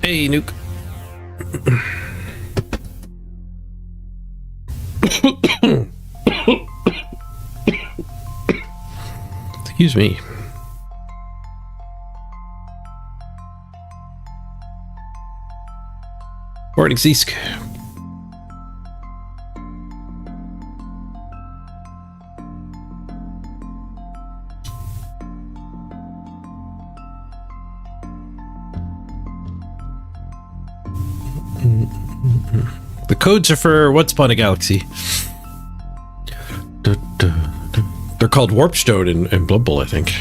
Hey, Nuke. Excuse me. Morning, Zeesk. The codes are for what spawn a galaxy? They're called Warpstone and Blood Bowl, I think.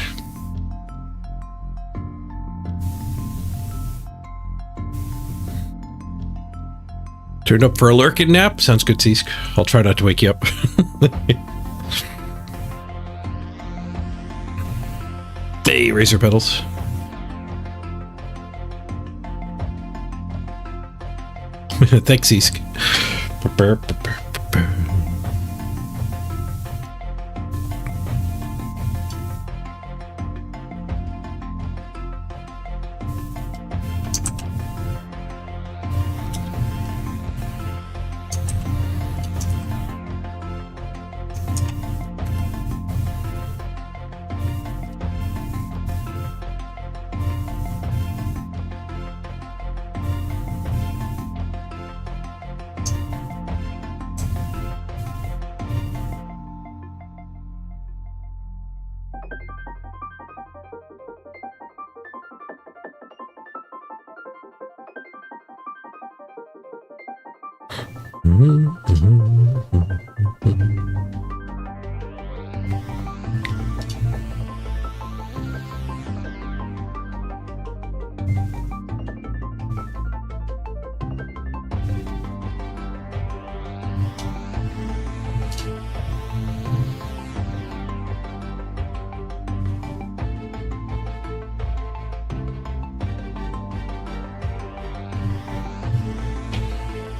Turned up for a lurking nap? Sounds good, Zeesk. I'll try not to wake you up. Hey, razor pedals. Thanks, Zeesk.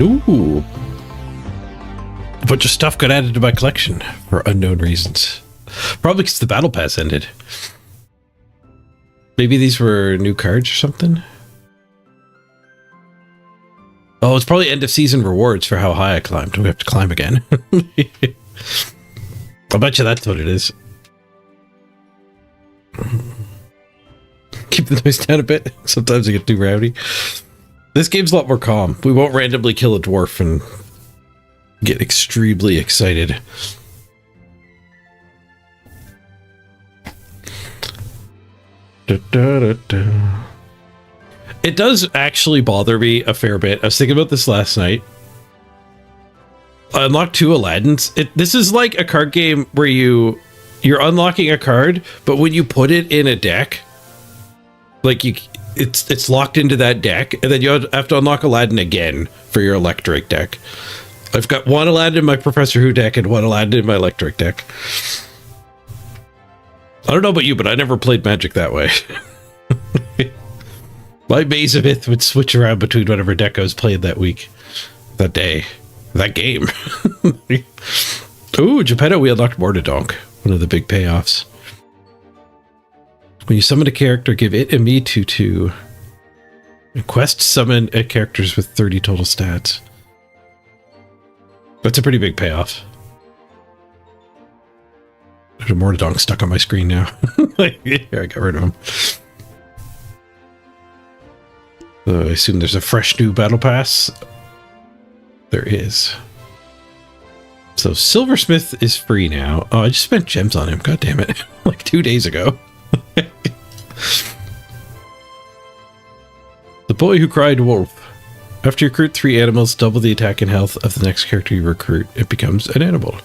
Ooh. A bunch of stuff got added to my collection for unknown reasons. Probably because the battle pass ended. Maybe these were new cards or something? Oh, it's probably end of season rewards for how high I climbed. We have to climb again. I'll bet you that's what it is. Keep the noise down a bit. Sometimes I get too rowdy. This game's a lot more calm. We won't randomly kill a dwarf and get extremely excited. It does actually bother me a fair bit. I was thinking about this last night. I unlocked 2 Aladdins. This is like a card game where you're unlocking a card, but when you put it in a deck, like it's locked into that deck, and then you have to unlock Aladdin again for your electric deck. I've got 1 Aladdin in my Professor Who deck and 1 Aladdin in my electric deck. I don't know about you, but I never played Magic that way. My Maze of Ith would switch around between whatever deck I was playing that week, that day, that game. Ooh, Geppetto, we unlocked Mortadonk, one of the big payoffs. When you summon a character, give it and me 2/2. Quest summon characters with 30 total stats. That's a pretty big payoff. There's a Mortadonk stuck on my screen now. Here, I got rid of him. I assume there's a fresh new battle pass. There is. So Silversmith is free now. Oh, I just spent gems on him. God damn it. Like 2 days ago. The Boy Who Cried Wolf. After you recruit 3 animals, double the attack and health of the next character you recruit. It becomes an animal.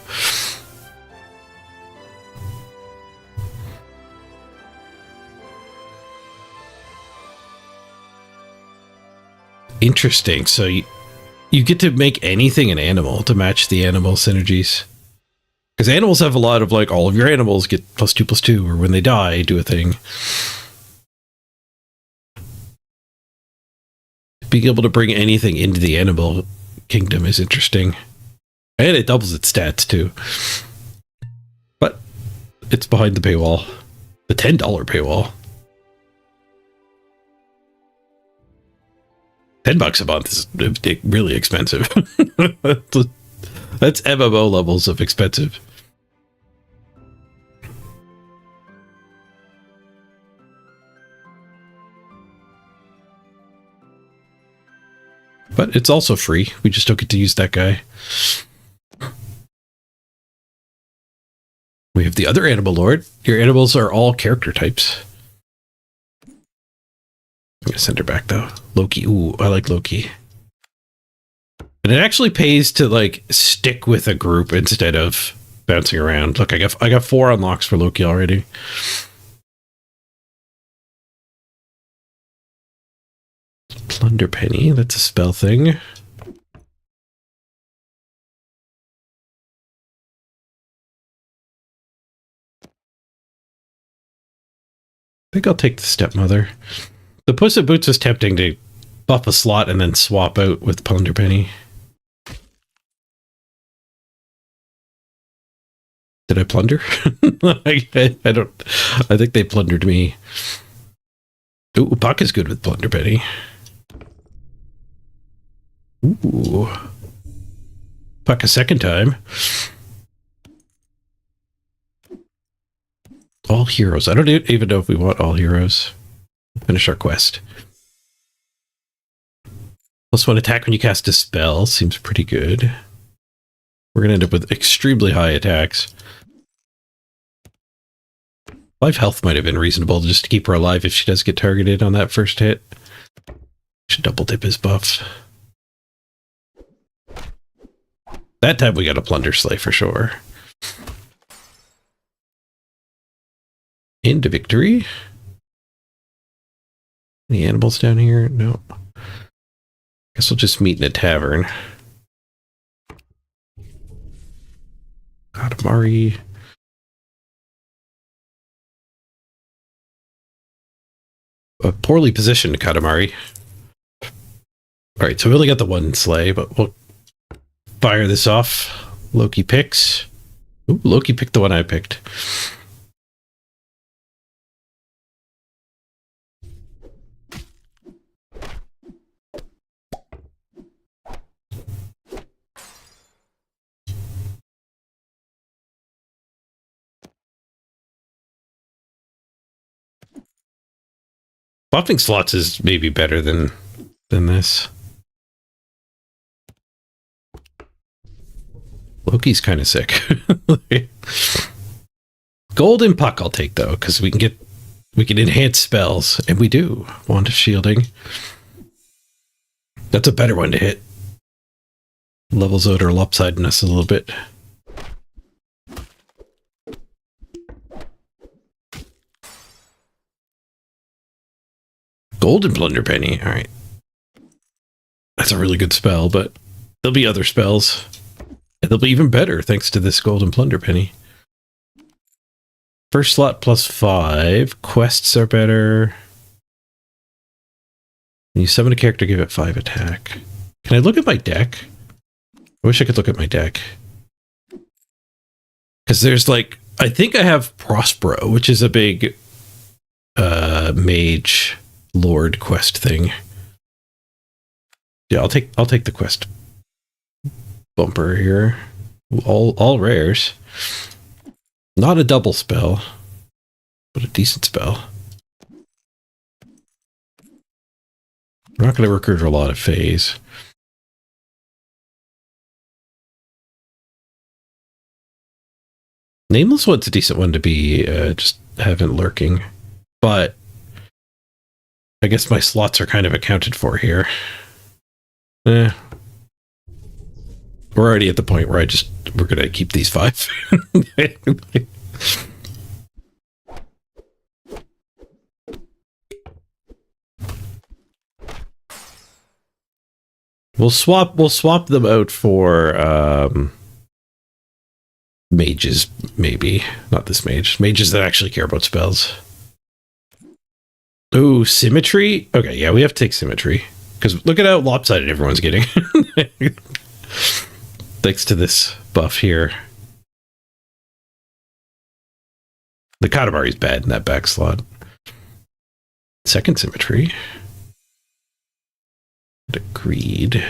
Interesting. So you get to make anything an animal to match the animal synergies. Because animals have a lot of, like, all of your animals get +2/+2, or when they die, do a thing. Being able to bring anything into the animal kingdom is interesting. And it doubles its stats, too. But it's behind the paywall. The $10 paywall. $10 a month is really expensive. That's MMO levels of expensive. But it's also free. We just don't get to use that guy. We have the other animal lord. Your animals are all character types. I'm gonna send her back though. Loki. Ooh, I like Loki. And it actually pays to like stick with a group instead of bouncing around. Look, I got 4 unlocks for Loki already. Plunder Penny, that's a spell thing. I think I'll take the Stepmother. The Puss in Boots is tempting to buff a slot and then swap out with Plunder Penny. Did I plunder? I don't. I think they plundered me. Ooh, Puck is good with Plunder Penny. Ooh. Puck a second time. All heroes. I don't even know if we want all heroes. Finish our quest. +1 attack when you cast a spell. Seems pretty good. We're going to end up with extremely high attacks. 5 health might have been reasonable just to keep her alive if she does get targeted on that first hit. Should double dip his buff. That time we got a Plunder Slay for sure. Into victory. Any animals down here? No. Guess we'll just meet in a tavern. Katamari. A poorly positioned Katamari. Alright, so we only got the 1 sleigh, but we'll fire this off. Loki picks. Ooh, Loki picked the one I picked. Buffing slots is maybe better than this. Loki's kind of sick. Golden Puck I'll take though, because we can enhance spells, and we do. Wand of Shielding. That's a better one to hit. Levels out our lopsidedness a little bit. Golden Plunder Penny. All right. That's a really good spell, but there'll be other spells. And they'll be even better thanks to this Golden Plunder Penny. First slot +5. Quests are better. When you summon a character, give it 5 attack. Can I look at my deck? I wish I could look at my deck. Because there's like, I think I have Prospero, which is a big mage lord quest thing. Yeah, I'll take the quest bumper here. All rares. Not a double spell, but a decent spell. We're not going to recruit a lot of phase. Nameless One's a decent one to be just having lurking, but I guess my slots are kind of accounted for here. We're already at the point where we're going to keep these 5. We'll swap them out for mages, maybe. Not this mage. Mages that actually care about spells. Ooh, Symmetry? Okay, yeah, we have to take Symmetry. Because look at how lopsided everyone's getting. Thanks to this buff here. The Katamari's bad in that back slot. Second Symmetry. Agreed.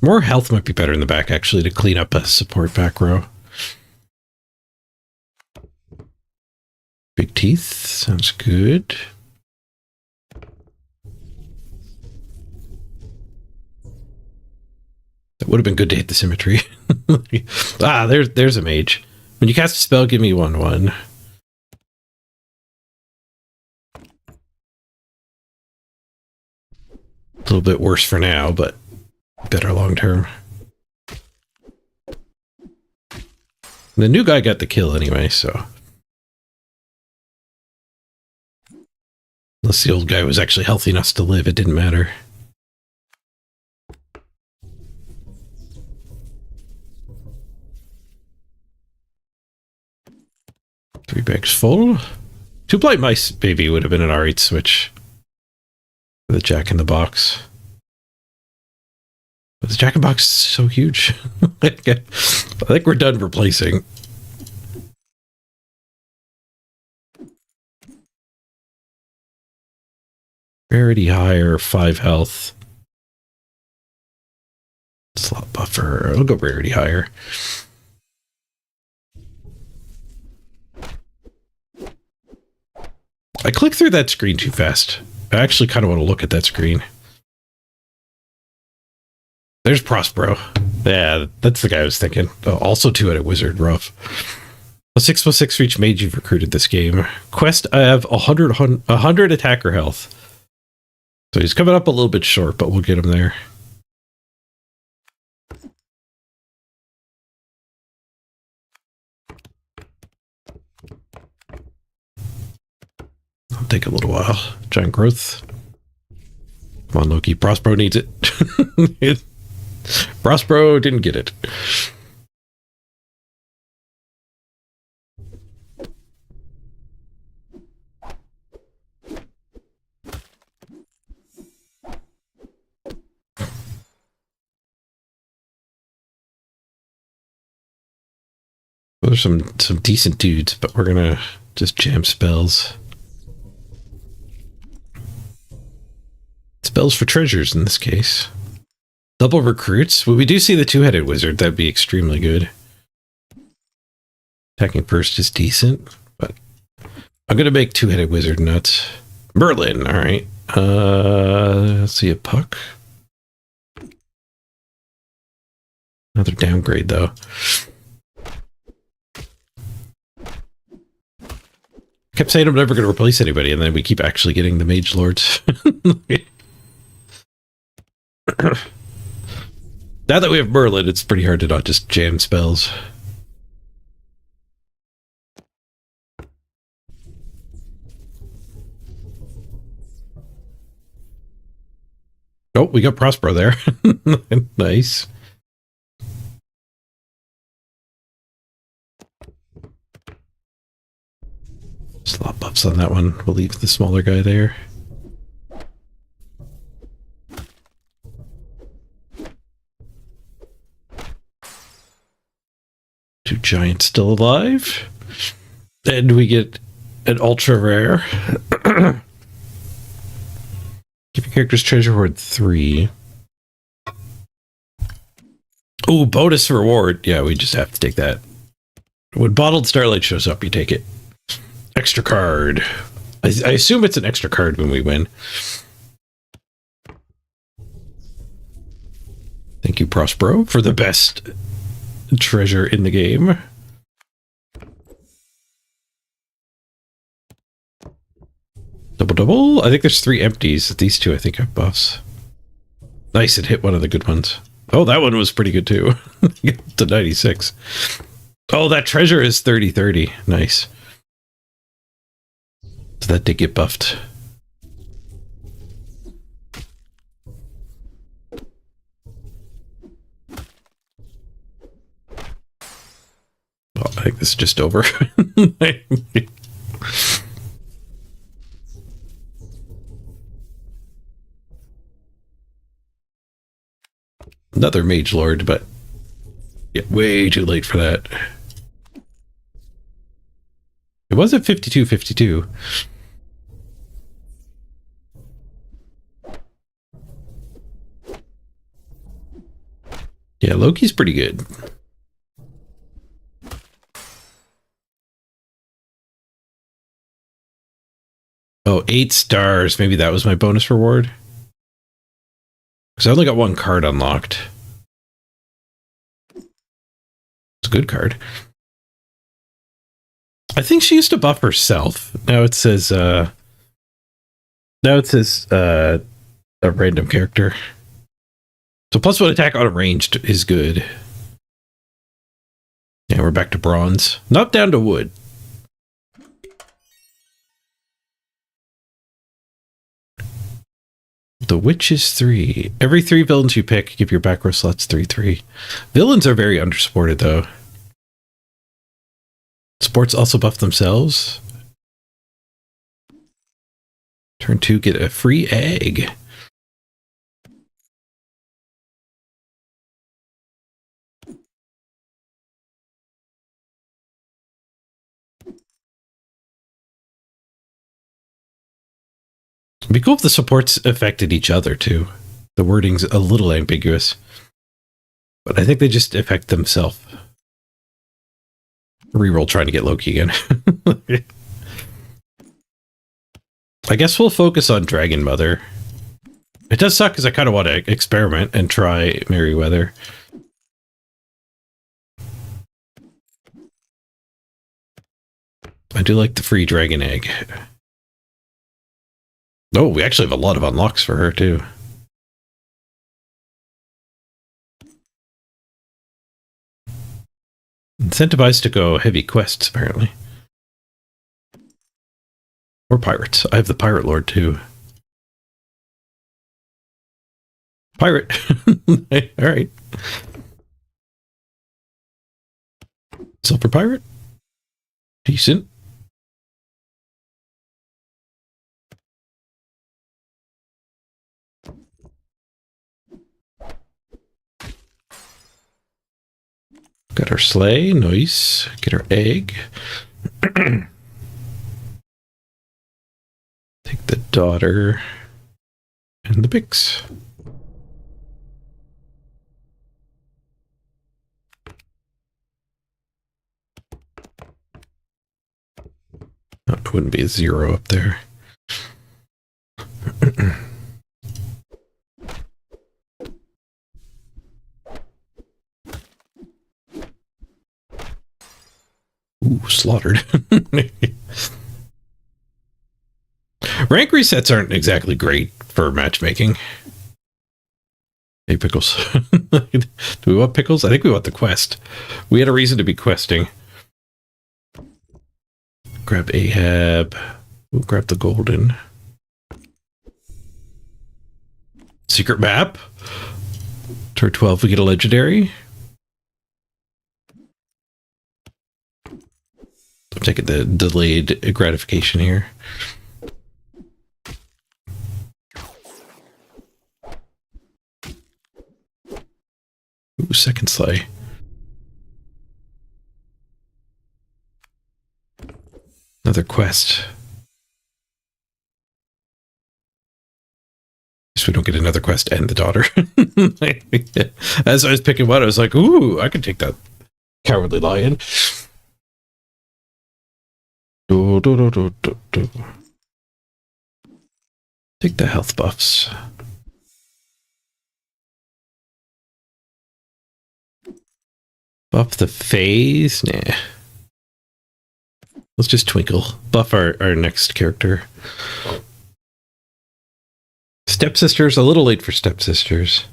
More health might be better in the back, actually, to clean up a support back row. Big teeth. Sounds good. That would have been good to hit the symmetry. There's a mage. When you cast a spell, give me 1/1. A little bit worse for now, but better long term. The new guy got the kill anyway, so. Unless the old guy was actually healthy enough to live, it didn't matter. Three bags full. Two blight mice maybe would have been an R8 switch. For the Jack in the Box. But the Jack in the Box is so huge. I think we're done replacing. Rarity higher, 5 health. Slot buffer. I'll go rarity higher. I clicked through that screen too fast. I actually kind of want to look at that screen. There's Prospero. Yeah, that's the guy I was thinking. Also 2-headed wizard, rough. A 6+6 for each mage you've recruited this game. Quest, I have 100 attacker health. So he's coming up a little bit short, but we'll get him there. It'll take a little while. Giant growth. Come on, Loki. Prospero needs it. Prospero didn't get it. Those are some decent dudes, but we're gonna just jam spells. Spells for treasures in this case. Double recruits. Well, we do see the 2-headed wizard. That'd be extremely good. Attacking first is decent, but I'm gonna make 2-headed wizard nuts. Merlin. All right. Let's see a puck. Another downgrade though. Kept saying I'm never going to replace anybody, and then we keep actually getting the mage lords. Now that we have Merlin, it's pretty hard to not just jam spells. Oh, we got Prospero there. Nice. Slot buffs on that one. We'll leave the smaller guy there. Two giants still alive. And we get an ultra rare. Give your character's treasure hoard 3. Oh, bonus reward. Yeah, we just have to take that. When Bottled Starlight shows up, you take it. Extra card. I assume it's an extra card when we win. Thank you, Prospero, for the best treasure in the game. Double. I think there's 3 empties. These 2, I think, have buffs. Nice, it hit one of the good ones. Oh, that one was pretty good, too. To 96. Oh, that treasure is 30/30. Nice. So that did get buffed. Oh, I think this is just over. another mage lord, but yeah, way too late for that. It was at 52-52. Yeah, Loki's pretty good. Oh, 8 stars. Maybe that was my bonus reward. Because I only got 1 card unlocked. It's a good card. I think she used to buff herself. Now it says a random character. So +1 attack on ranged is good. Yeah, we're back to bronze. Not down to wood. The Witch is 3. Every 3 villains you pick, give your back row slots 3/3. Villains are very undersupported, though. Sports also buff themselves. Turn 2, get a free egg. It'd be cool if the supports affected each other, too. The wording's a little ambiguous. But I think they just affect themselves. Reroll trying to get Loki again. I guess we'll focus on Dragon Mother. It does suck because I kind of want to experiment and try Merryweather. I do like the free dragon egg. Oh, we actually have a lot of unlocks for her, too. Incentivized to go heavy quests, apparently. Or pirates. I have the Pirate Lord, too. Pirate. All right. Silver Pirate. Decent. Got our sleigh. Nice. Get our egg. Take the daughter and the pix. Oh, it wouldn't be a 0 up there. Ooh, slaughtered. Rank resets aren't exactly great for matchmaking. Hey, Pickles. Do we want Pickles? I think we want the quest. We had a reason to be questing. Grab Ahab. We'll grab the golden. Secret map. Turn 12, we get a legendary. I'm taking the delayed gratification here. Ooh, second sleigh. Another quest. Guess we don't get another quest and the daughter. As I was picking one, I was like, ooh, I can take that Cowardly Lion. Do. Take the health buffs. Buff the phase? Nah. Let's just twinkle. Buff our next character. Stepsisters, a little late for stepsisters.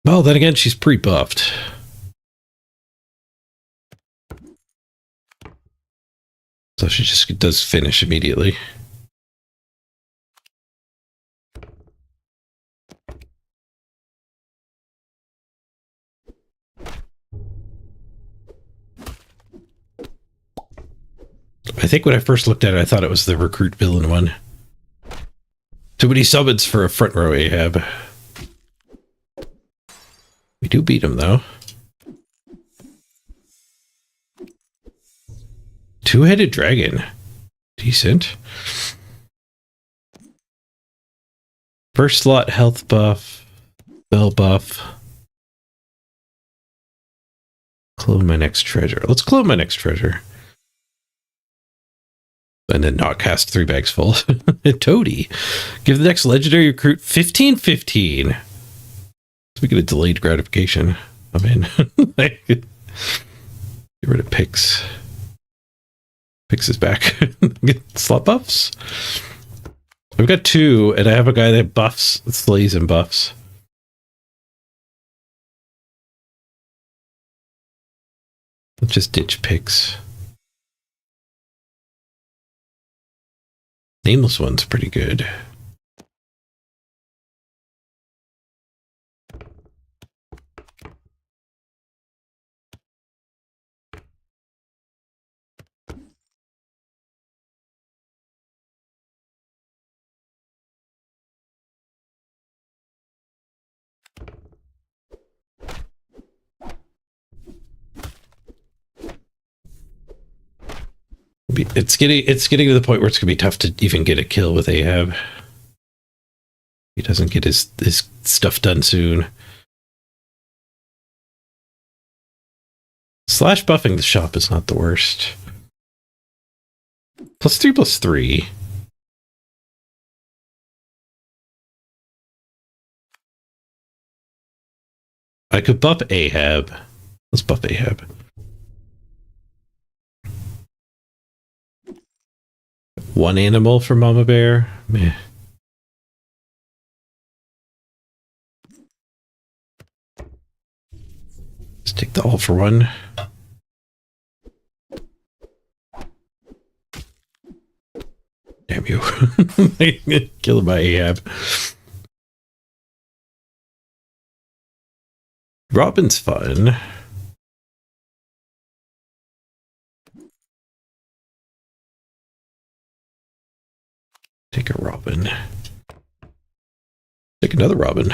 Well, then again, she's pre-buffed. So she just does finish immediately. I think when I first looked at it, I thought it was the recruit villain one. Too many summons for a front row Ahab. We do beat him, though. Two-headed dragon. Decent. First slot, health buff. Spell buff. Clone my next treasure. Let's clone my next treasure. And then not cast 3 bags full. Toady. Give the next legendary recruit 15/15. We get a delayed gratification. I'm in. Get rid of Pix. Pix is back. Get slot buffs. I've got 2, and I have a guy that buffs, slays and buffs. Let's just ditch Pix. Nameless one's pretty good. It's getting to the point where it's gonna be tough to even get a kill with Ahab. He doesn't get his stuff done soon. Slash buffing the shop is not the worst. +3/+3. I could buff Ahab. Let's buff Ahab. One animal for Mama Bear. Meh. Let's take the all for one. Damn you. Kill him by Ahab. Robin's fun. Take a Robin. Take another Robin.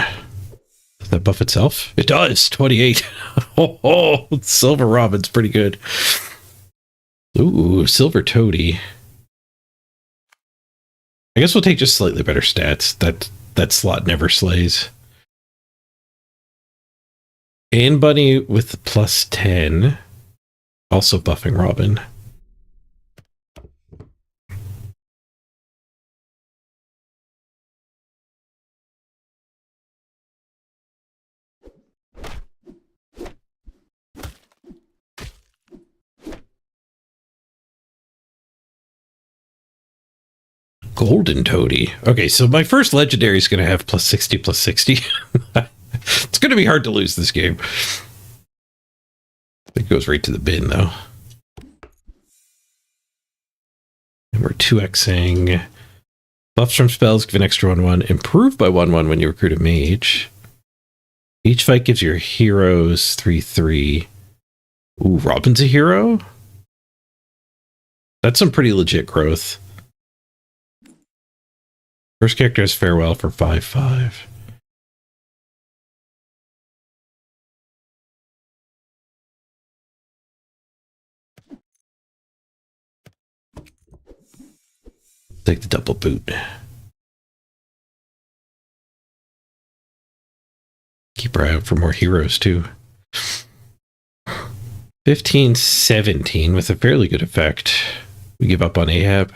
Does that buff itself? It does! 28. Oh, Silver Robin's pretty good. Ooh, Silver Toady. I guess we'll take just slightly better stats. That slot never slays. And Bunny with +10. Also buffing Robin. Golden Toady. Okay, so my first legendary is going to have +60/+60. It's going to be hard to lose this game. It goes right to the bin, though. And we're 2xing. Buffs from spells give an extra 1/1. Improve by 1/1 when you recruit a mage. Each fight gives your heroes 3/3. Ooh, Robin's a hero? That's some pretty legit growth. First character has Farewell for 5/5. Take the double boot. Keep our eye out for more heroes, too. 15/17 with a fairly good effect. We give up on Ahab.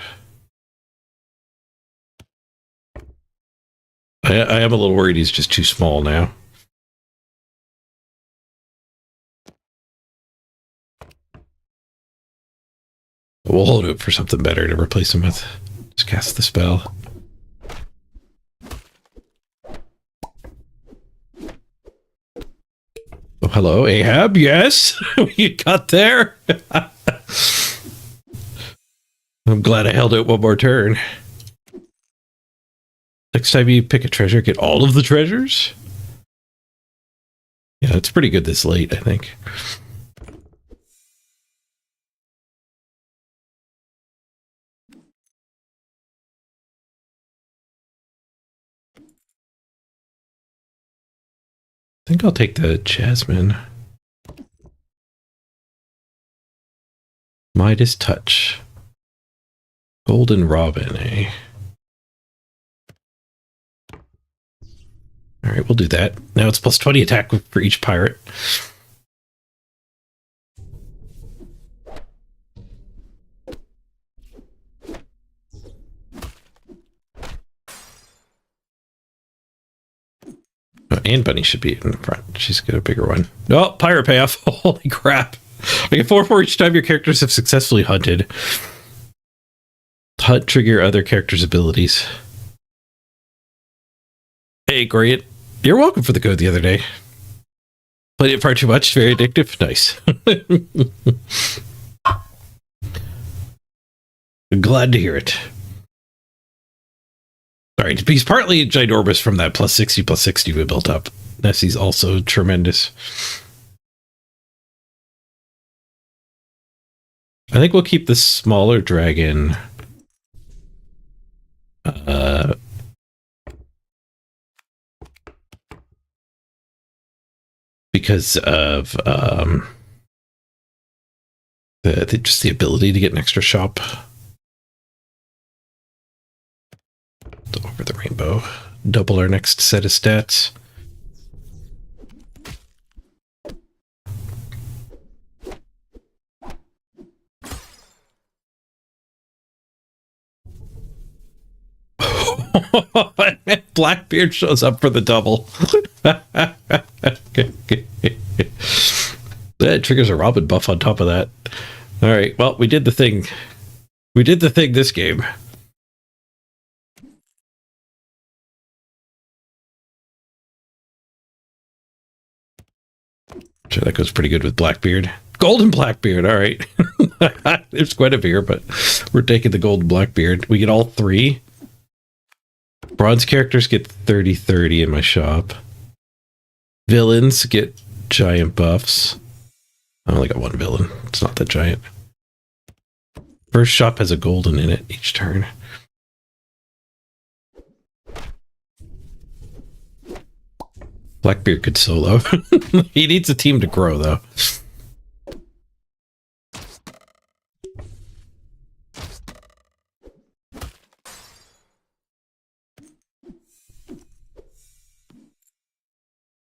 I am a little worried he's just too small now. We'll hold it for something better to replace him with. Just cast the spell. Oh, hello, Ahab. Yes, you got there. I'm glad I held out one more turn. Next time you pick a treasure, get all of the treasures. Yeah, it's pretty good this late, I think. think I'll take the Jasmine. Midas Touch. Golden Robin, eh? Alright, we'll do that. Now it's plus 20 attack for each pirate. Oh, and Bunny should be in front. She's got a bigger one. Oh, pirate payoff. Holy crap. I get 4 for each time your characters have successfully hunted. Hunt trigger other characters' abilities. Hey, great. You're welcome for the code the other day. Played it far too much. Very addictive. Nice. Glad to hear it. All right, he's partly ginormous from that plus 60 we built up. Nessie's also tremendous. I think we'll keep the smaller dragon. Because of just the ability to get an extra shop. Over the rainbow. Double our next set of stats. Blackbeard shows up for the double. That triggers a Robin buff on top of that. All right, well, we did the thing. We did the thing this game. Sure, that goes pretty good with Blackbeard. Golden Blackbeard, all right. There's quite a beer, but we're taking the Golden Blackbeard. We get all 3. Bronze characters get 30/30 in my shop. Villains get giant buffs. I only got 1 villain. It's not that giant. First shop has a golden in it each turn. Blackbeard could solo. He needs a team to grow, though.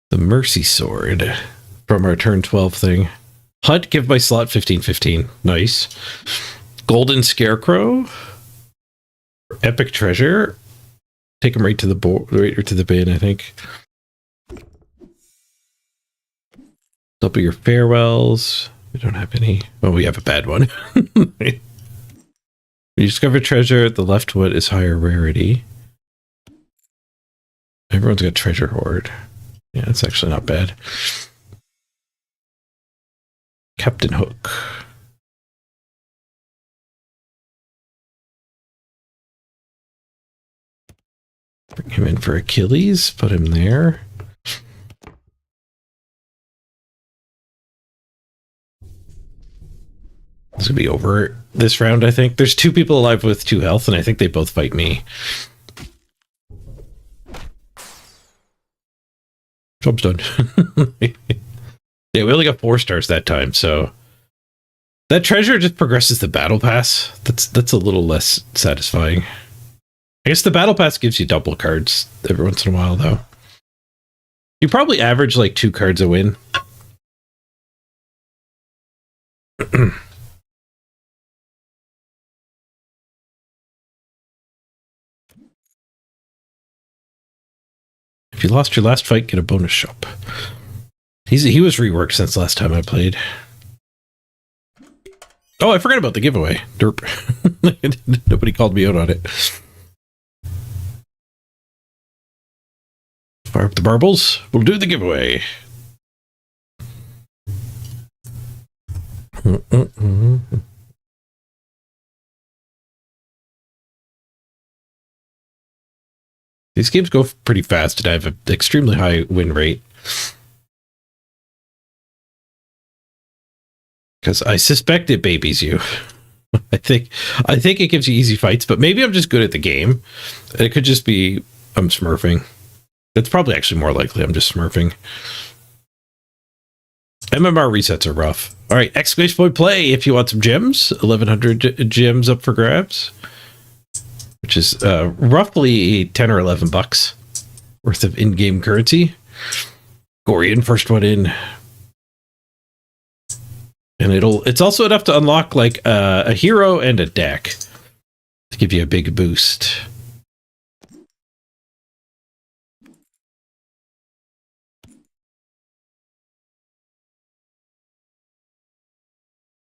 The Mercy Sword from our turn 12 thing. Hunt, give my slot 15/15. Nice. Golden Scarecrow. Epic Treasure. Take him right to the board, right to the bin, I think. Double your farewells. We don't have any. Well, we have a bad one. You discover treasure. The left one is higher rarity. Everyone's got treasure hoard. Yeah, it's actually not bad. Captain Hook. Bring him in for Achilles. Put him there. This will be over this round, I think. There's 2 people alive with 2 health, and I think they both fight me. Job's done. Yeah, we only got 4 stars that time, so... That treasure just progresses the battle pass. That's a little less satisfying. I guess the battle pass gives you double cards every once in a while, though. You probably average like 2 cards a win. If you lost your last fight, get a bonus shop. He was reworked since last time I played. Oh, I forgot about the giveaway. Derp. Nobody called me out on it. Fire up the marbles. We'll do the giveaway. These games go pretty fast and I have an extremely high win rate. Because I suspect it babies you. I think it gives you easy fights, but maybe I'm just good at the game. It could just be I'm smurfing. It's probably actually more likely I'm just smurfing. MMR resets are rough. All right, exclamation point play if you want some gems. 1,100 gems up for grabs, which is roughly 10 or 11 bucks worth of in-game currency. Gorian, first one in. And it's also enough to unlock like a hero and a deck to give you a big boost.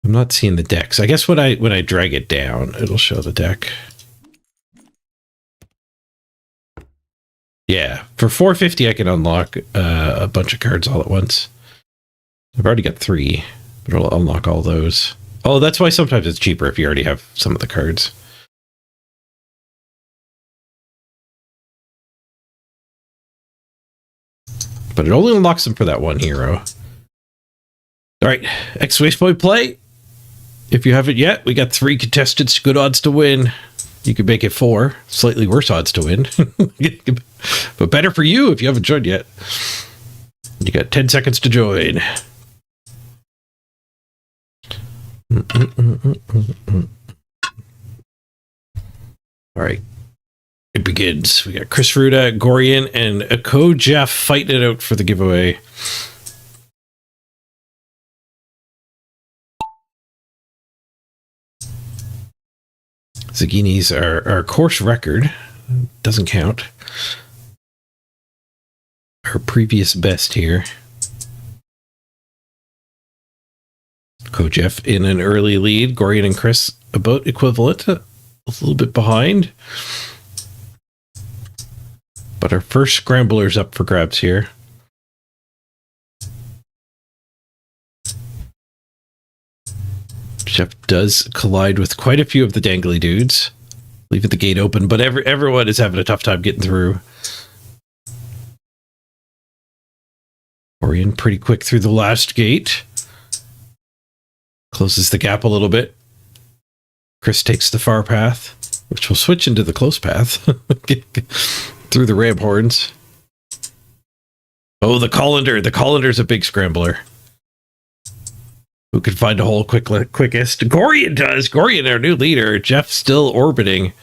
I'm not seeing the decks. I guess when I drag it down, it'll show the deck. Yeah, for $4.50 I can unlock a bunch of cards all at once. I've already got 3, but it'll unlock all those. Oh, that's why sometimes it's cheaper if you already have some of the cards. But it only unlocks them for that one hero. All right, exclamation point play. If you haven't yet, we got 3 contestants, good odds to win. You could make it 4, slightly worse odds to win. But better for you if you haven't joined yet. You got 10 seconds to join. All right. It begins. We got Chris Ruda, Gorian, and Ako Jeff fighting it out for the giveaway. Zagini's our course record. Doesn't count. Our previous best here. Kojef in an early lead. Gorian and Chris about equivalent. A little bit behind. But our first scrambler's up for grabs here. Jeff does collide with quite a few of the dangly dudes. Leaving the gate open, but everyone is having a tough time getting through. Orion pretty quick through the last gate. Closes the gap a little bit. Chris takes the far path, which will switch into the close path. Through the ram horns. Oh, the colander. The colander's a big scrambler. Who can find a hole quickest? Gorian does. Gorian, our new leader. Jeff still orbiting.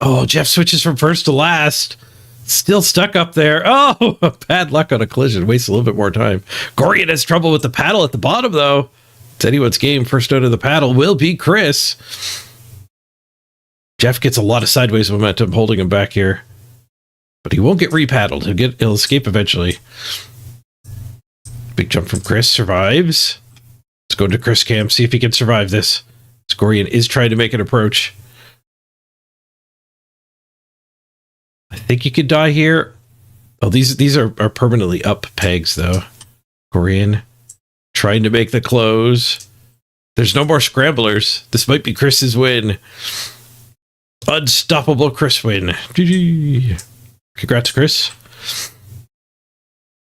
Oh, Jeff switches from first to last. Still stuck up there. Oh, bad luck on a collision. Wastes a little bit more time. Gorian has trouble with the paddle at the bottom, though. It's anyone's game. First out of the paddle will be Chris. Jeff gets a lot of sideways momentum holding him back here. But he won't get repaddled. He'll escape eventually. Big jump from Chris. Survives. Let's go to Chris Cam. See if he can survive this. Gorian is trying to make an approach. I think you could die here. Oh, these are permanently up pegs, though. Gorian trying to make the close. There's no more scramblers. This might be Chris's win. Unstoppable Chris win. GG. Congrats, Chris.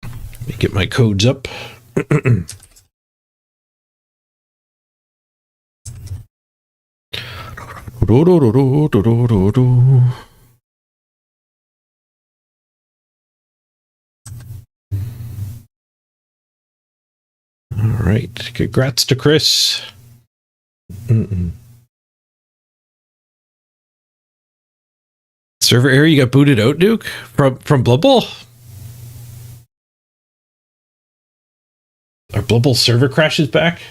Let me get my codes up. All right. Congrats to Chris. Server error, you got booted out, Duke? From Blood Bowl? Our Blood Bowl server crashes back?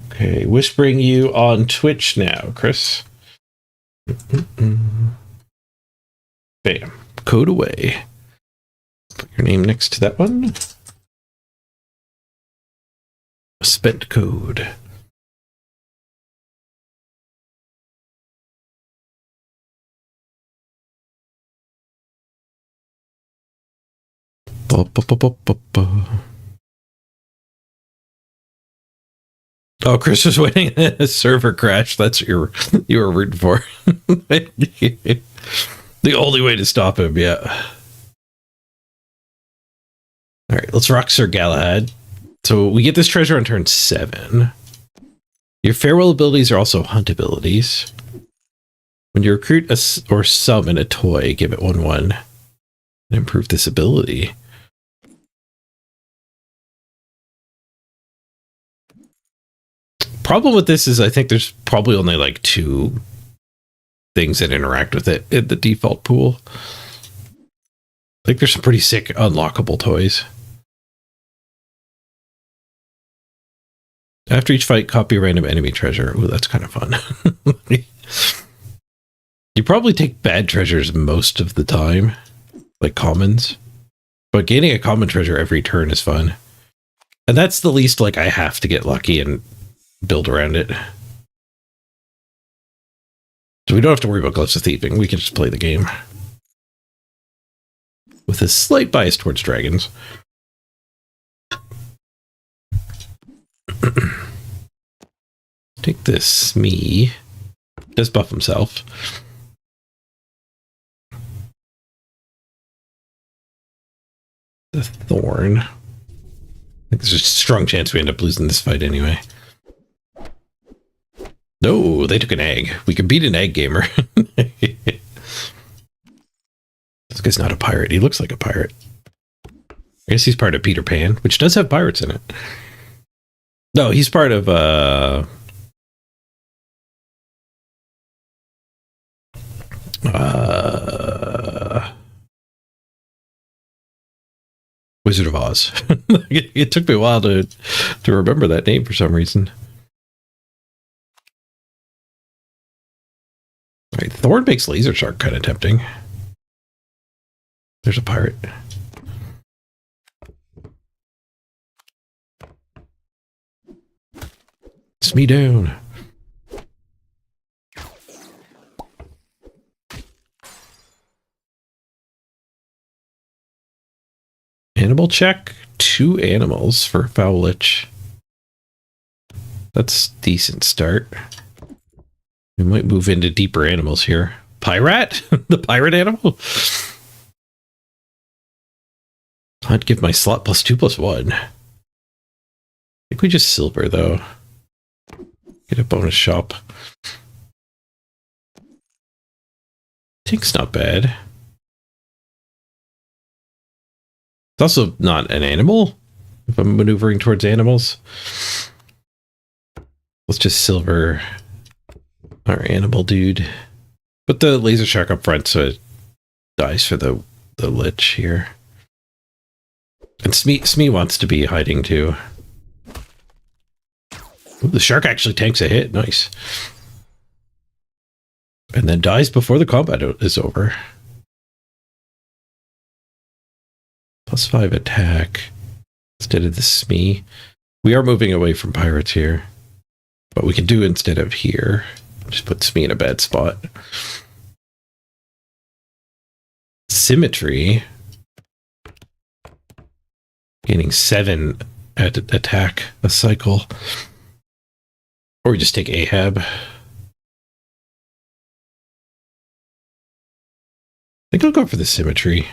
Okay, whispering you on Twitch now, Chris. Bam. Code away. Put your name next to that one. Spent code. Oh, Chris was waiting a server crash. That's what you were rooting for. The only way to stop him, yeah. All right, let's rock Sir Galahad. So we get this treasure on turn 7. Your farewell abilities are also hunt abilities. When you recruit or summon a toy, give it 1/1. Improve this ability. Problem with this is I think there's probably only like 2 things that interact with it in the default pool. I think there's some pretty sick unlockable toys. After each fight, copy a random enemy treasure. Ooh, that's kind of fun. You probably take bad treasures most of the time, like commons. But gaining a common treasure every turn is fun. And that's the least like I have to get lucky and build around it. So we don't have to worry about Gloves of Thieving. We can just play the game. With a slight bias towards dragons. Take this Smee. Does buff himself. The Thorn. I think there's a strong chance we end up losing this fight anyway. No, they took an egg. We could beat an egg gamer. This guy's not a pirate. He looks like a pirate. I guess he's part of Peter Pan, which does have pirates in it. No, he's part of Wizard of Oz. It took me a while to remember that name for some reason. All right, Thorn makes Laser Shark kind of tempting. There's a pirate. It's me down. Animal check. 2 animals for Fowlich. That's a decent start. We might move into deeper animals here. Pirate? The pirate animal? I'd give my slot +2/+1. I think we just silver though. Get a bonus shop. Tink's not bad. It's also not an animal if I'm maneuvering towards animals. Let's just silver our animal dude. Put the laser shark up front so it dies for the lich here. And Smee wants to be hiding too. Ooh, the shark actually tanks a hit. Nice. And then dies before the combat is over. +5 attack instead of the Smee. We are moving away from pirates here. But we can do instead of here. Just put Smee in a bad spot. Symmetry. Gaining 7 at attack a cycle. Or we just take Ahab. I think I'll go for the symmetry.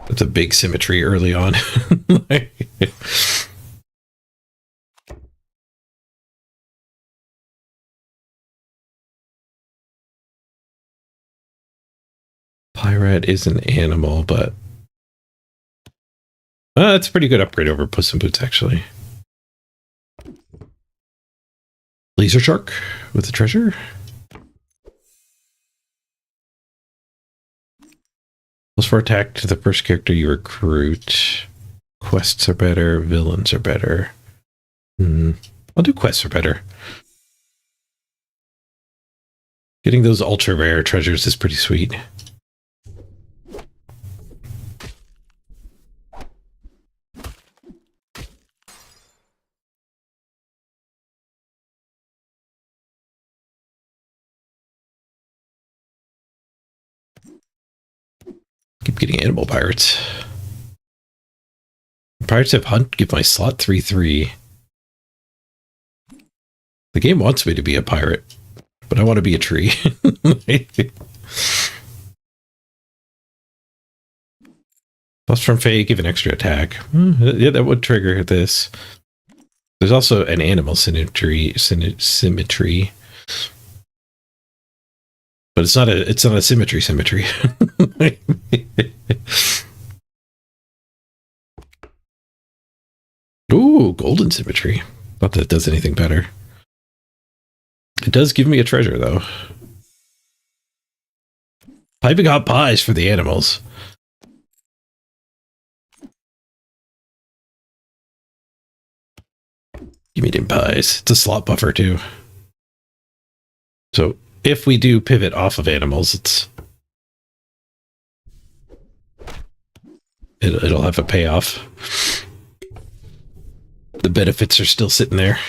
That's a big symmetry early on. Pirate is an animal, but that's a pretty good upgrade over Puss in Boots, actually. Laser Shark with the treasure. +4 attack to the first character you recruit. Quests are better. Villains are better. I'll do quests are better. Getting those ultra rare treasures is pretty sweet. Keep getting animal pirates. Pirates have hunt, give my slot 3/3. The game wants me to be a pirate, but I want to be a tree. Plus from Faye, give an extra attack. Yeah, that would trigger this. There's also an animal symmetry, but it's not a symmetry. Ooh, golden symmetry. Not that it does anything better. It does give me a treasure, though. Piping hot pies for the animals. Give me them pies. It's a slot buffer, too. So if we do pivot off of animals, it'll have a payoff. The benefits are still sitting there.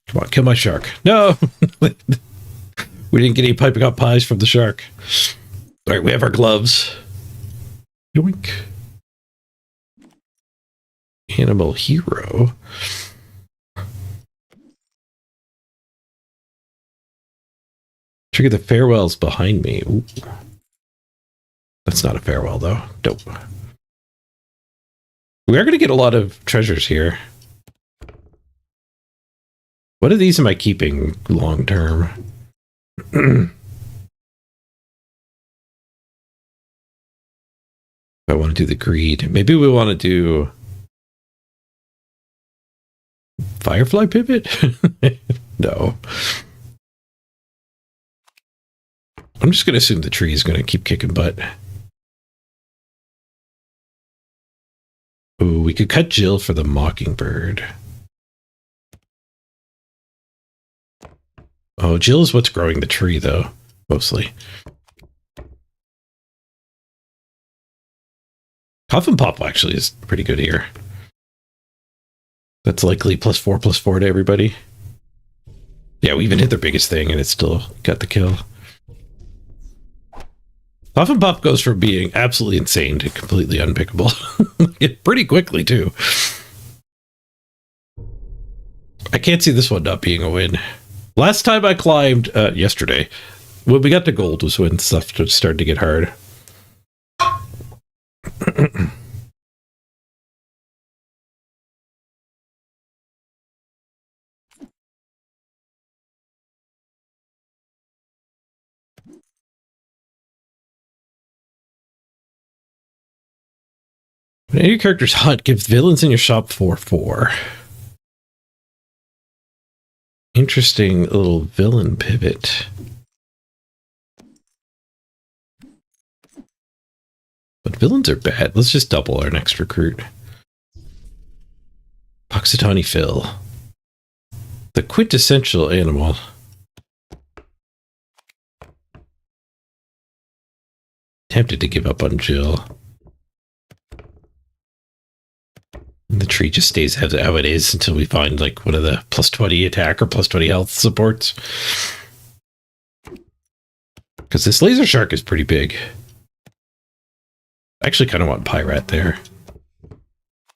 Come on, kill my shark. No! We didn't get any piping hot pies from the shark. All right, we have our gloves. Yoink. Animal hero. Trigger the farewells behind me. Ooh. That's not a farewell, though. Dope. We are going to get a lot of treasures here. What of these am I keeping long term? I want to do the greed. Maybe we want to do Firefly pivot? No. I'm just going to assume the tree is going to keep kicking butt. Ooh, we could cut Jill for the mockingbird. Oh, Jill is what's growing the tree, though, mostly. Coffin Pop actually is pretty good here. That's likely +4/+4 to everybody. Yeah, we even hit their biggest thing, and it still got the kill. Coffin Pop goes from being absolutely insane to completely unpickable. Pretty quickly, too. I can't see this one not being a win. Last time I climbed, yesterday, when we got to gold was when stuff started to get hard. When any character's hot, give villains in your shop 4/4. Interesting little villain pivot. But villains are bad. Let's just double our next recruit. Puxatawny Phil. The quintessential animal. Tempted to give up on Jill. And the tree just stays how it is until we find like one of the +20 attack or +20 health supports. Because this laser shark is pretty big. I actually kind of want Pirate there.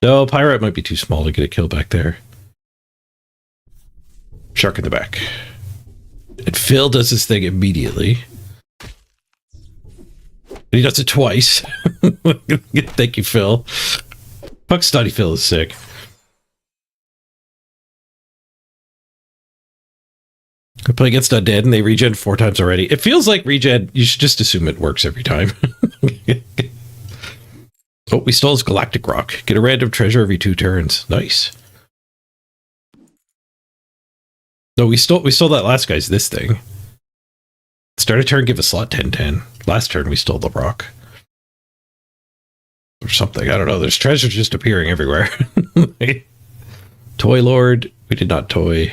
No, Pirate might be too small to get a kill back there. Shark in the back. And Phil does his thing immediately. And he does it twice. Thank you, Phil. Puxatawny Phil is sick. I play against Undead and they regen 4 times already. It feels like regen, you should just assume it works every time. Oh, we stole his galactic rock. Get a random treasure every 2 turns. Nice. No, we stole that last guy's this thing. Start a turn, give a slot 10/10. Last turn we stole the rock. Or something. I don't know. There's treasure just appearing everywhere. Toy Lord. We did not toy.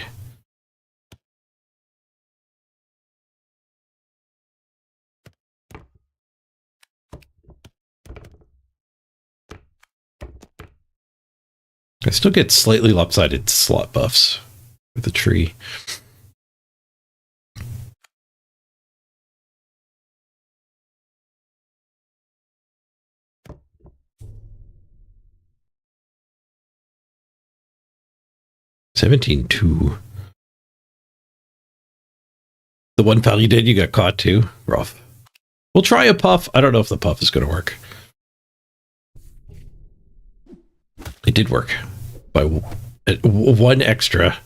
I still get slightly lopsided slot buffs with the tree. $17.2. The one pal you did, you got caught too. Rough. We'll try a puff. I don't know if the puff is going to work. It did work. by one extra.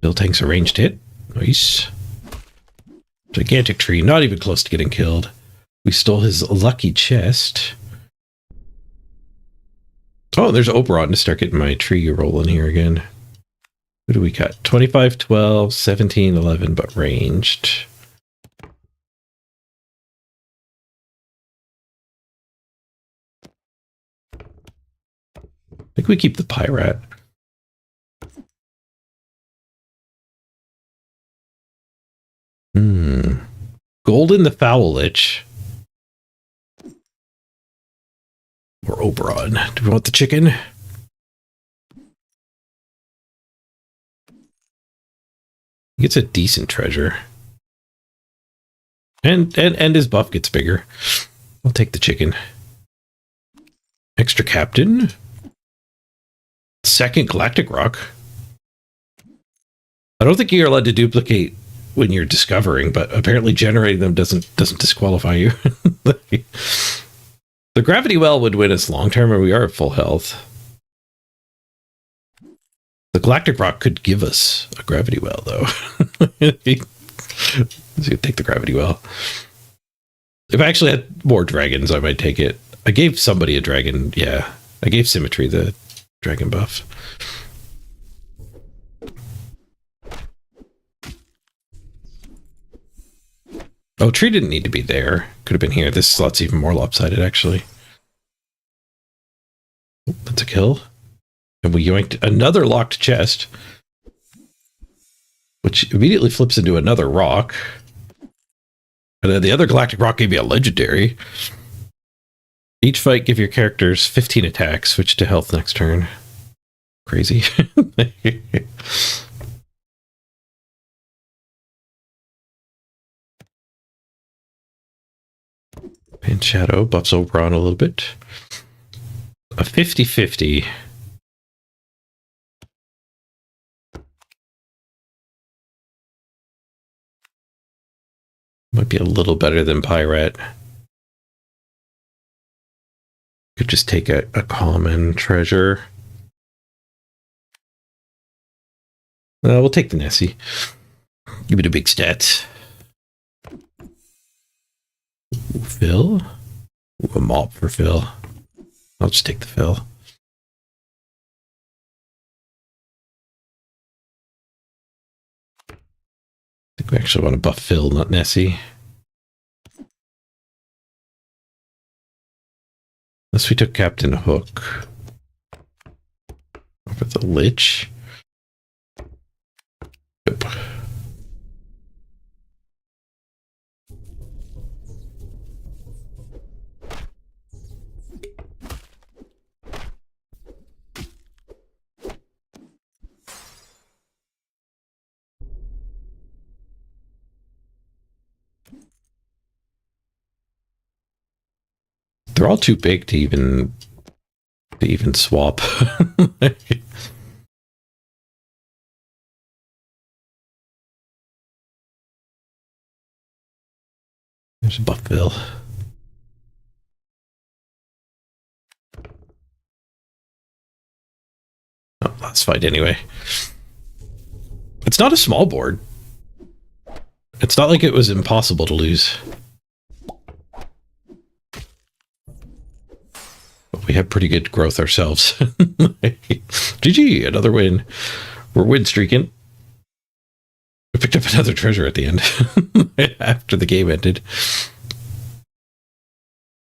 Bill tanks a ranged hit. Nice. Gigantic tree, not even close to getting killed. We stole his lucky chest. Oh, there's Oberon to start getting my tree rolling here again. What do we got? 25, 12, 17, 11, but ranged. I think we keep the pirate. Golden the Foul Lich. Or Oberon. Do we want the chicken? Gets a decent treasure. And his buff gets bigger. I'll take the chicken. Extra captain. Second galactic rock. I don't think you're allowed to duplicate when you're discovering, but apparently generating them doesn't disqualify you. The gravity well would win us long term, and we are at full health. The galactic rock could give us a gravity well, though. Let's take the gravity well. If I actually had more dragons, I might take it. I gave somebody a dragon. Yeah, I gave Symmetry the dragon buff. Oh, tree didn't need to be there. Could have been here. This slot's even more lopsided, actually. Oh, that's a kill. And we yoinked another locked chest, which immediately flips into another rock. And then the other galactic rock gave me a legendary. Each fight, give your characters 15 attacks. Switch to health next turn. Crazy. And Shadow buffs Oberon a little bit. A 50-50. Might be a little better than Pirate. Could just take a common treasure. We'll take the Nessie. Give it a big stats. Ooh, Phil? Ooh, a mop for Phil. I'll just take the Phil. I think we actually want to buff Phil, not Nessie. Unless we took Captain Hook. Over the Lich. Yep. They're all too big to even swap. There's a buff bill. Oh, last fight anyway. It's not a small board. It's not like it was impossible to lose. But we have pretty good growth ourselves. GG, another win. We're win streaking. We picked up another treasure at the end. After the game ended.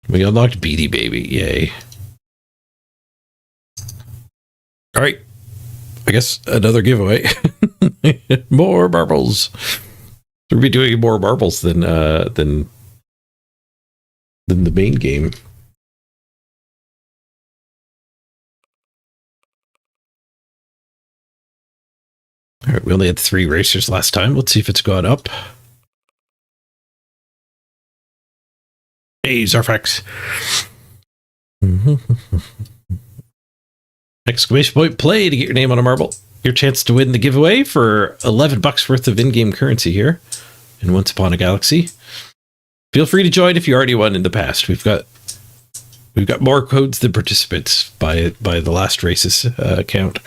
We unlocked Beady Baby. Yay. Alright. I guess another giveaway. More marbles. We'll be doing more marbles than the main game. All right, we only had 3 racers last time. Let's see if it's gone up. Hey, Zarfax. Exclamation point play to get your name on a marble. Your chance to win the giveaway for $11 worth of in-game currency here in Once Upon a Galaxy. Feel free to join if you already won in the past. We've got We've got more codes than participants by the last race's count.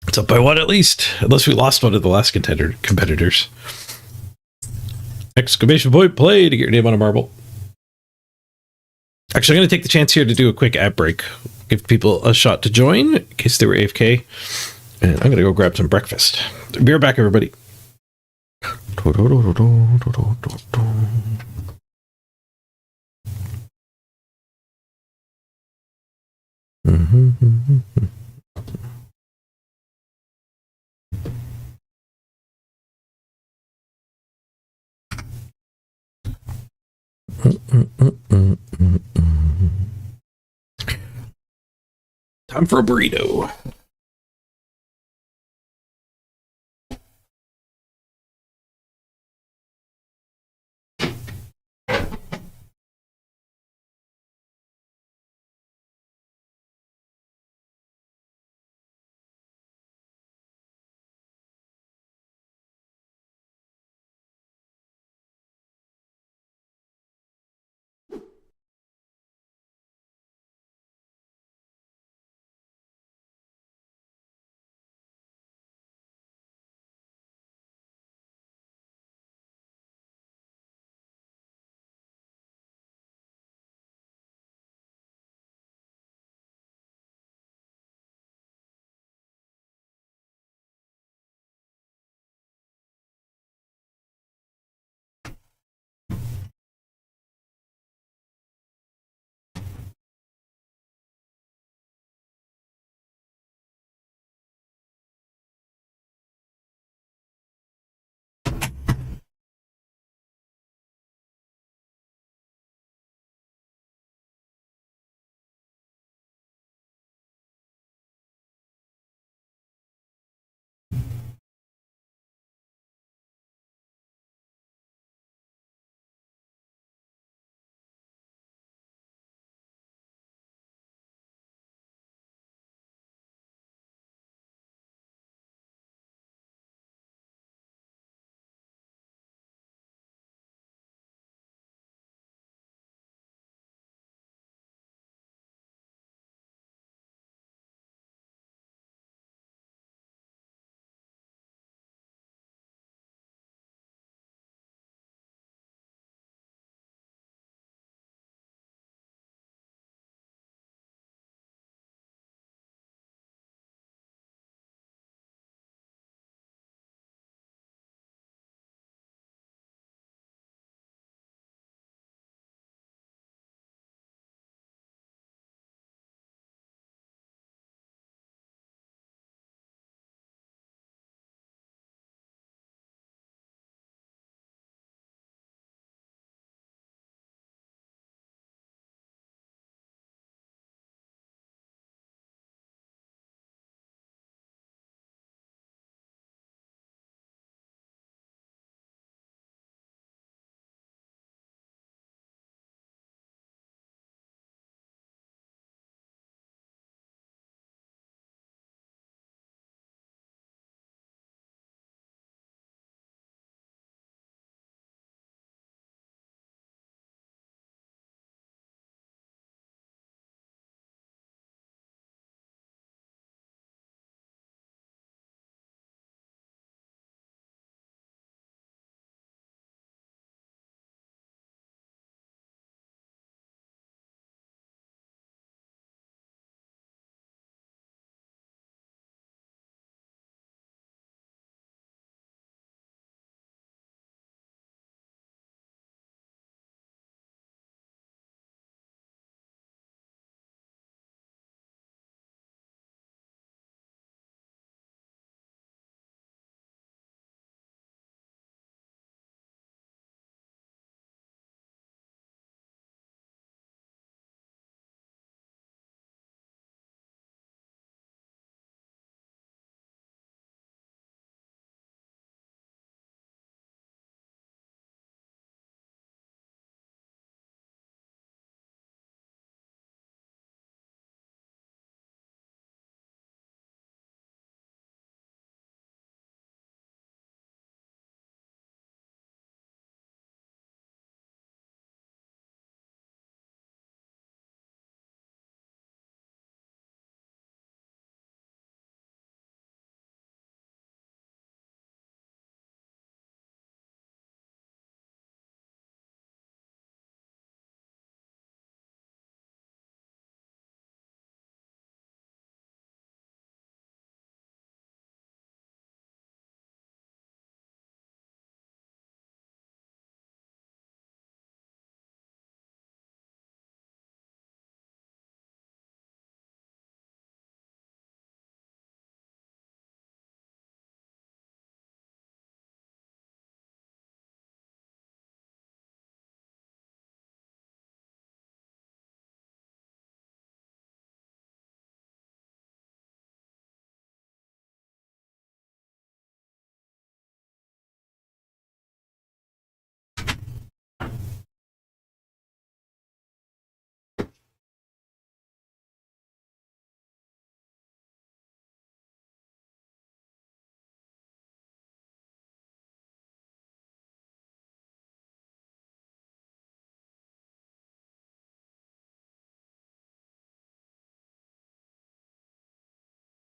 It's up by one at least, unless we lost one of the last competitors. Exclamation point play to get your name on a marble. Actually, I'm going to take the chance here to do a quick ad break. Give people a shot to join in case they were AFK. And I'm going to go grab some breakfast. Be right back, everybody. Time for a burrito.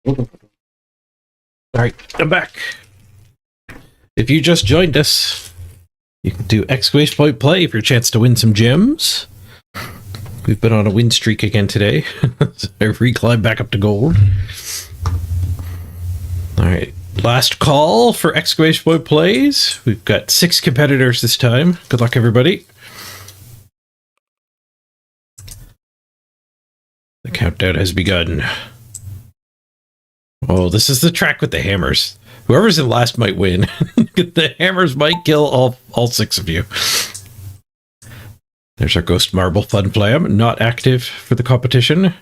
All right, I'm back. If you just joined us, you can do exclamation point play for your chance to win some gems. We've been on a win streak again today. So I reclimb back up to gold. All right, last call for exclamation point plays. We've got 6 competitors this time. Good luck, everybody. The countdown has begun. Oh, this is the track with the hammers. Whoever's in last might win. The hammers might kill all 6 of you. There's our Ghost Marble Fun Flam, not active for the competition.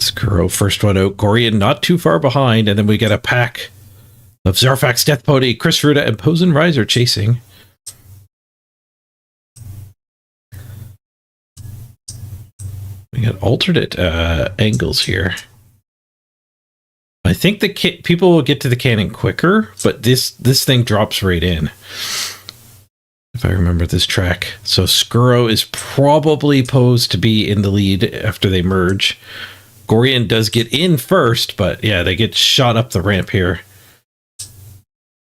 Skuro, first one out. Gorian not too far behind, and then we get a pack of Zarfax, Death Pony, Chris Ruda, and Posen Riser chasing. We got alternate angles here. I think the people will get to the cannon quicker, but this thing drops right in. If I remember this track. So Skuro is probably posed to be in the lead after they merge. Gorian does get in first, but yeah, they get shot up the ramp here.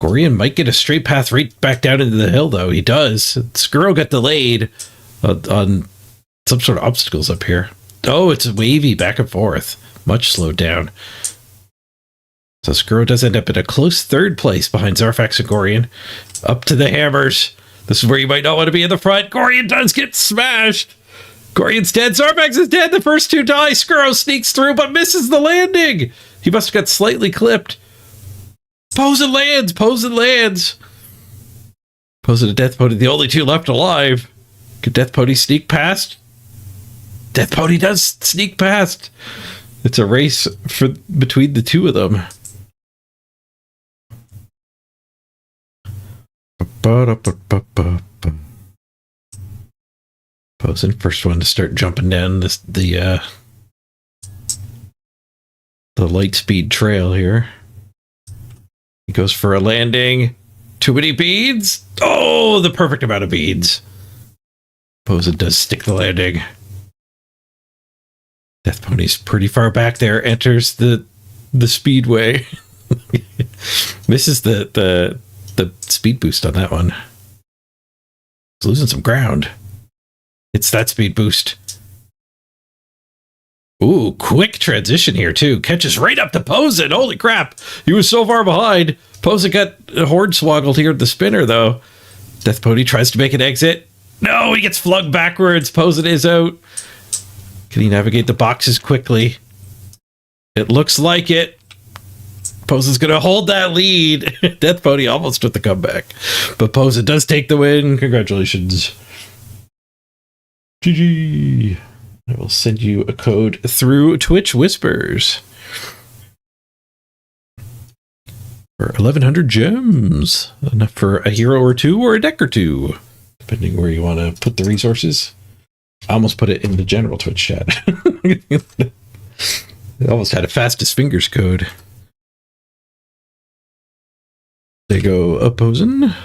Gorian might get a straight path right back down into the hill, though. He does. Skuro got delayed on some sort of obstacles up here. Oh, it's wavy back and forth. Much slowed down. So Skuro does end up in a close 3rd place behind Zarfax and Gorian. Up to the hammers. This is where you might not want to be in the front. Gorian does get smashed. Gorian's dead. Zarfax is dead. The first 2 die. Skuro sneaks through but misses the landing. He must have got slightly clipped. Posen lands. Posen lands. Posen and Death Pony, the only 2 left alive. Could Death Pony sneak past? Death Pony does sneak past. It's a race between the 2 of them. Posen, first one to start jumping down the light speed trail here. He goes for a landing. Too many beads. Oh, the perfect amount of beads. Posen does stick the landing. Death Pony's pretty far back there. Enters the speedway. Misses the speed boost on that one. He's losing some ground. It's that speed boost. Ooh, quick transition here too. Catches right up to Posen. Holy crap. He was so far behind. Posen got hornswoggled here at the spinner though. Death Pony tries to make an exit. No, he gets flung backwards. Posen is out. Can he navigate the boxes quickly? It looks like it. Posen's going to hold that lead. Death Pony almost with the comeback. But Posen does take the win. Congratulations. GG. I will send you a code through Twitch Whispers. For 1,100 gems. Enough for a hero or 2 or a deck or 2. Depending where you want to put the resources. I almost put it in the general Twitch chat. I almost had a fastest fingers code. They go opposing. All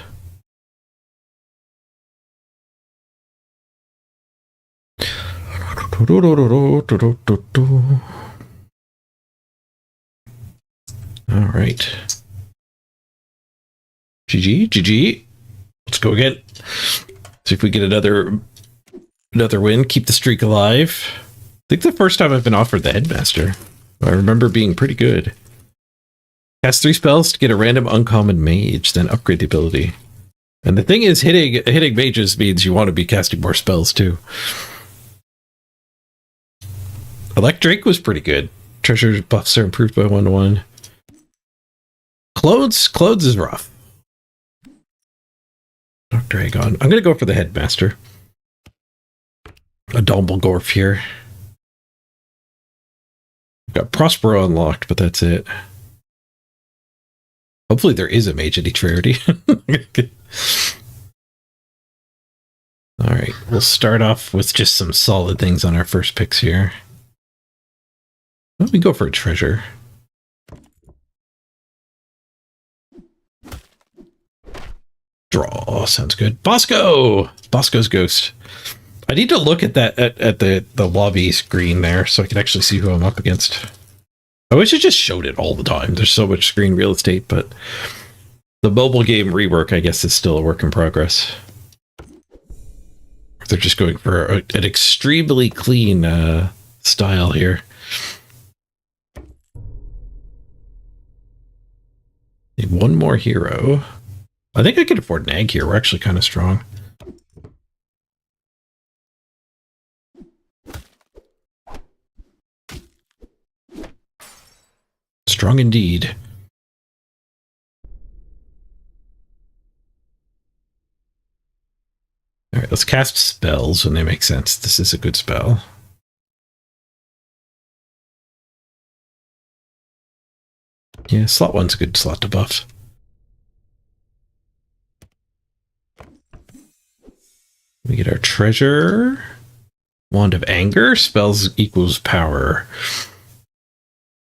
right. GG. Let's go again. See if we get another win. Keep the streak alive. I think the first time I've been offered the Headmaster. I remember being pretty good. Cast 3 spells to get a random uncommon mage, then upgrade the ability. And the thing is, hitting mages means you want to be casting more spells too. Electric was pretty good. Treasure buffs are improved by 1 to 1. Clothes is rough. Dr. Agon. I'm gonna go for the Headmaster. A Dumbledore here. Got Prospero unlocked, but that's it. Hopefully there is a mage at each rarity. Alright, we'll start off with just some solid things on our first picks here. Let me go for a treasure. Draw, sounds good. Bosco! Bosco's Ghost. I need to look at that at the lobby screen there so I can actually see who I'm up against. I wish it just showed it all the time. There's so much screen real estate, but the mobile game rework, I guess, is still a work in progress. They're just going for an extremely clean style here. Need one more hero. I think I can afford an egg here. We're actually kind of strong. Strong indeed. All right, let's cast spells when they make sense. This is a good spell. Yeah, slot one's a good slot to buff. We get our treasure. Wand of Anger. Spells equals power.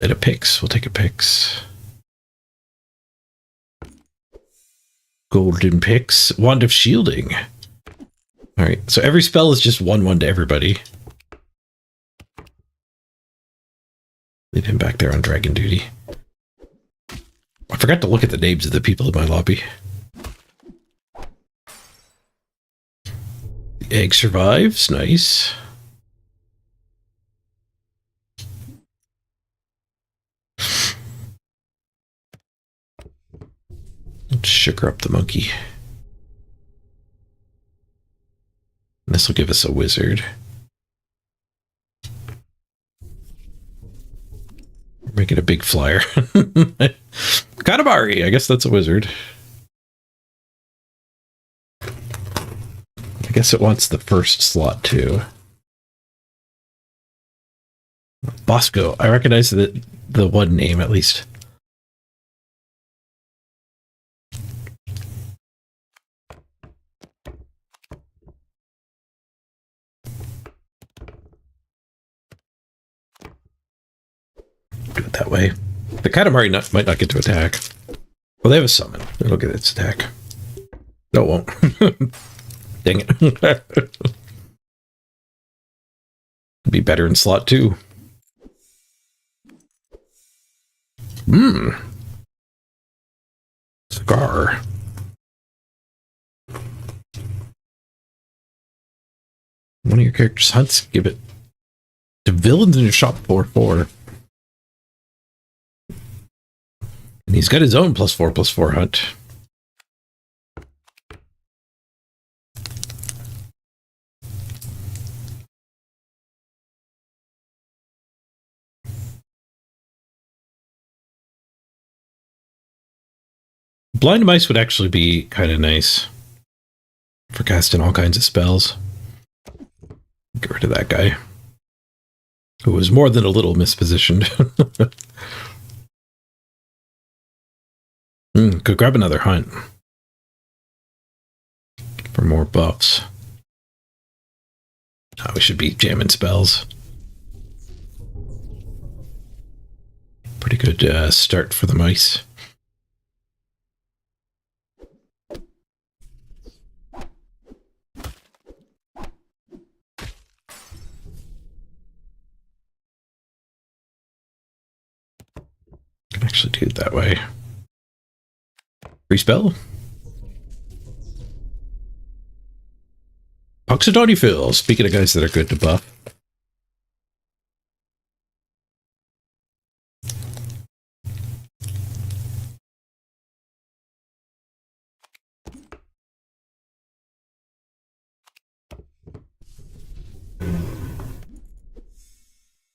And a pix. We'll take a pix. Golden pix. Wand of Shielding. Alright, so every spell is just 1/1 to everybody. Leave him back there on dragon duty. I forgot to look at the names of the people in my lobby. The egg survives. Nice. Let's sugar up the monkey. This will give us a wizard. Make it a big flyer. Katamari, I guess that's a wizard. I guess it wants the first slot too. Bosco, I recognize the one name at least. Do it that way. The Katamari might not get to attack. Well, they have a summon. It'll get its attack. No, it won't. Dang it. Be better in slot 2. Cigar. One of your characters hunts, give it to villains in your shop 4/4. And he's got his own +4/+4 hunt. Blind Mice would actually be kind of nice for casting all kinds of spells. Get rid of that guy, who was more than a little mispositioned. Could grab another hunt for more buffs. Oh, we should be jamming spells. Pretty good start for the mice. Can actually do it that way. Free spell. Oxidoni Fill. Speaking of guys that are good to buff.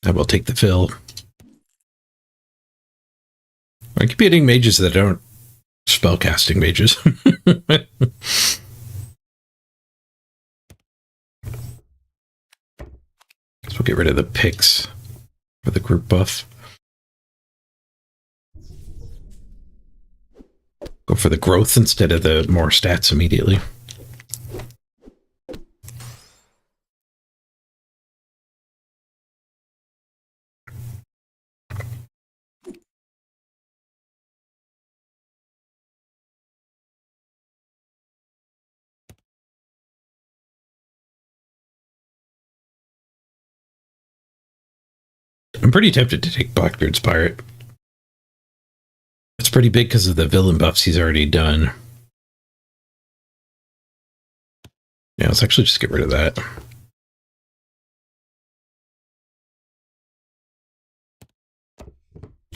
I will take the fill. I keep hitting mages that aren't spellcasting mages. So we'll get rid of the picks for the group buff. Go for the growth instead of the more stats immediately. I'm pretty tempted to take Blackbeard's pirate. It's pretty big because of the villain buffs he's already done. Yeah, let's actually just get rid of that.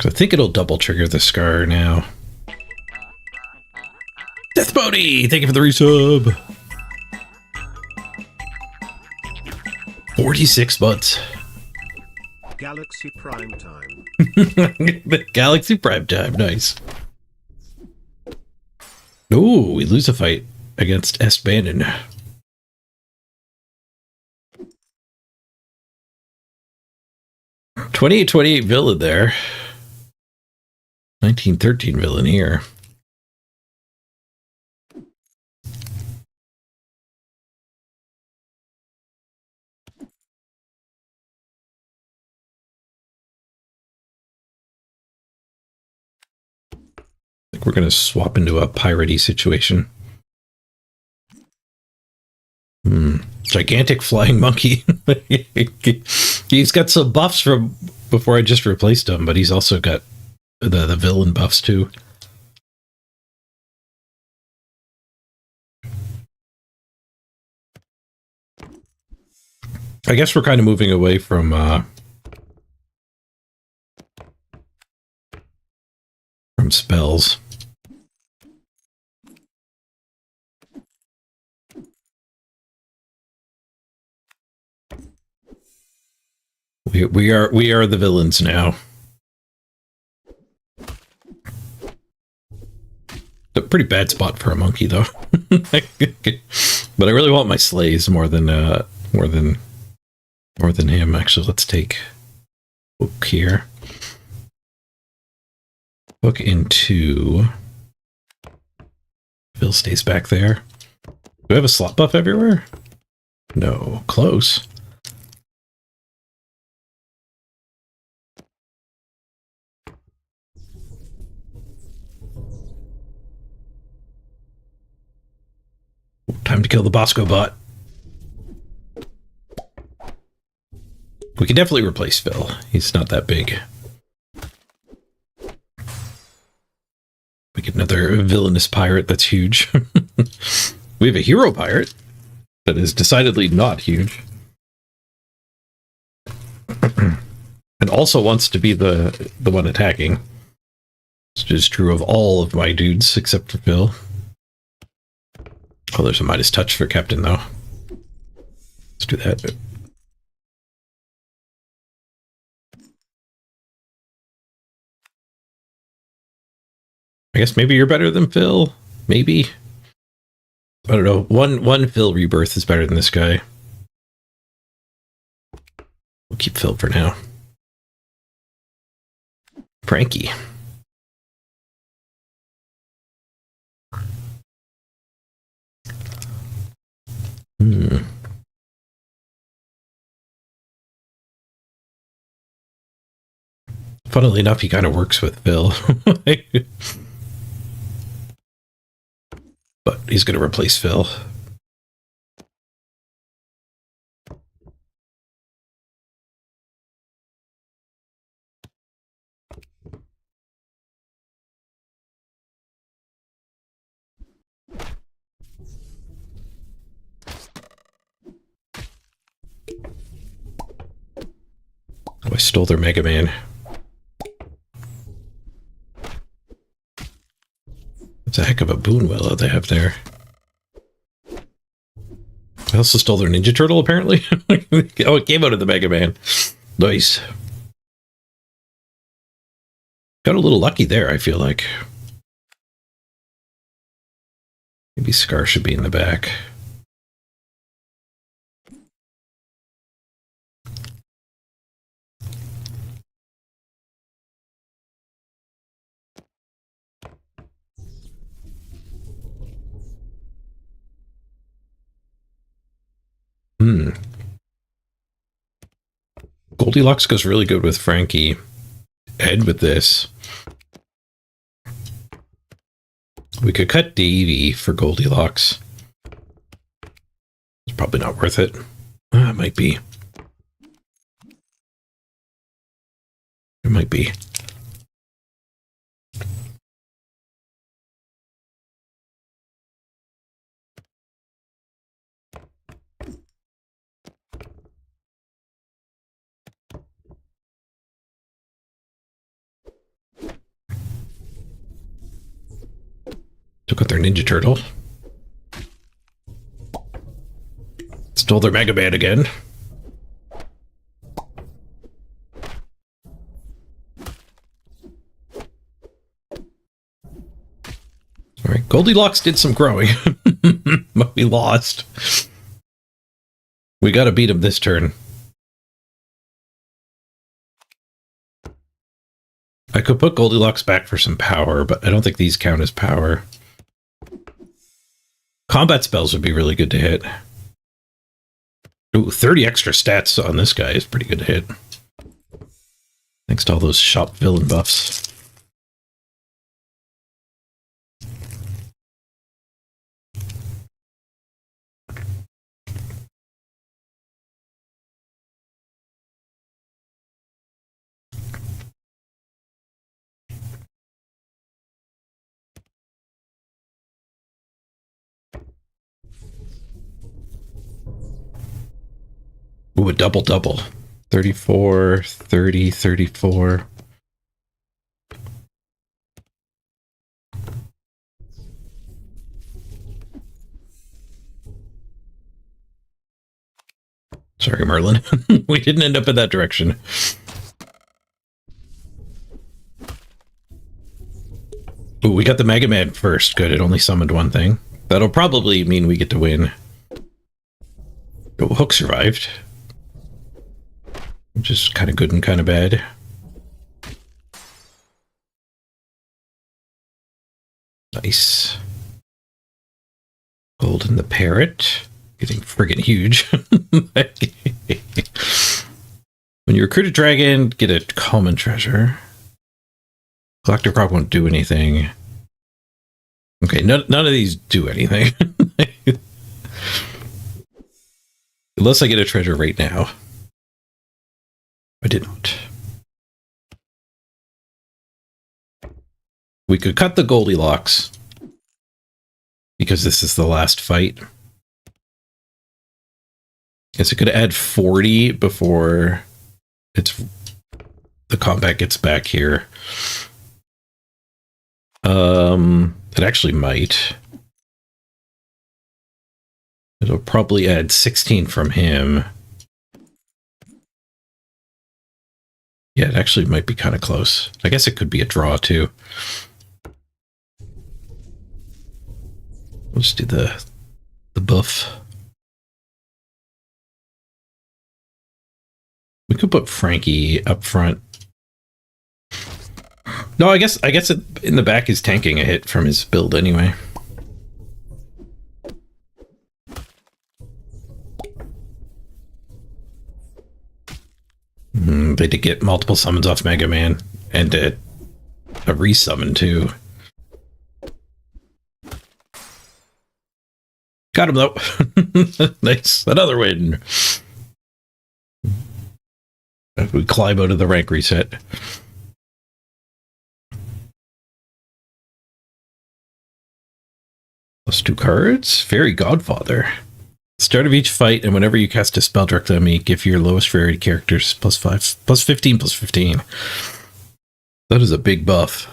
I think it'll double trigger the Scar now. Death Bodhi! Thank you for the resub! 46 months. Galaxy Prime Time. The Galaxy Prime Time, nice. Ooh, we lose a fight against S. Bannon. $28.28 villain there. 1913 villain here. I think we're going to swap into a piratey situation. Gigantic flying monkey. He's got some buffs from before I just replaced him, but he's also got the villain buffs too. I guess we're kind of moving away from spells. We are the villains now. A pretty bad spot for a monkey though. But I really want my slays more than him. Actually, let's take Hook here. Hook into Phil stays back there. Do we have a slot buff everywhere? No, close. Time to kill the Bosco bot. We can definitely replace Phil. He's not that big. We get another villainous pirate that's huge. We have a hero pirate that is decidedly not huge. And also wants to be the one attacking. This is true of all of my dudes except for Phil. Oh, there's a Midas touch for Captain though. Let's do that. I guess maybe you're better than Phil. Maybe. I don't know. One Phil rebirth is better than this guy. We'll keep Phil for now. Frankie. Funnily enough, he kind of works with Phil. But he's going to replace Phil. Oh, I stole their Mega Man. It's a heck of a boon willow they have there. I also stole their Ninja Turtle, apparently. Oh, it came out of the Mega Man. Nice. Got a little lucky there, I feel like. Maybe Scar should be in the back. Goldilocks goes really good with Frankie. Ed with this. We could cut Davey for Goldilocks. It's probably not worth it. It might be. Might be. Took out their Ninja Turtle. Stole their Mega Man again. Alright, Goldilocks did some growing. But we lost. We gotta beat him this turn. I could put Goldilocks back for some power, but I don't think these count as power. Combat spells would be really good to hit. Ooh, 30 extra stats on this guy is pretty good to hit. Thanks to all those shop villain buffs. Ooh, a double-double. 34, 30, 34. Sorry, Merlin. We didn't end up in that direction. Ooh, we got the Mega Man first. Good, it only summoned one thing. That'll probably mean we get to win. Oh, Hook survived. Which is kind of good and kind of bad. Nice. Golden the Parrot. Getting friggin' huge. When you recruit a dragon, get a common treasure. Collector Crop won't do anything. Okay, none of these do anything. Unless I get a treasure right now. I did not. We could cut the Goldilocks. Because this is the last fight. Guess it could add 40 before the combat gets back here. It actually might. It'll probably add 16 from him. Yeah, it actually might be kind of close. I guess it could be a draw too. We'll just do the buff. We could put Frankie up front. No, I guess it in the back is tanking a hit from his build anyway. They did get multiple summons off Mega Man and a resummon too. Got him though. Nice, another win. We climb out of the rank reset. Plus 2 cards. Fairy Godfather. Start of each fight, and whenever you cast a spell directly on me, give your lowest rarity characters +5, +15, +15. That is a big buff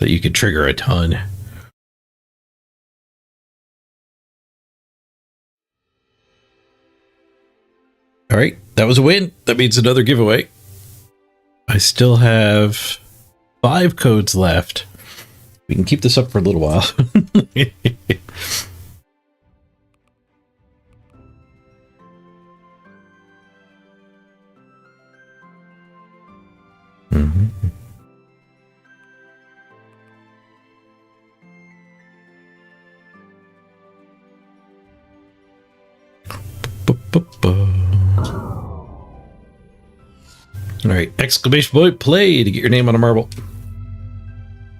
that you could trigger a ton. All right, that was a win. That means another giveaway. I still have 5 codes left. We can keep this up for a little while. All right, exclamation point play to get your name on a marble.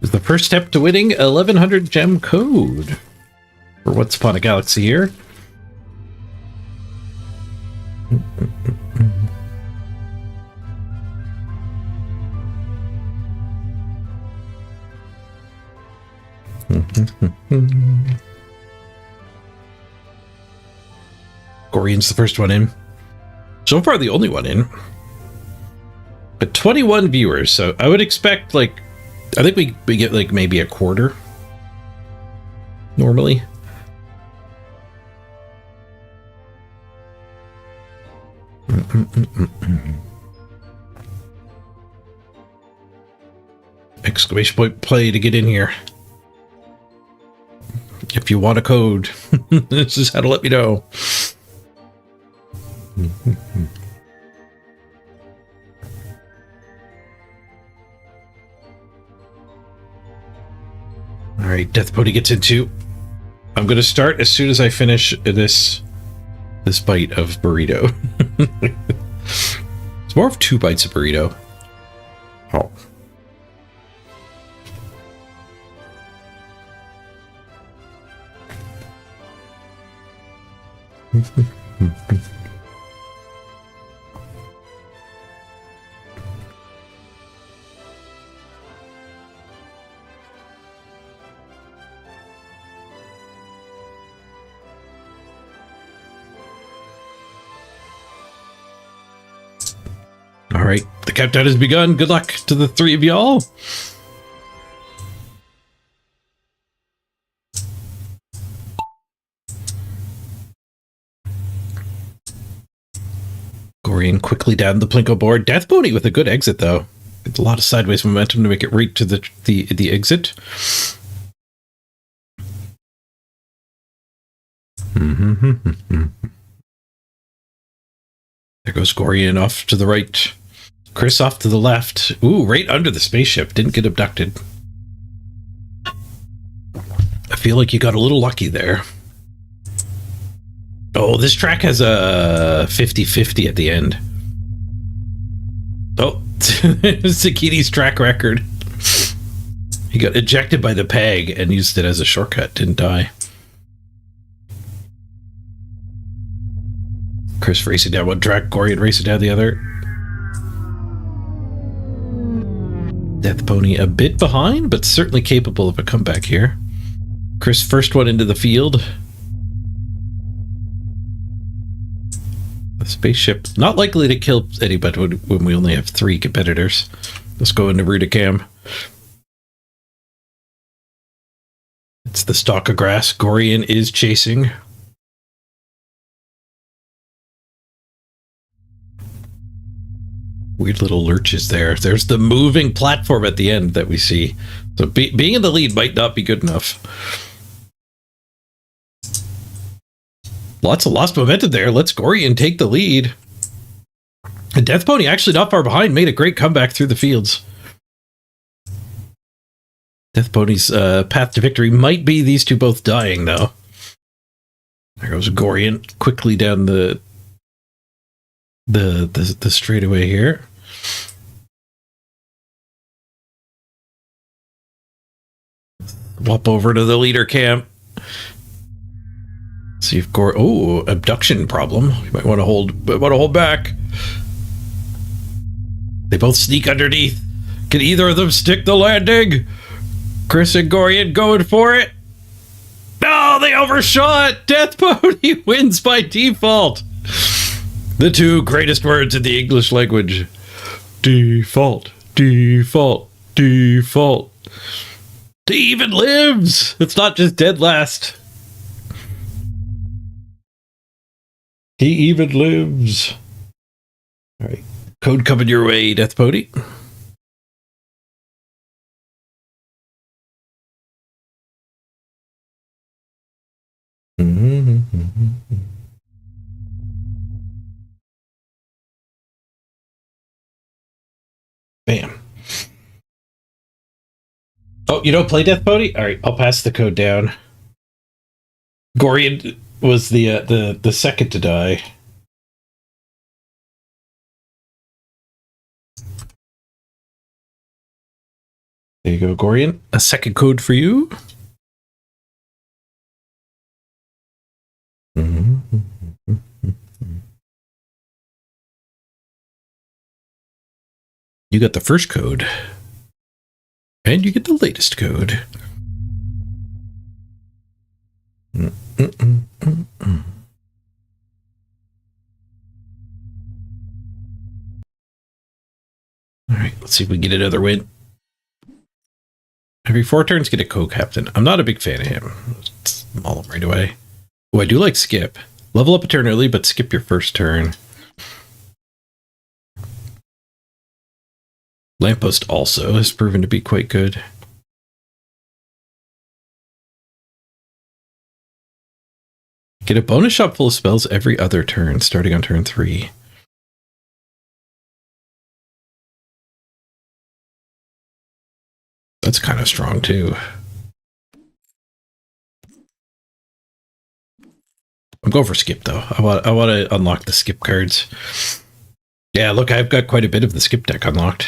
Is the first step to winning 1100 gem code for Once Upon a Galaxy here. Gorian's the first one in. So far, the only one in. But 21 viewers, so I would expect, like, I think we get, like, maybe a quarter. Normally. Exclamation point play to get in here. If you want a code, this is how to let me know. All right, Death Pony gets into. I'm going to start as soon as I finish this bite of burrito. It's more of 2 bites of burrito. Oh. All right, the countdown has begun. Good luck to the 3 of y'all. Gorian quickly down the Plinko board. Death Pony with a good exit, though. It's a lot of sideways momentum to make it right to the exit. There goes Gorian off to the right. Chris off to the left. Ooh, right under the spaceship. Didn't get abducted. I feel like you got a little lucky there. Oh, this track has a 50-50 at the end. Oh, Sakiti's track record. He got ejected by the peg and used it as a shortcut. Didn't die. Chris racing down one track, Gorian racing down the other. Death Pony a bit behind, but certainly capable of a comeback here. Chris first one into the field. The spaceship not likely to kill anybody when we only have 3 competitors. Let's go into Rudicam. It's the stalk of grass. Gorian is chasing. Weird little lurches there. There's the moving platform at the end that we see. So being in the lead might not be good enough. Lots of lost momentum there. Let's Gorian take the lead. And Death Pony actually not far behind. Made a great comeback through the fields. Death Pony's path to victory might be these two both dying, though. There goes Gorian quickly down the straightaway here. Swap over to the leader camp. See if abduction problem. You might want to hold back. They both sneak underneath. Can either of them stick the landing? Chris and Gorian going for it. No, they overshot. Death Pony wins by default. The 2 greatest words in the English language. Default, default, default. He even lives. It's not just dead last. He even lives. All right. Code coming your way, Death Pony. Bam. Oh, you don't play Death Pony? All right, I'll pass the code down. Gorian was the second to die. There you go, Gorian. A second code for you. You got the first code. And you get the latest code. Mm, mm, mm, mm, mm. All right, let's see if we get another win. Every 4 turns, get a co-captain. I'm not a big fan of him. Let's maul him right away. Oh, I do like skip. Level up a turn early, but skip your first turn. Lamppost also has proven to be quite good. Get a bonus shot full of spells every other turn, starting on turn 3. That's kind of strong too. I'm going for skip though. I want to unlock the skip cards. Yeah, look, I've got quite a bit of the skip deck unlocked.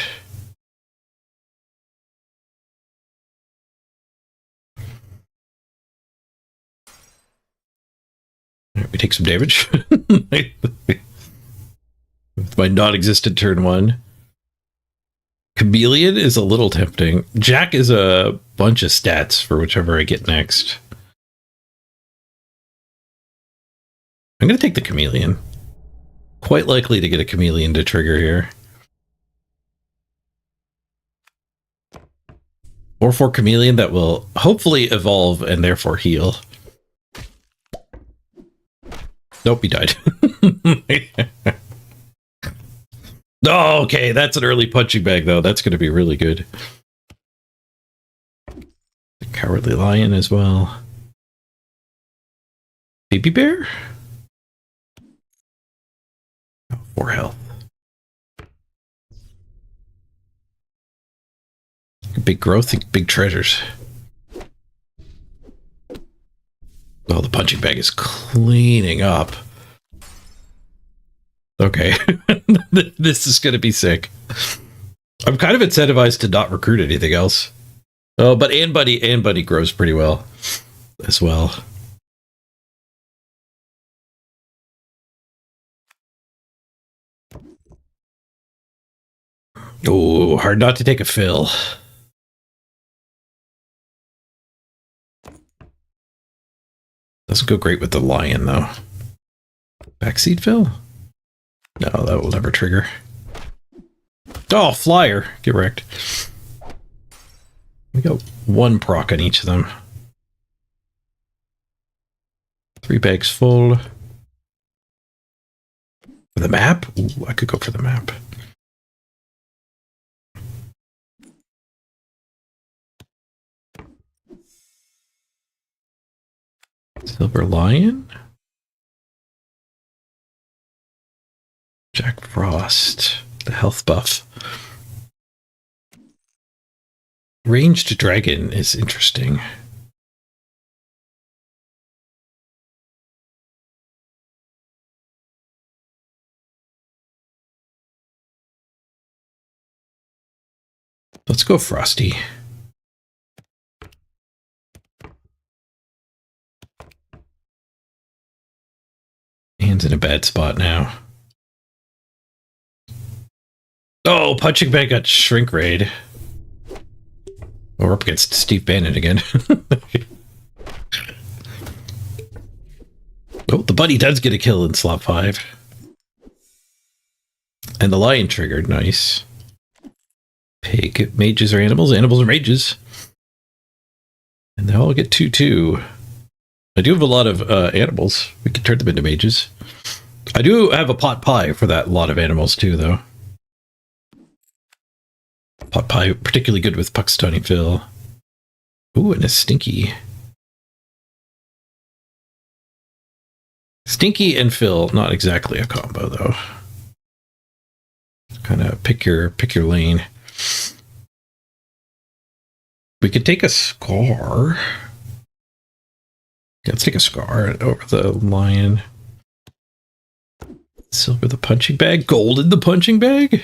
Right, we take some damage with my non-existent turn 1. Chameleon is a little tempting. Jack is a bunch of stats for whichever I get next. I'm going to take the Chameleon. Quite likely to get a Chameleon to trigger here. 4/4 Chameleon that will hopefully evolve and therefore heal. Nope, he died. Oh, okay, that's an early punching bag, though. That's going to be really good. The Cowardly Lion as well. Baby Bear? Oh, 4 health. Big growth, big treasures. Oh, the punching bag is cleaning up. Okay, this is going to be sick. I'm kind of incentivized to not recruit anything else. Oh, but and Buddy grows pretty well as well. Oh, hard not to take a fill. Doesn't go great with the lion, though. Backseat fill? No, that will never trigger. Oh, flyer. Get wrecked. We got 1 proc on each of them. 3 bags full. For the map? Ooh, I could go for the map. Silver Lion? Jack Frost. The health buff. Ranged Dragon is interesting. Let's go Frosty. Hand's in a bad spot now. Oh, punching bag got shrink raid. We're up against Steve Bannon again. Oh, the buddy does get a kill in slot 5. And the lion triggered. Nice. Pig. Mages are animals. Animals are mages. And they all get 2/2. I do have a lot of animals. We can turn them into mages. I do have a pot pie for that lot of animals too, though. Pot pie, particularly good with Puxtony Phil. Ooh, and a Stinky. Stinky and Phil, not exactly a combo, though. Kind of pick your lane. We could take a Scar. Yeah, let's take a Scar over the lion. Silver the punching bag. Gold in the punching bag.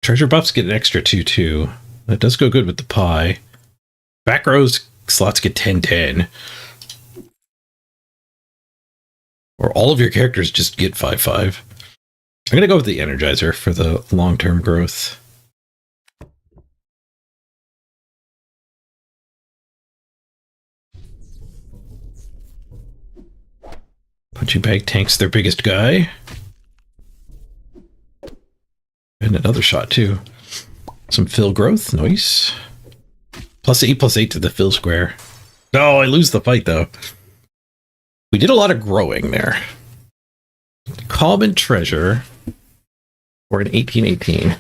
Treasure buffs get an extra 2/2. That does go good with the pie. Back rows slots get 10/10. Or all of your characters just get 5/5. I'm going to go with the Energizer for the long-term growth. Punching bag tanks their biggest guy. And another shot too. Some fill growth, nice. +8/+8 to the fill square. No, I lose the fight though. We did a lot of growing there. Common treasure. Or an 1818.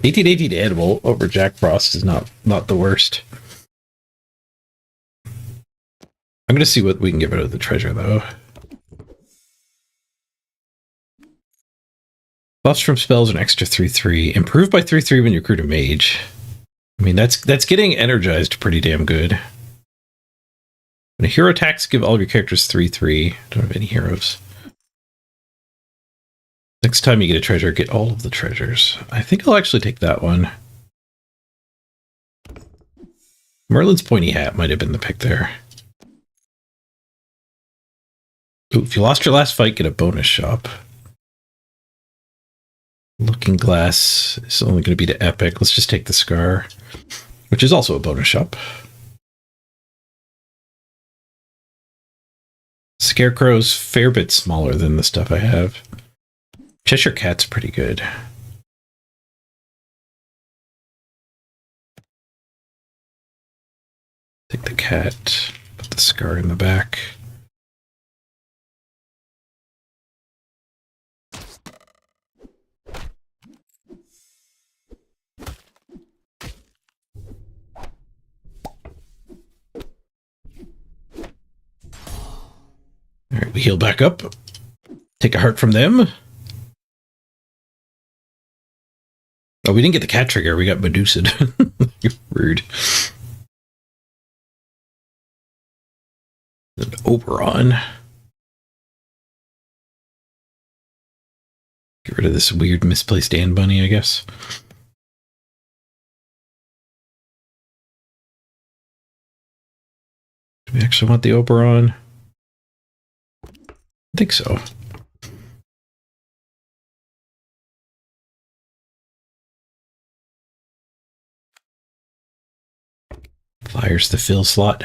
1818 animal over Jack Frost is not the worst. I'm gonna see what we can get rid of the treasure though. Buffs from spells an extra 3/3. Improved by 3/3 when you recruit a mage. I mean, that's getting energized pretty damn good. When a hero attacks, give all of your characters 3/3. Don't have any heroes. Next time you get a treasure, get all of the treasures. I think I'll actually take that one. Merlin's pointy hat might have been the pick there. Ooh, if you lost your last fight, get a bonus shop. Looking Glass is only going to be to epic. Let's just take the Scar, which is also a bonus shop. Scarecrow's fair bit smaller than the stuff I have. Cheshire Cat's pretty good. Take the cat, put the Scar in the back. All right, we heal back up. Take a heart from them. Oh, we didn't get the cat trigger. We got Medusa. You're rude. An Oberon. Get rid of this weird misplaced Anne Bunny, I guess. Do we actually want the Oberon? I think so. Fires the fill slot.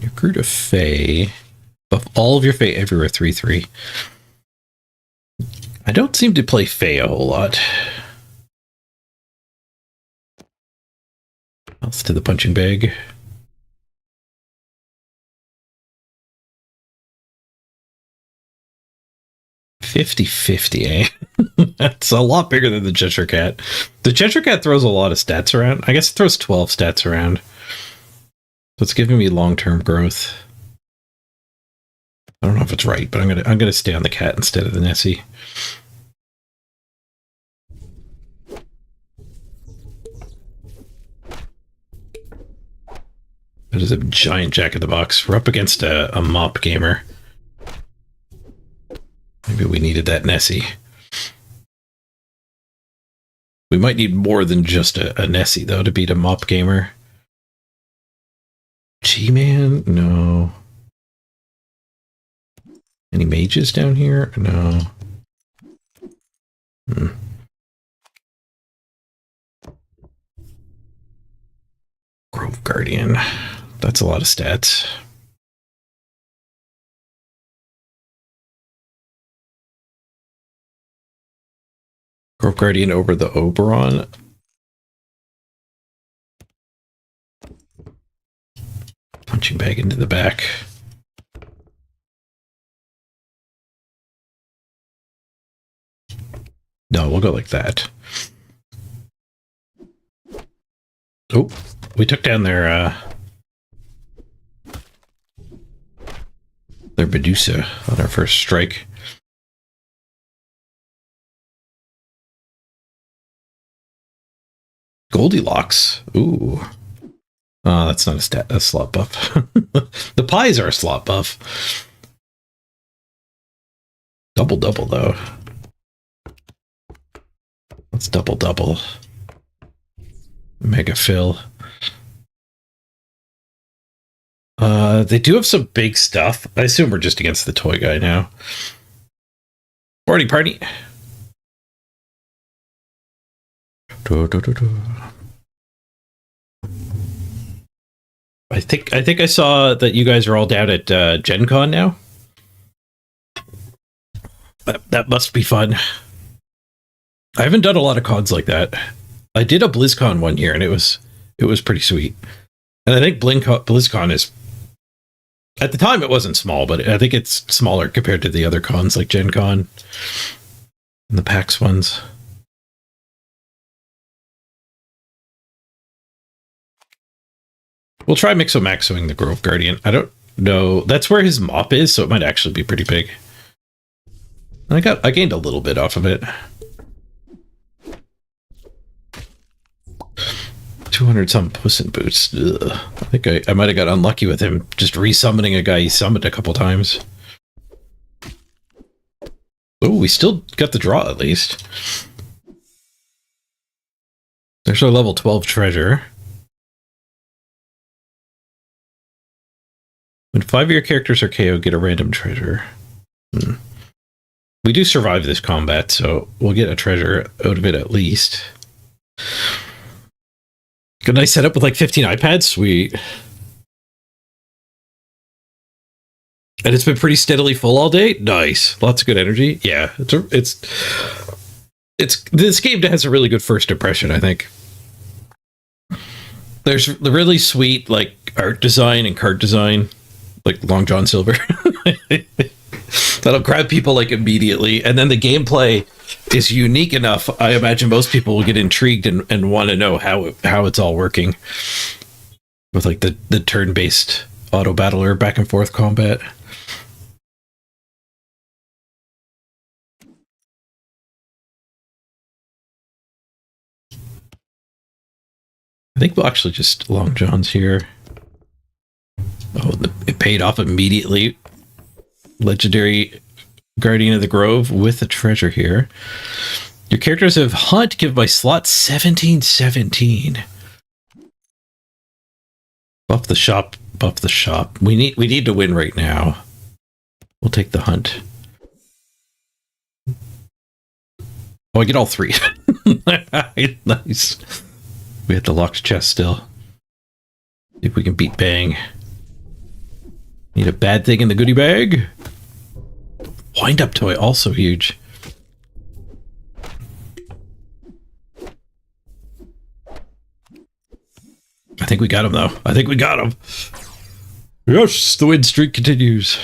Recruit a Fae. Buff all of your Fae everywhere 3/3. I don't seem to play Fae a whole lot. Else to the punching bag. $50-50, eh? That's a lot bigger than the Cheshire Cat. The Cheshire Cat throws a lot of stats around. I guess it throws 12 stats around. So it's giving me long-term growth. I don't know if it's right, but I'm gonna stay on the cat instead of the Nessie. That is a giant Jack-in-the-Box. We're up against a mop gamer. Maybe we needed that Nessie. We might need more than just a Nessie, though, to beat a mop gamer. G-Man? No. Any mages down here? No. Grove Guardian. That's a lot of stats. Grove Guardian over the Oberon. Punching bag into the back. No, we'll go like that. Oh, we took down their Medusa on our first strike. Goldilocks. Ooh. Oh, that's not a slot buff. The pies are a slot buff. Double, though. Let's double. Mega fill. They do have some big stuff. I assume we're just against the toy guy now. Morning party. I think I saw that you guys are all down at Gen Con now. That must be fun. I haven't done a lot of cons like that. I did a BlizzCon one year, and it was pretty sweet. And I think BlizzCon is, at the time it wasn't small, but I think it's smaller compared to the other cons like Gen Con and the PAX ones. We'll try Mixo-Maxoing the Grove Guardian. I don't know. That's where his mop is, so it might actually be pretty big. I gained a little bit off of it. 200 some Puss in Boots. Ugh. I think I might have got unlucky with him just resummoning a guy he summoned a couple times. Oh, we still got the draw at least. There's our level 12 treasure. When 5 of your characters are KO, get a random treasure. We do survive this combat, so we'll get a treasure out of it at least. Good nice setup with like 15 iPads. Sweet. And it's been pretty steadily full all day. Nice. Lots of good energy. Yeah, it's this game has a really good first impression, I think. There's the really sweet like art design and card design, like Long John Silver. That'll grab people like immediately, and then the gameplay is unique enough. I imagine most people will get intrigued and want to know how it's all working with like the turn-based auto battler back and forth combat. I think we'll actually just Long John's here. Oh, it paid off immediately. Legendary Guardian of the Grove with a treasure here. Your characters have Hunt, give by slot 1717. Buff the shop, buff the shop. We need to win right now. We'll take the Hunt. Oh, I get all 3. Nice. We hit the locked chest still. See if we can beat Bang. Need a bad thing in the goodie bag. Wind-up toy, also huge. I think we got him, though. I think we got him. Yes, the win streak continues.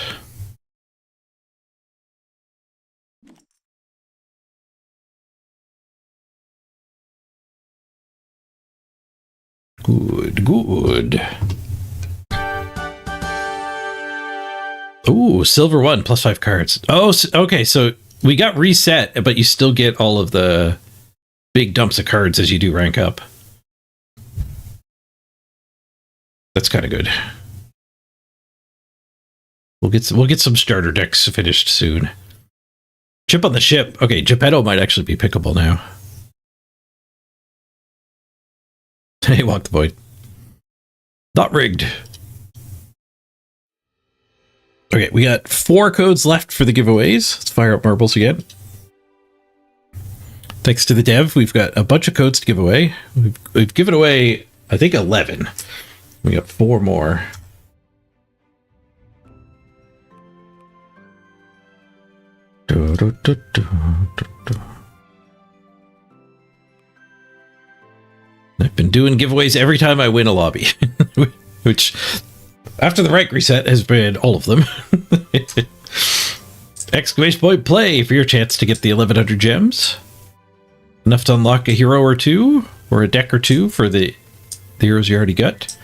Good. Ooh, silver 1, plus 5 cards. Oh, okay, so we got reset, but you still get all of the big dumps of cards as you do rank up. That's kind of good. We'll get some starter decks finished soon. Chip on the ship. Okay, Geppetto might actually be pickable now. Hey, Walk the Void. Not rigged. Okay, we got 4 codes left for the giveaways. Let's fire up marbles again. Thanks to the dev, we've got a bunch of codes to give away. We've given away, I think, 11. We got 4 more. I've been doing giveaways every time I win a lobby, which after the rank reset has been all of them. Exclamation point play for your chance to get the 1100 gems. Enough to unlock a hero or 2 or a deck or 2 for the heroes you already got.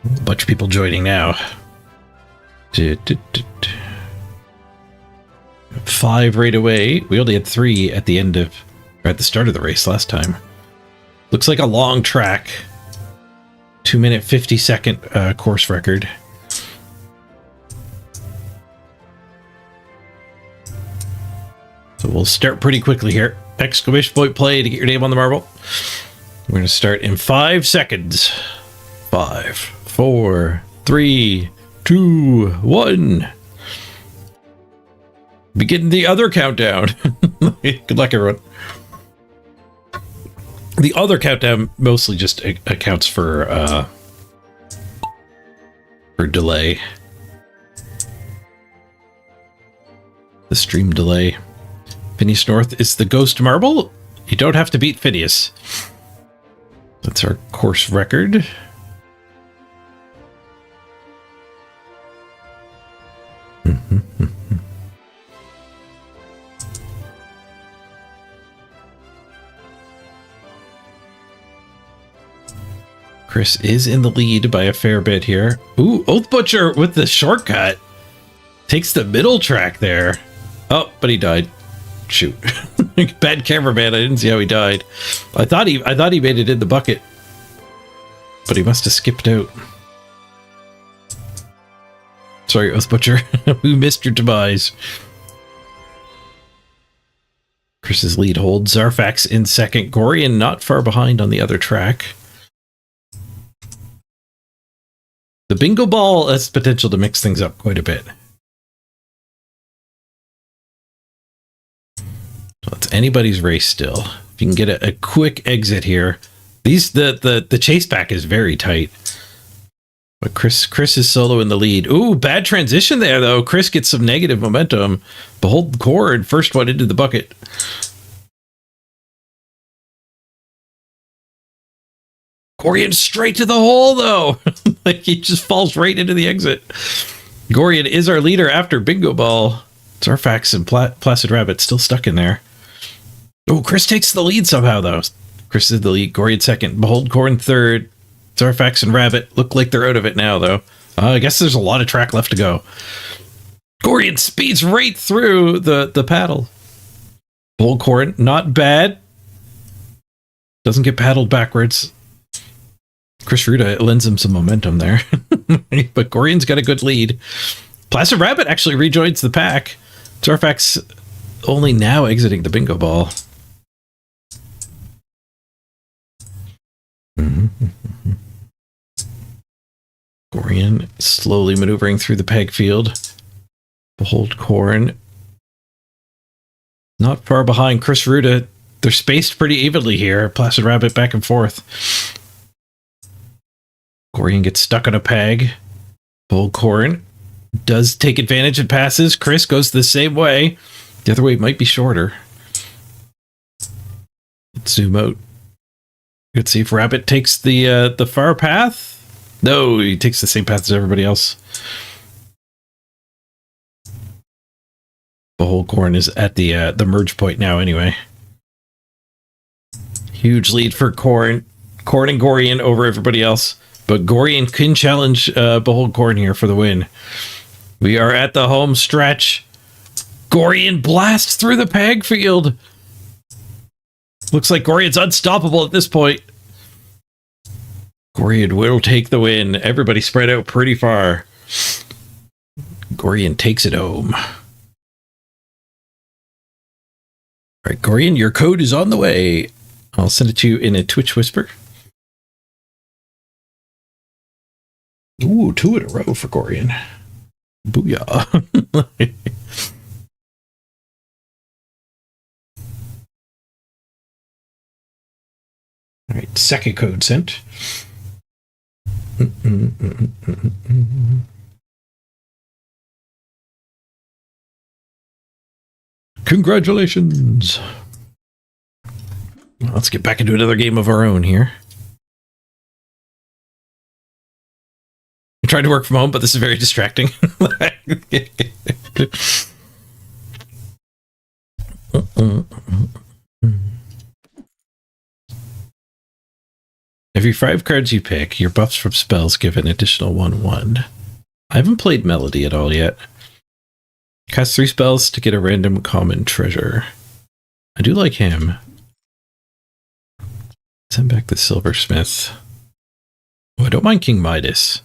A bunch of people joining now. 5 right away. We only had 3 at the end of, or at the start of the race last time. Looks like a long track. 2-minute 50-second course record. So we'll start pretty quickly here. Exclamation point play to get your name on the marble. We're going to start in 5 seconds. 5, 4, 3, 2, 1. Begin the other countdown. Good luck, everyone. The other countdown mostly just accounts for delay. The stream delay. Phineas North is the ghost marble. You don't have to beat Phineas. That's our course record. Chris is in the lead by a fair bit here. Ooh, Oath Butcher with the shortcut. Takes the middle track there. Oh, but he died. Shoot. Bad cameraman, I didn't see how he died. I thought he made it in the bucket. But he must have skipped out. Sorry, Oath Butcher. We missed your demise. Chris's lead holds. Zarfax in second. Gorian not far behind on the other track. The bingo ball has potential to mix things up quite a bit. So it's anybody's race still. If you can get a quick exit here. The chase back is very tight. But Chris is solo in the lead. Ooh, bad transition there though. Chris gets some negative momentum. Behold the cord, first one into the bucket. Gorian straight to the hole, though. Like, he just falls right into the exit. Gorian is our leader after Bingo Ball. Zarfax and Placid Rabbit still stuck in there. Oh, Chris takes the lead somehow, though. Chris is the lead. Gorian second. Behold Corn third. Zarfax and Rabbit look like they're out of it now, though. I guess there's a lot of track left to go. Gorian speeds right through the paddle. Behold Corn, not bad. Doesn't get paddled backwards. Chris Ruda lends him some momentum there. But Gorian's got a good lead. Placid Rabbit actually rejoins the pack. Zarfax only now exiting the bingo ball. Gorian slowly maneuvering through the peg field. Behold Corn. Not far behind Chris Ruda. They're spaced pretty evenly here. Placid Rabbit back and forth. Gorian gets stuck on a peg. Behold Corn does take advantage and passes. Chris goes the same way. The other way might be shorter. Let's zoom out. Let's see if Rabbit takes the far path. No, he takes the same path as everybody else. Behold Corn is at the merge point now anyway. Huge lead for Corn. Corn and Gorian over everybody else. But Gorian can challenge Behold Corn here for the win. We are at the home stretch. Gorian blasts through the peg field. Looks like Gorian's unstoppable at this point. Gorian will take the win. Everybody spread out pretty far. Gorian takes it home. All right, Gorian, your code is on the way. I'll send it to you in a Twitch whisper. Ooh, 2 in a row for Gorian. Booyah. All right, second code sent. Congratulations. Let's get back into another game of our own here. I'm trying to work from home, but this is very distracting. Every 5 cards you pick, your buffs from spells give an additional 1/1. I haven't played Melody at all yet. Cast 3 spells to get a random common treasure. I do like him. Send back the Silversmith. Oh, I don't mind King Midas.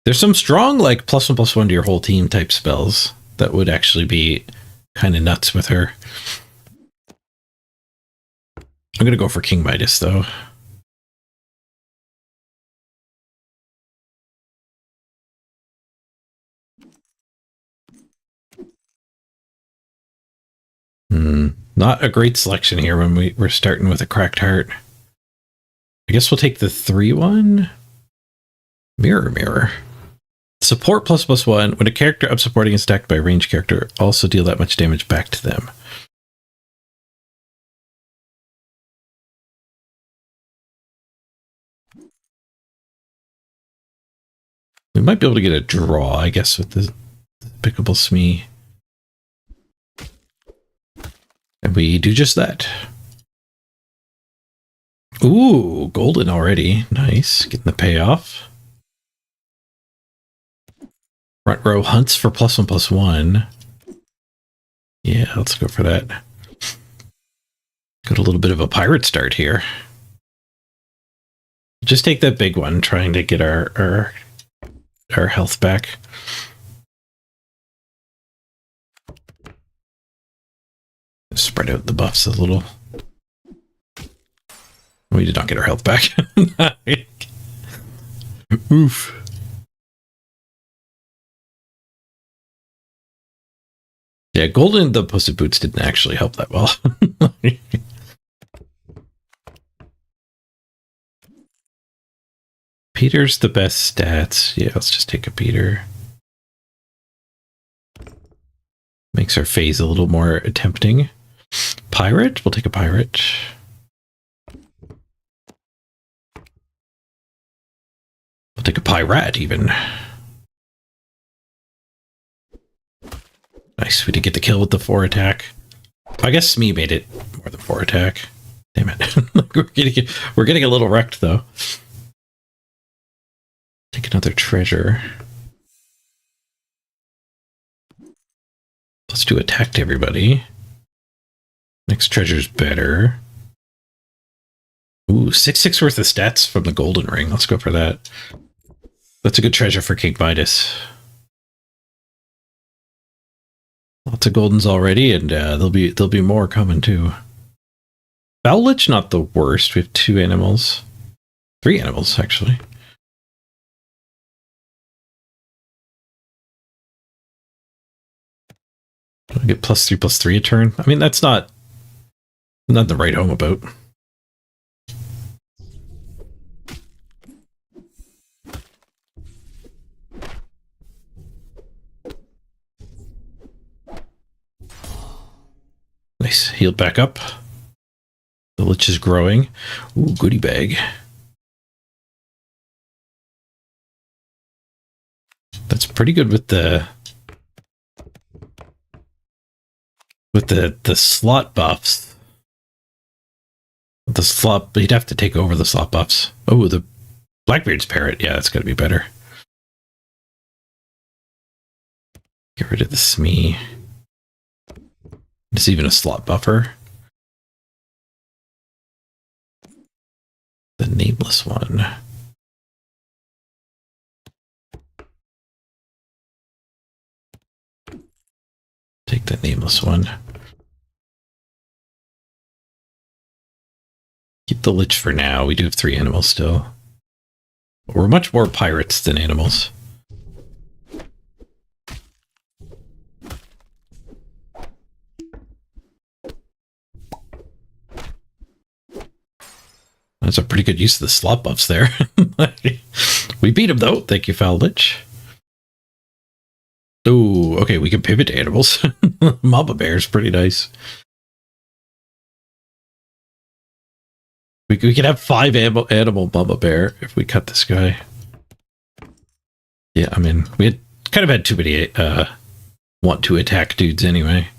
There's some strong, like, +1/+1 to your whole team type spells. That would actually be kind of nuts with her. I'm going to go for King Midas, though. Not a great selection here when we're starting with a cracked heart. I guess we'll take the 3-1. Mirror, mirror. Support ++1. When a character up supporting is stacked by a ranged character, also deal that much damage back to them. We might be able to get a draw, I guess, with the Pickable Smee. And we do just that. Ooh, golden already. Nice. Getting the payoff. Front row hunts for +1/+1. Yeah, let's go for that. Got a little bit of a pirate start here. Just take that big one, trying to get our health back. Spread out the buffs a little. We did not get our health back. Oof. Yeah, golden, the Puss in Boots didn't actually help that well. Peter's the best stats. Yeah, let's just take a Peter. Makes our phase a little more tempting. Pirate? We'll take a pirate. We'll take a pirate, even. Nice, we did get the kill with the 4 attack. I guess Smee made it more than 4 attack. Damn it. We're getting a little wrecked, though. Take another treasure. Let's do attack to everybody. Next treasure's better. Ooh, 6/6 worth of stats from the golden ring. Let's go for that. That's a good treasure for King Midas. Lots of goldens already, and there'll be more coming too. Foul Lich, not the worst. We have 2 animals. 3 animals, actually. I get +3/+3 a turn. I mean, that's not the right home about. Nice. Healed back up. The Lich is growing. Ooh, goodie bag. That's pretty good with the slot buffs. The slot, but you'd have to take over the slot buffs. Oh, the Blackbeard's parrot. Yeah, that's got to be better. Get rid of the Smee. It's even a slot buffer. The nameless one. Take the nameless one. Keep the Lich for now. We do have 3 animals still. We're much more pirates than animals. That's a pretty good use of the slot buffs there. We beat him though. Thank you, Foul Lich. Oh, okay, we can pivot to animals. Mama Bear's pretty nice. We could have 5 animal Mama Bear if we cut this guy. Yeah, I mean, we had kind of had too many want to attack dudes anyway.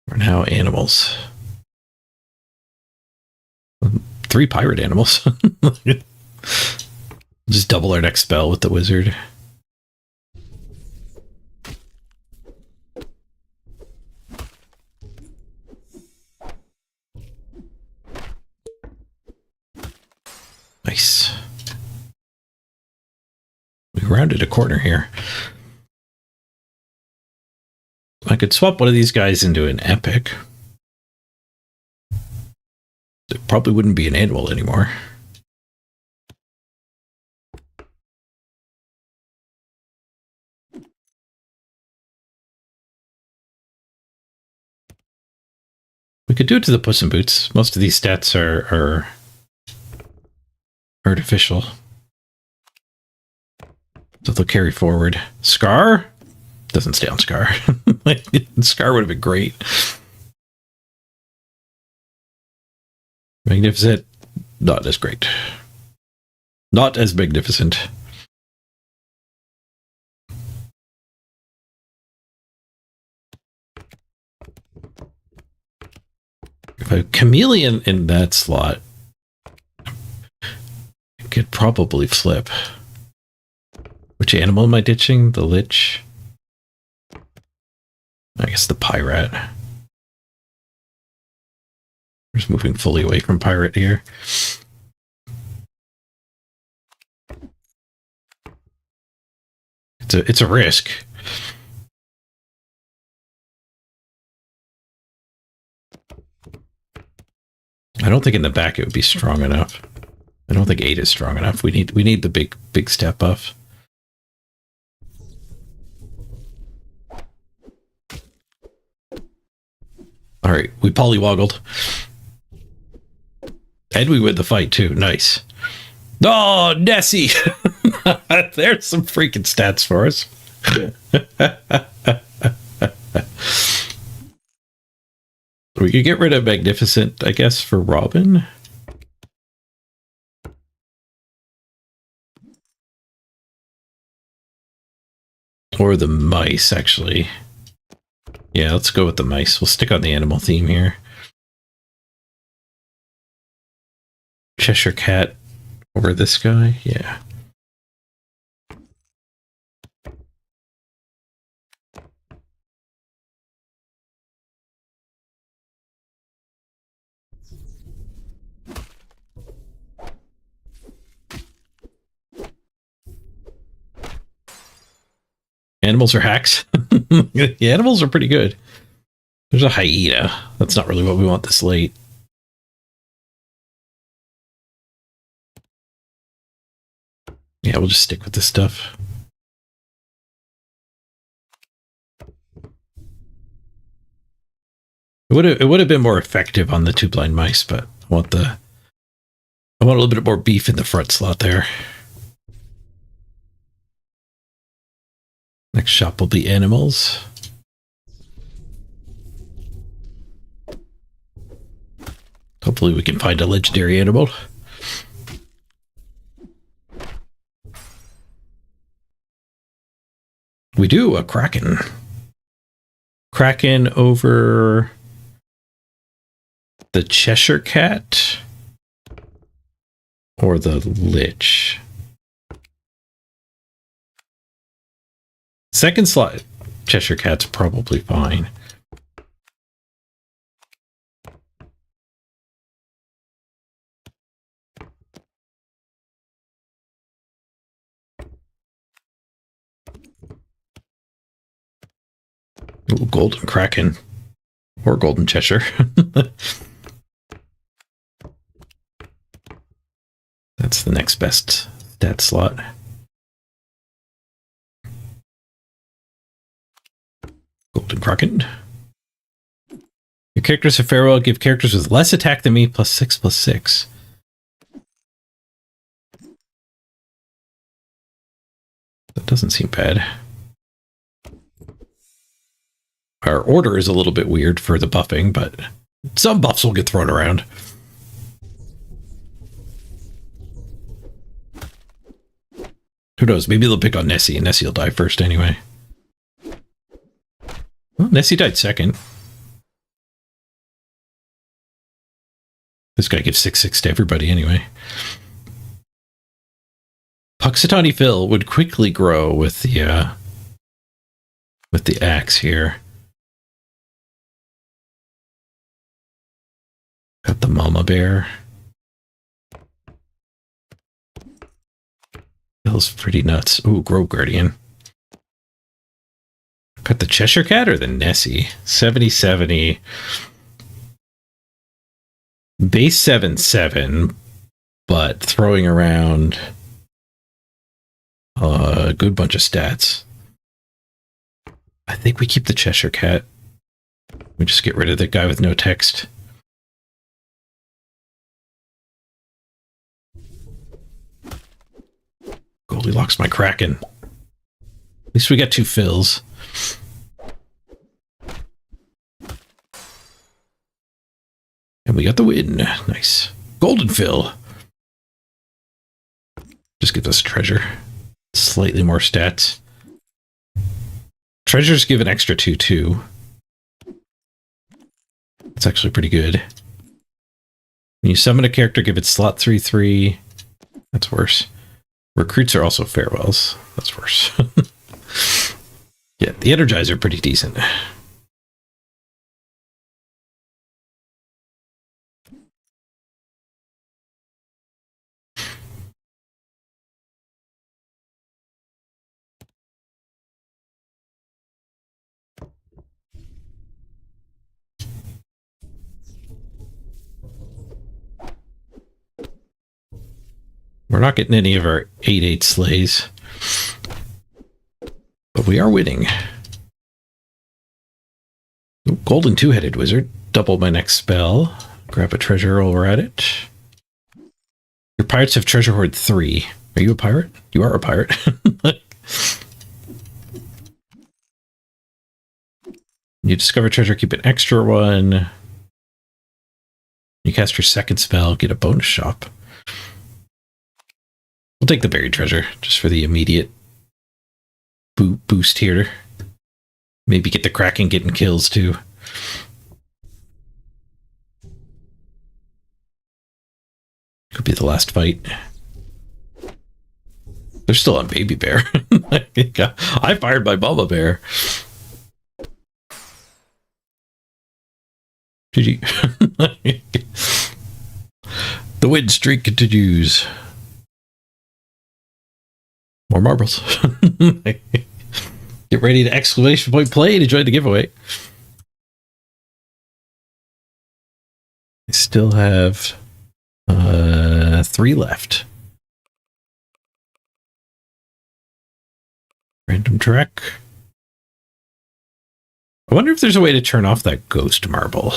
We're now animals. 3 pirate animals. Just double our next spell with the wizard. Nice. We We rounded a corner here. I could swap one of these guys into an epic. It probably wouldn't be an animal anymore. We could do it to the Puss in Boots. Most of these stats are artificial. So they'll carry forward. Scar? Doesn't stay on Scar. Scar would have been great. Magnificent. Not as great. Not as magnificent. If I have Chameleon in that slot, I could probably flip. Which animal am I ditching? The Lich? I guess the Pirate. We're just moving fully away from Pirate here. It's a risk. I don't think in the back it would be strong enough. I don't think 8 is strong enough. We need the big step buff. All right, we pollywoggled. And we win the fight too. Nice. Oh, Nessie! There's some freaking stats for us. We could get rid of Magnificent, I guess, for Robin. Or the mice, actually. Yeah, let's go with the mice. We'll stick on the animal theme here. Cheshire Cat over this guy, yeah. Animals are hacks. The animals are pretty good. There's a hyena. That's not really what we want this late. Yeah, we'll just stick with this stuff. It would have been more effective on the 2 blind mice, but I want a little bit more beef in the front slot there. Next shop will be animals. Hopefully we can find a legendary animal. We do, a Kraken. Kraken over the Cheshire Cat or the Lich. Second slot, Cheshire Cat's probably fine. Ooh, Golden Kraken. Or Golden Cheshire. That's the next best stat slot. Golden Kraken. Your characters are farewell. Give characters with less attack than me +6/+6. That doesn't seem bad. Our order is a little bit weird for the buffing, but some buffs will get thrown around. Who knows? Maybe they'll pick on Nessie, and Nessie will die first anyway. Well, Nessie died second. This guy gives 6/6 to everybody anyway. Puxatawny Phil would quickly grow with the axe here. Got the mama bear. feels pretty nuts. Ooh, Grove Guardian. Got the Cheshire Cat or the Nessie? 70-70. Base 7-7, but throwing around a good bunch of stats. I think we keep the Cheshire Cat. We just get rid of the guy with no text. Goldilocks my Kraken. At least we got 2 fills. And we got the win. Nice. Golden fill. Just get this treasure. Slightly more stats. Treasures give an extra 2 too. It's actually pretty good. When you summon a character, give it slot 3/3. That's worse. Recruits are also farewells. That's worse. Yeah, the Energizer are pretty decent. We're not getting any of our 8/8 slays. But we are winning. Ooh, golden 2-headed wizard. Double my next spell. Grab a treasure while we're at it. Your pirates have treasure hoard 3. Are you a pirate? You are a pirate. You discover treasure, keep an extra 1. You cast your second spell, get a bonus shop. We'll take the buried treasure just for the immediate boost here. Maybe get the Kraken getting kills too. Could be the last fight. They're still on Baby Bear. I fired my Mama Bear. GG. The win streak continues. More marbles. Get ready to exclamation point play to join the giveaway. I still have 3 left. Random track. I wonder if there's a way to turn off that ghost marble.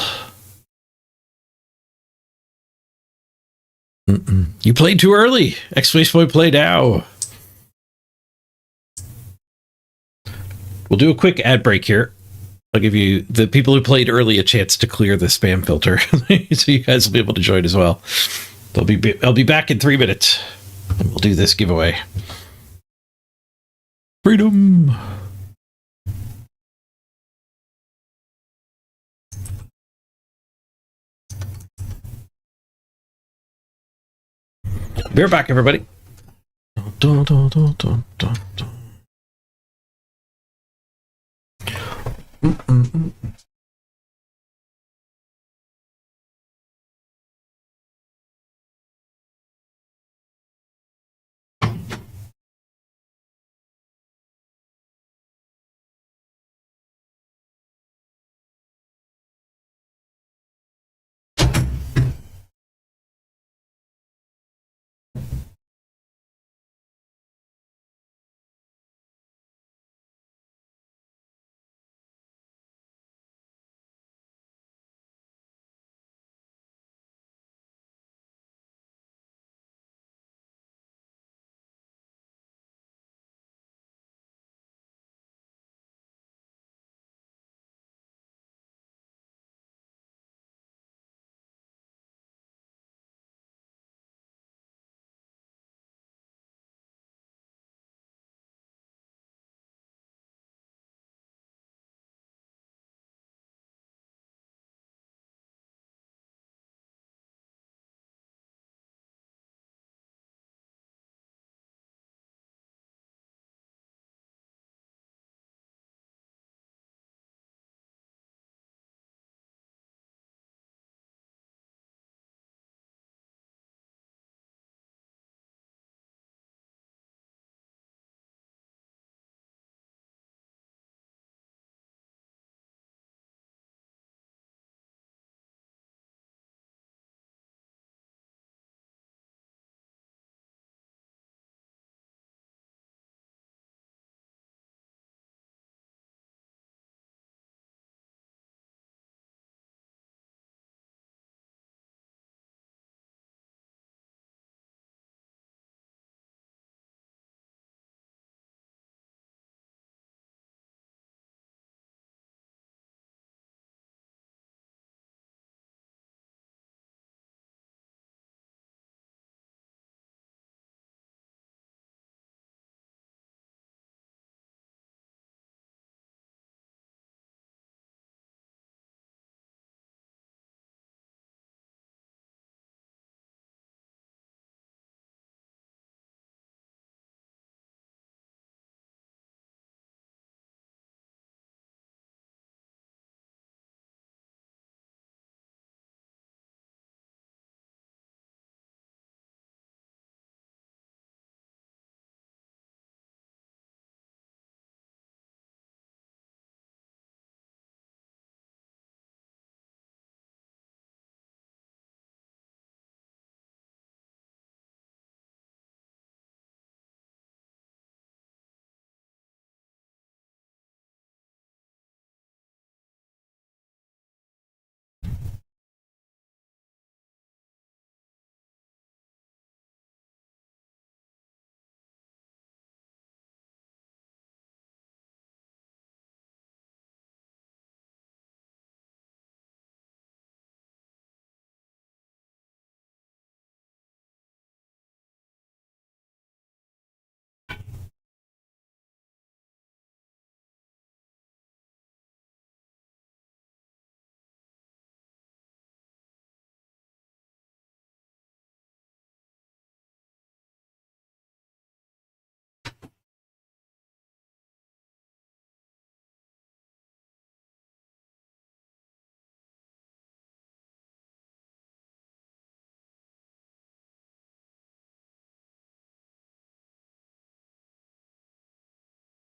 You played too early. Exclamation point play now. We'll do a quick ad break here. I'll give you the people who played early a chance to clear the spam filter, so you guys will be able to join as well. I'll be back in 3 minutes, and we'll do this giveaway. Freedom. We're back, everybody. Dun, dun, dun, dun, dun, dun.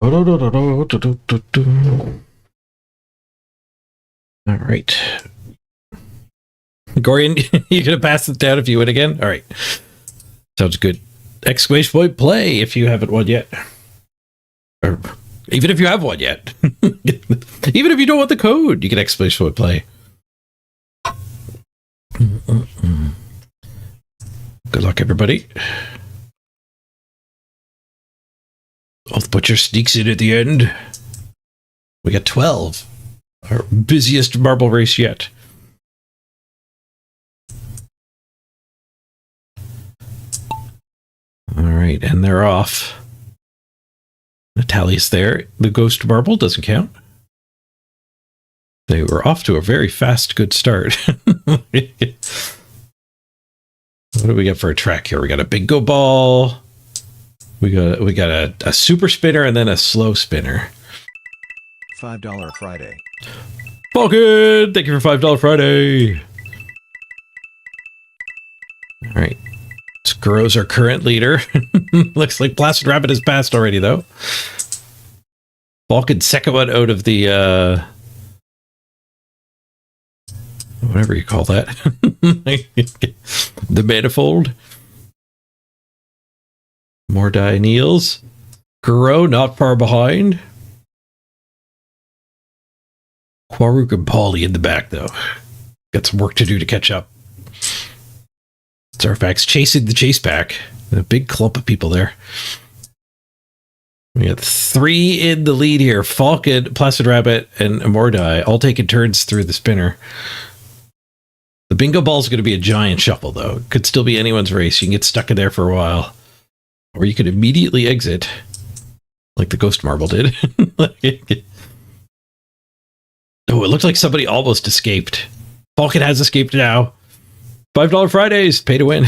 All right. Gorian, you're going to pass it down if you win again? All right. Sounds good. Exclamation point play if you haven't won yet. Or even if you have won yet. Even if you don't want the code, you can exclamation point play. Good luck, everybody. Oh, the butcher sneaks in at the end. We got 12. Our busiest marble race yet. All right, and they're off. Natalia's there. The ghost marble doesn't count. They were off to a very fast, good start. What do we got for a track here? We got a bingo ball. We got a super spinner and then a slow spinner. $5 Friday. Falcon, thank you for $5 Friday. All right. Skurrow's our current leader. Looks like Placid Rabbit has passed already, though. Falcon's second one out of the whatever you call that. The manifold. Mordai kneels. Guro not far behind. Quaruk and Paulie in the back, though. Got some work to do to catch up. Zarfax chasing the chase pack. A big clump of people there. We got 3 in the lead here. Falcon, Placid Rabbit, and Mordai all taking turns through the spinner. The bingo ball is going to be a giant shuffle, though. Could still be anyone's race. You can get stuck in there for a while. Or you could immediately exit, like the Ghost Marble did. Oh, it looked like somebody almost escaped. Falcon has escaped now. $5 Fridays, pay to win.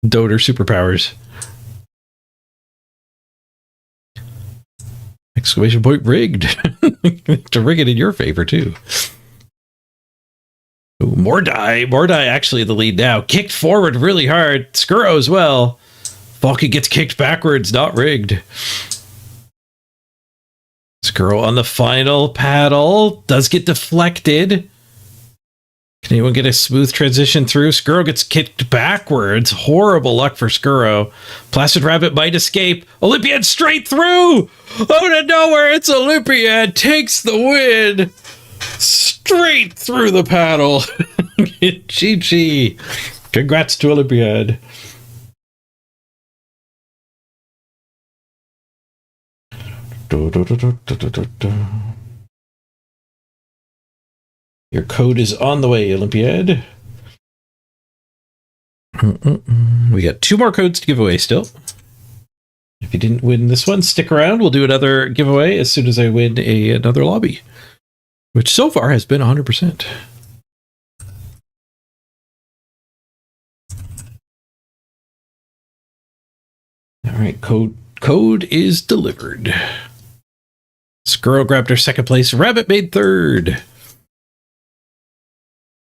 Donor superpowers. Exclamation point rigged. To rig it in your favor, too. Ooh, Mordai actually the lead now. Kicked forward really hard. Skurrow as well. Falcon gets kicked backwards, not rigged. Skurrow on the final paddle. Does get deflected. Can anyone get a smooth transition through? Skurrow gets kicked backwards. Horrible luck for Skurrow. Placid Rabbit might escape. Olympiad straight through! Out of nowhere, it's Olympiad. Takes the win. Straight through the paddle. GG. Congrats to Olympiad. Your code is on the way, Olympiad. We got 2 more codes to give away still. If you didn't win this one, stick around. We'll do another giveaway as soon as I win another lobby, which so far has been 100%. All right, code is delivered. Skurrow grabbed her second place. Rabbit made third.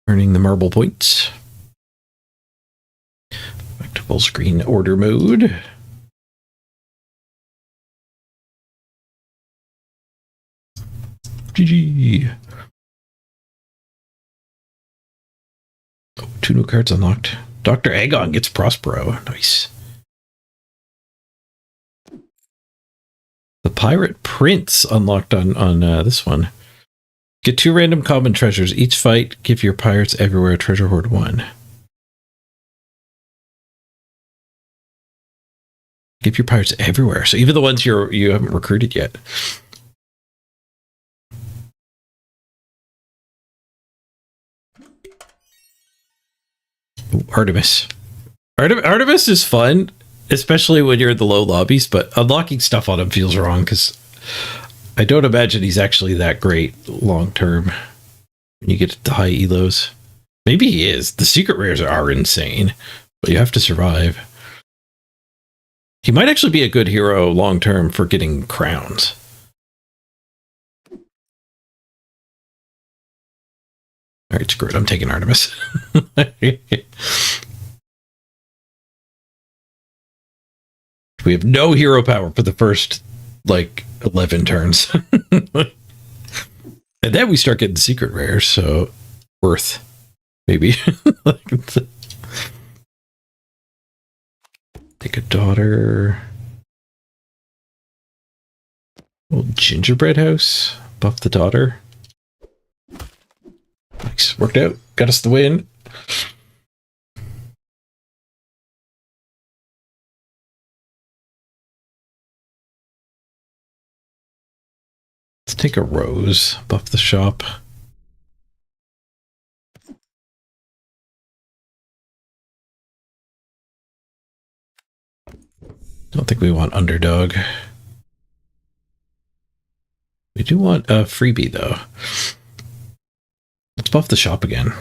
Earning the marble points. Back to full screen order mode. GG. Oh, 2 new cards unlocked. Dr. Agon gets Prospero. Nice. The Pirate Prince unlocked on this one. Get 2 random common treasures. Each fight, give your pirates everywhere treasure hoard 1. Give your pirates everywhere. So even the ones you haven't recruited yet. Ooh, Artemis. Artemis is fun, especially when you're in the low lobbies, but unlocking stuff on him feels wrong because I don't imagine he's actually that great long term when you get to high elos. Maybe he is. The secret rares are insane, but you have to survive. He might actually be a good hero long term for getting crowns. All right, screw it. I'm taking Artemis. We have no hero power for the first, like, 11 turns. And then we start getting secret rares, so worth, maybe. Take a daughter. Old gingerbread house. Buff the daughter. Nice. Worked out. Got us the win. Let's take a rose. Buff the shop. Don't think we want underdog. We do want a freebie, though. Let's buff the shop again.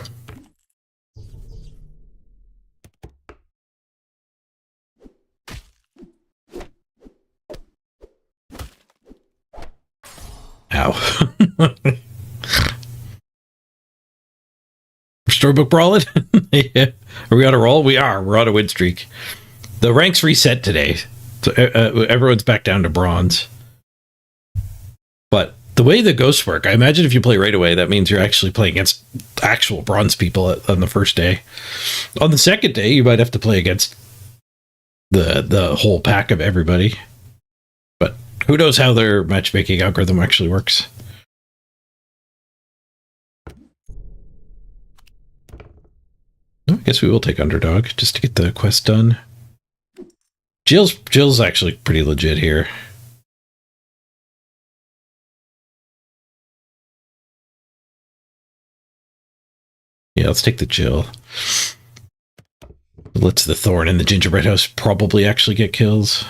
Ow. Storybook brawling? Yeah. Are we on a roll? We are. We're on a win streak. The ranks reset today. So everyone's back down to bronze. But the way the ghosts work, I imagine if you play right away, that means you're actually playing against actual bronze people on the first day. On the second day, you might have to play against the whole pack of everybody. But who knows how their matchmaking algorithm actually works. I guess we will take underdog just to get the quest done. Jill's actually pretty legit here. Yeah, let's take the Jill. Let's the Thorn and the gingerbread house probably actually get kills.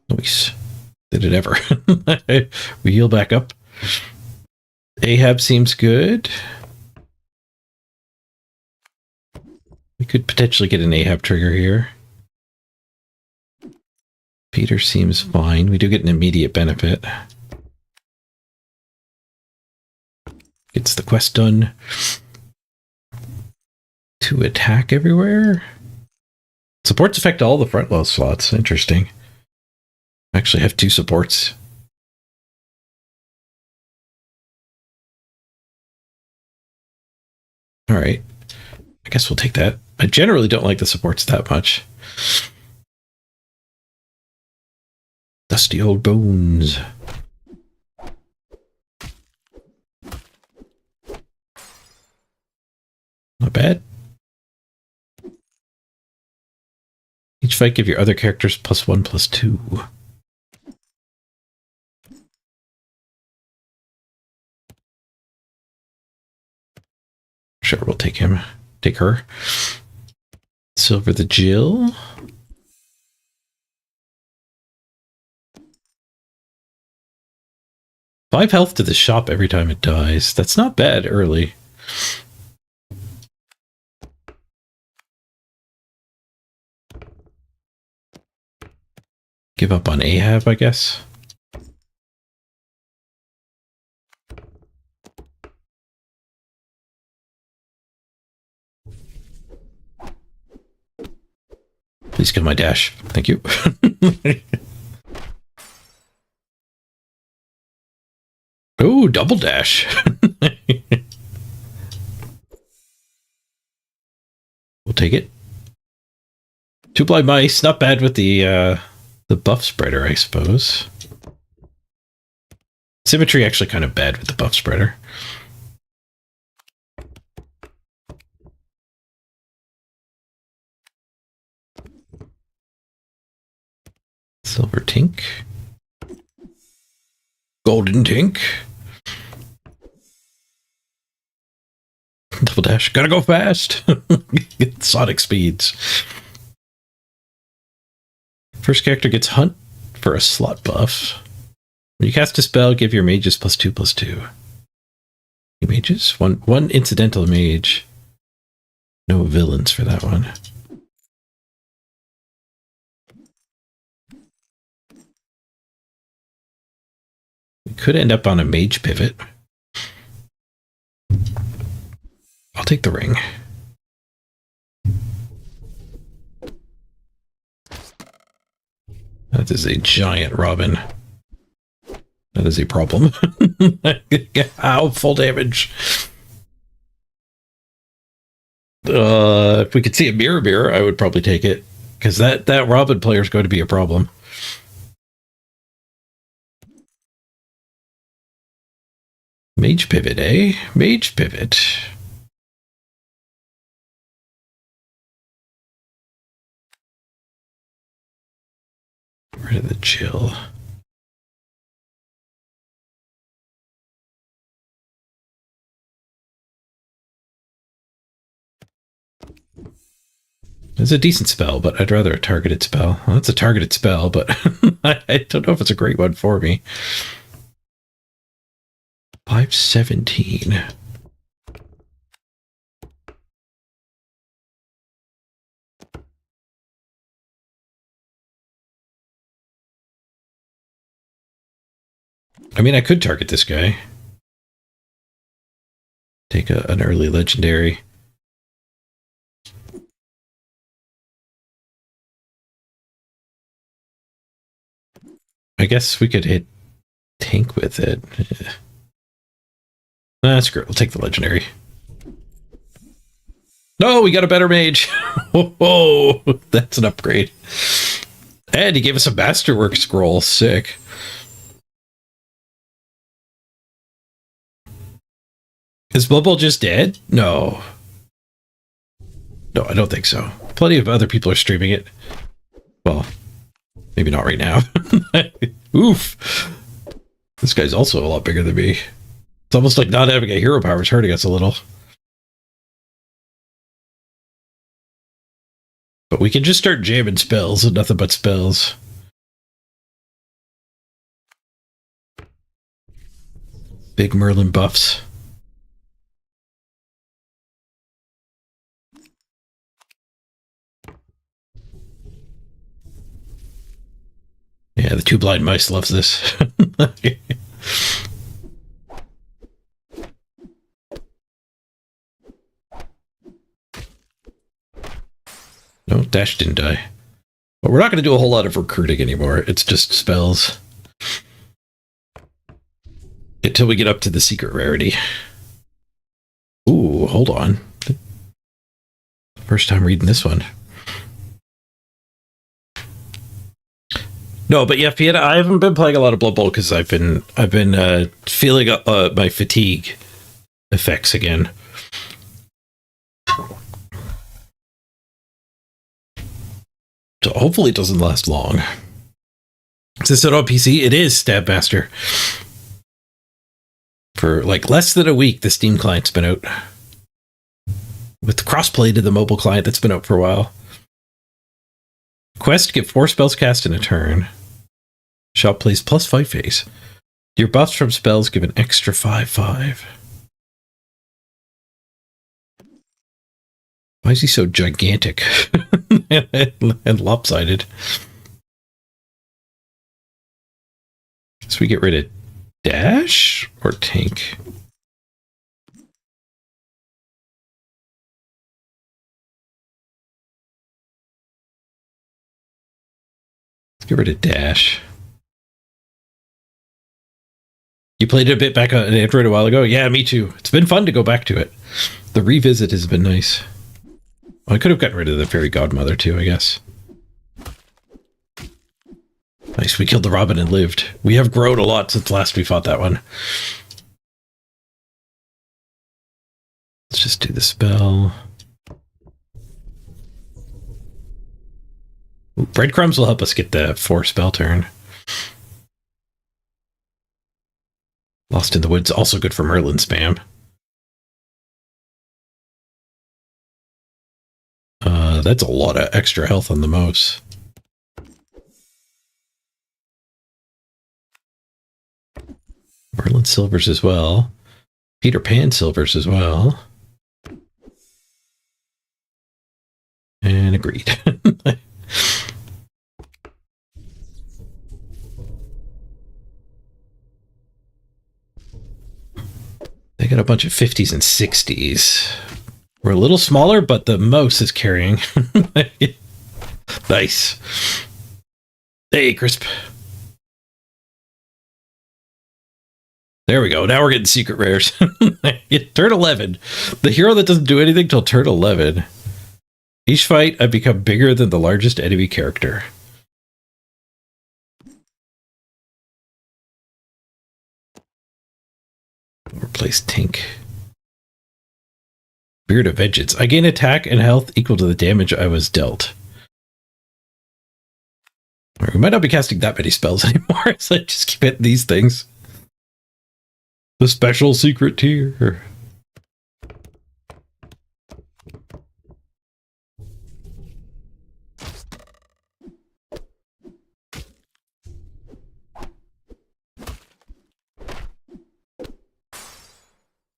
Nice. Did it ever? We heal back up. Ahab seems good. We could potentially get an Ahab trigger here. Peter seems fine. We do get an immediate benefit. Gets the quest done. To attack everywhere. Supports affect all the front wall slots. Interesting. Actually have 2 supports. All right. I guess we'll take that. I generally don't like the supports that much. Dusty old bones. Not bad. Each fight give your other characters +1/+2. Sure, we'll take him. Take her. Silver the Jill. Five health to the shop every time it dies. That's not bad early. Give up on Ahab, I guess. Please kill my dash. Thank you. Oh, double dash. We'll take it. 2 blind mice. Not bad with the buff spreader, I suppose. Symmetry actually kind of bad with the buff spreader. Silver Tink. Golden Tink. Double dash. Gotta go fast. Sonic speeds. First character gets Hunt for a slot buff. When you cast a spell, give your mages +2/+2. Any mages? One incidental mage. No villains for that one. We could end up on a mage pivot. I'll take the ring. That is a giant robin. That is a problem. Ow, full damage. If we could see a mirror, I would probably take it. Because that robin player is going to be a problem. Mage pivot, eh? Mage pivot. Rid of the chill. It's a decent spell, but I'd rather a targeted spell. Well, it's a targeted spell, but I don't know if it's a great one for me. 517. I mean, I could target this guy. Take an early legendary. I guess we could hit tank with it. Nah, screw it. We'll take the legendary. No, we got a better mage. Whoa, that's an upgrade. And he gave us a masterwork scroll. Sick. Is Blood Bowl just dead? No. No, I don't think so. Plenty of other people are streaming it. Well, maybe not right now. Oof. This guy's also a lot bigger than me. It's almost like not having a hero power is hurting us a little. But we can just start jamming spells and nothing but spells. Big Merlin buffs. Yeah, the two blind mice loves this. No, Dash didn't die. But we're not going to do a whole lot of recruiting anymore. It's just spells. Until we get up to the secret rarity. Ooh, hold on. First time reading this one. No, but yeah, Fiona, I haven't been playing a lot of Blood Bowl because I've been feeling my fatigue effects again. So hopefully it doesn't last long. Is this out on PC? It is, Stabmaster. For like less than a week, the Steam client's been out. With crossplay to the mobile client that's been out for a while. Quest, get 4 spells cast in a turn. Shop plays +5 phase. Your buffs from spells give an extra 5/5. Why is he so gigantic and lopsided? So we get rid of dash or tank? Let's get rid of dash. You played it a bit back on Android a while ago? Yeah, me too. It's been fun to go back to it. The revisit has been nice. Well, I could have gotten rid of the Fairy Godmother too, I guess. Nice, we killed the Robin and lived. We have grown a lot since last we fought that one. Let's just do the spell. Ooh, breadcrumbs will help us get the 4 spell turn. Lost in the Woods, also good for Merlin spam. That's a lot of extra health on the mouse. Merlin silvers as well. Peter Pan silvers as well. And agreed. They got a bunch of 50s and 60s. We're a little smaller, but the mouse is carrying. Nice. Hey, Crisp. There we go. Now we're getting secret rares. Turn 11. The hero that doesn't do anything till turn 11. Each fight, I become bigger than the largest enemy character. Replace Tink. Beard of Vengeance. I gain attack and health equal to the damage I was dealt. We might not be casting that many spells anymore, so I just keep hitting these things. The special secret tier.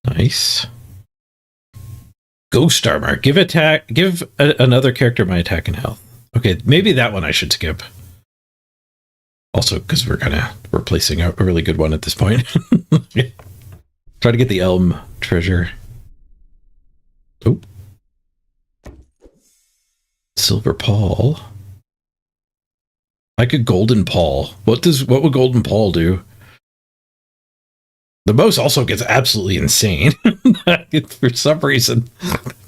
Nice. Ghost armor. Give another character my attack and health. Okay, maybe that one I should skip. Also, because we're kind of replacing a really good one at this point. Try to get the Elm treasure. Oh. Silver Paul. I could Golden Paul. What would Golden Paul do? The mouse also gets absolutely insane. For some reason,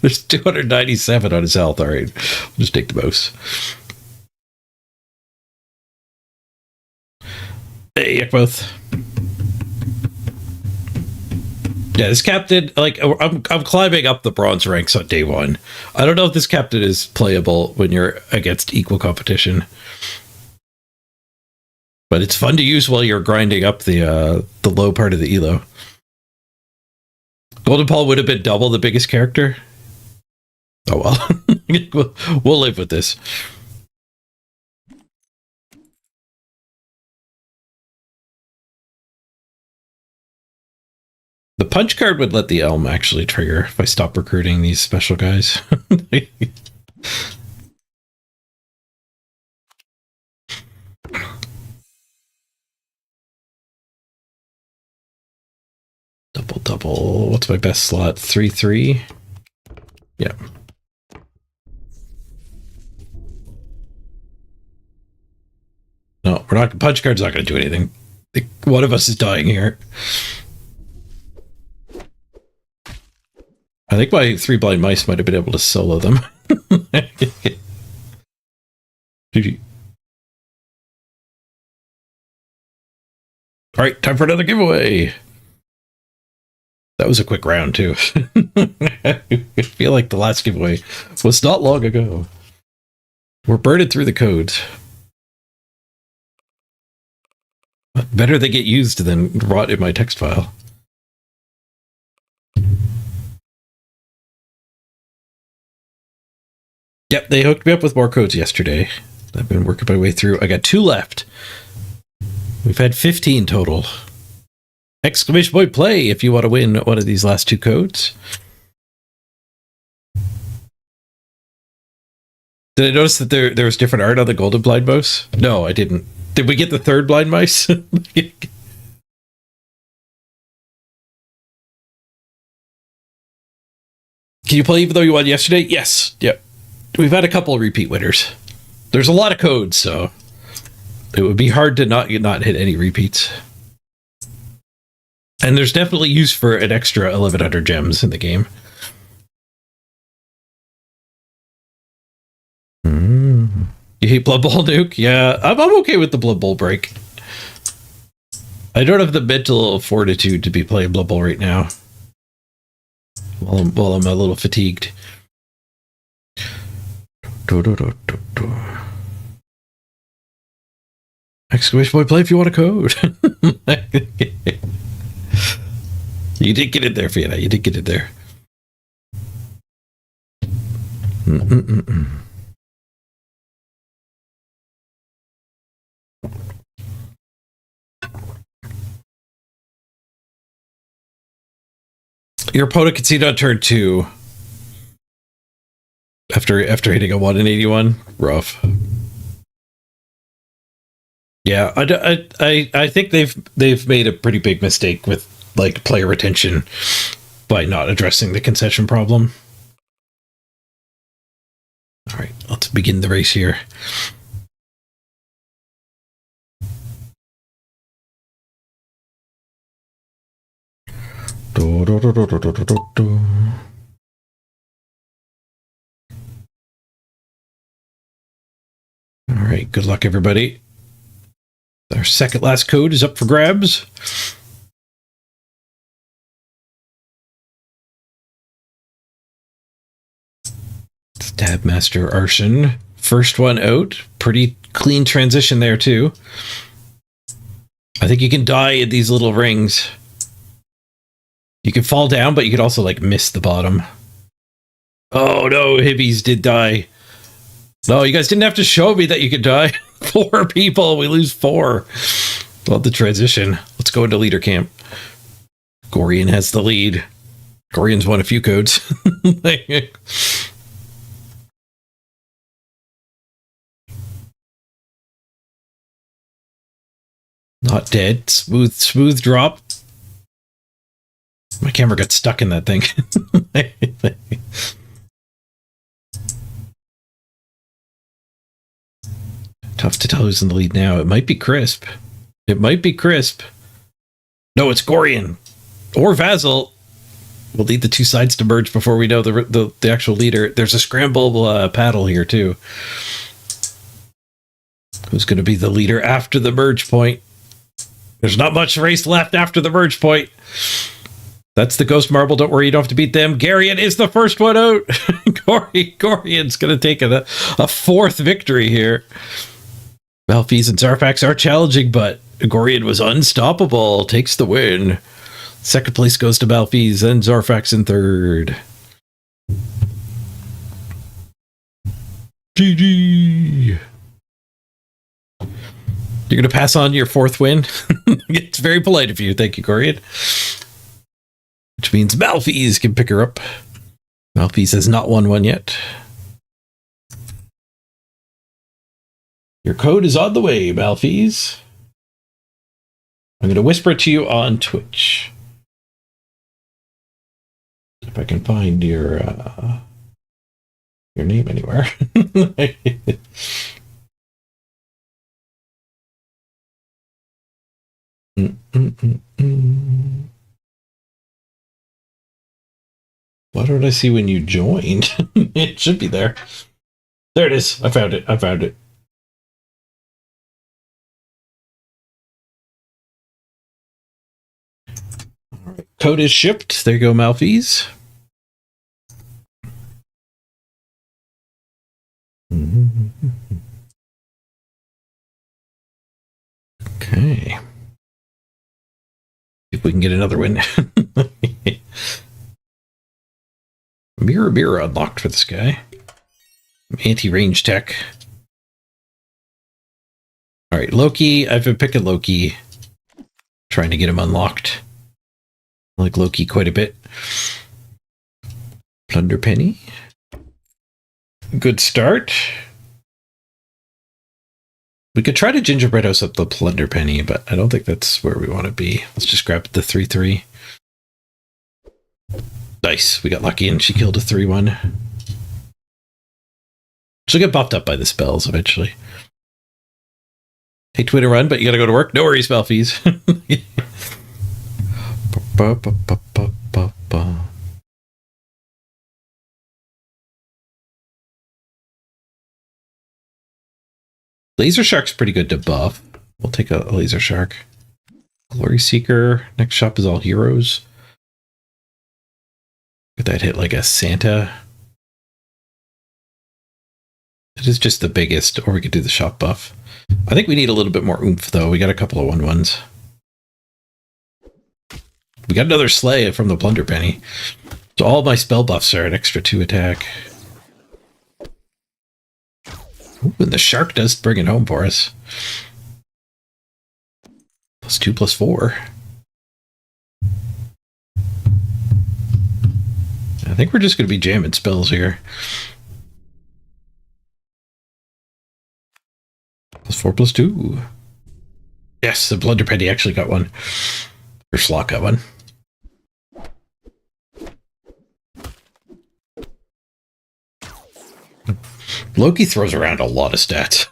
there's 297 on his health. All right, we'll just take the mouse. Hey, both. Yeah, this captain, like, I'm climbing up the bronze ranks on day one. I don't know if this captain is playable when you're against equal competition. But it's fun to use while you're grinding up the low part of the elo. Golden Paul would have been double the biggest character. Oh well. We'll live with this. The punch card would let the Elm actually trigger if I stop recruiting these special guys. Double. What's my best slot? 3/3. Yeah. No, we're not. Punch card's not going to do anything. One of us is dying here. I think my 3 blind mice might have been able to solo them. GG. All right, time for another giveaway. That was a quick round, too. I feel like the last giveaway was not long ago. We're burning through the codes. Better they get used than rot in my text file. Yep, they hooked me up with more codes yesterday. I've been working my way through. I got 2 left. We've had 15 total. Exclamation point play if you want to win one of these last 2 codes. Did I notice that there was different art on the golden blind mouse? No, I didn't. Did we get the 3rd blind mice? Can you play even though you won yesterday? Yes. Yep. We've had a couple of repeat winners. There's a lot of codes, so it would be hard to not hit any repeats. And there's definitely use for an extra 1100 gems in the game. You hate Blood Bowl, Nuke? Yeah, I'm okay with the Blood Bowl break. I don't have the mental fortitude to be playing Blood Bowl right now. While I'm a little fatigued. Exclamation point play if you want a code. You did get it there, Fiona. You did get it there. Your opponent conceded on turn 2 after hitting a 1 in 81. Rough. Yeah, I think they've made a pretty big mistake with like player retention by not addressing the concession problem. All right, let's begin the race here. Do, do, do, do, do, do, do, do. All right, good luck, everybody. Our second last code is up for grabs. Stab Master Arson. First one out. Pretty clean transition there, too. I think you can die at these little rings. You can fall down, but you could also, like, miss the bottom. Oh, no, Hibbies did die. No, you guys didn't have to show me that you could die. 4 people. We lose 4. Love the transition. Let's go into leader camp. Gorian has the lead. Gorian's won a few codes. Not dead. Smooth drop. My camera got stuck in that thing. Tough to tell who's in the lead now. It might be Crisp. It might be Crisp. No, it's Gorian. Or Vasil. We'll need the 2 sides to merge before we know the actual leader. There's a scramble paddle here, too. Who's going to be the leader after the merge point? There's not much race left after the merge point. That's the Ghost Marble. Don't worry, you don't have to beat them. Garion is the first one out. Gorian's going to take a 4th victory here. Malphys and Zarfax are challenging, but Gorian was unstoppable. Takes the win. Second place goes to Malphys, and Zarfax in 3rd. GG. You're going to pass on your 4th win? It's very polite of you. Thank you, Gorian. Which means Malphys can pick her up. Malphys has not won one yet. Your code is on the way, Malphys. I'm going to whisper it to you on Twitch. If I can find your name anywhere. Why don't I see when you joined? It should be there. There it is. I found it. All right. Code is shipped. There you go, Malphys. Okay. If we can get another win. Mirror unlocked for this guy. Anti-range tech. Alright, Loki. I've been picking Loki. Trying to get him unlocked. I like Loki quite a bit. Plunder Penny. Good start. We could try to gingerbread house up the Plunder Penny, but I don't think that's where we want to be. Let's just grab the 3/3. Nice. We got lucky and she killed a 3/1. She'll get buffed up by the spells eventually. Hate to win a run, but you gotta go to work. No worries, Malphys. Laser Shark's pretty good to buff. We'll take a Laser Shark. Glory Seeker. Next shop is all heroes. Could that hit like a Santa? It is just the biggest, or we could do the shop buff. I think we need a little bit more oomph, though. We got a couple of 1/1s. We got another Slay from the Plunder Penny. So all my spell buffs are an extra 2 attack. Ooh, and the shark does bring it home for us. +2 +4. I think we're just going to be jamming spells here. +4 +2. Yes, the Plunder Penny actually got one. Or Slot got one. Loki throws around a lot of stats.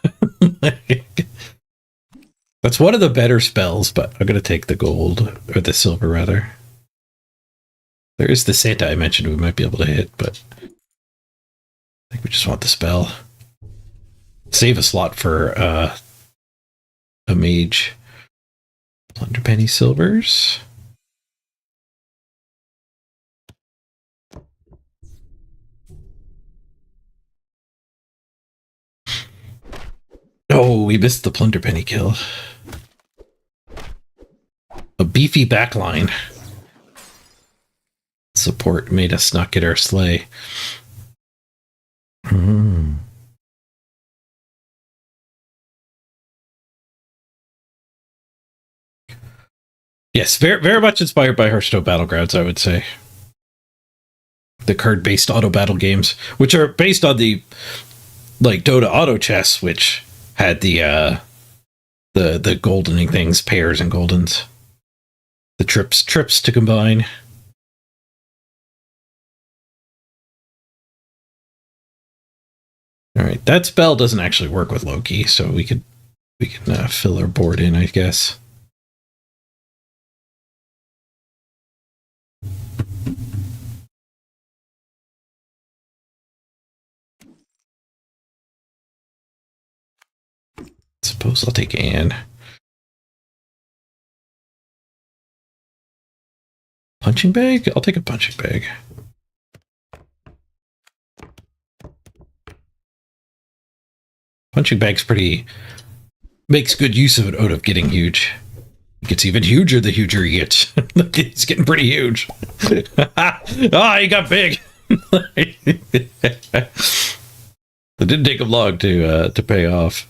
That's one of the better spells, but I'm going to take the gold, or the silver rather. There is the Santa I mentioned we might be able to hit, but I think we just want the spell. Save a slot for a mage. Plunder penny silvers. Oh, we missed the plunder penny kill. A beefy backline. Support made us not get our sleigh. Yes, very, very much inspired by Hearthstone Battlegrounds, I would say. The card-based auto battle games, which are based on the like Dota Auto Chess, which had the goldening things, pairs and goldens. The trips to combine. All right, that spell doesn't actually work with Loki, so we can fill our board in, I guess. Suppose I'll take Anne. Punching bag? I'll take a punching bag. Punching bag's makes good use of it out of getting huge. It gets even huger the huger he gets. It's getting pretty huge. He got big. It didn't take him long to pay off.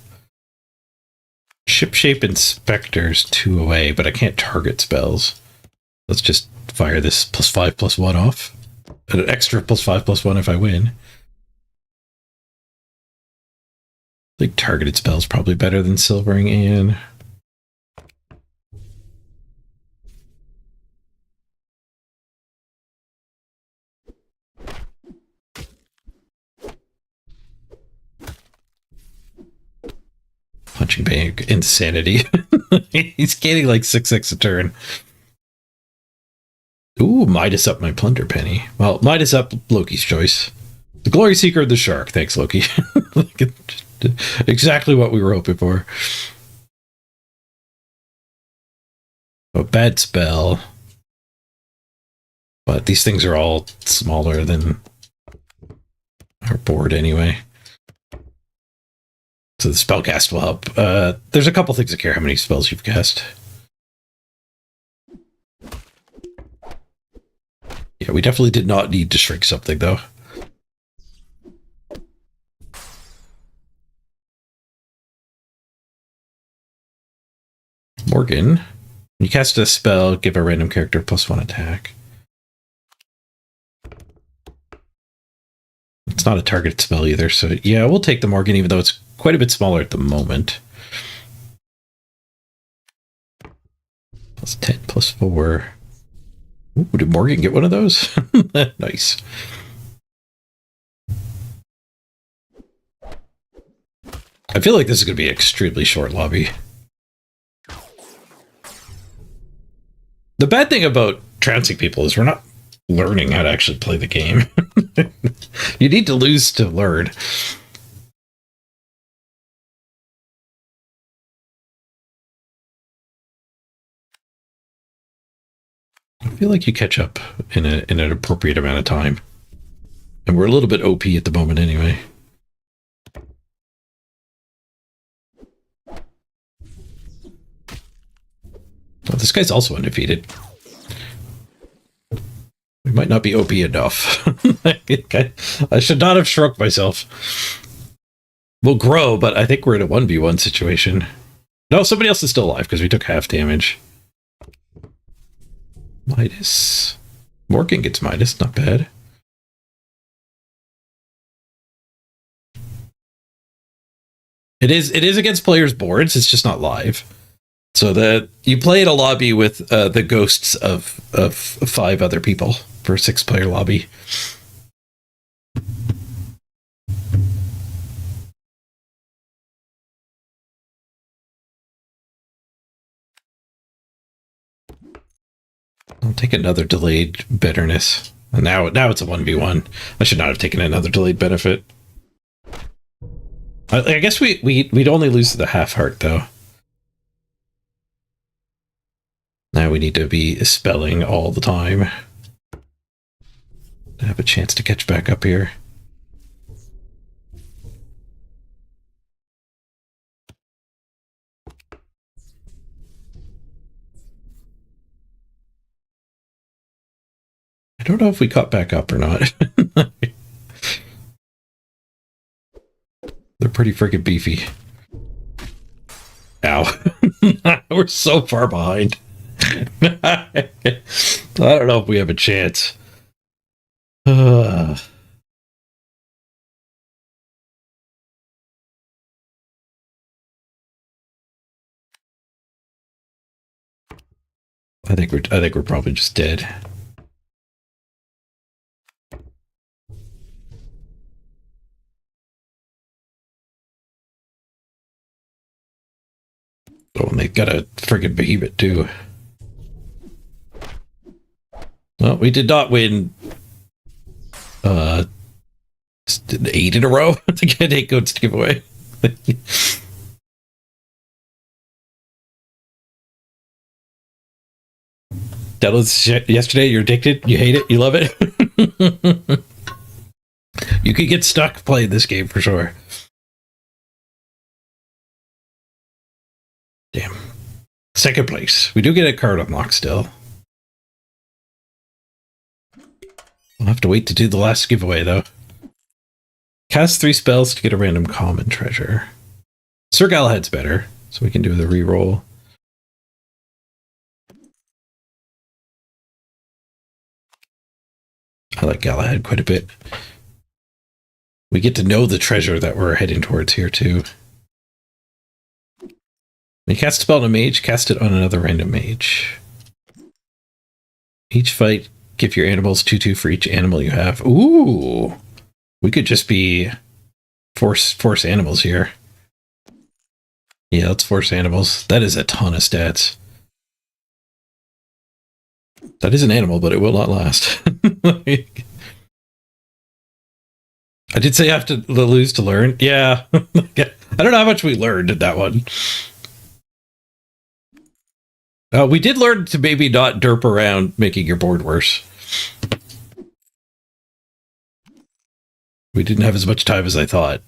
Ship shape inspectors 2 away, but I can't target spells. Let's just fire this +5/+1 off. An extra +5/+1 if I win. I think targeted spells probably better than silvering in. Punching bag insanity. He's gaining like 6x a turn. Ooh, Midas up my plunder penny. Well, Midas up Loki's choice. The Glory Seeker of the Shark. Thanks, Loki. Exactly what we were hoping for. A bad spell. But these things are all smaller than our board anyway. So the spell cast will help. There's a couple things that care how many spells you've cast. Yeah, we definitely did not need to shrink something, though. Morgan. When you cast a spell, give a random character +1 attack. It's not a targeted spell either, so yeah, we'll take the Morgan, even though it's quite a bit smaller at the moment. +10, +4. Ooh, did Morgan get one of those? Nice. I feel like this is going to be an extremely short lobby. The bad thing about trouncing people is we're not learning how to actually play the game. You need to lose to learn. I feel like you catch up in an appropriate amount of time. And we're a little bit OP at the moment anyway. Oh, this guy's also undefeated. We might not be OP enough. I should not have shrunk myself. We'll grow, but I think we're in a 1v1 situation. No, somebody else is still alive because we took half damage. Midas. Morgan gets Midas, not bad. It is against players' boards, it's just not live. So that you play in a lobby with the ghosts of 5 other people for a 6-player lobby. I'll take another delayed bitterness. And now it's a 1v1. I should not have taken another delayed benefit. I guess we'd only lose the half heart though. Now we need to be spelling all the time to have a chance to catch back up here. I don't know if we caught back up or not. They're pretty freaking beefy. Ow. We're so far behind. I don't know if we have a chance. I think we're probably just dead. Oh, and they got a friggin' behemoth too. Well, we did not win 8 in a row to get 8 goats to give away. That was yesterday. You're addicted. You hate it. You love it. You could get stuck playing this game for sure. Damn. Second place. We do get a card unlock still. We'll have to wait to do the last giveaway though. Cast 3 spells to get a random common treasure. Sir Galahad's better, so we can do the reroll. I like Galahad quite a bit. We get to know the treasure that we're heading towards here too. When you cast a spell on a mage, cast it on another random mage. Each fight, give your animals 2/2 for each animal you have. Ooh! We could just be force animals here. Yeah, let's force animals. That is a ton of stats. That is an animal, but it will not last. I did say I have to lose to learn. Yeah. I don't know how much we learned in that one. We did learn to maybe not derp around making your board worse. We didn't have as much time as I thought.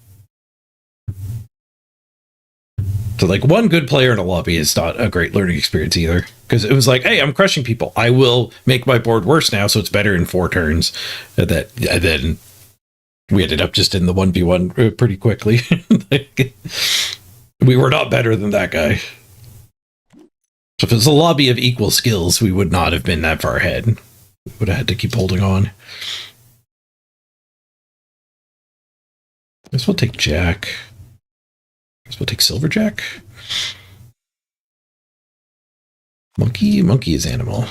So like one good player in a lobby is not a great learning experience either. Because it was like, hey, I'm crushing people. I will make my board worse now, so it's better in 4 turns. And then we ended up just in the 1v1 pretty quickly. We were not better than that guy. So if it was a lobby of equal skills, we would not have been that far ahead. We would have had to keep holding on. I guess we'll take Jack. I guess we'll take Silverjack. Monkey is animal.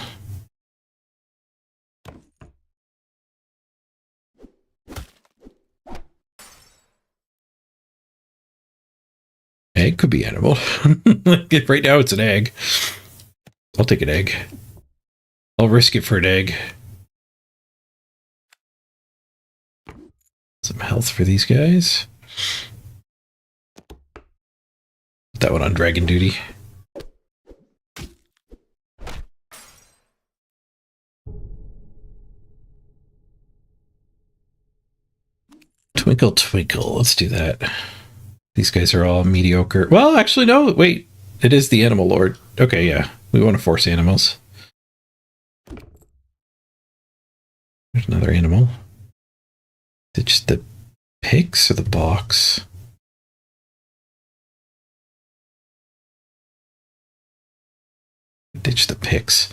Egg could be animal. Right now it's an egg. I'll take an egg. I'll risk it for an egg. Some health for these guys. Put that one on dragon duty. Twinkle, twinkle. Let's do that. These guys are all mediocre. Well, actually, no. Wait. It is the Animal Lord. Okay, yeah. We want to force animals. There's another animal. Is it just the pigs or the box? Ditch the pigs.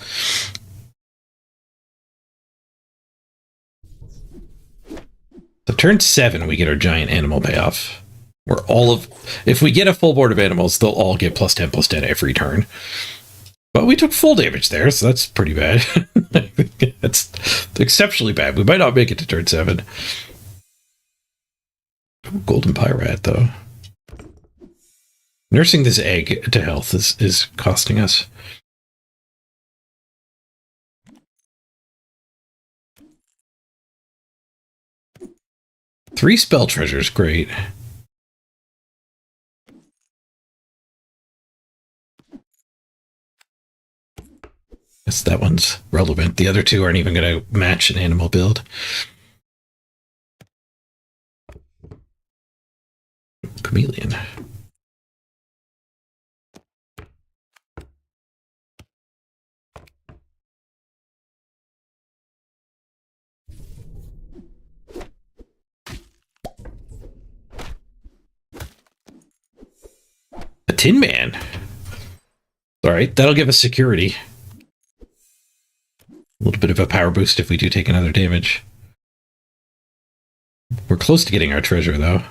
So turn 7, we get our giant animal payoff. Where if we get a full board of animals, they'll all get +10/+10 every turn. But we took full damage there, so that's pretty bad. That's exceptionally bad. We might not make it to turn 7. Golden Pyrat, though. Nursing this egg to health is costing us. 3 spell treasures, great. Guess that one's relevant. The other 2 aren't even going to match an animal build. Chameleon. A Tin Man. All right, that'll give us security. A little bit of a power boost if we do take another damage. We're close to getting our treasure, though.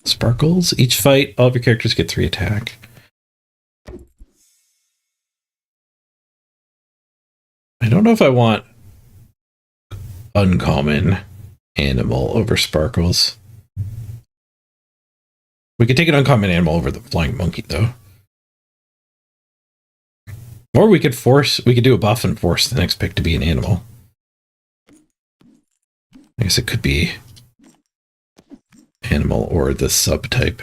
Sparkles. Each fight, all of your characters get 3 attack. I don't know if I want uncommon animal over sparkles. We could take an uncommon animal over the flying monkey, though. Or we could do a buff and force the next pick to be an animal. I guess it could be animal or the subtype.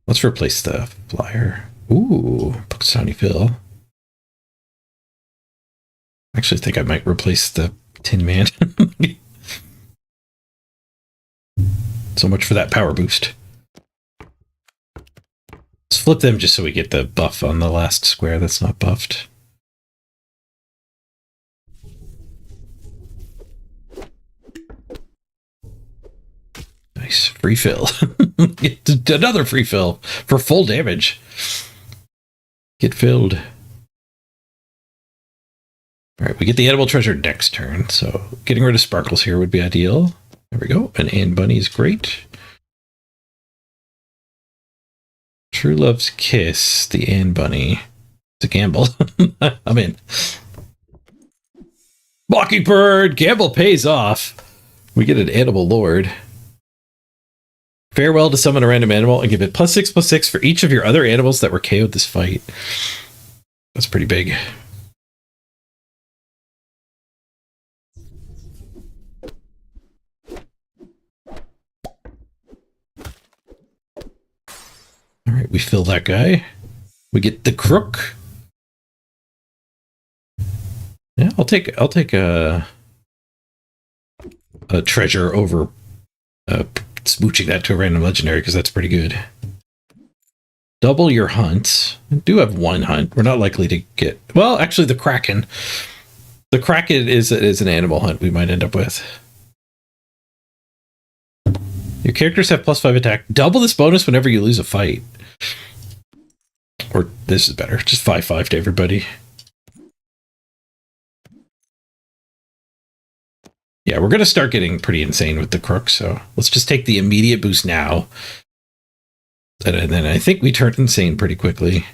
Let's replace the flyer. Ooh, Punxsutawney Phil. I actually think I might replace the Tin Man. So much for that power boost. Let's flip them just so we get the buff on the last square that's not buffed. Nice. Free fill. Another free fill for full damage. Get filled. Alright, we get the edible treasure next turn, so getting rid of sparkles here would be ideal. There we go. An Anne Bunny is great. True Love's Kiss, the Anne Bunny. It's a gamble. I'm in. Mockingbird! Gamble pays off. We get an Animal Lord. Farewell to summon a random animal and give it +6/+6 for each of your other animals that were KO'd this fight. That's pretty big. All right, we fill that guy. We get the Crook. Yeah, I'll take a treasure over smooching that to a random legendary because that's pretty good. Double your hunts. We do have 1 hunt. We're not likely to get... Well, actually, the Kraken. The Kraken is an animal hunt we might end up with. Your characters have +5 attack. Double this bonus whenever you lose a fight. Or this is better. Just 5/5 to everybody. Yeah, we're going to start getting pretty insane with the Crook, so let's just take the immediate boost now. And then I think we turn insane pretty quickly.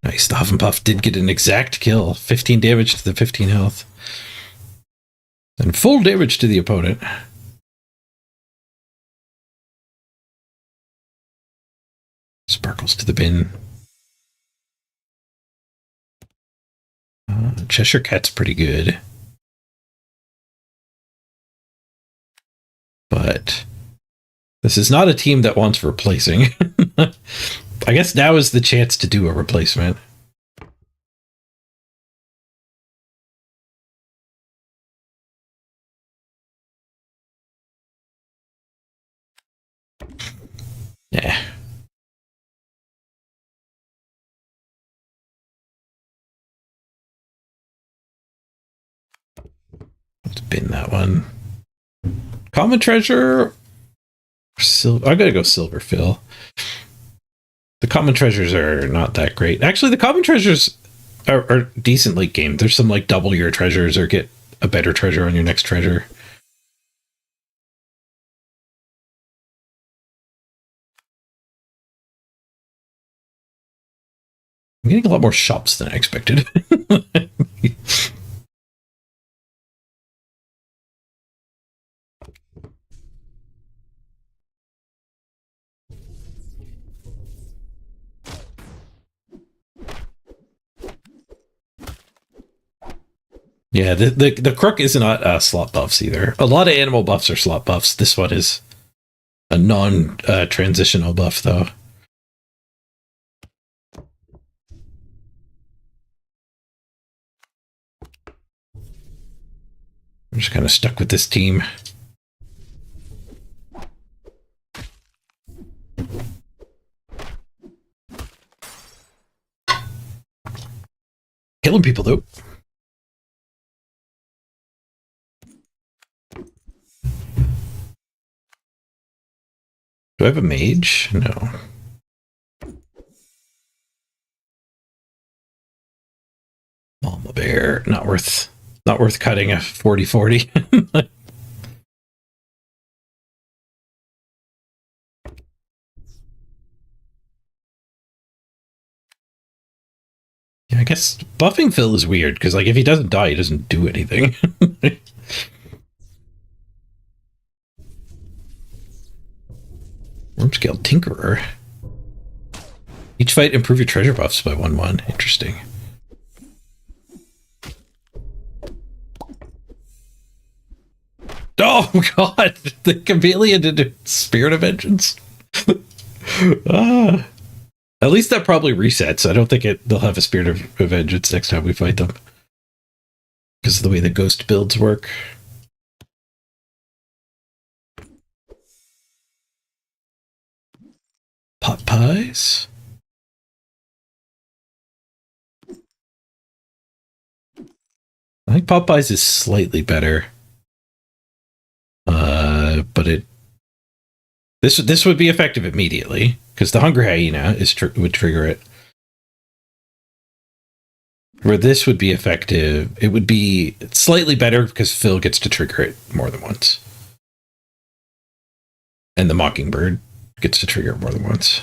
Nice, the Huff and Puff did get an exact kill. 15 damage to the 15 health. And full damage to the opponent. Sparkles to the bin. Cheshire Cat's pretty good. But this is not a team that wants replacing. I guess now is the chance to do a replacement. Yeah. Let's bin that one. Common treasure. I'm gonna go silver fill. The common treasures are not that great. Actually, the common treasures are decently gamed. There's some like double your treasures or get a better treasure on your next treasure. I'm getting a lot more shops than I expected. Yeah, the crook is not slot buffs either. A lot of animal buffs are slot buffs. This one is a non-transitional buff, though. I'm just kind of stuck with this team. Killing people, though. Do I have a mage? No. Mama bear. Not worth cutting a 40-40. Yeah, I guess buffing Phil is weird, because like if he doesn't die, he doesn't do anything. Worm scale Tinkerer. Each fight improve your treasure buffs by 1/1. Interesting. Oh god! The chameleon did Spirit of Vengeance. At least that probably resets. I don't think they'll have a Spirit of Vengeance next time we fight them. Because of the way the ghost builds work. Pot pies? I think pot pies is slightly better. But this would be effective immediately because the Hunger Hyena would trigger it. Where this would be effective, it would be slightly better because Phil gets to trigger it more than once, and the Mockingbird gets to trigger it more than once.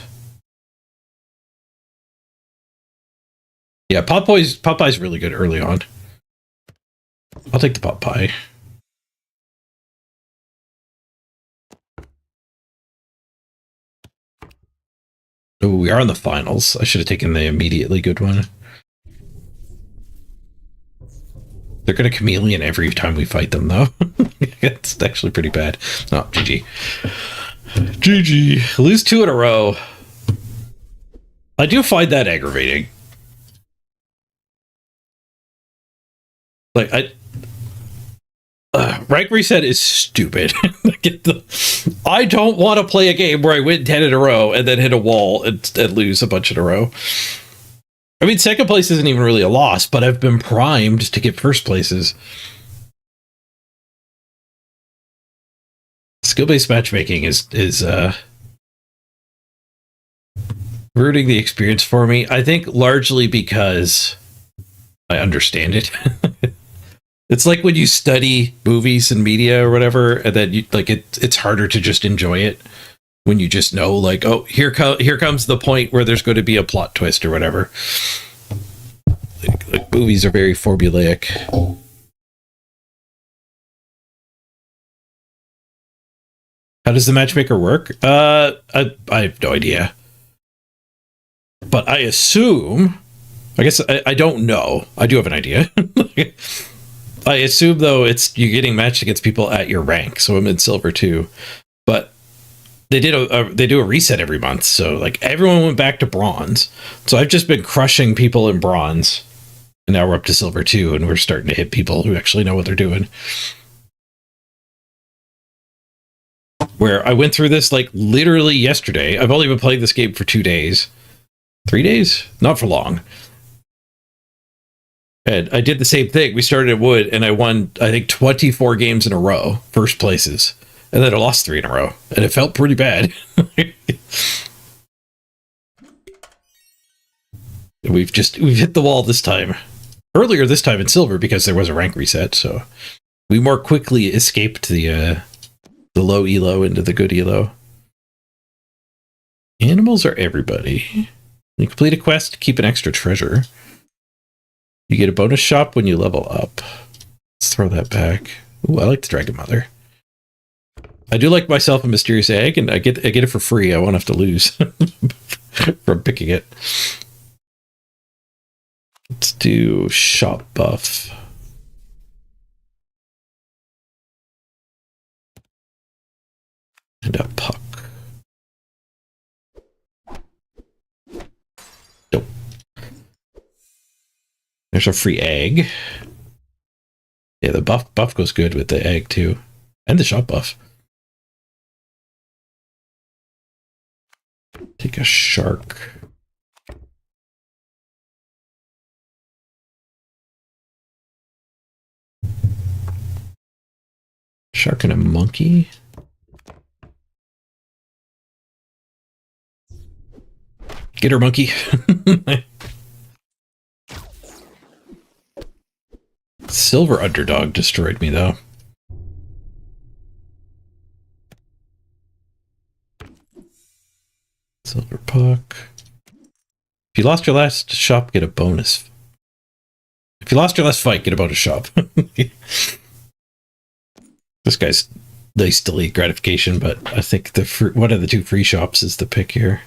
Yeah, pot pie's really good early on. I'll take the pot pie. Oh, we are in the finals. I should have taken the immediately good one. They're going to chameleon every time we fight them, though. It's actually pretty bad. Oh, GG. GG. Lose 2 in a row. I do find that aggravating. Like, rank reset is stupid. I don't want to play a game where I win 10 in a row and then hit a wall and lose a bunch in a row. I mean, second place isn't even really a loss, but I've been primed to get first places. Skill-based matchmaking is ruining the experience for me. I think largely because I understand it. It's like when you study movies and media or whatever, and then you like it's harder to just enjoy it when you just know, like, oh, here comes the point where there's going to be a plot twist or whatever. Like movies are very formulaic. How does the matchmaker work? I have no idea, but I assume. I guess I don't know. I do have an idea. I assume, though, you're getting matched against people at your rank, so I'm in silver too. But they do a reset every month, so like everyone went back to bronze. So I've just been crushing people in bronze, and now we're up to silver 2, and we're starting to hit people who actually know what they're doing. Where I went through this like literally yesterday. I've only been playing this game for 2 days, 3 days, not for long. And I did the same thing. We started at Wood, and I won, I think, 24 games in a row, first places. And then I lost 3 in a row. And it felt pretty bad. We've hit the wall this time. Earlier this time in silver, because there was a rank reset, so we more quickly escaped the low elo into the good elo. Animals are everybody. You complete a quest, keep an extra treasure. You get a bonus shop when you level up. Let's throw that back. Ooh, I like the Dragon Mother. I do like myself a mysterious egg, and I get it for free. I won't have to lose from picking it. Let's do shop buff. And a puck. Nope. There's a free egg. Yeah, the buff goes good with the egg too. And the shop buff. Take a shark. Shark and a monkey. Get her, monkey. Silver underdog destroyed me, though. Silver puck. If you lost your last shop, get a bonus. If you lost your last fight, get a bonus shop. This guy's nice delete gratification, but I think the one of the two free shops is the pick here.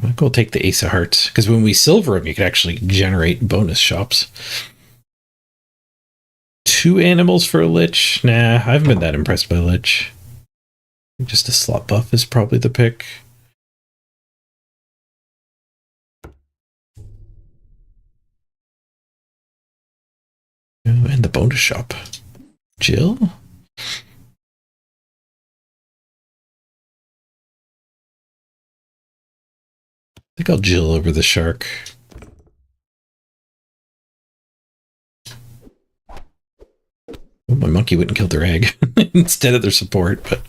I'll go take the Ace of Hearts, because when we silver them, you can actually generate bonus shops. 2 animals for a Lich? Nah, I haven't been that impressed by Lich. Just a slot buff is probably the pick. Oh, and the bonus shop. Jill? I think I'll Jill over the shark. Well, my monkey wouldn't kill their egg instead of their support, but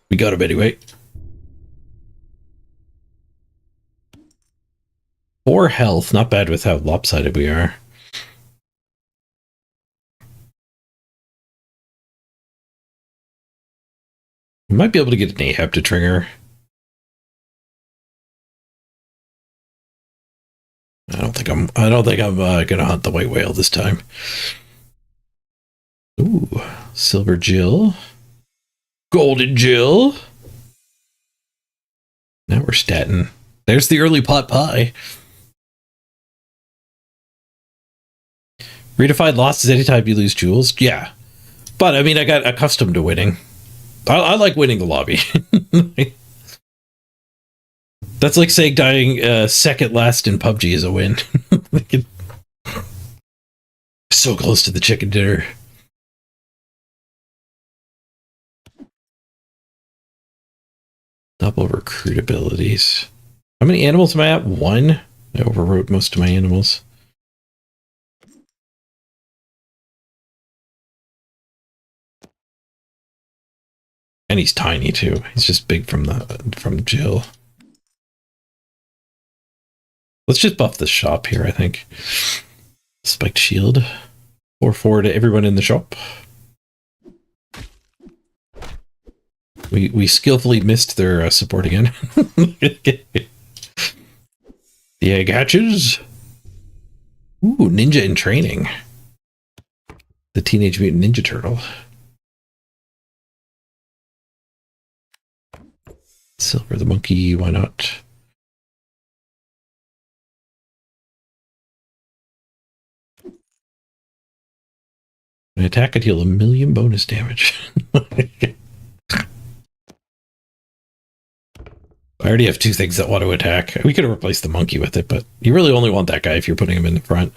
we got him anyway. 4 health, not bad with how lopsided we are. We might be able to get an Ahab to trigger. I don't think I'm gonna hunt the white whale this time. Ooh, silver Jill. Golden Jill. Now we're statting. There's the early pot pie. Redefined losses anytime you lose jewels. Yeah. But I mean, I got accustomed to winning. I like winning the lobby. That's like saying dying second last in PUBG is a win. So close to the chicken dinner. Double recruit abilities. How many animals am I at? 1? I overwrote most of my animals. And he's tiny too. He's just big from Jill. Let's just buff the shop here, I think. Spiked shield. 4/4 to everyone in the shop. We skillfully missed their support again. The egg hatches. Ooh, ninja in training. The Teenage Mutant Ninja Turtle. Silver the monkey, why not? An attack could deal 1,000,000 bonus damage. I already have 2 things that want to attack. We could have replaced the monkey with it, but you really only want that guy if you're putting him in the front.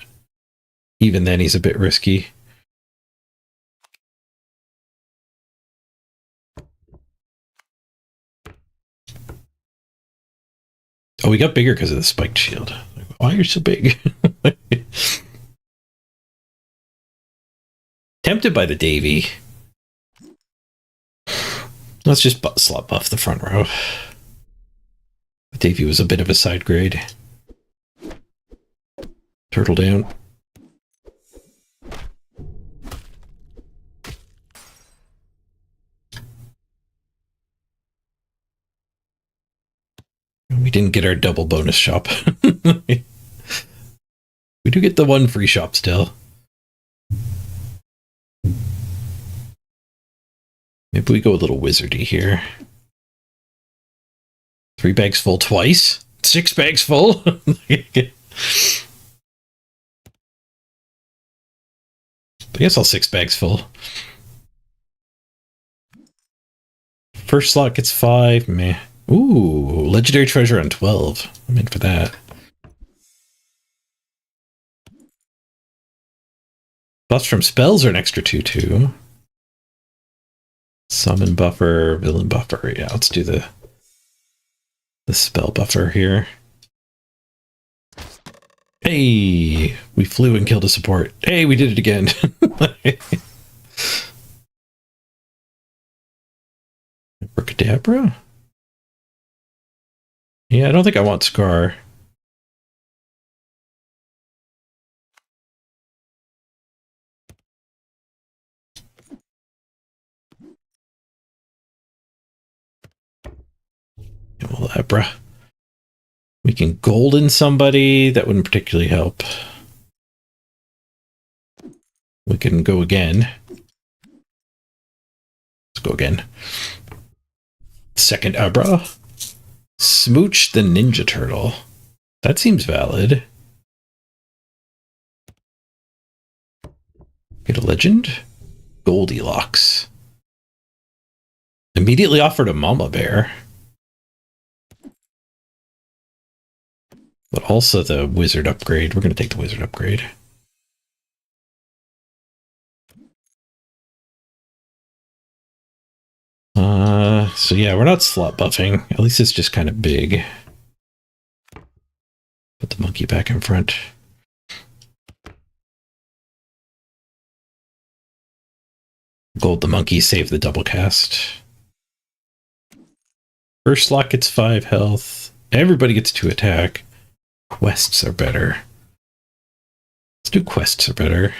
Even then, he's a bit risky. Oh, we got bigger because of the spiked shield. Why are you so big? Tempted by the Davy. Let's just slot buff the front row. The Davy was a bit of a side grade. Turtle down. We didn't get our double bonus shop. We do get the 1 free shop still. Maybe we go a little wizardy here. 3 bags full twice. 6 bags full. I guess all 6 bags full. First slot gets 5. Meh. Ooh, legendary treasure on 12. I'm in for that. Buffs from spells are an extra 2 too. Summon buffer, villain buffer. Yeah, let's do the spell buffer here. Hey, we flew and killed a support. Hey, we did it again. Abracadabra? Yeah, I don't think I want Scar. Abra. We can golden somebody. That wouldn't particularly help. We can go again. Let's go again. Second Abra. Smooch the Ninja Turtle. That seems valid. Get a legend. Goldilocks. Immediately offered a Mama Bear. But also the wizard upgrade. We're going to take the wizard upgrade. So yeah, we're not slot buffing. At least it's just kind of big. Put the monkey back in front. Gold the monkey, save the double cast. First slot gets 5 health. Everybody gets 2 attack. Quests are better. Let's do quests are better.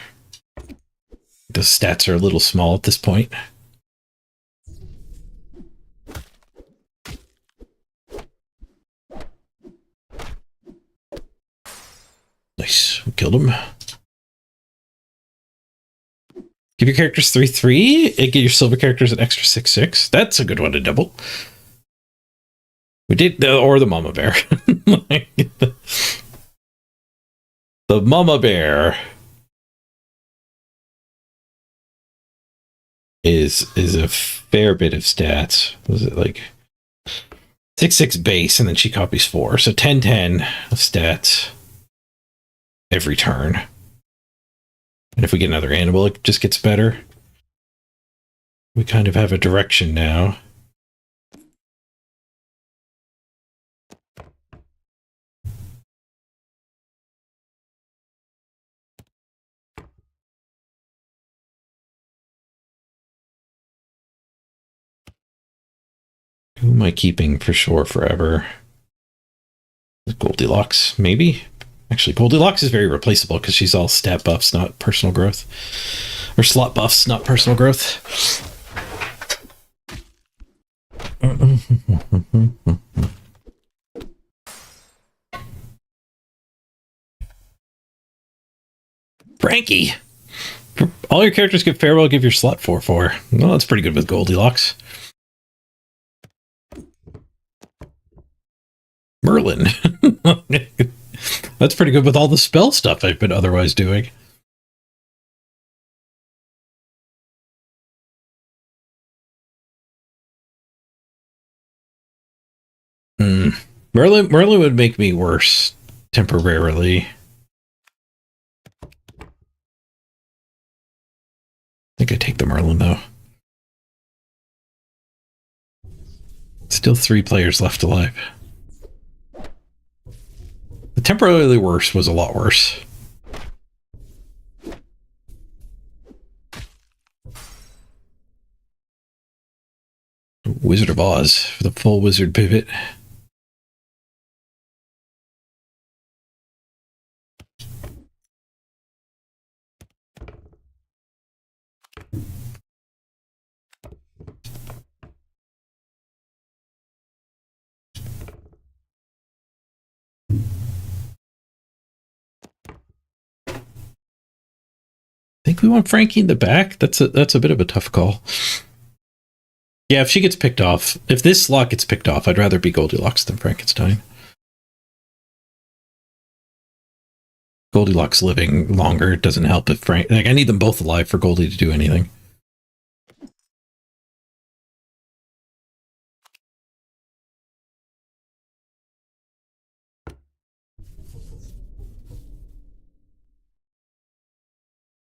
The stats are a little small at this point. Nice, we killed him. Give your characters 3/3 and get your silver characters an extra 6/6. That's a good one to double. We did, or the Mama Bear. The Mama Bear is a fair bit of stats. Was it like 6/6 base, and then she copies 4, so 10/10 of stats every turn. And if we get another animal, it just gets better. We kind of have a direction now. Who am I keeping for sure forever? Goldilocks, maybe? Actually, Goldilocks is very replaceable because she's all stat buffs, not personal growth. Or slot buffs, not personal growth. Frankie! All your characters get farewell, give your slot 4/4. Well, that's pretty good with Goldilocks. Merlin. That's pretty good with all the spell stuff I've been otherwise doing. Merlin would make me worse temporarily. I think I take the Merlin though. Still 3 players left alive. The temporarily worse was a lot worse. Wizard of Oz for the full wizard pivot. I think we want Frankie in the back. That's a bit of a tough call. Yeah, if she gets picked off, if this slot gets picked off, I'd rather be Goldilocks than Frankenstein. Goldilocks living longer doesn't help if Frank... Like, I need them both alive for Goldie to do anything.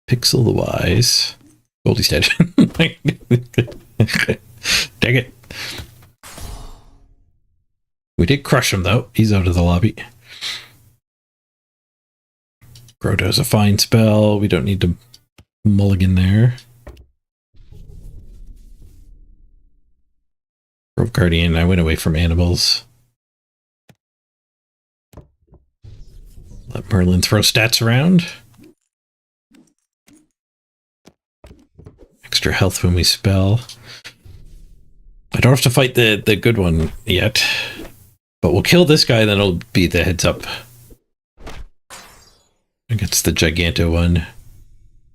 Pixel-wise... Goldie's dead. Dang it. We did crush him, though. He's out of the lobby. Grotto's a fine spell. We don't need to mulligan there. Grove Guardian, I went away from animals. Let Merlin throw stats around. Extra health when we spell. I don't have to fight the good one yet. But we'll kill this guy, then it'll be the heads up. Against the Giganto one.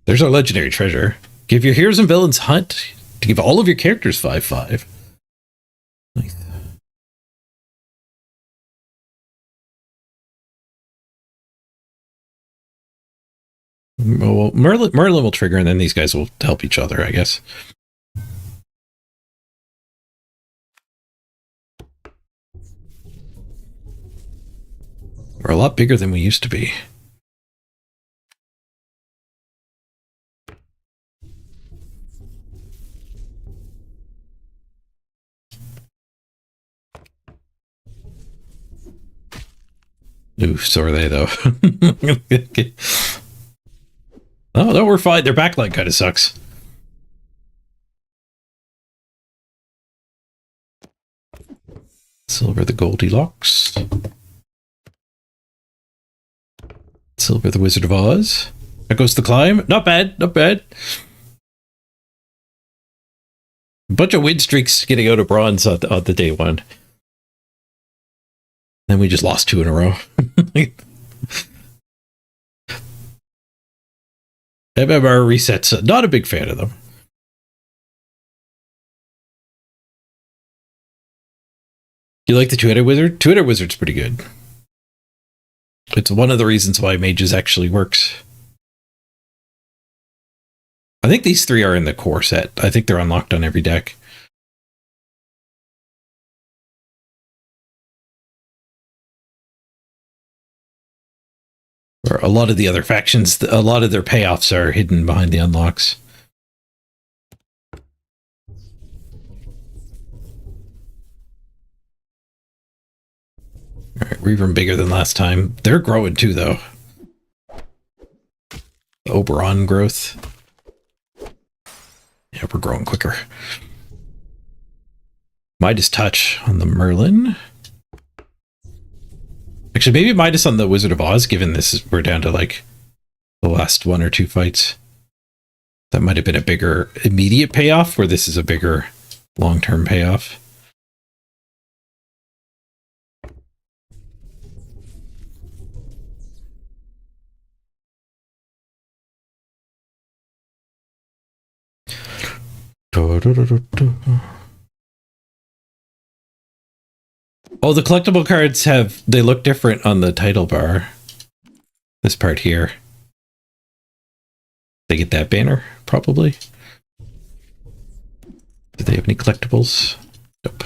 There's our legendary treasure. Give your heroes and villains hunt to give all of your characters 5/5. Nice. Well, Merlin will trigger, and then these guys will help each other, I guess. We're a lot bigger than we used to be. Ooh, so are they, though. Oh, no, we're fine. Their backline kind of sucks. Silver the Goldilocks. Silver the Wizard of Oz. That goes the climb. Not bad, not bad. A bunch of win streaks getting out of bronze on the day one. Then we just lost 2 in a row. MMR resets. Not a big fan of them. You like the two-headed wizard? Two-headed wizard's pretty good. It's one of the reasons why mages actually works. I think these 3 are in the core set. I think they're unlocked on every deck. Or a lot of the other factions, a lot of their payoffs are hidden behind the unlocks. Alright, we're even bigger than last time. They're growing too, though. The Oberon growth. Yeah, we're growing quicker. Midas Touch on the Merlin. Actually, maybe Midas on the Wizard of Oz, given we're down to like the last 1 or 2 fights. That might have been a bigger immediate payoff, where this is a bigger long-term payoff. Oh, the collectible cards they look different on the title bar. This part here. They get that banner, probably. Do they have any collectibles? Nope.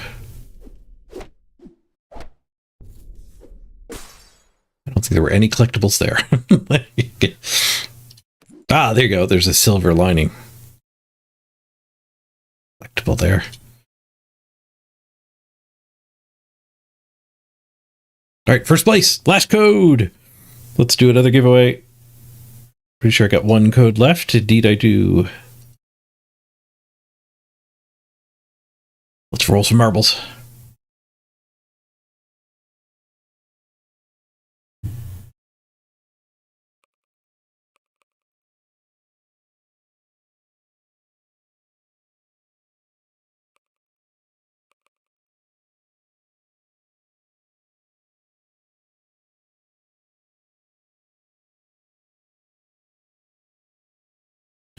I don't think there were any collectibles there. Ah, there you go. There's a silver lining. Collectible there. All right, first place, last code. Let's do another giveaway. Pretty sure I got 1 code left. Indeed, I do. Let's roll some marbles.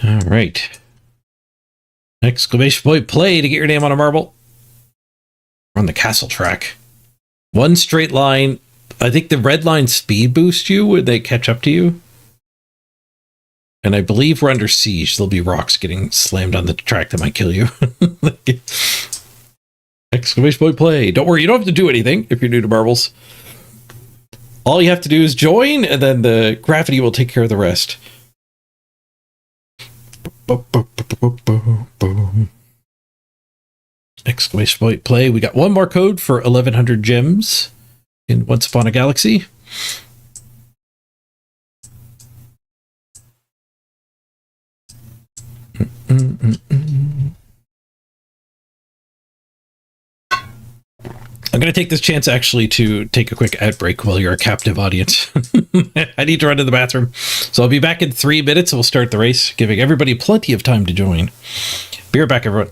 All right. Exclamation point play to get your name on a marble. We're on the castle track. 1 straight line, I think the red line speed boost you when they catch up to you. And I believe we're under siege. There'll be rocks getting slammed on the track that might kill you. Exclamation point play. Don't worry, you don't have to do anything if you're new to marbles. All you have to do is join, and then the gravity will take care of the rest. Exclamation point play. We got one more code for 1100 gems in Once Upon a Galaxy. I'm going to take this chance actually to take a quick ad break while you're a captive audience. I need to run to the bathroom. So I'll be back in 3 minutes. We'll start the race, giving everybody plenty of time to join. Be right back, everyone.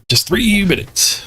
Just 3 minutes.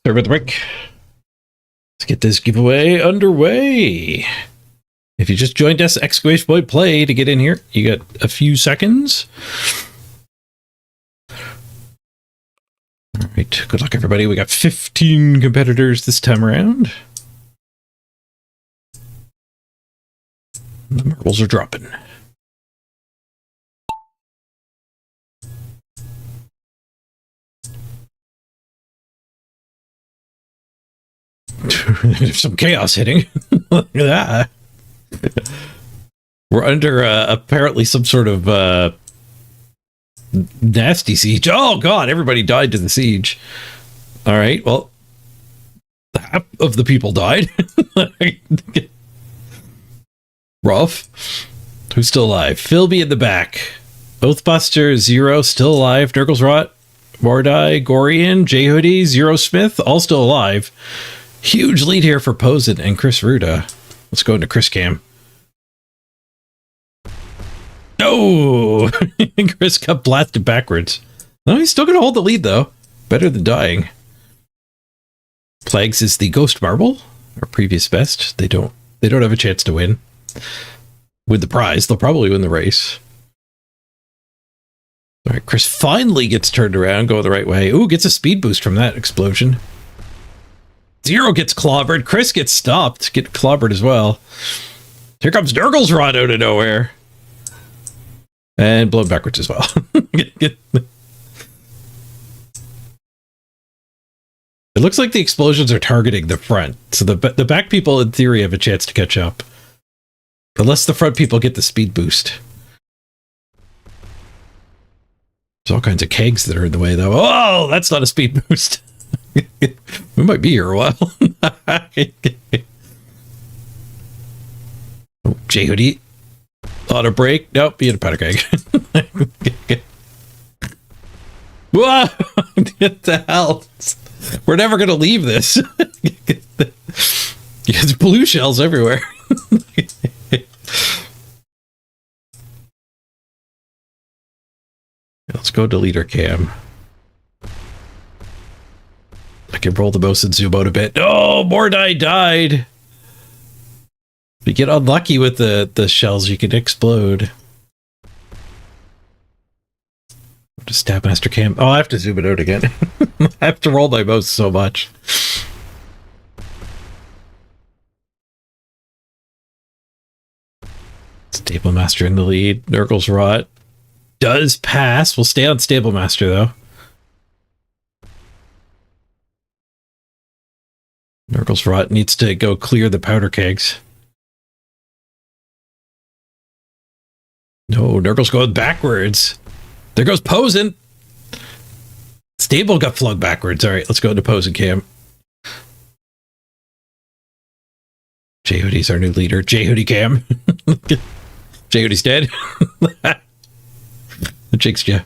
Sorry about the break. Let's get this giveaway underway. If you just joined us, exclamation point play to get in here. You got a few seconds. All right. Good luck, everybody. We got 15 competitors this time around. The marbles are dropping. There's some chaos hitting. Look at that. We're under apparently some sort of nasty siege. Oh god, everybody died to the siege. All right, well, half of the people died. Rough. Who's still alive? Philby in the back. Oathbuster, Zero, still alive. Nurgle's Rot, Mordai, Gorian, J Hoodie, Zero Smith, all still alive. Huge lead here for Posen and Chris Ruda. Let's go into Chris Cam. No! Chris got blasted backwards. No, he's still going to hold the lead, though. Better than dying. Plagues is the Ghost Marble, our previous best. They don't have a chance to win the prize. They'll probably win the race. All right, Chris finally gets turned around, going the right way. Ooh, gets a speed boost from that explosion. Zero gets clobbered. Chris gets stopped, get clobbered as well. Here comes Nurgle's Rod out of nowhere. And blown backwards as well. It looks like the explosions are targeting the front. So the back people, in theory, have a chance to catch up. Unless the front people get the speed boost. There's all kinds of kegs that are in the way, though. Oh, that's not a speed boost. We might be here a while. Oh, J Hoodie. Auto break. Nope, be in a powder keg. Whoa! What the hell? We're never going to leave this. There's blue shells everywhere. Let's go to leader cam. I can roll the mouse and zoom out a bit. Oh, Mordai died. If you get unlucky with the shells, you can explode. Just stab master cam. Oh, I have to zoom it out again. I have to roll my mouse so much. Stable master in the lead. Nurgle's Rot does pass. We'll stay on stable master though. Nurgle's Rot needs to go clear the powder kegs. No, Nurgle's going backwards. There goes Posen. Stable got flung backwards. All right, let's go into Posen cam. J Hoodie's our new leader. J Hoodie cam. J Hoodie's dead. I jinxed you.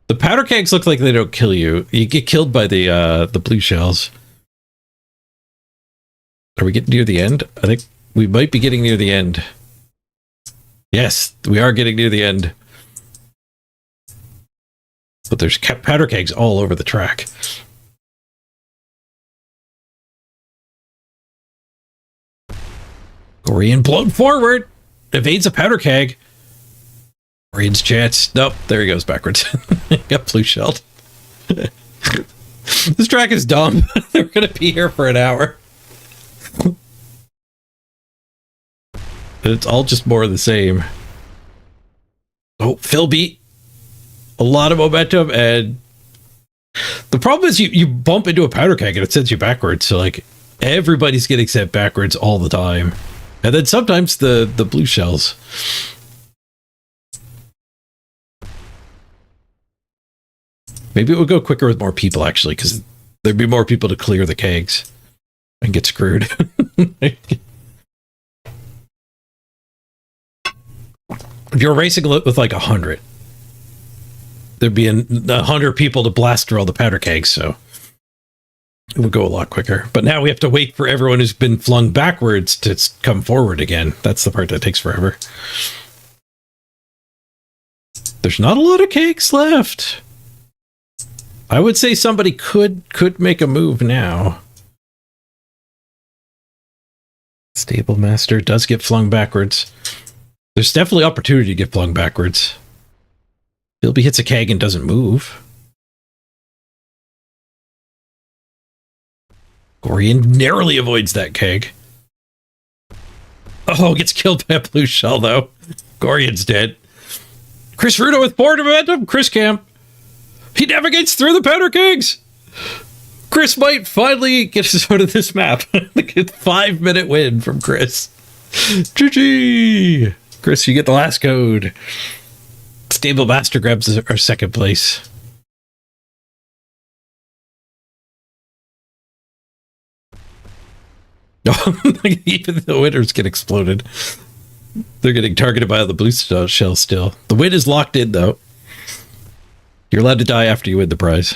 The powder kegs look like they don't kill you. You get killed by the blue shells. Are we getting near the end? I think we might be getting near the end. Yes, we are getting near the end. But there's powder kegs all over the track. Gorian blown forward. Evades a powder keg. Gorian's chance. Nope, there he goes backwards. Got blue shelled. This track is dumb. They're going to be here for an hour. It's all just more of the same. Oh, Phil beat a lot of momentum, and the problem is you bump into a powder keg and it sends you backwards. So like everybody's getting sent backwards all the time, and then sometimes the blue shells. Maybe it would go quicker with more people actually, because there'd be more people to clear the kegs and get screwed. If you're racing with like 100, there'd be 100 people to blast through all the powder kegs, so it would go a lot quicker. But now we have to wait for everyone who's been flung backwards to come forward again. That's the part that takes forever. There's not a lot of kegs left. I would say somebody could make a move now. Stable Master does get flung backwards. There's definitely opportunity to get flung backwards. Philby hits a keg and doesn't move. Gorian narrowly avoids that keg. Oh, gets killed by a blue shell though. Gorian's dead. Chris Rudo with forward momentum. Chris Camp. He navigates through the powder kegs. Chris might finally get us out of this map. Look at 5-minute win from Chris. GG! Chris, you get the last code. Stable Master grabs our second place. Even the winners get exploded. They're getting targeted by the blue shell still. The win is locked in, though. You're allowed to die after you win the prize.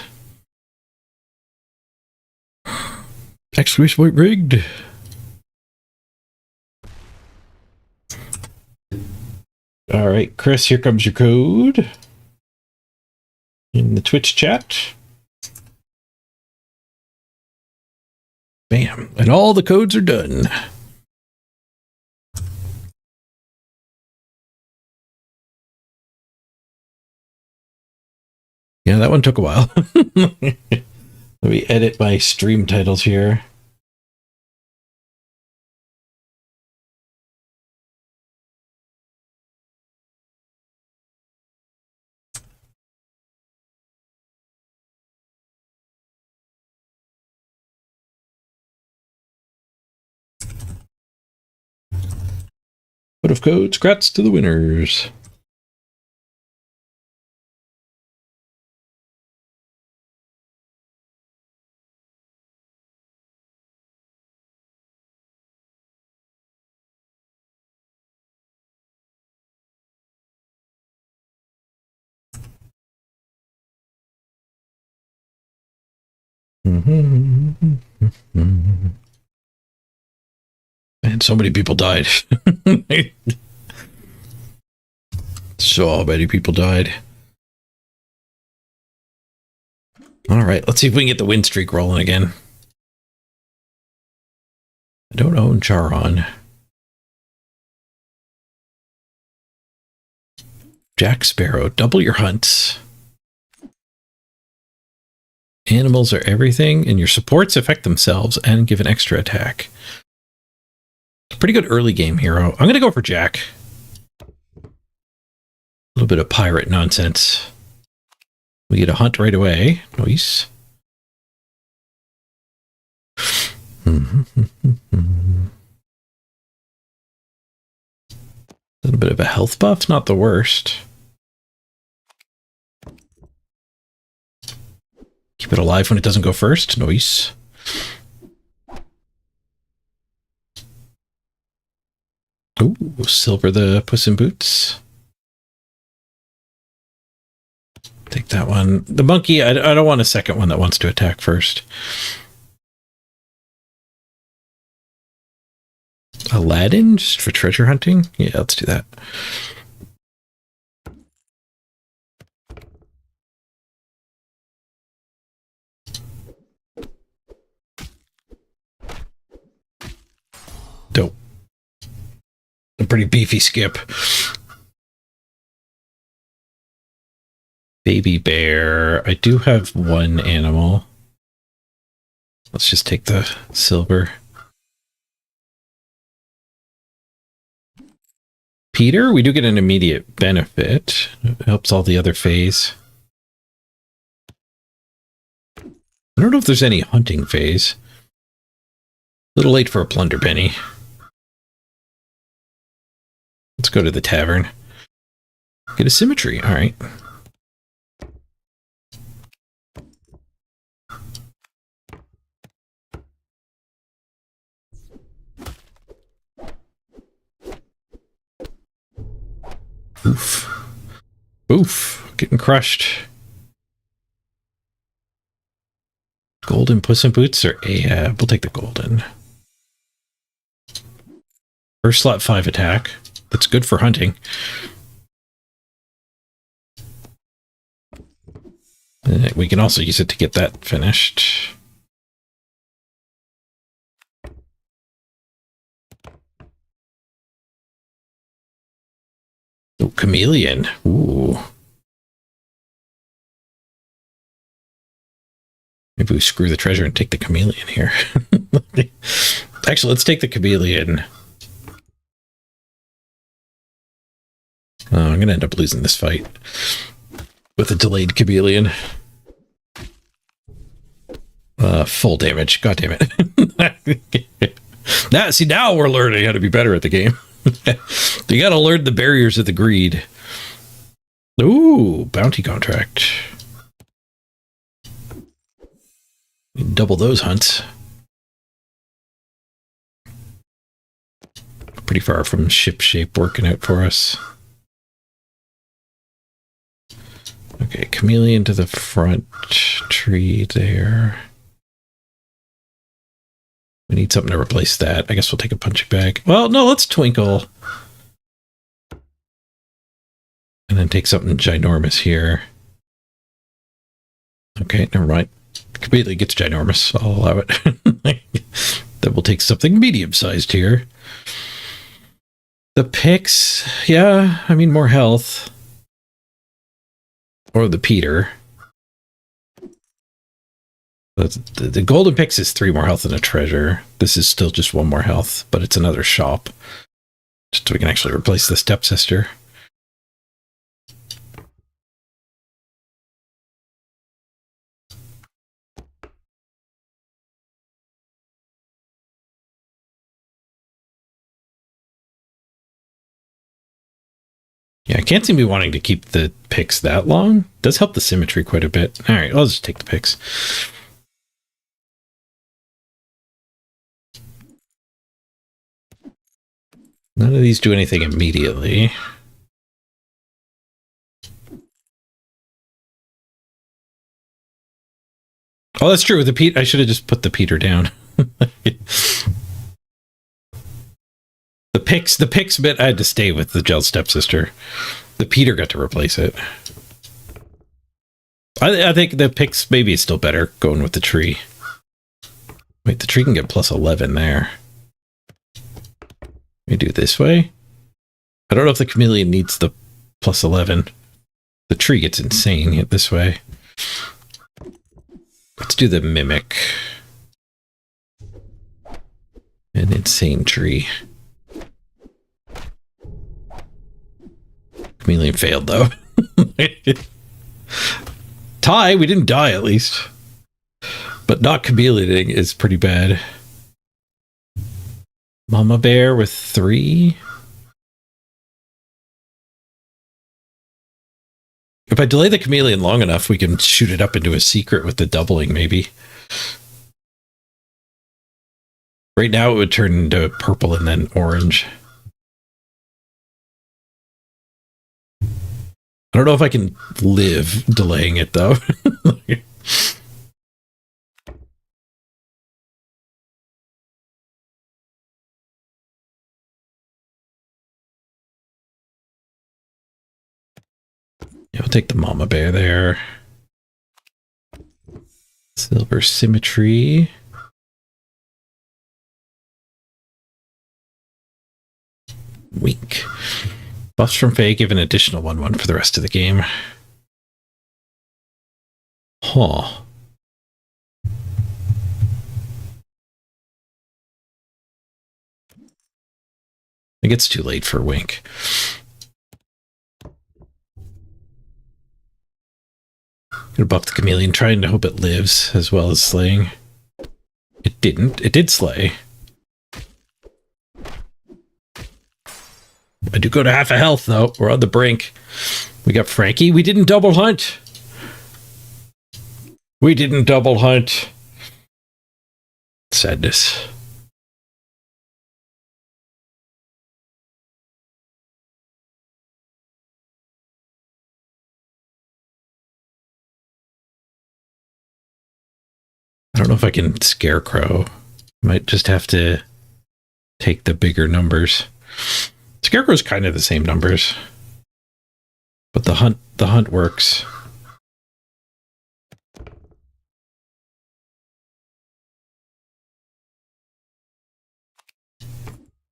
Exclamation point rigged. All right, Chris, here comes your code. In the Twitch chat. Bam. And all the codes are done. Yeah, that one took a while. Let me edit my stream titles here. Out of codes, grats to the winners. And so many people died. So many people died. All right, let's see if we can get the win streak rolling again. I don't own Charon. Jack Sparrow, double your hunts. Animals are everything, and your supports affect themselves and give an extra attack. It's a pretty good early game hero. I'm going to go for Jack. A little bit of pirate nonsense. We get a hunt right away. Nice. A little bit of a health buff, not the worst. Keep it alive when it doesn't go first. Nice. Ooh, silver the Puss in Boots. Take that one. The monkey, I don't want a second one that wants to attack first. Aladdin, just for treasure hunting? Yeah, let's do that. Dope. A pretty beefy skip. Baby bear. I do have one animal. Let's just take the silver. Peter, we do get an immediate benefit. It helps all the other phase. I don't know if there's any hunting phase. A little late for a plunder penny. Let's go to the tavern. Get a symmetry. All right. Oof. Oof. Getting crushed. Golden Puss in Boots or Ahab? We'll take the golden. First slot 5 attack. That's good for hunting. We can also use it to get that finished. Oh, chameleon. Ooh. Maybe we screw the treasure and take the chameleon here. Actually, let's take the chameleon. Oh, I'm going to end up losing this fight with a delayed chameleon. Full damage. God damn it. Now we're learning how to be better at the game. You gotta learn the barriers of the greed. Ooh, bounty contract. Double those hunts. Pretty far from ship shape working out for us. Okay, chameleon to the front tree there. We need something to replace that. I guess we'll take a punching bag. Well, no, let's twinkle. And then take something ginormous here. Okay, never mind. Completely gets ginormous. I'll allow it. Then we'll take something medium-sized here. The picks, yeah, I mean, more health. Or the Peter. The golden picks is 3 more health than a treasure. This is still just 1 more health, but it's another shop. Just so we can actually replace the stepsister. Yeah, I can't seem to be wanting to keep the picks that long. Does help the symmetry quite a bit. All right, I'll just take the picks. None of these do anything immediately. Oh, that's true. With the Pete, I should have just put the Peter down. The picks bit, I had to stay with the gel stepsister. The Peter got to replace it. I think the picks maybe is still better going with the tree. Wait, the tree can get plus 11 there. We do it this way. I don't know if the chameleon needs the plus 11. The tree gets insane this way. Let's do the mimic. An insane tree. Chameleon failed though. Tie, we didn't die at least. But not chameleoning is pretty bad. Mama bear with 3. If I delay the chameleon long enough, we can shoot it up into a secret with the doubling, maybe. Right now it would turn into purple and then orange. I don't know if I can live delaying it, though. Yeah, we'll take the mama bear there. Silver symmetry. Weak. Buffs from Faye give an additional 1/1 for the rest of the game. Huh. I think it's too late for Wink. Gonna buff the chameleon, trying to hope it lives as well as slaying. It didn't. It did slay. I do go to half a health, though. We're on the brink. We got Frankie. We didn't double hunt. We didn't double hunt. Sadness. I don't know if I can scarecrow. Might just have to take the bigger numbers. Scarecrow's kind of the same numbers, but the hunt works.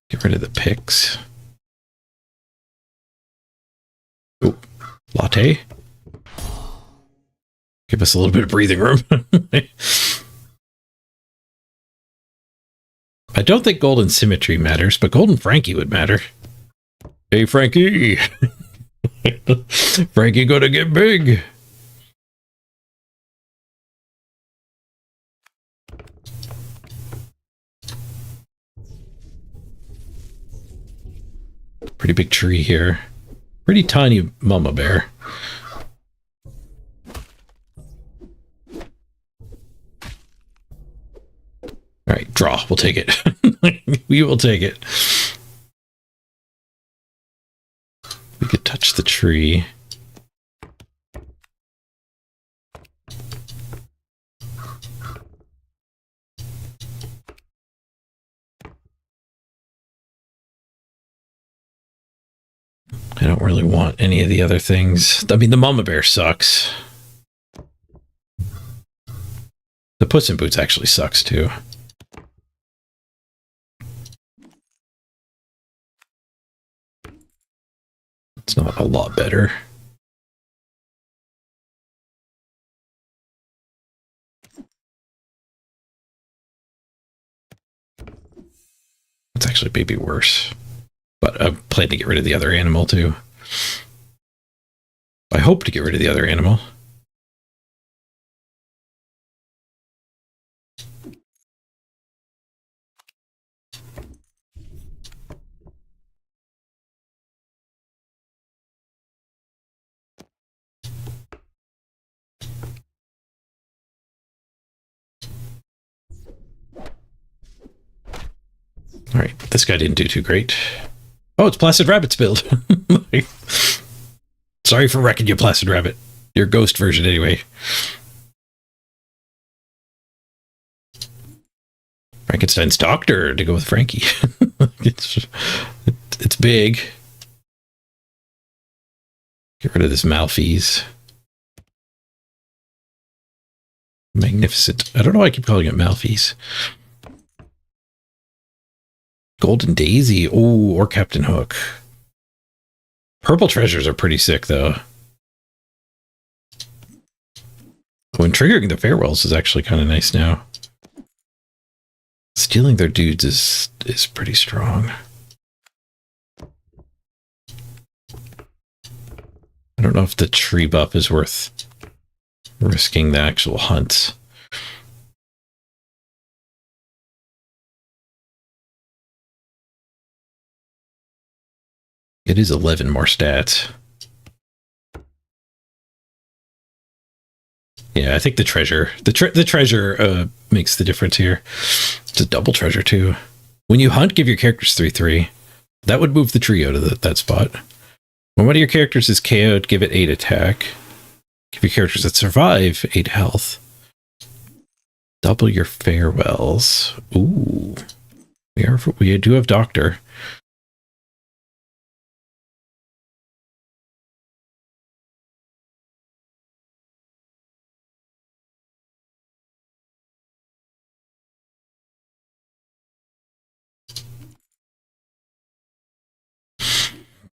Get rid of the picks. Oh, latte. Give us a little bit of breathing room. I don't think golden symmetry matters, but golden Frankie would matter. Hey, Frankie. Frankie gonna get big. Pretty big tree here. Pretty tiny mama bear. All right, draw. We'll take it. We will take it. We could touch the tree. I don't really want any of the other things. I mean, the mama bear sucks. The Puss in Boots actually sucks too. It's not a lot better. It's actually maybe worse. But I plan to get rid of the other animal too. I hope to get rid of the other animal. All right, this guy didn't do too great. Oh, it's Placid Rabbit's build. Sorry for wrecking you, Placid Rabbit. Your ghost version, anyway. Frankenstein's doctor to go with Frankie. It's big. Get rid of this Malfeas. Magnificent. I don't know why I keep calling it Malfeas. Golden Daisy. Oh, or Captain Hook. Purple treasures are pretty sick, though. When triggering the farewells is actually kind of nice now. Stealing their dudes is pretty strong. I don't know if the tree buff is worth risking the actual hunts. It is 11 more stats. Yeah, I think the treasure, the treasure makes the difference here. It's a double treasure too. When you hunt, give your characters 3/3. That would move the trio to that spot. When one of your characters is KO'd, give it 8 attack. Give your characters that survive 8 health. Double your farewells. Ooh, we do have Doctor.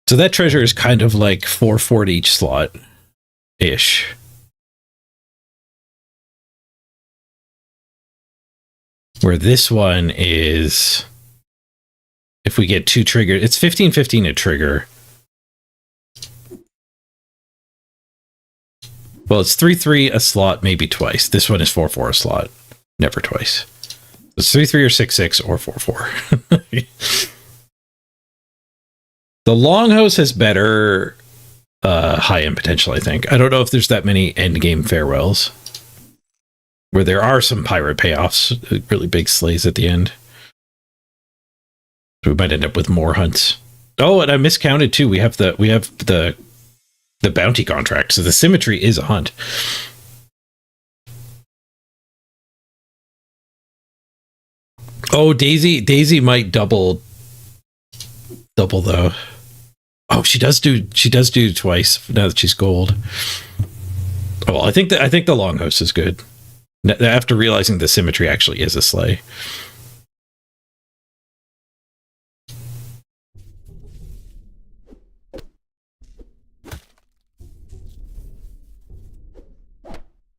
So that treasure is kind of like 4 each slot ish. Where this one is, if we get 2 triggered, it's 15/15 a trigger. Well, it's 3/3 a slot, maybe twice. This one is 4/4 a slot, never twice. It's 3/3 or 6/6 or 4/4. The Longhouse has better high-end potential, I think. I don't know if there's that many endgame farewells. Where there are some pirate payoffs, really big slays at the end. So we might end up with more hunts. Oh, and I miscounted too. We have the bounty contract, so the symmetry is a hunt. Oh, Daisy might double though. Oh, she does do twice now that she's gold. Oh, well, I think the Longhouse is good. After realizing the symmetry actually is a slay.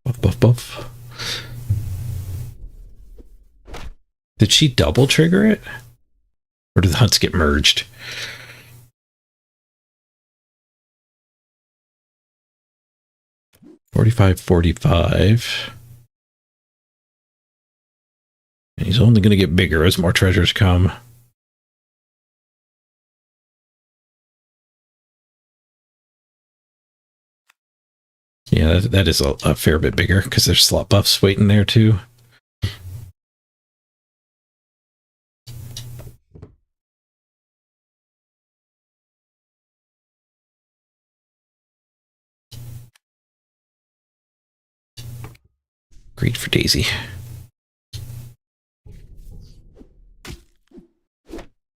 Buff, buff, buff. Did she double trigger it? Or did the hunts get merged? $45.45. And he's only going to get bigger as more treasures come. Yeah, that is a fair bit bigger because there's slot buffs waiting there too. Great for Daisy.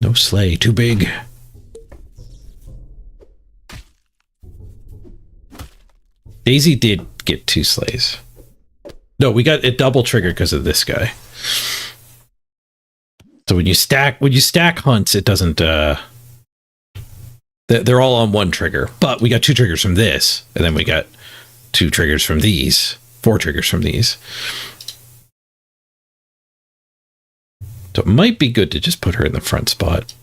No sleigh, too big. Daisy did get 2 sleighs. No, we got it double triggered because of this guy. So when you stack hunts, it doesn't they're all on 1 trigger. But we got 2 triggers from this, and then we got 2 triggers from these, 4 triggers from these. So it might be good to just put her in the front spot.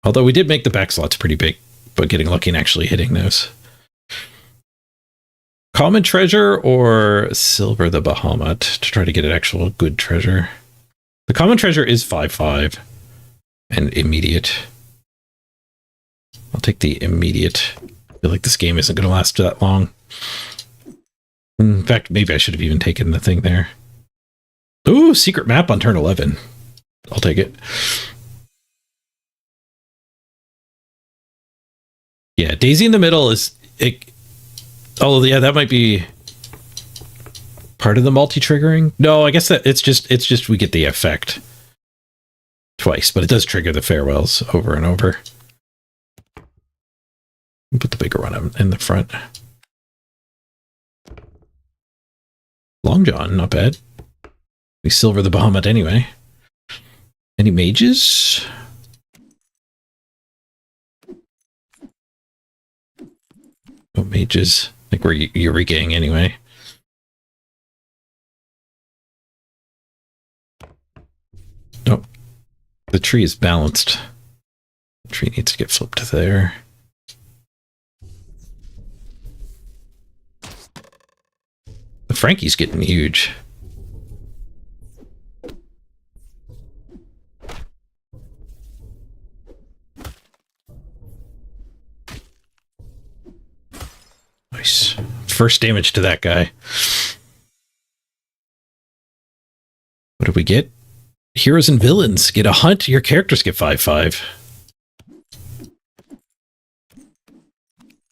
Although we did make the back slots pretty big, but getting lucky and actually hitting those. Common treasure or silver the Bahamut to try to get an actual good treasure. The common treasure is 5/5 and immediate. I'll take the immediate. I feel like this game isn't going to last that long. In fact, maybe I should have even taken the thing there. Ooh, secret map on turn 11. I'll take it. Yeah, Daisy in the middle is... Oh, yeah, that might be part of the multi-triggering. No, I guess that it's just we get the effect twice, but it does trigger the farewells over and over. Put the bigger one in the front. Long John, not bad. We silver the Bahamut anyway. Any mages? No mages. I think we're Yurigang anyway. Nope. The tree is balanced. The tree needs to get flipped there. The Frankie's getting huge. Nice. First damage to that guy. What do we get? Heroes and villains get a hunt. Your characters get 5/5.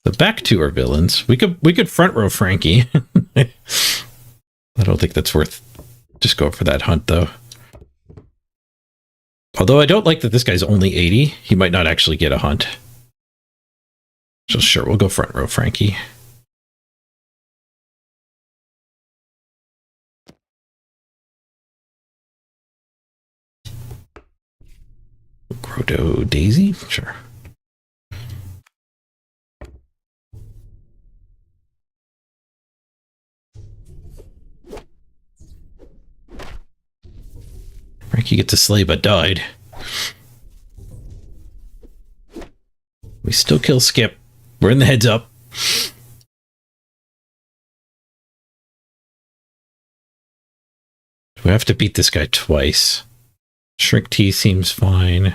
The back 2 are villains. We could front row Frankie. I don't think that's worth just going for that hunt though. Although I don't like that this guy's only 80. He might not actually get a hunt. So sure, we'll go front row Frankie. Grotto Daisy? Sure. Frankie gets a sleigh but died. We still kill Skip. We're in the heads up. We have to beat this guy twice. Shrink T seems fine.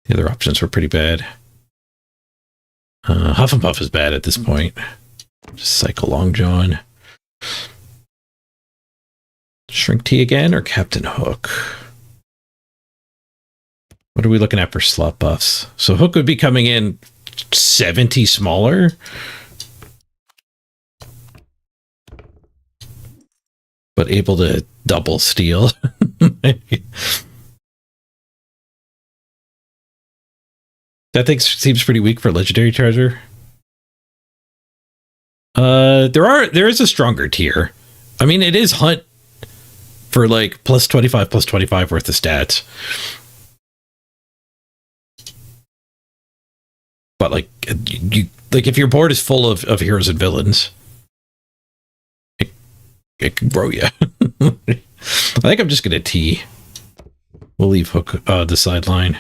The other options were pretty bad. Huff and Puff is bad at this point. Just cycle Long John. Shrink T again or Captain Hook? What are we looking at for slot buffs? So Hook would be coming in 70 smaller. But able to double steal. That thing seems pretty weak for legendary treasure. There is a stronger tier. I mean, it is hunt for like plus 25 worth of stats. But like if your board is full of heroes and villains, it can grow you. I think I'm just gonna T. We'll leave Hook the sideline.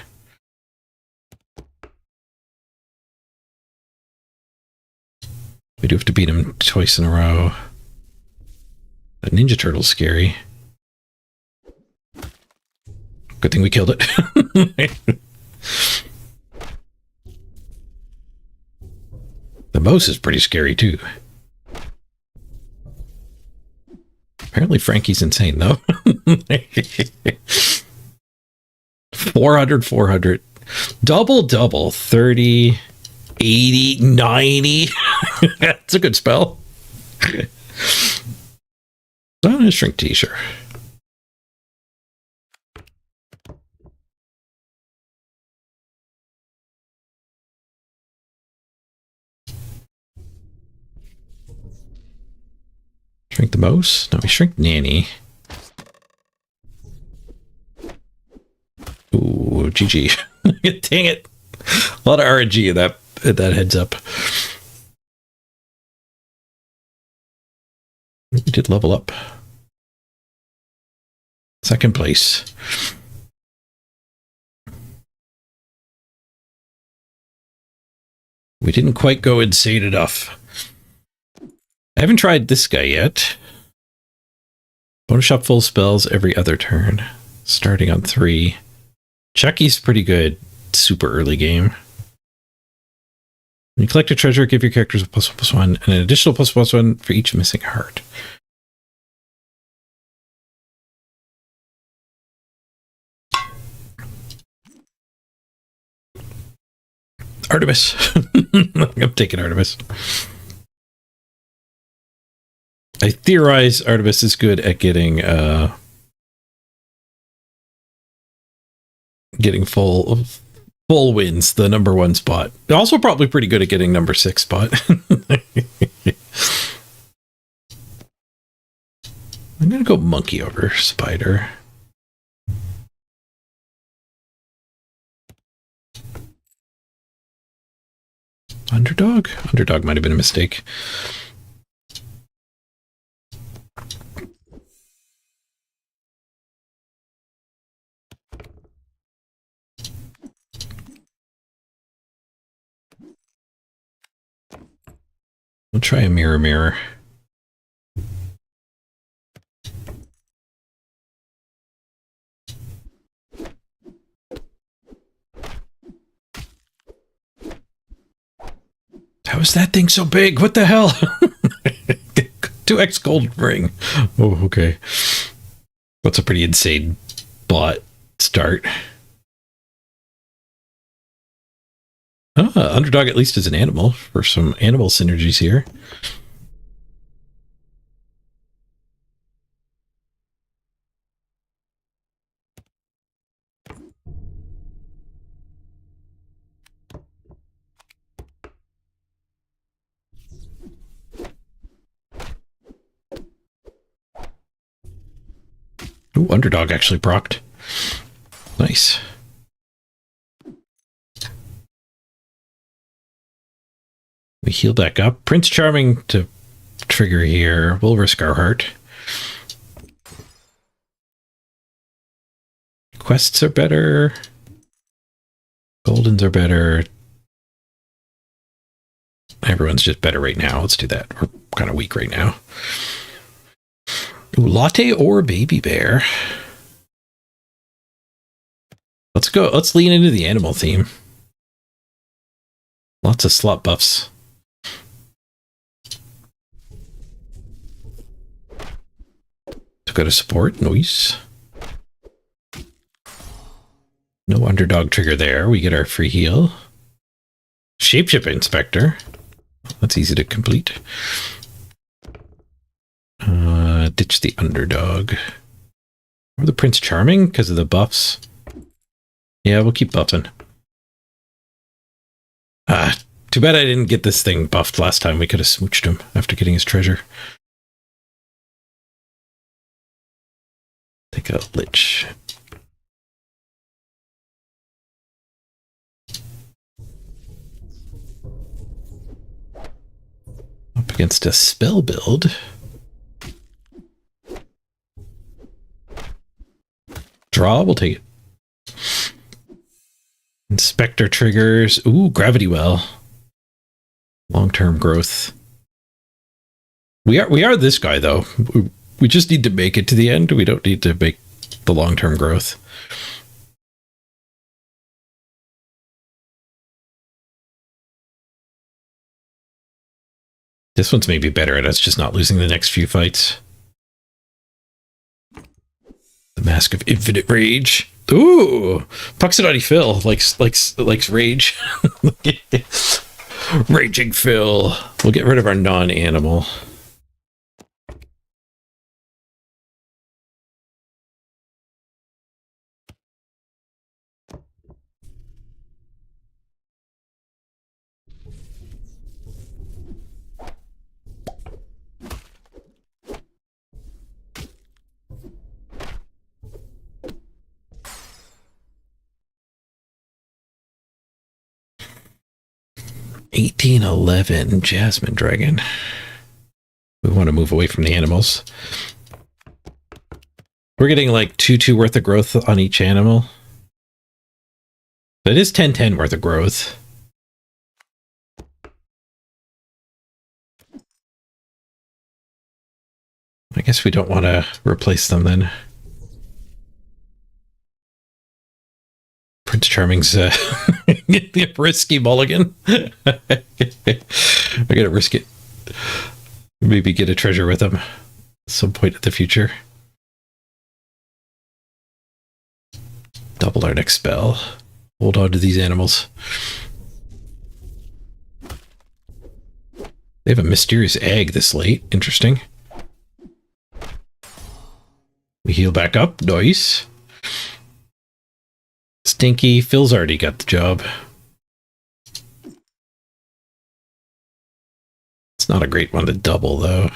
We do have to beat him twice in a row. The Ninja Turtle's scary. Good thing we killed it. The mouse is pretty scary too. Apparently Frankie's insane, though. 400, 400. Double, 30, 80, 90. That's a good spell. I'm going to shrink t-shirt. Shrink the mouse? No, we shrink Nanny. Ooh, GG. Dang it. A lot of RNG in that heads up. We did level up. Second place. We didn't quite go insane enough. I haven't tried this guy yet. Bonus shop full spells every other turn. Starting on 3. Chucky's pretty good. Super early game. When you collect a treasure, give your characters a +1/+1 and an additional +1/+1 for each missing heart. Artemis. I'm taking Artemis. I theorize Artemis is good at getting full wins, the number 1 spot. Also probably pretty good at getting number 6 spot. I'm gonna go monkey over spider. Underdog? Underdog might have been a mistake. We'll try a mirror. How is that thing so big? What the hell? 2x gold ring. Oh, okay. That's a pretty insane bot start. Underdog at least is an animal for some animal synergies here. Ooh, Underdog actually procced. Nice. We heal back up. Prince Charming to trigger here. We'll risk our heart. Quests are better. Goldens are better. Everyone's just better right now. Let's do that. We're kind of weak right now. Ooh, latte or baby bear. Let's go. Let's lean into the animal theme. Lots of slot buffs. To go to support. Nice. No underdog trigger there. We get our free heal. Shapeship Inspector. That's easy to complete. Ditch the underdog. Or the Prince Charming because of the buffs. Yeah, we'll keep buffing. Too bad I didn't get this thing buffed last time. We could have smooched him after getting his treasure. Take a Lich. Up against a spell build. Draw, we'll take it. Inspector triggers. Ooh, Gravity Well. Long-term growth. We are this guy, though. We just need to make it to the end. We don't need to make the long-term growth. This one's maybe better at us just not losing the next few fights. Mask of Infinite Rage. Ooh, Puxadotty Phil likes rage. Raging Phil. We'll get rid of our non-animal. $18.11 Jasmine Dragon. We want to move away from the animals. We're getting like 2 worth of growth on each animal. That is 10 worth of growth. I guess we don't want to replace them then. Prince Charming's a risky mulligan. I gotta risk it. Maybe get a treasure with him at some point in the future. Double our next spell. Hold on to these animals. They have a mysterious egg this late. Interesting. We heal back up. Nice. Stinky. Phil's already got the job. It's not a great one to double, though.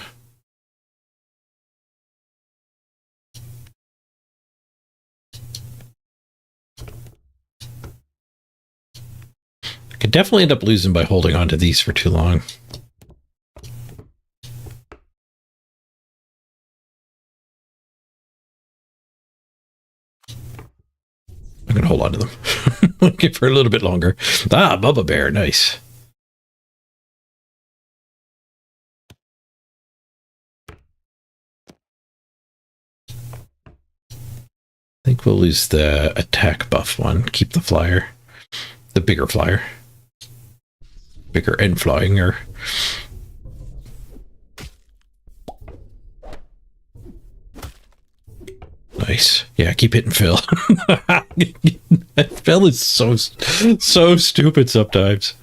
I could definitely end up losing by holding on to these for too long. I'm going to hold on to them. Okay, for a little bit longer. Ah, Bubba Bear. Nice. I think we'll lose the attack buff one. Keep the flyer. The bigger flyer. Bigger and flyinger. Nice. Yeah, keep hitting Phil. Phil is so stupid sometimes.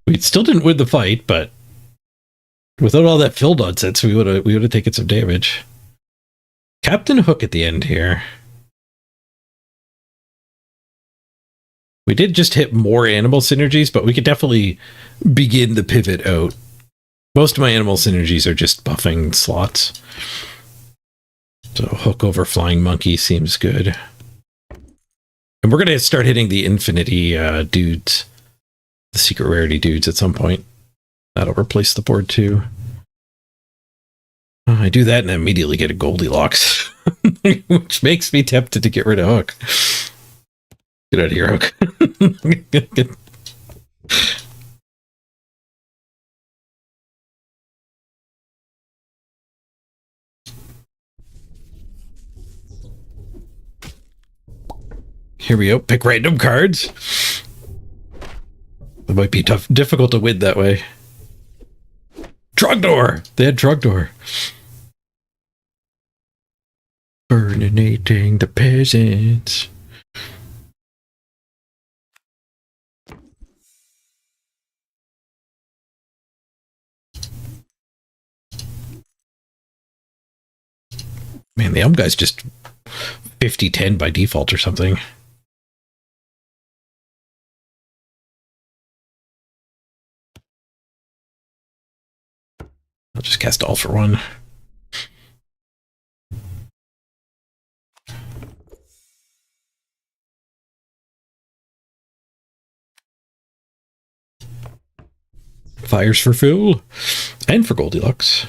We still didn't win the fight, but without all that Phil nonsense, we would have taken some damage. Captain Hook at the end here. We did just hit more animal synergies, but we could definitely begin the pivot out. Most of my animal synergies are just buffing slots. So Hook over Flying Monkey seems good. And we're going to start hitting the Infinity dudes. The Secret Rarity dudes at some point. That'll replace the board too. I do that and immediately get a Goldilocks. Which makes me tempted to get rid of Hook. Get out of here, Hook. Here we go. Pick random cards. It might be difficult to win that way. Trogdor! They had Trogdor. Burninating the peasants. Man, the guy's just 50-10 by default or something. I'll just cast all for one. Fires for Phil and for Goldilocks.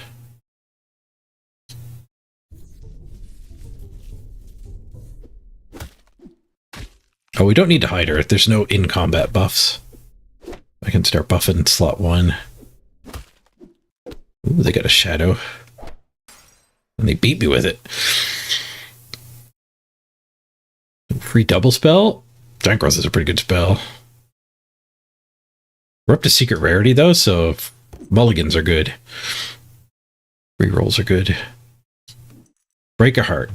Oh, we don't need to hide her. There's no in-combat buffs. I can start buffing slot 1. Ooh, they got a shadow. And they beat me with it. Free double spell? Giant Growth is a pretty good spell. We're up to Secret Rarity, though, so mulligans are good. Rerolls are good. Break a Heart.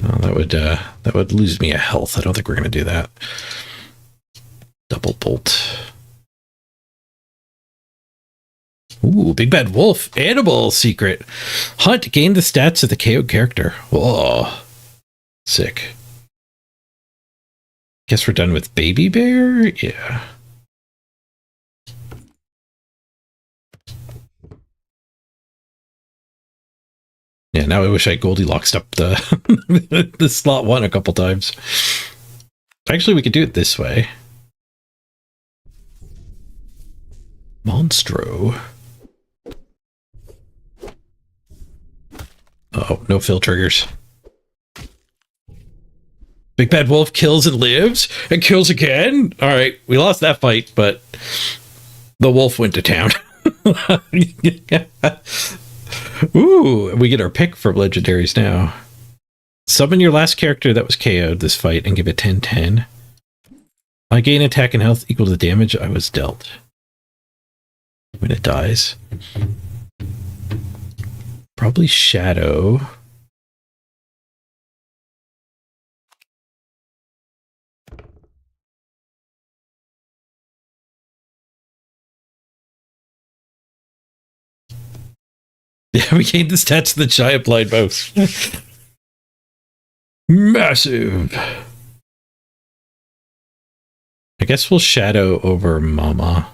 Oh, that would lose me a health. I don't think we're gonna do that. Double bolt. Ooh, Big Bad Wolf. Animal secret. Hunt. Gain the stats of the KO character. Whoa. Sick. Guess we're done with Baby Bear? Yeah. Yeah, now I wish I Goldilocks up the the slot 1 a couple times. Actually, we could do it this way. Monstro. Oh, no fill triggers. Big Bad Wolf kills and lives and kills again. All right, we lost that fight, but the wolf went to town. Ooh, we get our pick from legendaries now. Summon your last character that was KO'd this fight and give it 10/10. I gain attack and health equal to the damage I was dealt when it dies. Probably Shadow. Yeah, we gained the stats of the giant blind mouse. Massive. I guess we'll Shadow over Mama.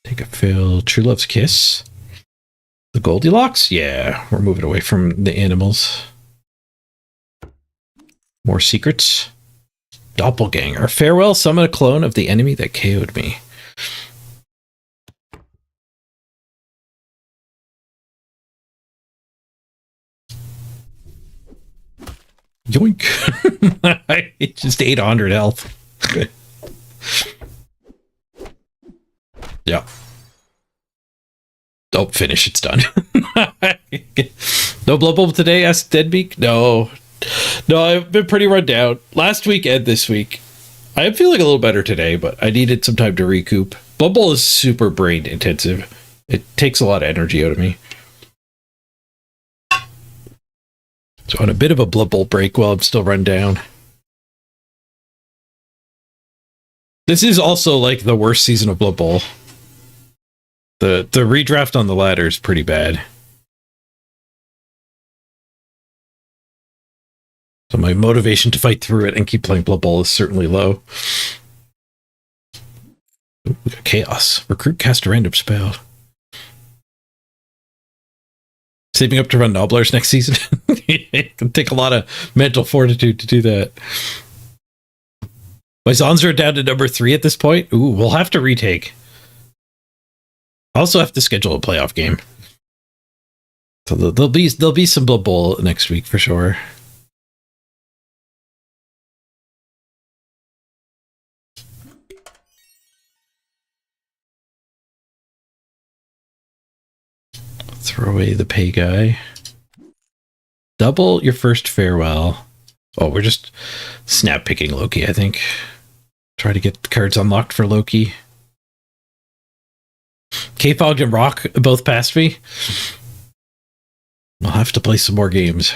Take a fill. True Love's Kiss. The Goldilocks? Yeah, we're moving away from the animals. More secrets. Doppelganger. Farewell, summon a clone of the enemy that KO'd me. Yoink. Just 800 health. Yeah. Oh, finish. It's done. No Blood Bowl today, asked Deadbeak? No. No, I've been pretty run down. Last week and this week. I am feeling a little better today, but I needed some time to recoup. Blood Bowl is super brain intensive. It takes a lot of energy out of me. So on a bit of a Blood Bowl break while I'm still run down. This is also like the worst season of Blood Bowl. The redraft on the ladder is pretty bad. So my motivation to fight through it and keep playing Blood Bowl is certainly low. Ooh, we got Chaos. Recruit, cast a random spell. Saving up to run Nobblers next season. It can take a lot of mental fortitude to do that. My Zons are down to number 3 at this point. Ooh, we'll have to retake. I also have to schedule a playoff game. So there'll be some Blood Bowl next week for sure. Throw away the pay guy. Double your first farewell. Oh, we're just snap picking Loki, I think. Try to get the cards unlocked for Loki. K-Fog and Rock both passed me. I'll have to play some more games.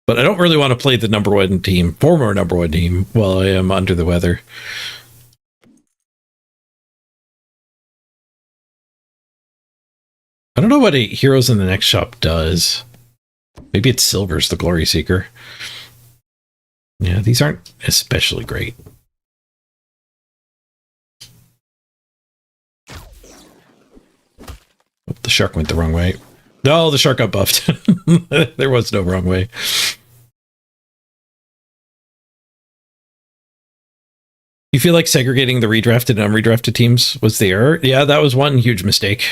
But I don't really want to play the number 1 team, former number 1 team, while I am under the weather. I don't know what a Heroes in the Next Shop does. Maybe it's Silver's the Glory Seeker. Yeah, these aren't especially great. Oh, the shark went the wrong way. No, the shark got buffed. There was no wrong way. You feel like segregating the redrafted and unredrafted teams was the error? Yeah, that was one huge mistake.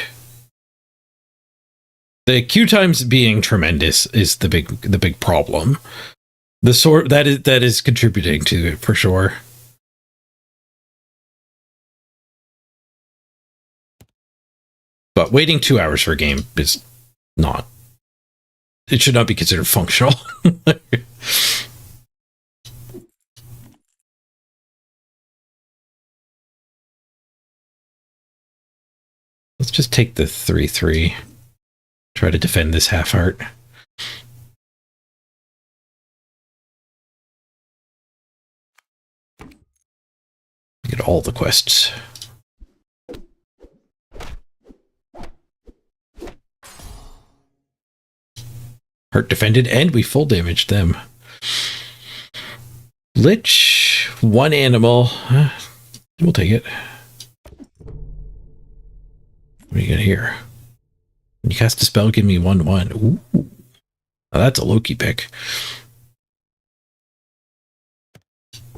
The queue times being tremendous is the big problem. The sort that is contributing to it for sure. But waiting 2 hours for a game is not. It should not be considered functional. Let's just take the 3/3. Try to defend this half heart. Get all the quests. Heart defended, and we full damaged them. Lich, one animal. We'll take it. What do you got here? When you cast a spell, give me 1/1. Ooh. Now that's a Loki pick.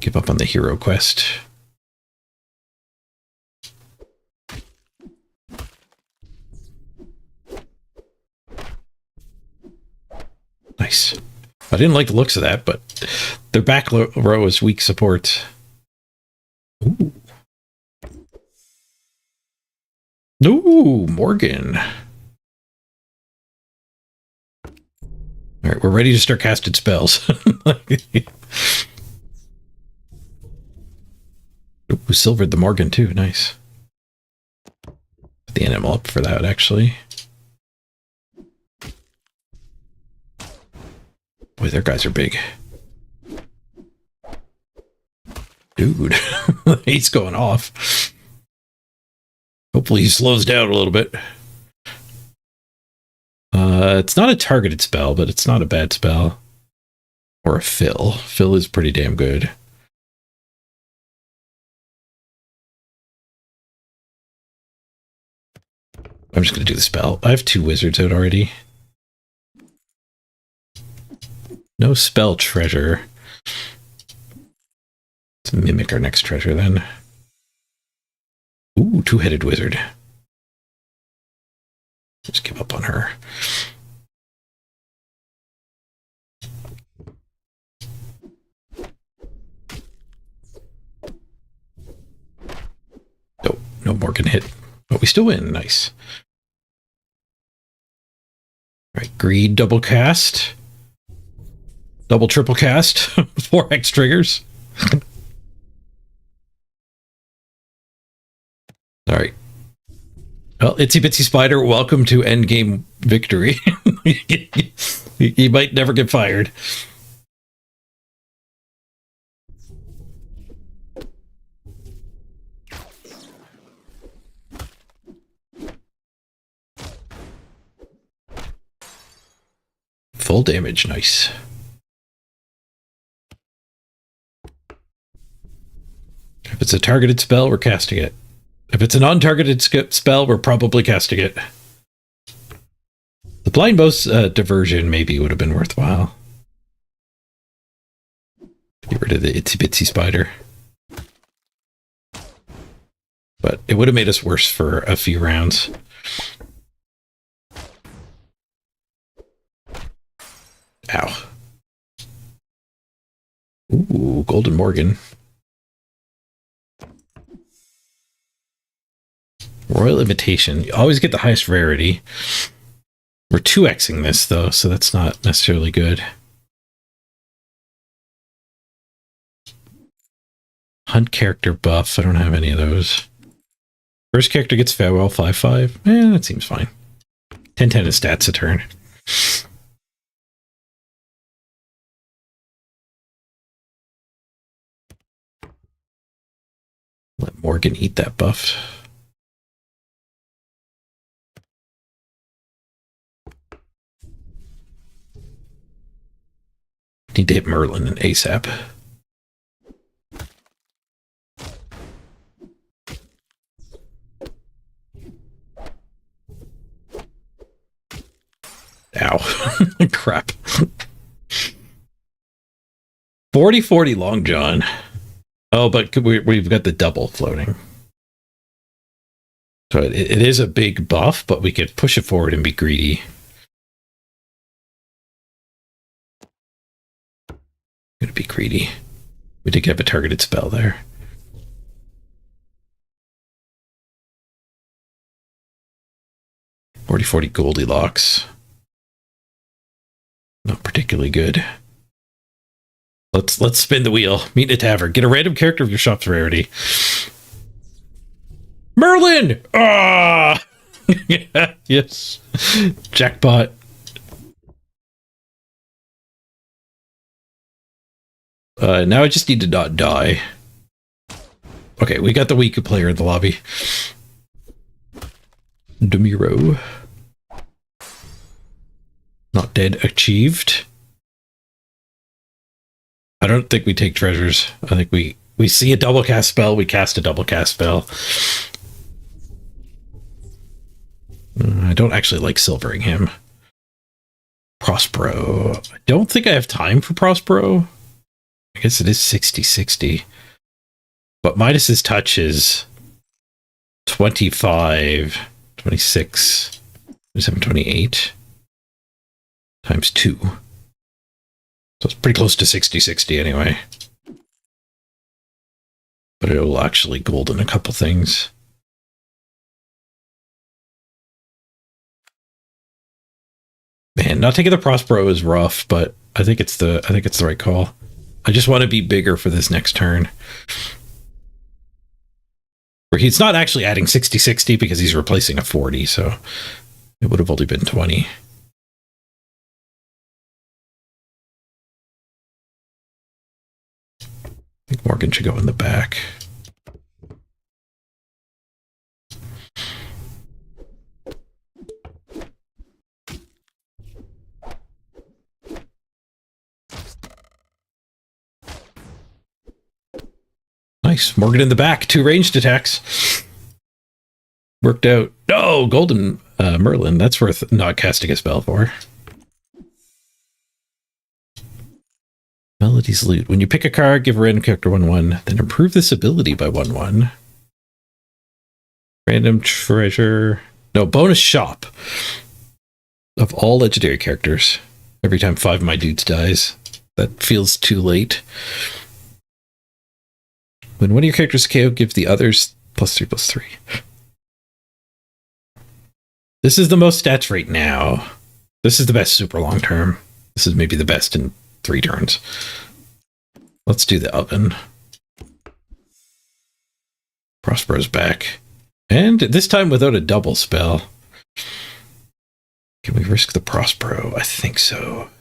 Give up on the hero quest. Nice. I didn't like the looks of that, but their back row is weak support. Ooh. Ooh, Morgan. All right, we're ready to start casting spells. Ooh, silvered the Morgan too. Nice. Put the animal up for that, actually. Boy, their guys are big. Dude, he's going off. Hopefully he slows down a little bit. It's not a targeted spell, but it's not a bad spell. Or a fill. Fill is pretty damn good. I'm just going to do the spell. I have 2 wizards out already. No spell treasure. Let's mimic our next treasure then. Ooh, 2-headed wizard. Just give up on her. Nope, no Morgan hit. But we still win. Nice. All right, greed double cast. Double triple cast. 4x triggers. All right. Well, Itsy Bitsy Spider, welcome to endgame victory. You might never get fired. Full damage, nice. If it's a targeted spell, we're casting it. If it's an untargeted spell, we're probably casting it. The blind bow's diversion maybe would have been worthwhile. Get rid of the Itsy Bitsy Spider. But it would have made us worse for a few rounds. Ow. Ooh, Golden Morgan. Royal Imitation. You always get the highest rarity. We're 2xing this, though, so that's not necessarily good. Hunt character buff. I don't have any of those. First character gets farewell 5/5. That seems fine. 10/10 is stats a turn. Let Morgan eat that buff. Need to hit Merlin and ASAP. Ow. Crap. 40/40 Long John. Oh, but we've got the double floating. So it is a big buff, but we could push it forward and be greedy. Gonna be greedy. We did have a targeted spell there. $40/40 Goldilocks. Not particularly good. Let's spin the wheel. Meet in a tavern. Get a random character of your shop's rarity. Merlin! Ah! Yeah, yes. Jackpot. Now I just need to not die. Okay, we got the weaker player in the lobby. Demiro. Not dead. Achieved. I don't think we take treasures. I think we see a double cast spell, we cast a double cast spell. I don't actually like silvering him. Prospero. I don't think I have time for Prospero. I guess it is 60-60. But minus his touch is 25, 26, 27, 28 times 2. So it's pretty close to 60-60 anyway. But it'll actually golden a couple things. Man, not taking the Prospero is rough, but I think it's the right call. I just want to be bigger for this next turn. Where he's not actually adding 60-60 because he's replacing a 40, so it would have only been 20. I think Morgan should go in the back. Nice. Morgan in the back. 2 ranged attacks. Worked out. Oh, Golden Merlin. That's worth not casting a spell for. Melody's Loot. When you pick a card, give a random character 1/1, then improve this ability by 1/1. Random treasure. No, bonus shop. Of all legendary characters. Every time 5 of my dudes dies. That feels too late. When one of your characters KO, give the others +3/+3. This is the most stats right now. This is the best super long term. This is maybe the best in 3 turns. Let's do the oven. Prospero's back. And this time without a double spell. Can we risk the Prospero? I think so.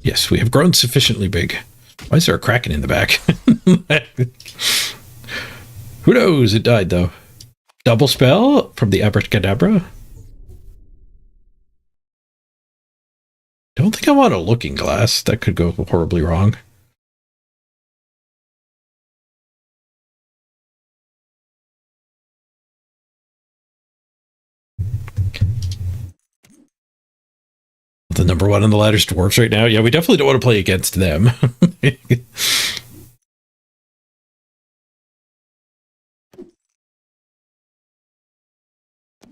Yes, we have grown sufficiently big. Why is there a Kraken in the back? Who knows? It died, though. Double spell from the Abracadabra? Don't think I want a Looking Glass. That could go horribly wrong. The number 1 on the ladder's dwarves right now. Yeah, we definitely don't want to play against them. I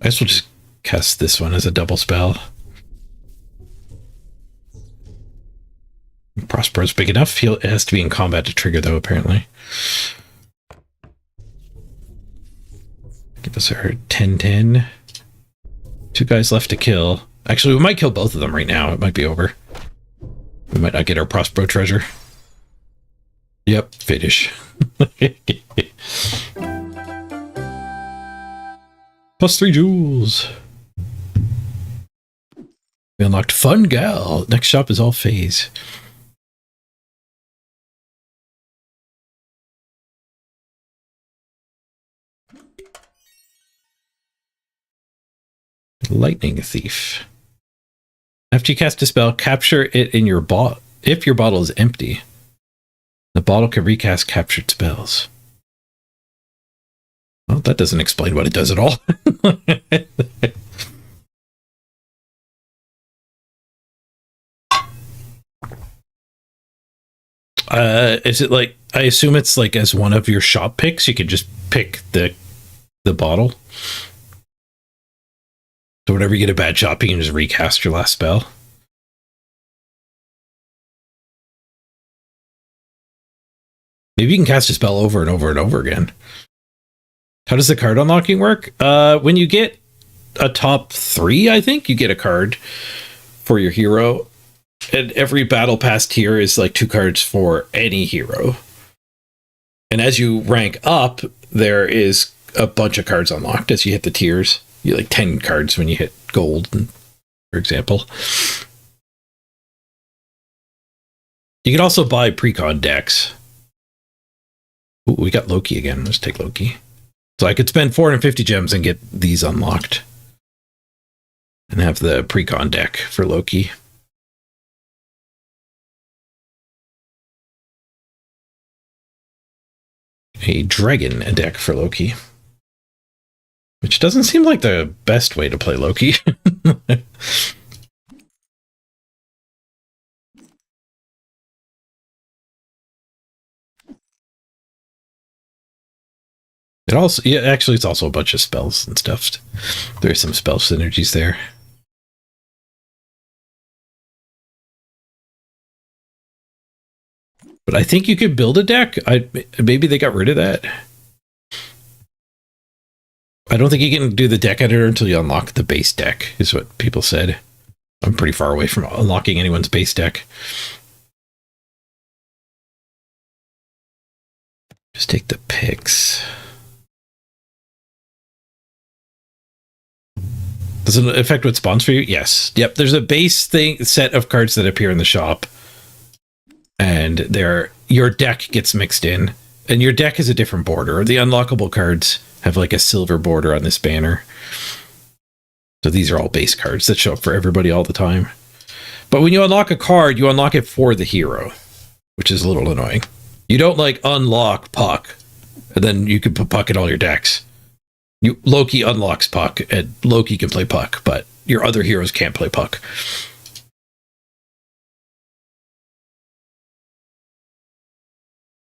guess we'll just cast this one as a double spell. Prospero's big enough. It has to be in combat to trigger, though, apparently. Give us our 10-10. 2 guys left to kill. Actually, we might kill both of them right now. It might be over. We might not get our Prospero treasure. Yep, finish. +3 jewels. We unlocked Fun Gal. Next shop is all phase. Lightning Thief. After you cast a spell, capture it in your bottle. If your bottle is empty, the bottle can recast captured spells. Well, that doesn't explain what it does at all. Is it like, I assume it's like as one of your shop picks, you could just pick the bottle. So whenever you get a bad shop, you can just recast your last spell. Maybe you can cast a spell over and over and over again. How does the card unlocking work? When you get a top 3, I think, you get a card for your hero. And every battle pass tier is like 2 cards for any hero. And as you rank up, there is a bunch of cards unlocked as you hit the tiers. You like 10 cards when you hit gold, for example. You can also buy precon decks. Ooh, we got Loki again. Let's take Loki. So I could spend 450 gems and get these unlocked. And have the precon deck for Loki. A dragon deck for Loki. Which doesn't seem like the best way to play Loki. It also, yeah, actually, it's also a bunch of spells and stuff. There's some spell synergies there. But I think you could build a deck. Maybe they got rid of that. I don't think you can do the deck editor until you unlock the base deck, is what people said. I'm pretty far away from unlocking anyone's base deck. Just take the picks. Does it affect what spawns for you? Yes. Yep. There's a base set of cards that appear in the shop, and your deck gets mixed in, and your deck is a different border. The unlockable cards have like a silver border on this banner. So these are all base cards that show up for everybody all the time. But when you unlock a card, you unlock it for the hero, which is a little annoying. You don't like unlock Puck, and then you can put Puck in all your decks. Loki unlocks Puck, and Loki can play Puck, but your other heroes can't play Puck.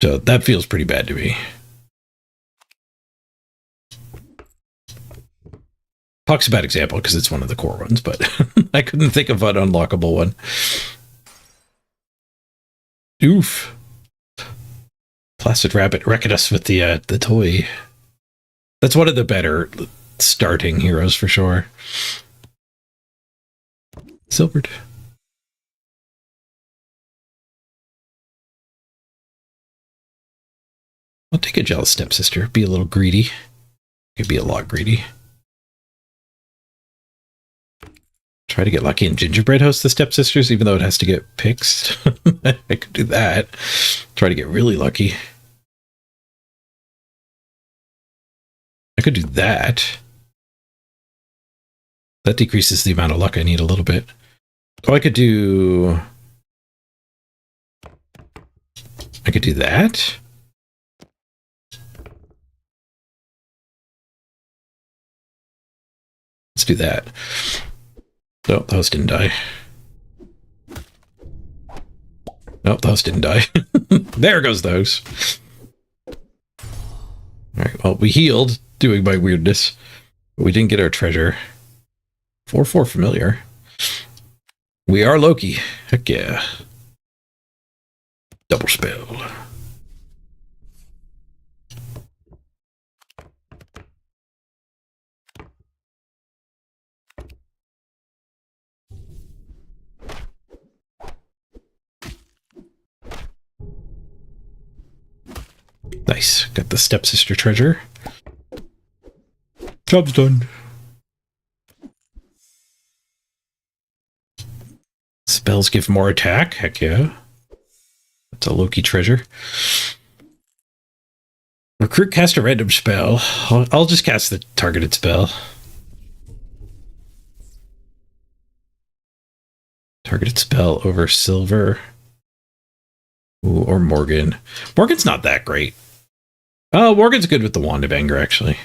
So that feels pretty bad to me. Puck's a bad example because it's one of the core ones, but I couldn't think of an unlockable one. Oof. Placid Rabbit wrecking us with the toy. That's one of the better starting heroes for sure. Silvered. I'll take a jealous stepsister. Be a little greedy. Could be a lot greedy. Try to get lucky and gingerbread host the stepsisters, even though it has to get picks. I could do that. Try to get really lucky. I could do that. That decreases the amount of luck I need a little bit. Oh, I could do that. Let's do that. No, those didn't die. Nope, those didn't die. There goes those. Alright, well, we healed doing my weirdness, but we didn't get our treasure. 4/4 familiar. We are Loki. Heck yeah. Double spell. Nice. Got the stepsister treasure. Job's done. Spells give more attack. Heck yeah. That's a Loki treasure. Recruit cast a random spell. I'll just cast the targeted spell. Targeted spell over Silver. Ooh, or Morgan. Morgan's not that great. Oh, Morgan's good with the Wand of Anger, actually.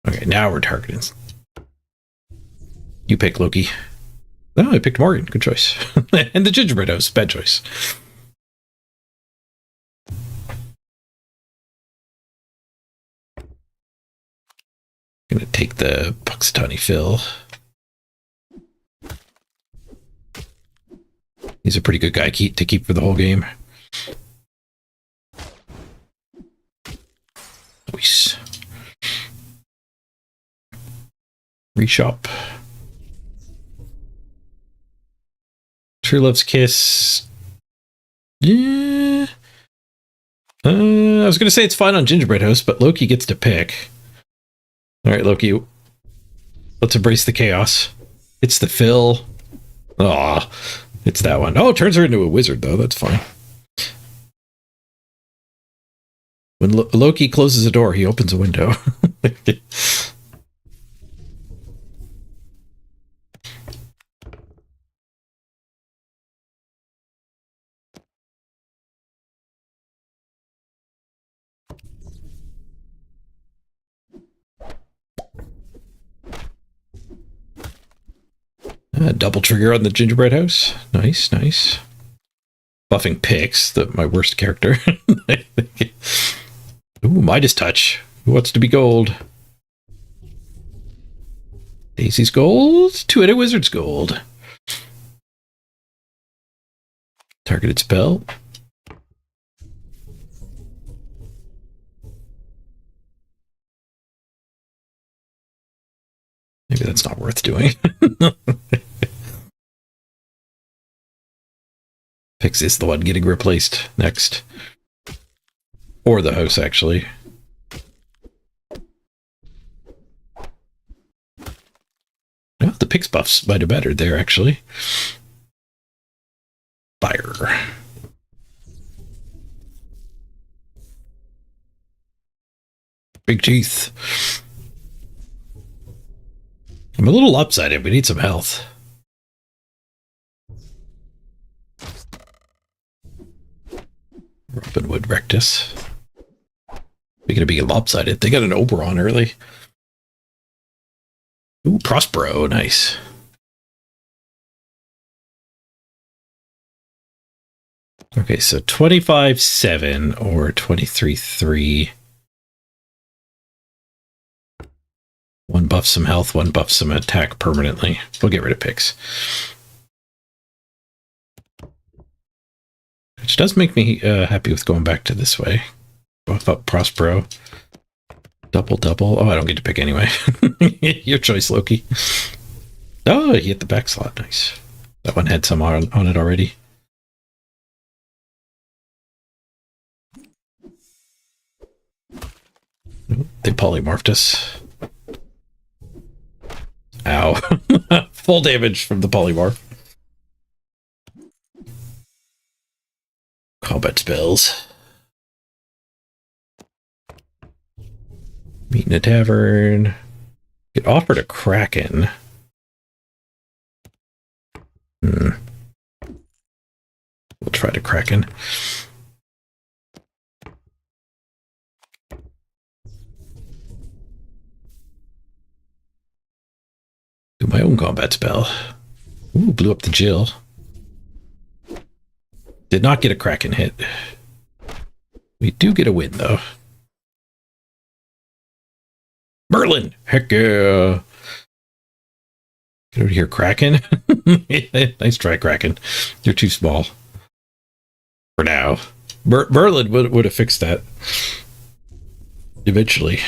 Okay, now we're targeting. You pick Loki. No, I picked Morgan. Good choice. And the gingerbread house. Bad choice. Gonna take the Puxatani Phil. He's a pretty good guy to keep for the whole game. Nice. Reshop. True Love's Kiss. Yeah. I was going to say it's fine on Gingerbread House, but Loki gets to pick. All right, Loki. Let's embrace the chaos. It's the Phil. Aw, it's that one. Oh, it turns her into a wizard, though. That's fine. When Loki closes a door, he opens a window. Double trigger on the Gingerbread House. Nice, nice. Buffing Pix, my worst character. Ooh, Midas Touch. Who wants to be gold? Daisy's gold. Two-headed Wizard's gold. Targeted spell. Maybe that's not worth doing. Pix is the one getting replaced next. Or the house, actually. No, the Pix buffs might have mattered there, actually. Fire. Big teeth. I'm a little lopsided. We need some health. Robin Wood Rectus. Speaking of being lopsided, they got an Oberon early. Ooh, Prospero, nice. Okay, so 25-7 or 23-3. One buffs some health, one buffs some attack permanently. We'll get rid of Pix. Which does make me happy with going back to this way. Buff up Prospero. Double. Oh, I don't get to pick anyway. Your choice, Loki. Oh, he hit the back slot. Nice. That one had some on it already. They polymorphed us. Ow. Full damage from the polymorph. Combat spells. Meet in a tavern. Get offered a Kraken. We'll try to Kraken. Do my own combat spell. Ooh, blew up the Jill. Did not get a Kraken hit. We do get a win, though. Merlin! Heck yeah! Get over here, Kraken. Nice try, Kraken. You're too small. For now. Merlin would have fixed that. Eventually.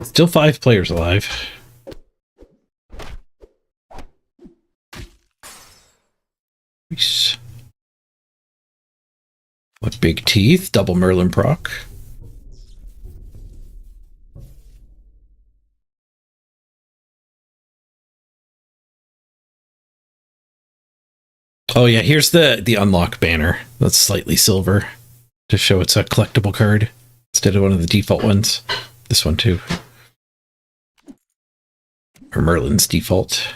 Still 5 players alive. Nice. What big teeth? Double Merlin proc. Oh yeah, here's the unlock banner. That's slightly silver to show it's a collectible card instead of one of the default ones. This one too. Or Merlin's default.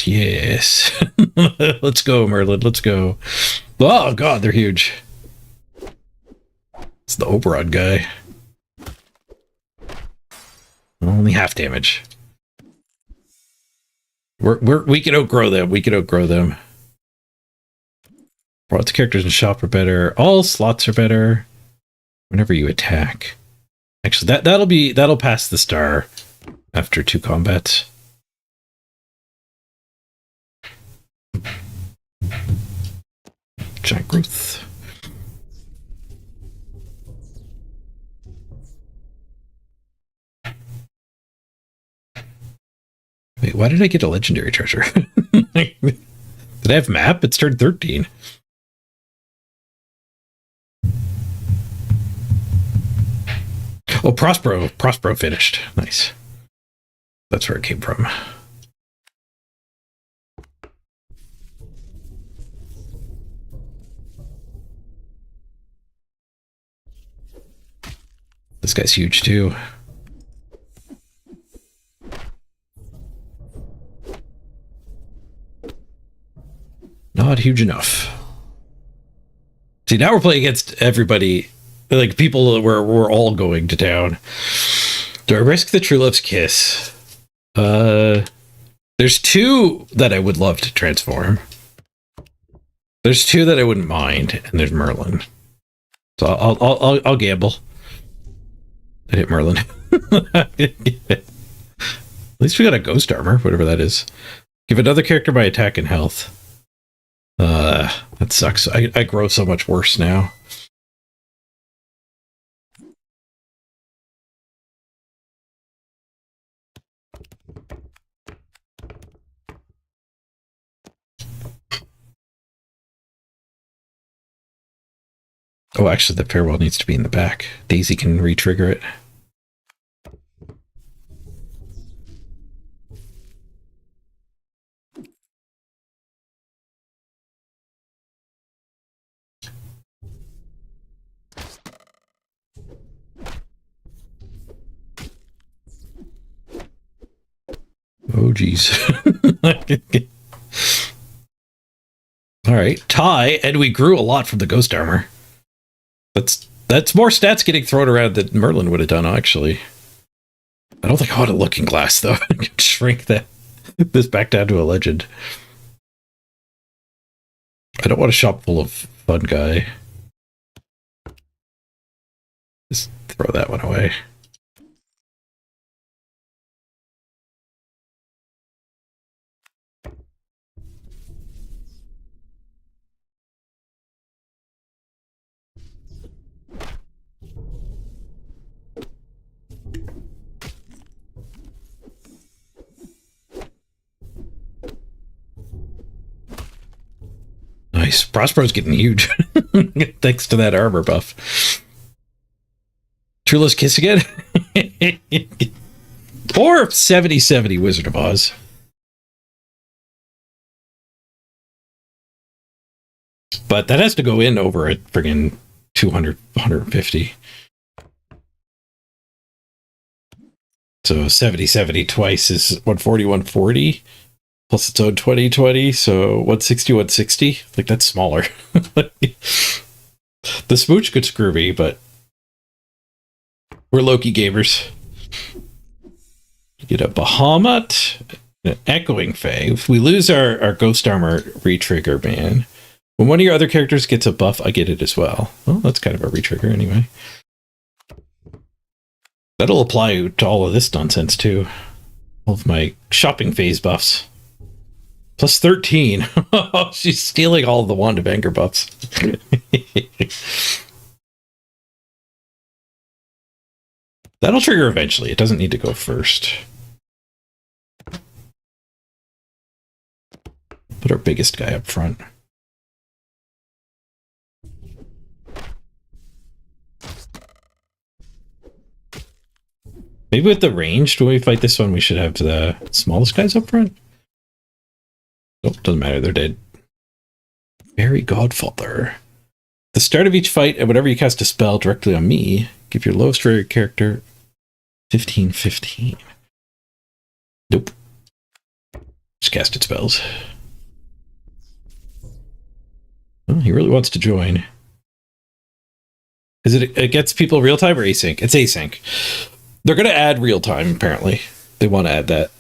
Yes. Let's go, Merlin. Let's go. Oh god, they're huge. It's the Oberon guy. Only half damage. We can outgrow them. We can outgrow them. Lots of characters in shop are better. All slots are better whenever you attack. Actually, that'll pass the star after 2 combats. Giant growth. Wait, why did I get a legendary treasure? Did I have map? It's turn 13. Oh, Prospero finished. Nice. That's where it came from. This guy's huge too. Not huge enough. See, now we're playing against everybody. Like, people we're all going to town. Do I risk the True Love's Kiss? There's 2 that I would love to transform. There's 2 that I wouldn't mind, and there's Merlin. So I'll gamble. I hit Merlin. At least we got a ghost armor, whatever that is. Give another character my attack and health. That sucks. I grow so much worse now. Oh, actually, the farewell needs to be in the back. Daisy can re-trigger it. Oh, geez. All right, tie, and we grew a lot from the ghost armor. That's more stats getting thrown around than Merlin would have done, actually. I don't think I want a looking glass, though. I could shrink this back down to a legend. I don't want a shop full of fun guy. Just throw that one away. Nice. Prospero's getting huge. Thanks to that armor buff. True Love's Kiss again? Or 70/70 Wizard of Oz. But that has to go in over at friggin' 200, 150. So 70/70 twice is 140, 140. Plus its own 20/20, so 160, 160. Like, that's smaller. The smooch could screw me, but we're Loki gamers. You get a Bahamut, an Echoing Fae. If we lose our Ghost Armor re-trigger, man, when one of your other characters gets a buff, I get it as well. Well, that's kind of a re-trigger anyway. That'll apply to all of this nonsense, too. All of my shopping phase buffs. Plus 13. Oh, she's stealing all of the Wand of Anger buffs. That'll trigger eventually. It doesn't need to go first. Put our biggest guy up front. Maybe with the range, when we fight this one, we should have the smallest guys up front. Nope, doesn't matter, they're dead. Fairy Godfather. The start of each fight, and whenever you cast a spell directly on me, give your lowest rated character 15/15. Nope. Just casted spells. Oh, he really wants to join. Is it gets people real time or async? It's async. They're going to add real time, apparently. They want to add that.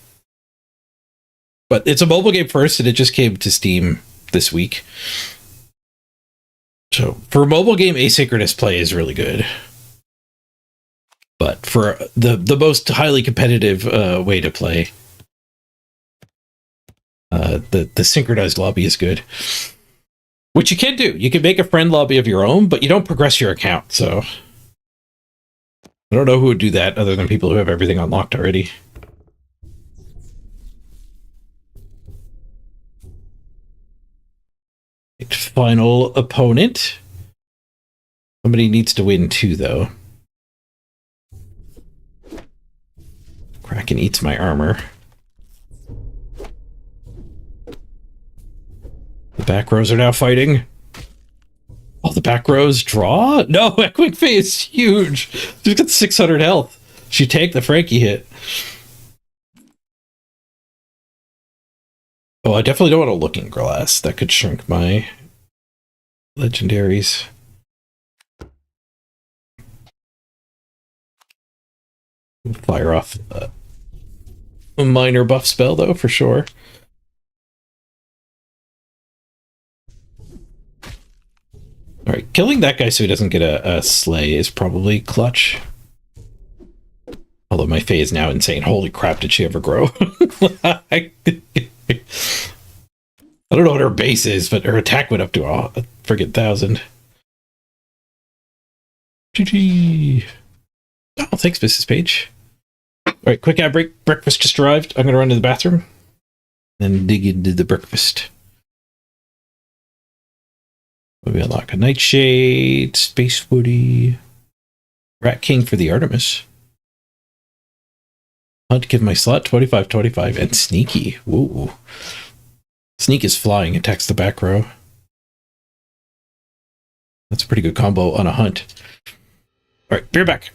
But it's a mobile game first, and it just came to Steam this week. So for mobile game, asynchronous play is really good. But for the most highly competitive way to play, the synchronized lobby is good. Which you can do. You can make a friend lobby of your own, but you don't progress your account. So I don't know who would do that other than people who have everything unlocked already. Final opponent. Somebody needs to win too, though. Kraken eats my armor. The back rows are now fighting. Oh, the back rows draw? No, Quick Fay is huge. She's got 600 health. She tanked the Frankie hit. Oh, I definitely don't want a looking glass. That could shrink my legendaries. Fire off a minor buff spell, though, for sure. Alright, killing that guy so he doesn't get a slay is probably clutch. Although my Fae is now insane. Holy crap, did she ever grow? I don't know what her base is, but her attack went up to a friggin' 1,000. GG. Oh, thanks, Mrs. Page. Alright, quick ad break. Breakfast just arrived. I'm gonna run to the bathroom. Then dig into the breakfast. We unlock a Nightshade, Space Woody, Rat King for the Artemis. Hunt, give my slot 25-25, and Sneaky. Woo. Sneak is flying, attacks the back row. That's a pretty good combo on a hunt. Alright, be right back.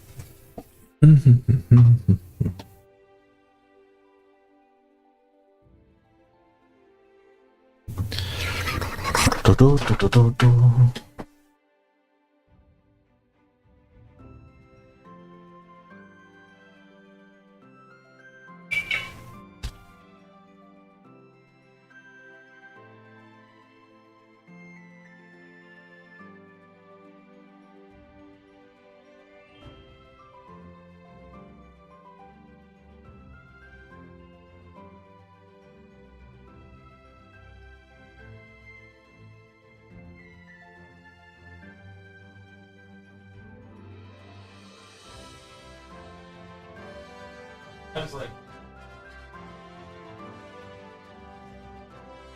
Sounds like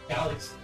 Galaxy.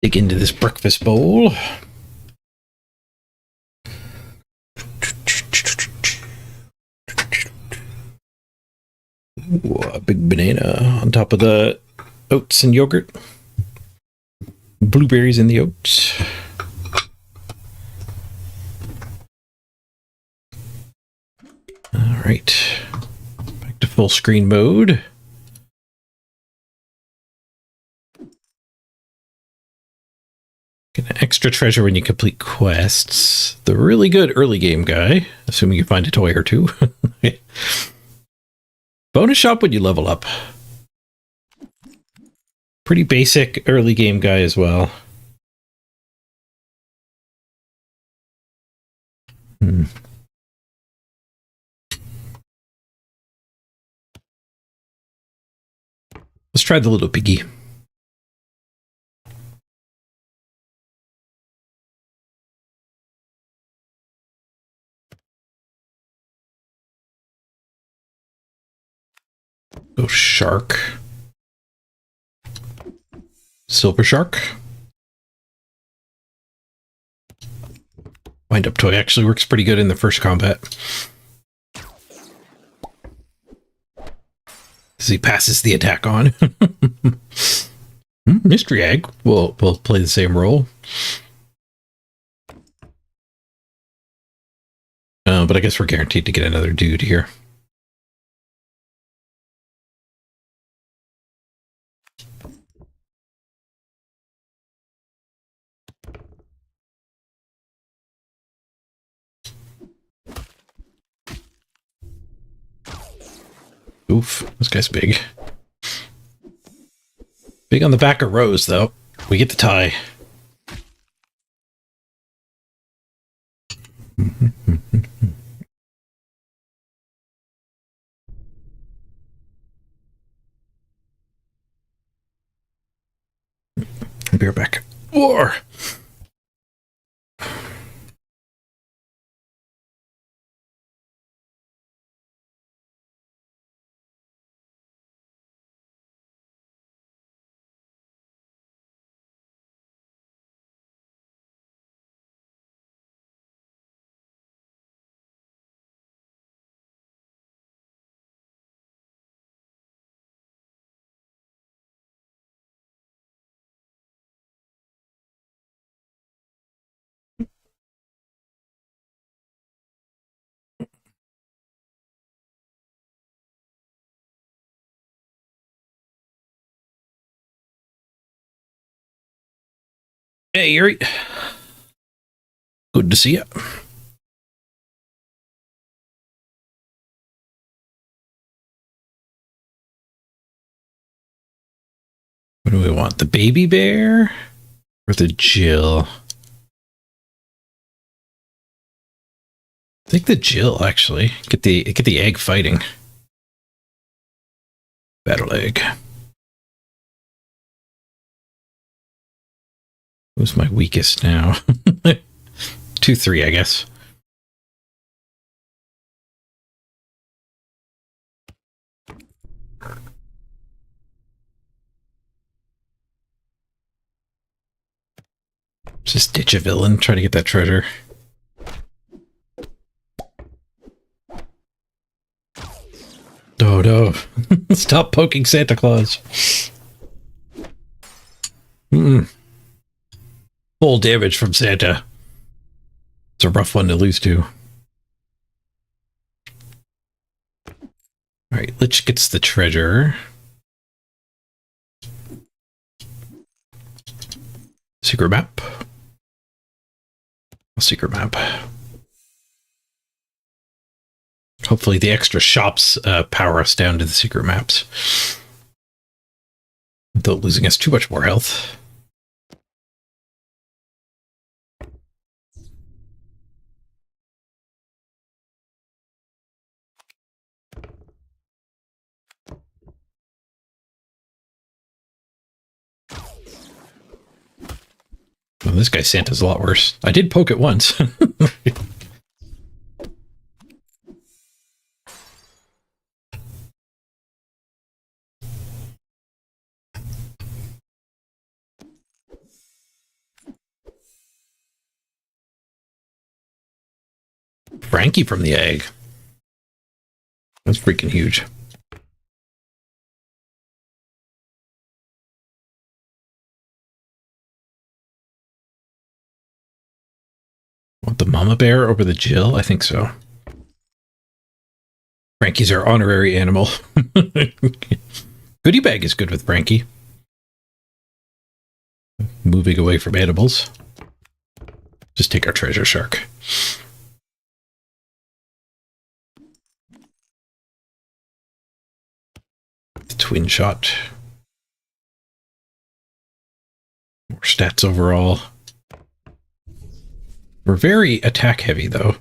Dig into this breakfast bowl. Ooh, a big banana on top of the oats and yogurt. Blueberries in the oats. All right. Back to full screen mode. Get an extra treasure when you complete quests. The really good early game guy, assuming you find a toy or two. Bonus shop when you level up. Pretty basic early game guy as well. Let's try the little piggy. Oh, shark. Silver shark. Wind up toy actually works pretty good in the first combat. As he passes the attack on. Mystery egg will play the same role. But I guess we're guaranteed to get another dude here. Oof, this guy's big. Big on the back of Rose, though. We get the tie. Be right back. War! Hey, Yuri. Good to see you. What do we want? The baby bear or the Jill? I think the Jill, actually. Get the egg fighting. Battle egg. Who's my weakest now? 2-3, I guess. Just ditch a villain, try to get that treasure. Oh no. Stop poking Santa Claus. Full damage from Santa. It's a rough one to lose to. Alright, Lich gets the treasure. Secret map. Secret map. Hopefully the extra shops power us down to the secret maps without losing us too much more health. Well, this guy Santa's a lot worse. I did poke it once. Frankie from the egg. That's freaking huge. Want the mama bear over the Jill? I think so. Frankie's our honorary animal. Goodie bag is good with Frankie. Moving away from animals. Just take our treasure shark. The twin shot. More stats overall. We're very attack heavy though.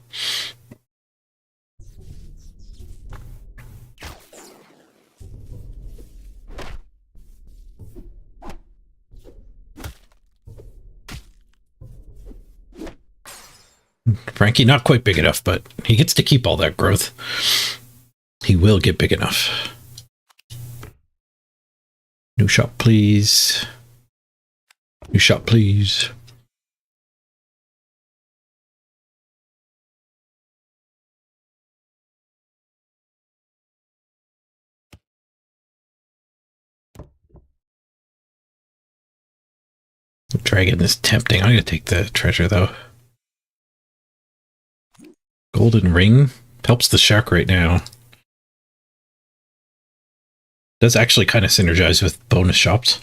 Frankie, not quite big enough, but he gets to keep all that growth. He will get big enough. New shop, please. New shop, please. Dragon is tempting. I'm going to take the treasure, though. Golden ring helps the shark right now. Does actually kind of synergize with bonus shops.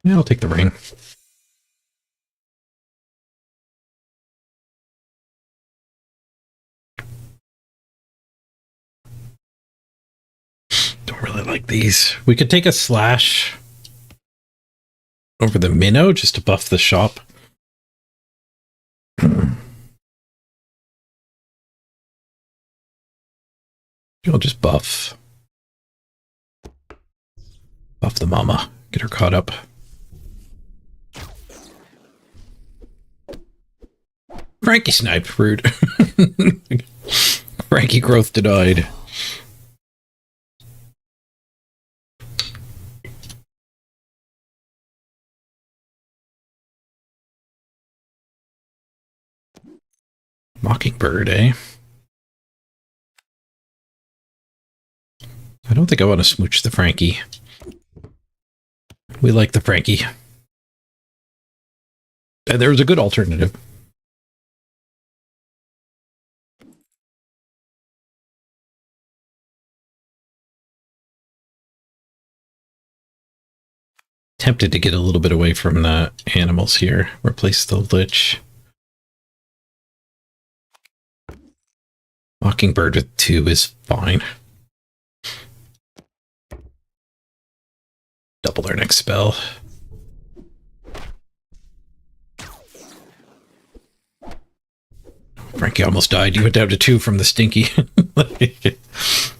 Yeah, I'll take the ring. Don't really like these. We could take a slash over the minnow just to buff the shop. I'll just buff the mama. Get her caught up. Frankie sniped. Rude. Frankie growth denied. Mockingbird, eh? I don't think I want to smooch the Frankie. We like the Frankie. And there's a good alternative. Tempted to get a little bit away from the animals here. Replace the lich. Mockingbird with 2 is fine. Double their next spell. Frankie almost died. You went down to 2 from the stinky. It's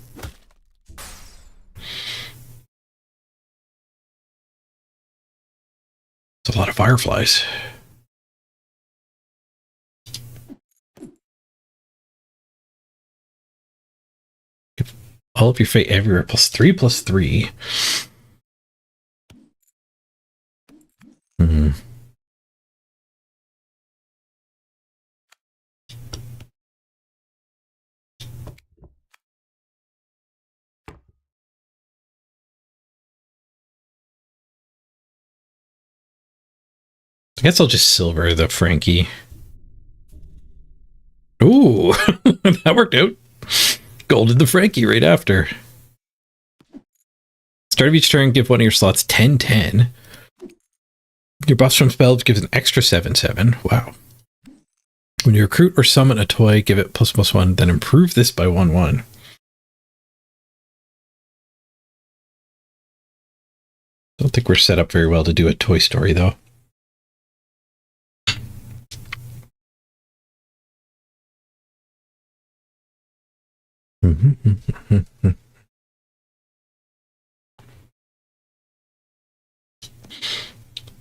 a lot of fireflies. All of your fate everywhere +3/+3. Hmm. I guess I'll just silver the Frankie. Ooh, that worked out. Golded the Frankie right after. Start of each turn, give one of your slots 10/10. Your buffs from spells gives an extra 7/7. Wow. When you recruit or summon a toy, give it ++1, then improve this by 1/1. Don't think we're set up very well to do a Toy Story, though.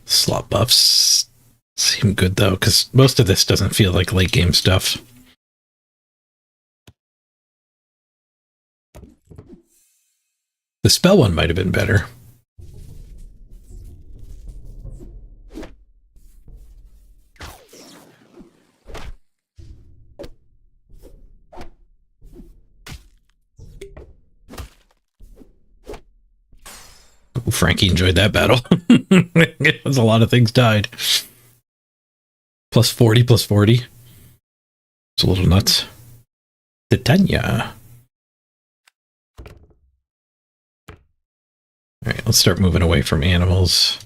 Slot buffs seem good, though, because most of this doesn't feel like late game stuff. The spell one might have been better. Ooh, Frankie enjoyed that battle. There's a lot of things died. Plus 40, plus 40. It's a little nuts. Titania. All right, let's start moving away from animals.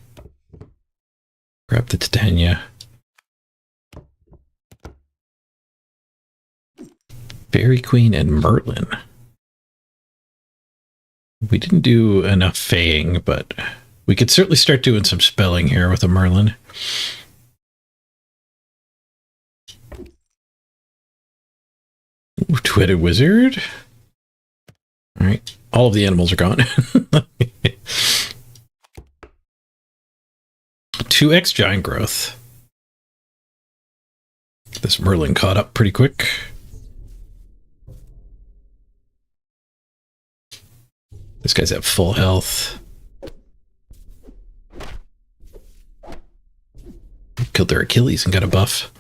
Grab the Titania. Fairy Queen and Merlin. We didn't do enough faying, but we could certainly start doing some spelling here with a Merlin. Ooh, two-headed wizard. All right, all of the animals are gone. 2x giant growth. This Merlin caught up pretty quick. This guy's at full health. Killed their Achilles and got a buff.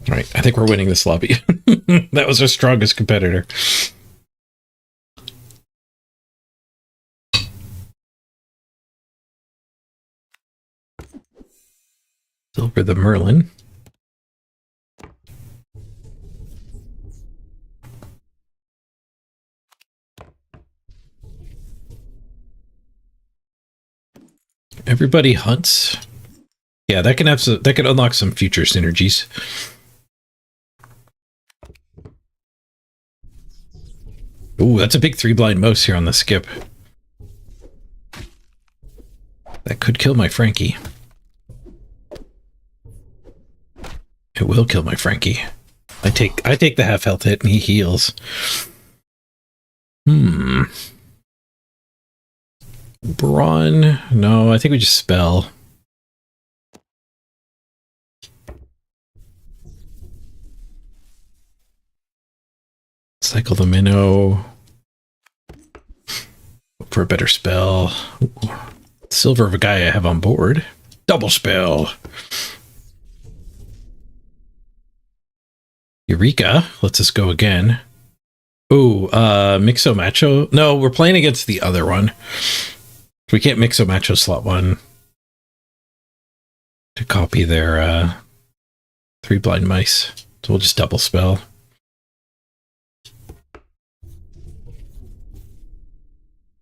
All right, I think we're winning this lobby. That was our strongest competitor. Silver the Merlin. Everybody hunts. Yeah, that can have some, that can unlock some future synergies. Ooh, that's a big 3-blind mouse here on the skip. That could kill my Frankie. It will kill my Frankie. I take the half health hit and he heals. Brawn? No, I think we just spell. Cycle the minnow. Look for a better spell. Ooh. Silver of a guy I have on board. Double spell. Eureka. Let's us go again. Ooh, Mixo Macho. No, we're playing against the other one. We can't Mixo Macho slot one to copy their 3-blind mice. So we'll just double spell.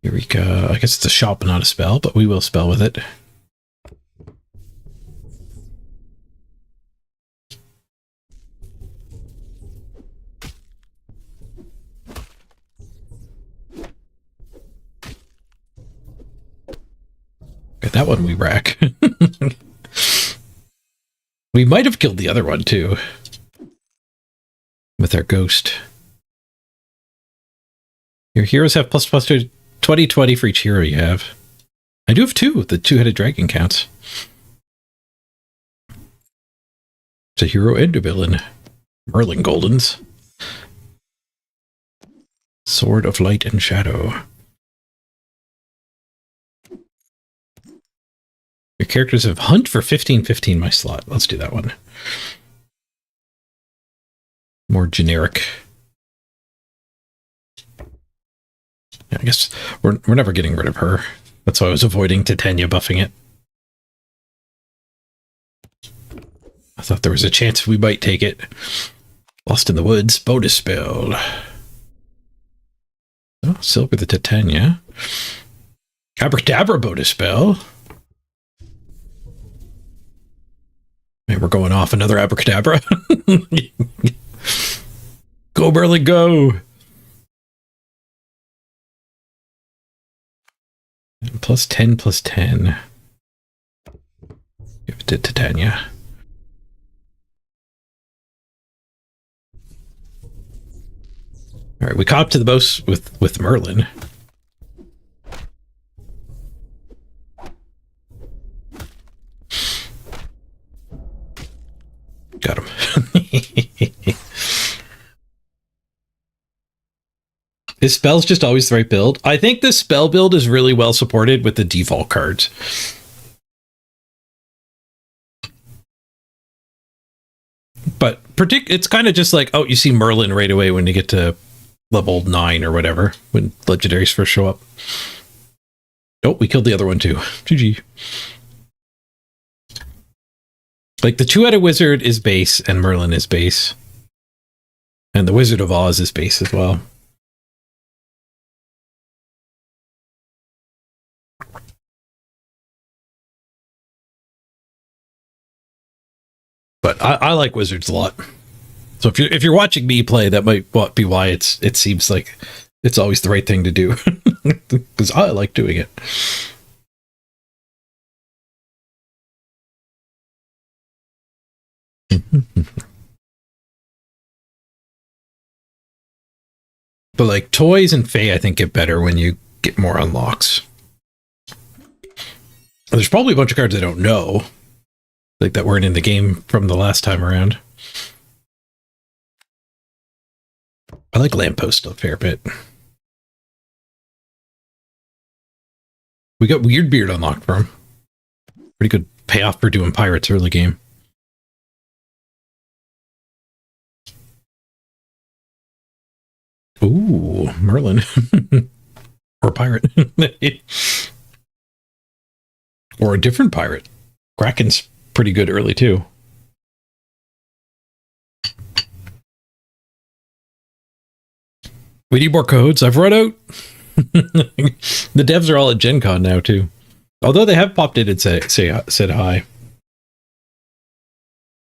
Eureka. I guess it's a shop, not a spell, but we will spell with it. At that one we rack. We might have killed the other one too. With our ghost. Your heroes have plus 20/20 for each hero you have. I do have 2. The 2-headed dragon counts. It's a hero and a villain. Merlin Goldens. Sword of Light and Shadow. Your characters have hunt for 15/15 my slot. Let's do that one. More generic. Yeah, I guess we're never getting rid of her. That's why I was avoiding Titania buffing it. I thought there was a chance we might take it. Lost in the Woods, bonus spell. Oh, Silver the Titania. Abracadabra bonus spell. Man, we're going off another abracadabra. Go, Merlin, go. Plus 10/10. Give it to Titania. All right, we cop to the most with Merlin. Got him. His spell's just always the right build. I think the spell build is really well supported with the default cards. But it's kind of just like, oh, you see Merlin right away when you get to level 9 or whatever, when legendaries first show up. Oh, we killed the other one too. GG. Like the two-headed wizard is base and Merlin is base. And the Wizard of Oz is base as well. But I like wizards a lot. So if you're watching me play, that might be why it seems like it's always the right thing to do. Because I like doing it. But like toys and Fae, I think get better when you get more unlocks. There's probably a bunch of cards I don't know, like that weren't in the game from the last time around. I like Lamppost a fair bit. We got Weird Beard unlocked for him. Pretty good payoff for doing pirates early game. Ooh, Merlin. Or pirate. Or a different pirate. Kraken's pretty good early too. We need more codes. I've run out. The devs are all at Gen Con now too. Although they have popped in and said hi.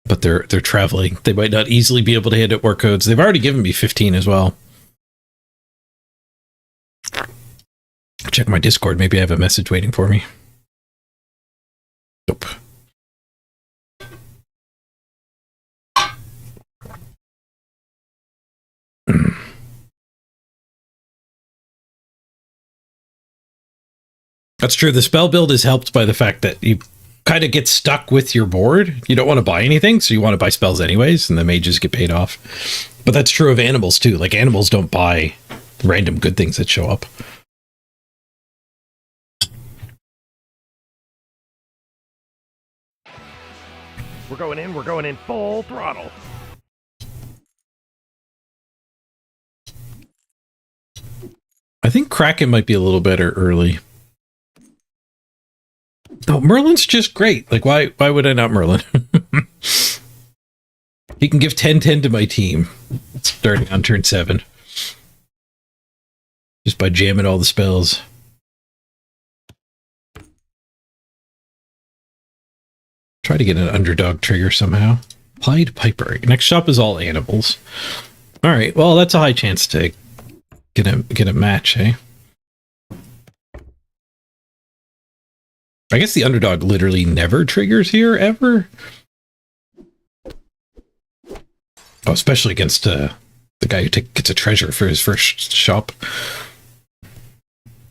But they're traveling. They might not easily be able to hand out more codes. They've already given me 15 as well. Check my Discord. Maybe I have a message waiting for me. Nope. That's true. The spell build is helped by the fact that you kind of get stuck with your board. You don't want to buy anything, so you want to buy spells anyways, and the mages get paid off. But that's true of animals too. Like animals don't buy random good things that show up. We're going in full throttle. I think Kraken might be a little better early. No, Merlin's just great. Like, why would I not Merlin? He can give 10-10 to my team starting on turn 7. Just by jamming all the spells. Try to get an underdog trigger somehow. Pied Piper. Next shop is all animals. Alright, well, that's a high chance to get a match, eh? I guess the underdog literally never triggers here, ever. Oh, especially against the guy who gets a treasure for his first shop.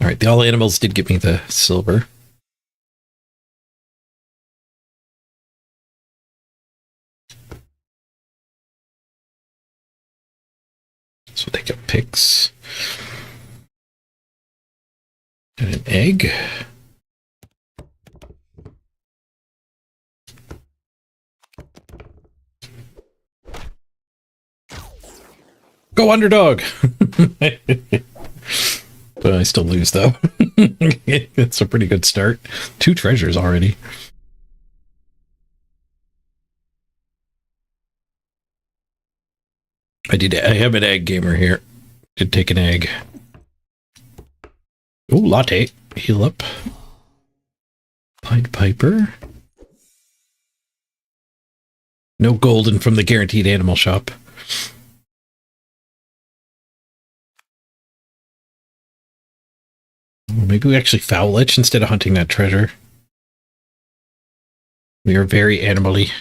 Alright, the all animals did give me the silver. So they get picks. And an egg. Go underdog! But I still lose though. It's a pretty good start. 2 treasures already. I have an egg gamer here. Did take an egg. Oh, latte. Heal up. Pied Piper. No golden from the guaranteed animal shop. Maybe we actually foul itch instead of hunting that treasure. We are very animally.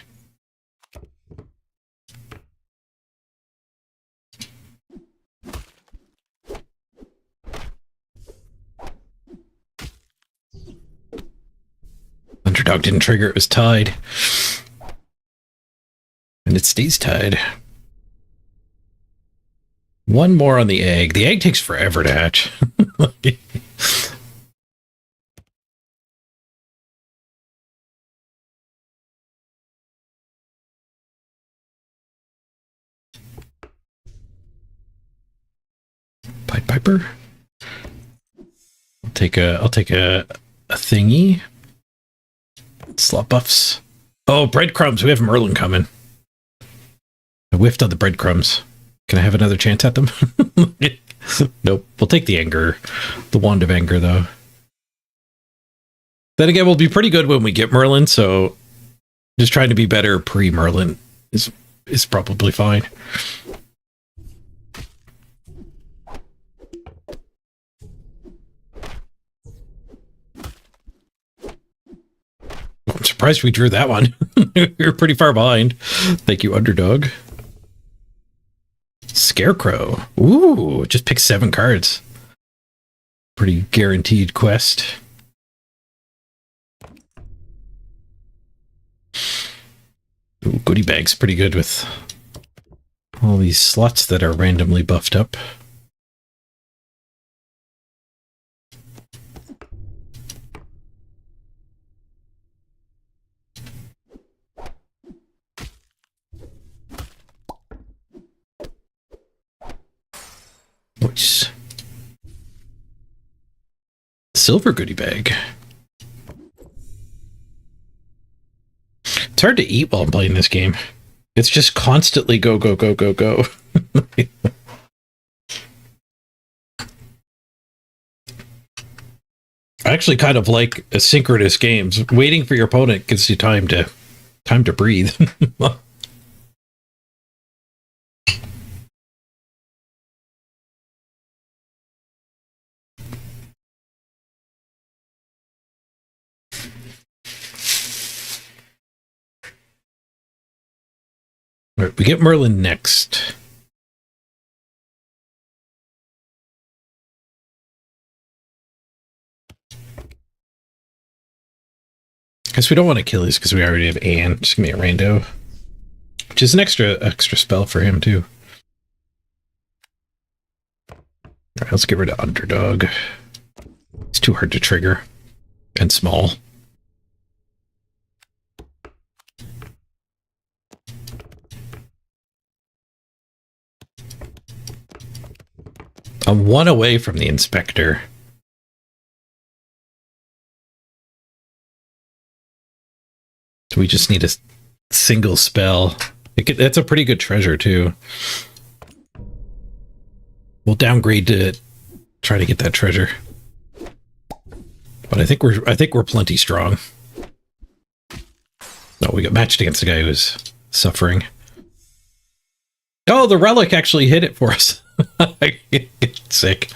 Underdog didn't trigger, it was tied. And it stays tied. One more on the egg. The egg takes forever to hatch. Pied Piper. I'll take a thingy. Slot buffs. Oh, breadcrumbs. We have Merlin coming. I whiffed on the breadcrumbs. Can I have another chance at them? Nope. We'll take the anger. The wand of anger, though. Then again, we'll be pretty good when we get Merlin, so just trying to be better pre-Merlin is probably fine. I'm surprised we drew that one. We were pretty far behind. Thank you, underdog. Scarecrow. Ooh, just pick 7 cards. Pretty guaranteed quest. Ooh, goodie bag's pretty good with all these slots that are randomly buffed up. Nice. Silver goodie bag. It's hard to eat while I'm playing this game. It's just constantly go, go, go, go, go. I actually kind of like asynchronous games. Waiting for your opponent gives you time to breathe. All right, we get Merlin next. Guess we don't want Achilles because we already have Anne. Just give me a rando. Which is an extra spell for him too. Alright, let's get rid of underdog. It's too hard to trigger. And small. I'm 1 away from the inspector. So we just need a single spell. That's a pretty good treasure too. We'll downgrade to try to get that treasure. But I think we're plenty strong. No, we got matched against a guy who was suffering. Oh, the relic actually hit it for us. Sick.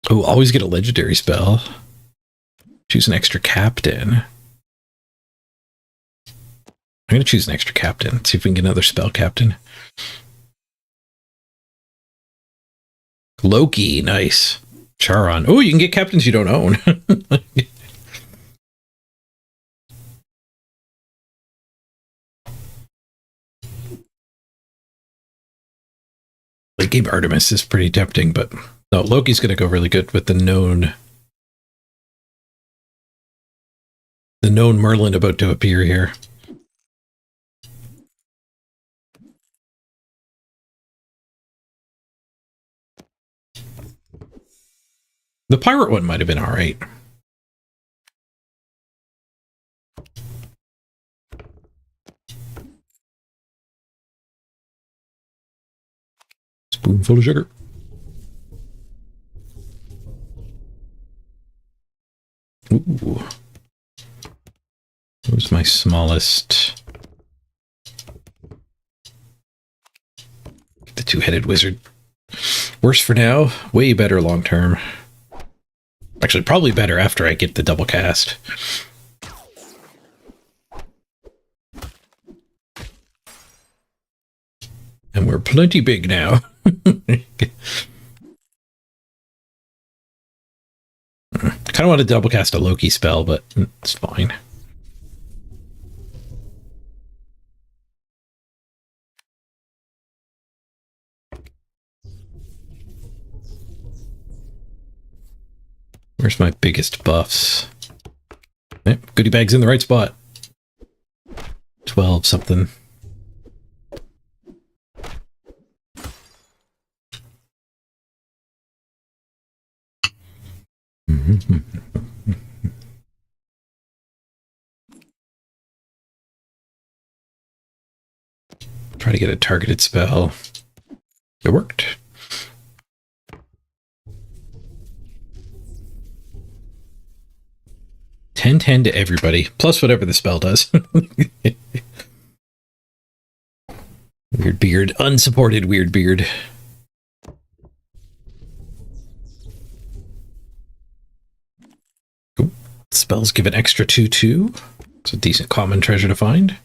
Oh, always get a legendary spell. Choose an extra captain. I'm going to choose an extra captain. See if we can get another spell captain. Loki, nice. Charon. Oh, you can get captains you don't own. Late game Artemis is pretty tempting, but no, Loki's going to go really good with the known Merlin about to appear here. The pirate one might have been all right. Spoonful of sugar. Ooh. What was my smallest? The 2-headed wizard. Worse for now, way better long term. Actually, probably better after I get the double cast. And we're plenty big now. Kind of want to double cast a Loki spell, but it's fine. Where's my biggest buffs? Yep, goodie bag's in the right spot. 12 something. Try to get a targeted spell. It worked. $10/10 to everybody, plus whatever the spell does. Weird beard, unsupported weird beard. Ooh, spells give an extra 2/2. It's a decent common treasure to find.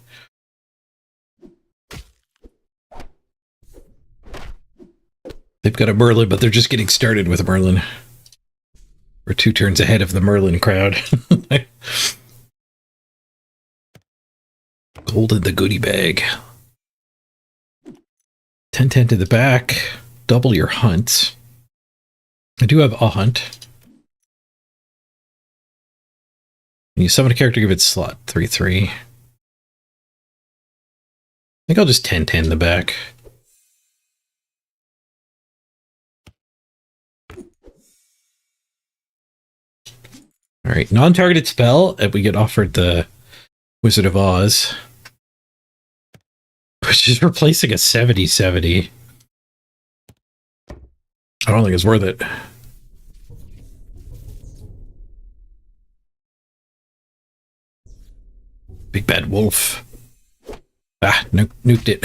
They've got a Merlin, but they're just getting started with a Merlin. We're 2 turns ahead of the Merlin crowd. Gold in the goodie bag. 10/10 to the back. Double your hunt. I do have a hunt. When you summon a character, give it slot 3/3. I think I'll just 10/10 the back. All right, non-targeted spell, and we get offered the Wizard of Oz, which is replacing a 70/70. I don't think it's worth it. Big bad wolf. Ah, nuked it.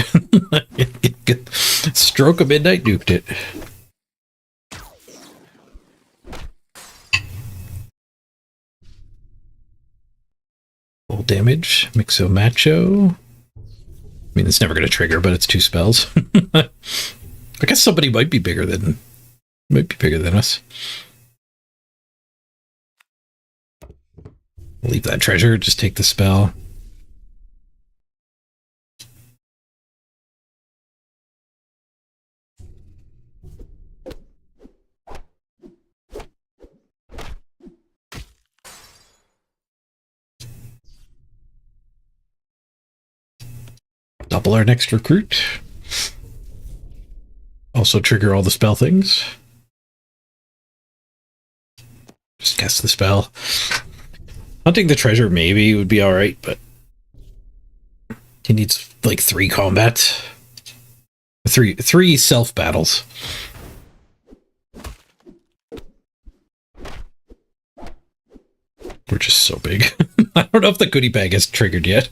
Stroke of midnight, nuked it. Full damage, Mixo Macho. I mean, it's never going to trigger, but it's 2 spells. I guess somebody might be bigger than us. Leave that treasure, just take the spell. Double our next recruit. Also trigger all the spell things. Just cast the spell. Hunting the treasure maybe would be alright, but he needs like 3 combats. Three self battles. We're just so big. I don't know if the goodie bag is triggered yet.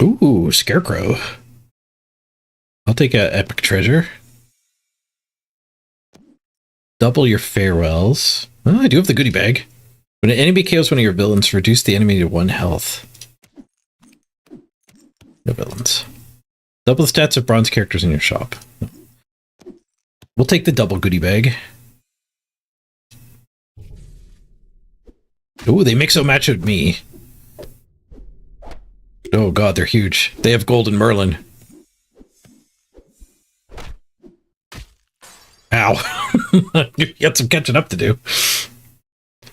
Ooh, Scarecrow. I'll take a epic treasure. Double your farewells. Oh, I do have the goodie bag. When an enemy KOs one of your villains, reduce the enemy to 1 health. No villains. Double the stats of bronze characters in your shop. We'll take the double goodie bag. Ooh, they mix and match with me. Oh god, they're huge. They have Golden Merlin. Ow. You got some catching up to do.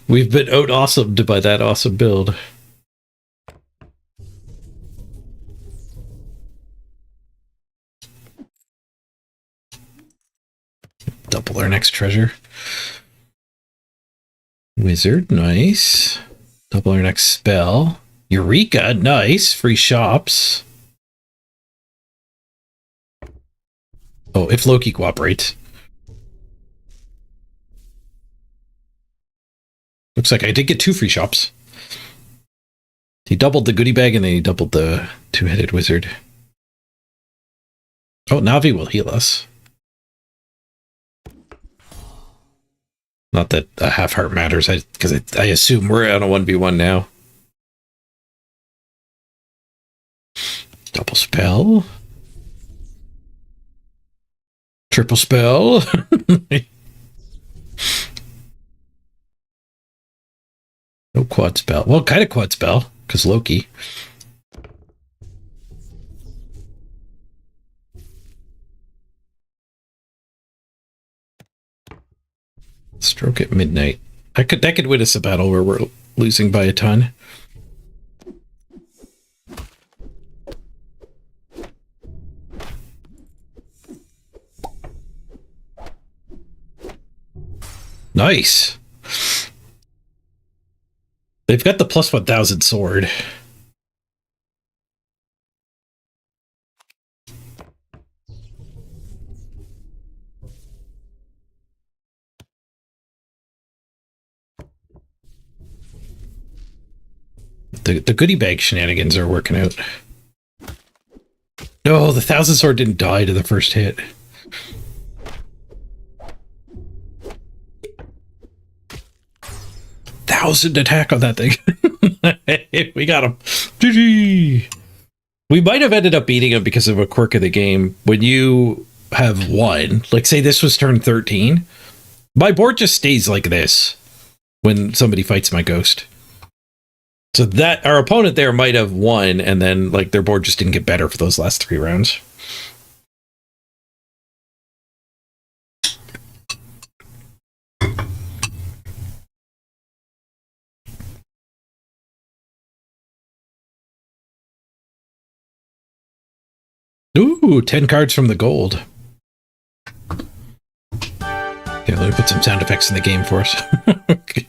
We've been out-awesomed by that awesome build. Double our next treasure. Wizard, nice. Double our next spell. Eureka, nice. Free shops. Oh, if Loki cooperates. Looks like I did get 2 free shops. He doubled the goodie bag and then he doubled the 2-headed wizard. Oh, Navi will heal us. Not that a half heart matters, because I assume we're on a 1v1 now. Double spell. Triple spell. No quad spell. Well, kind of quad spell, because Loki. Stroke at midnight. That could win us a battle where we're losing by a ton. Nice. They've got the plus 1000 sword. The goodie bag shenanigans are working out. No, the 1000 sword didn't die to the first hit. Thousand attack on that thing. We got him. GG. We might have ended up beating him because of a quirk of the game. When you have one, like say this was turn 13, my board just stays like this when somebody fights my ghost. So that our opponent there might have won, and then like their board just didn't get better for those last 3 rounds. Ooh, 10 cards from the gold. Yeah, let me put some sound effects in the game for us. Okay.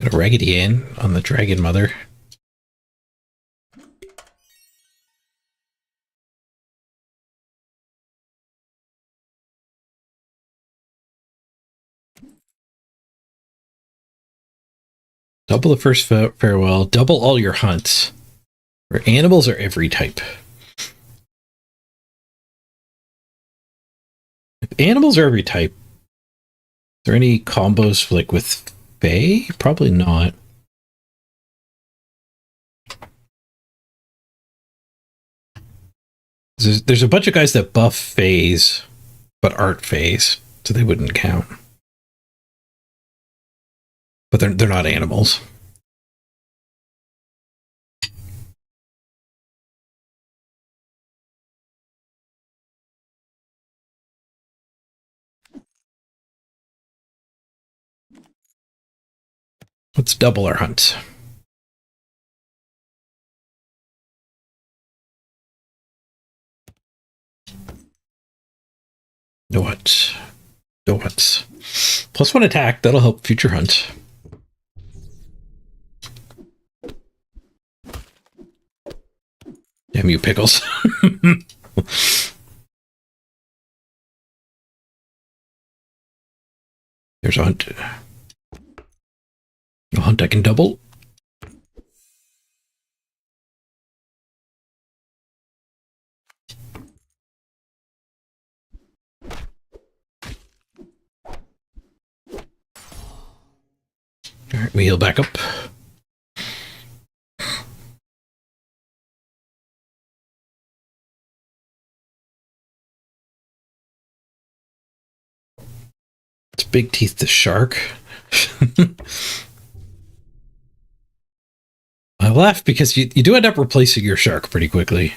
Got a Raggedy Ann on the Dragon Mother. Double the first farewell. Double all your hunts. For animals or every type. If animals are every type, is there any combos like with Fae? Probably not. There's a bunch of guys that buff Faes, but aren't Faes, so they wouldn't count. But they're not animals. Let's double our hunts. No hunts. No hunts. Plus 1 attack, that'll help future hunts. Damn you, pickles. There's a hunt. A hunt I can double. Alright, we heal back up. It's Big Teeth the Shark. I laugh because you do end up replacing your shark pretty quickly.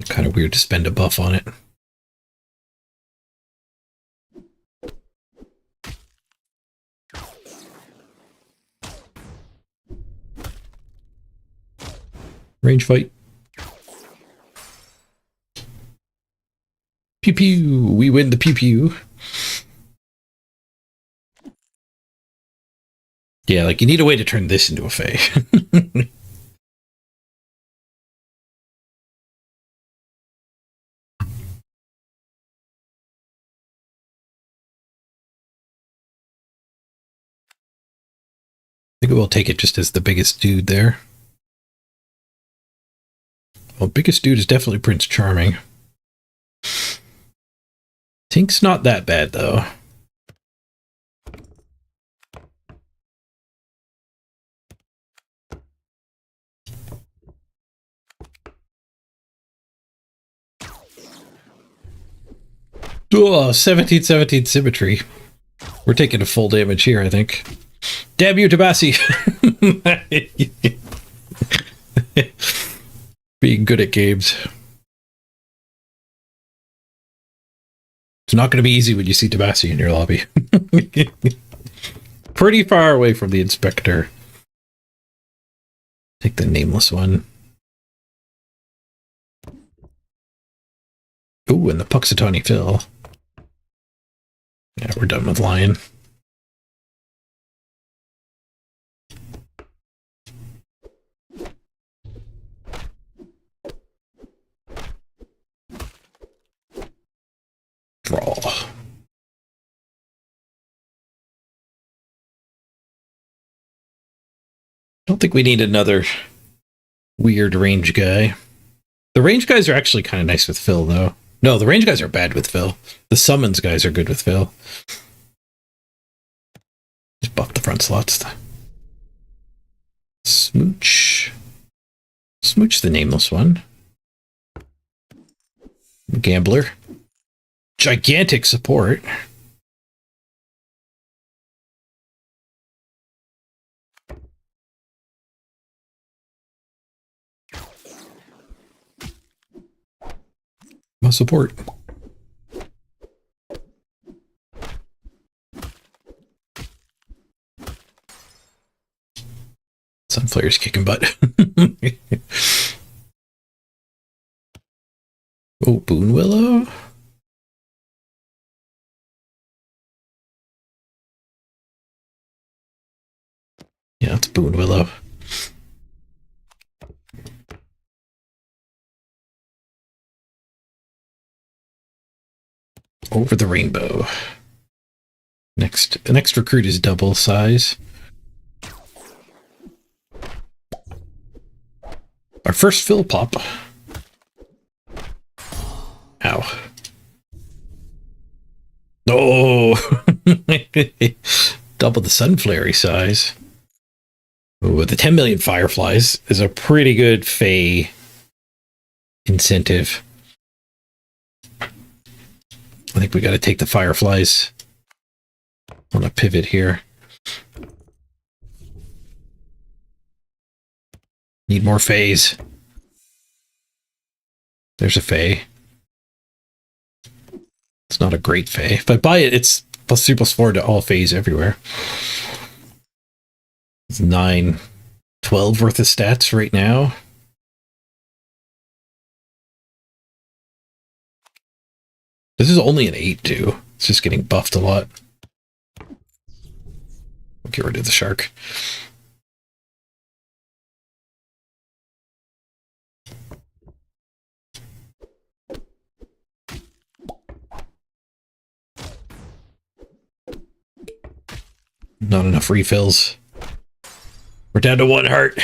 Kind of weird to spend a buff on it. Range fight. Pew pew. We win the pew pew. Yeah, like you need a way to turn this into a Fae. I think we'll take it just as the biggest dude there. Well, biggest dude is definitely Prince Charming. Tink's not that bad, though. Oh, 17-17 symmetry. We're taking a full damage here, I think. Damn you, Tabassi! Being good at games. It's not going to be easy when you see Tabassi in your lobby. Pretty far away from the inspector. Take the nameless one. Ooh, and the Puxatawny Phil. Yeah, we're done with Lion. Draw. I don't think we need another weird range guy. The range guys are actually kind of nice with Phil, though. No, the range guys are bad with Phil. The summons guys are good with Phil. Just buff the front slots. Smooch. Smooch the nameless one. Gambler. Gigantic support. My support. Sunflare's kicking butt. Oh, Boon Willow? Yeah, it's Boon Willow. Over the rainbow. The next recruit is double size. Our first fill pop. Ow. Oh! Double the Sunflare size. Ooh, the 10 million Fireflies is a pretty good Fey incentive. I think we got to take the Fireflies on a pivot here. Need more Fays. There's a Fey. It's not a great Fey. If I buy it, it's +3/+4 to all Fays everywhere. It's 9, 12 worth of stats right now. This is only an 8 too. It's just getting buffed a lot. We'll get rid of the shark. Not enough refills. We're down to 1 heart.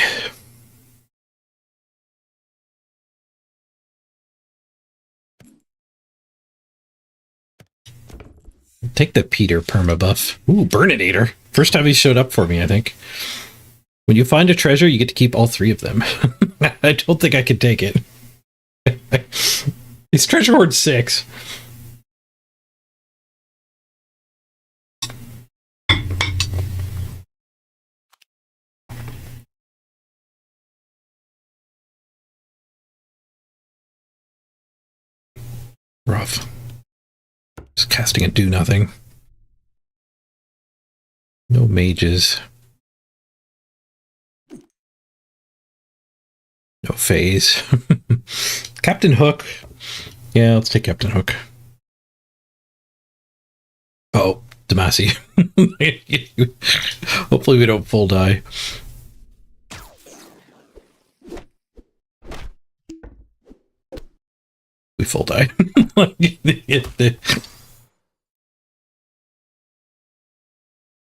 Take the Peter perma buff. Ooh, Burninator. First time he showed up for me, I think. When you find a treasure, you get to keep all 3 of them. I don't think I can take it. It's treasure hoard 6. Rough. Just casting a do nothing. No mages. No phase. Captain Hook. Yeah, let's take Captain Hook. Oh, Damacy. Hopefully we don't full die. We full die.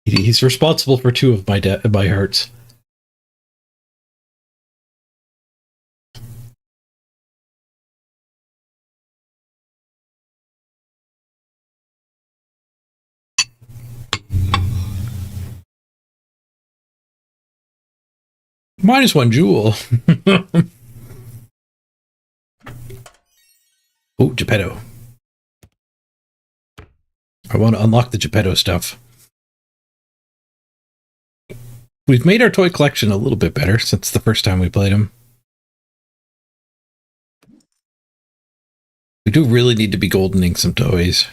He's responsible for 2 of my hearts. -1 jewel. Oh, Geppetto. I want to unlock the Geppetto stuff. We've made our toy collection a little bit better since the first time we played him. We do really need to be goldening some toys.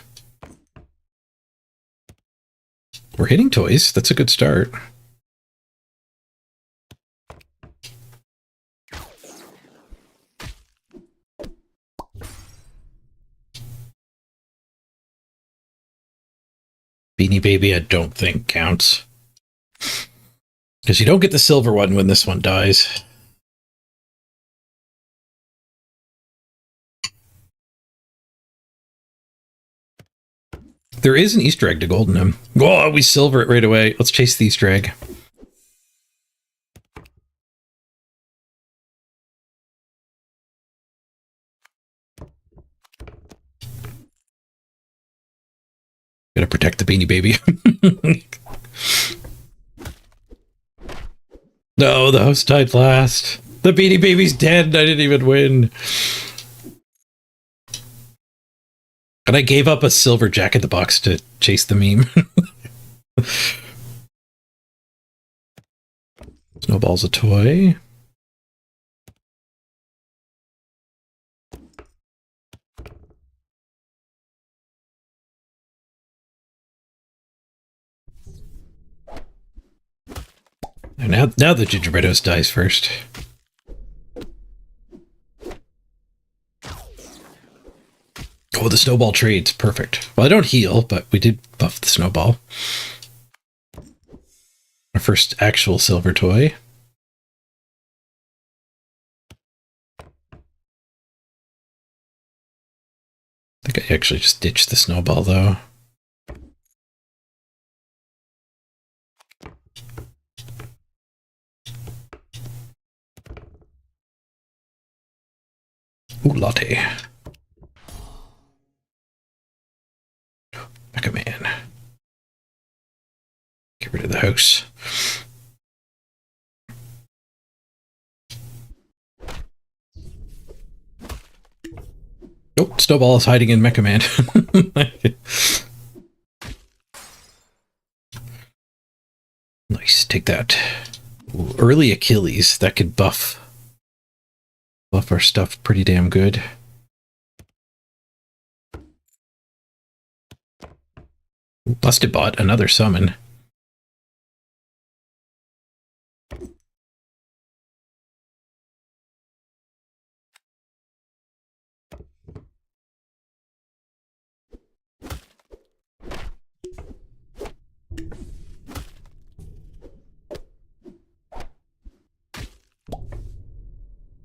We're hitting toys. That's a good start. Beanie Baby, I don't think counts. Because you don't get the silver one when this one dies. There is an Easter egg to golden him. Oh, we silver it right away. Let's chase the Easter egg. Gotta protect the Beanie Baby. No, the host died last. The Beanie Baby's dead. I didn't even win. And I gave up a silver Jack in the Box to chase the meme. Snowball's a toy. And now the gingerbread host dies first. Oh, the snowball trades. Perfect. Well, I don't heal, but we did buff the snowball. Our first actual silver toy. I think I actually just ditched the snowball, though. Ooh, latte. Mega Man. Get rid of the house. Nope, Snowball is hiding in Mecha Man. Nice, take that. Ooh, early Achilles, that could buff our stuff pretty damn good. Ooh, Busted Bot, another summon.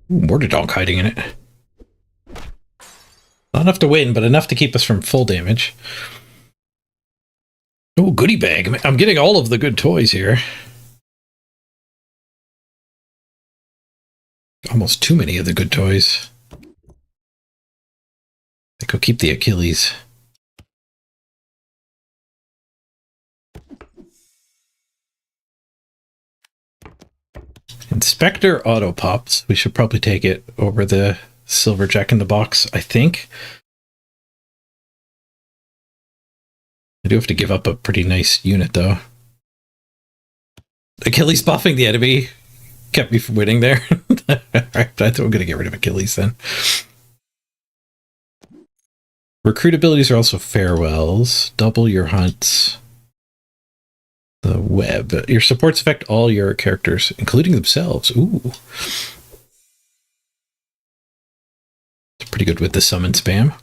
Ooh, Morderdonk hiding in it. Not enough to win, but enough to keep us from full damage. Oh, goodie bag. I'm getting all of the good toys here. Almost too many of the good toys. I think I'll keep the Achilles. Inspector Auto Pops. We should probably take it over the Silver Jack in the Box, I think. I do have to give up a pretty nice unit, though. Achilles buffing the enemy kept me from winning there. Alright, I think I'm going to get rid of Achilles then. Recruit abilities are also farewells. Double your hunts. The web. Your supports affect all your characters, including themselves. Ooh. It's pretty good with the summon spam.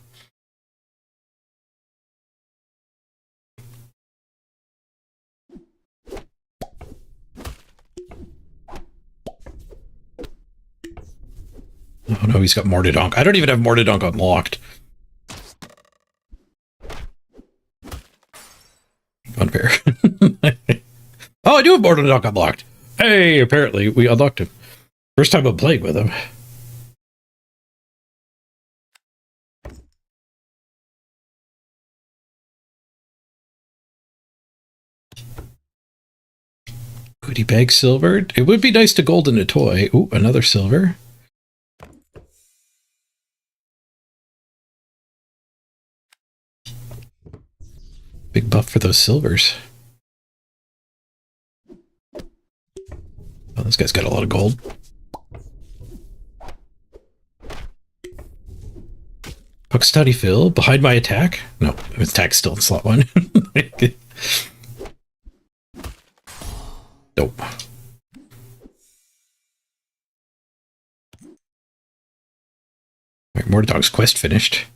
Oh no, he's got Morderdonk. I don't even have Morderdonk unlocked. Unfair. Oh, I do have Morderdonk unlocked. Hey, apparently we unlocked him. First time I'm playing with him. Goodie bag silvered. It would be nice to golden a toy. Ooh, another silver. Big buff for those silvers. Oh, this guy's got a lot of gold. Puck study fill. Behind my attack? No, his attack's still in slot 1. Nope. Alright, Mordog's quest finished.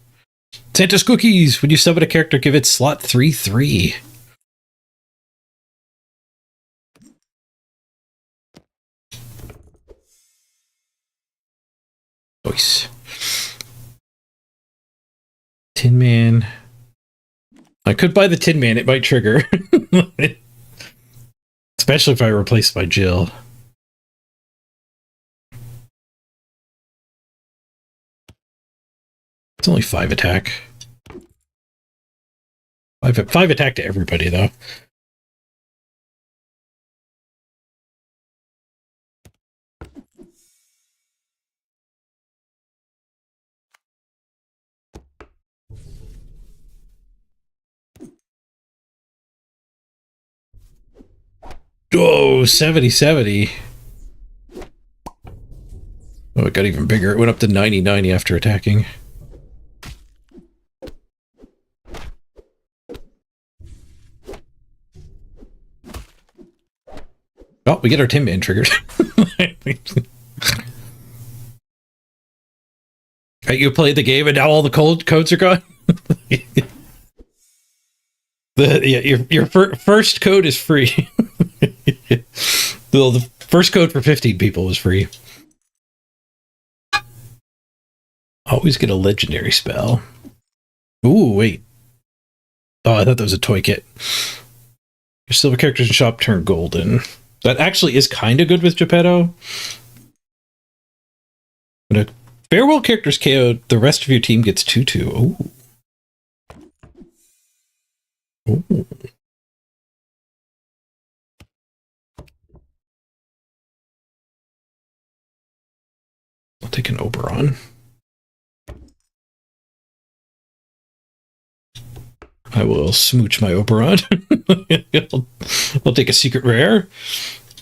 Santa's cookies! When you summon a character, give it slot 3/3. Nice. Tin Man. I could buy the Tin Man, it might trigger. Especially if I replace my Jill. It's only 5 attack. 5 attack to everybody, though. Oh, 70/70. Oh, it got even bigger. It went up to 90/90 after attacking. Oh, we get our Tin Man triggered. Right, you played the game and now all the codes are gone? Your first code is free. The first code for 15 people was free. Always get a legendary spell. Ooh, wait. Oh, I thought that was a toy kit. Your silver characters in shop turn golden. That actually is kind of good with Geppetto. When a farewell character's KO'd, the rest of your team gets 2/2. Ooh. Ooh. I'll take an Oberon. I will smooch my Oberon. I'll take a secret rare.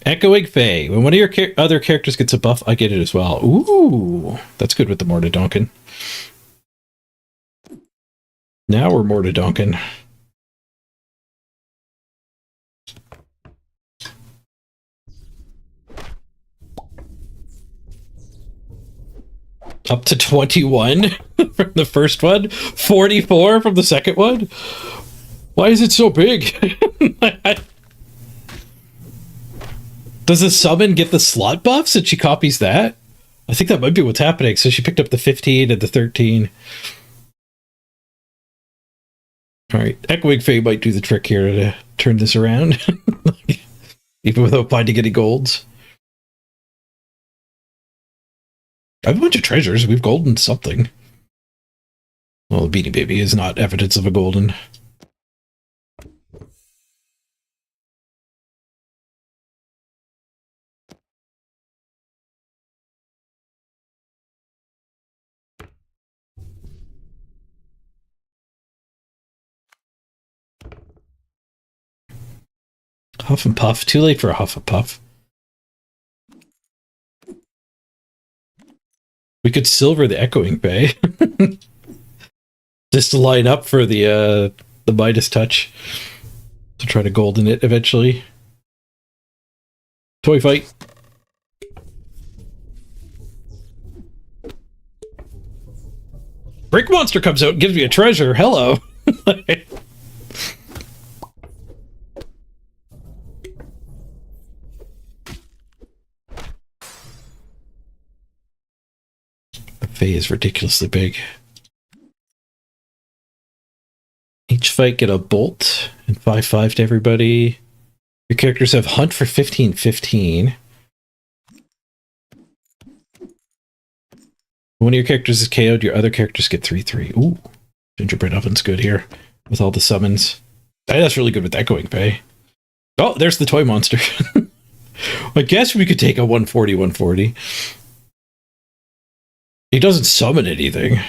Echoing Fae. When one of your other characters gets a buff, I get it as well. Ooh, that's good with the Mordodonkin. Now we're Mordodonkin. Up to 21 from the first one, 44 from the second one. Why is it so big? Does the summon get the slot buffs and she copies that? I think that might be what's happening. So she picked up the 15 and the 13. All right, Echoing Fae might do the trick here to turn this around, even without finding any golds. I have a bunch of treasures. We've golden something. Well, the Beanie Baby is not evidence of a golden. Huff and Puff. Too late for a Huff and Puff. We could silver the Echoing Bay. Just to line up for the Midas touch. To try to golden it eventually. Toy fight. Brick Monster comes out and gives me a treasure. Hello. Fae is ridiculously big. Each fight get a bolt and 5/5 to everybody. Your characters have hunt for 15/15. When one of your characters is KO'd, your other characters get 3/3. Ooh, gingerbread oven's good here with all the summons. That's really good with Echoing Fae. Oh, there's the toy monster. I guess we could take a 140, 140. He doesn't summon anything.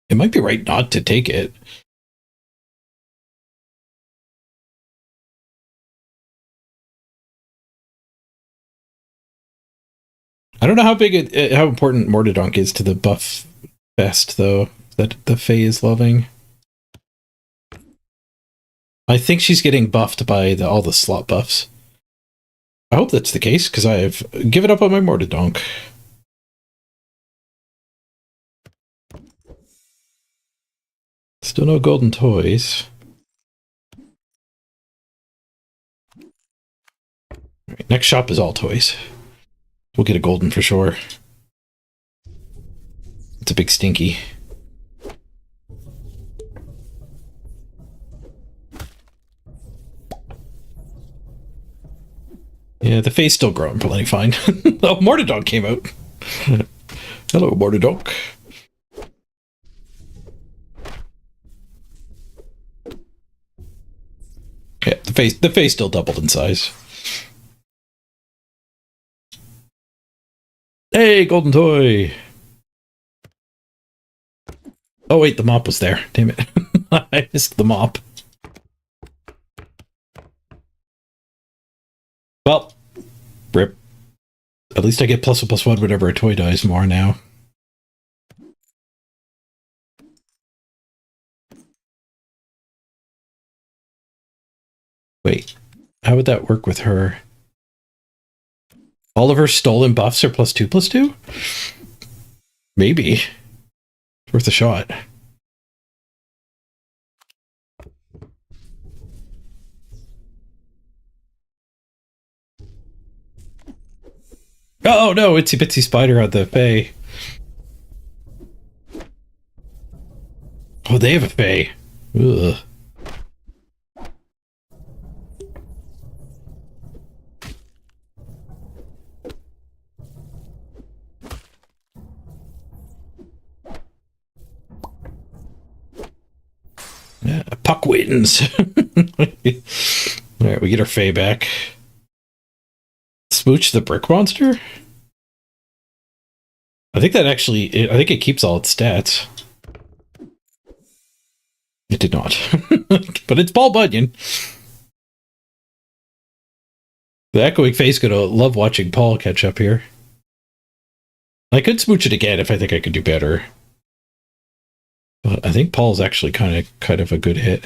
It might be right not to take it. I don't know how big how important Mortadonk is to the buff fest, though, that the Fae is loving. I think she's getting buffed by all the slot buffs. I hope that's the case, because I have given up on my Mortadonk. Still no golden toys. Right, next shop is all toys. We'll get a golden for sure. It's a big stinky. Yeah, the Fae's still growing plenty fine. Oh, Mortadonk came out. Hello, Mortadonk. Yeah, the Fae still doubled in size. Hey, golden toy! Oh wait, the mop was there. Damn it. I missed the mop. Well, rip. At least I get +1/+1 whenever a toy dies more now. Wait, how would that work with her? All of her stolen buffs are +2/+2? Maybe. It's worth a shot. Oh no, Itsy Bitsy Spider on the Fae. Oh, they have a Fae. Ugh. Yeah, Puck wins. Alright, we get our Fae back. Smooch the brick monster? I think that actually, I think it keeps all its stats. It did not. But it's Paul Bunyan. The Echoing Fae's gonna love watching Paul catch up here. I could smooch it again if I think I could do better. But I think Paul's actually kind of a good hit.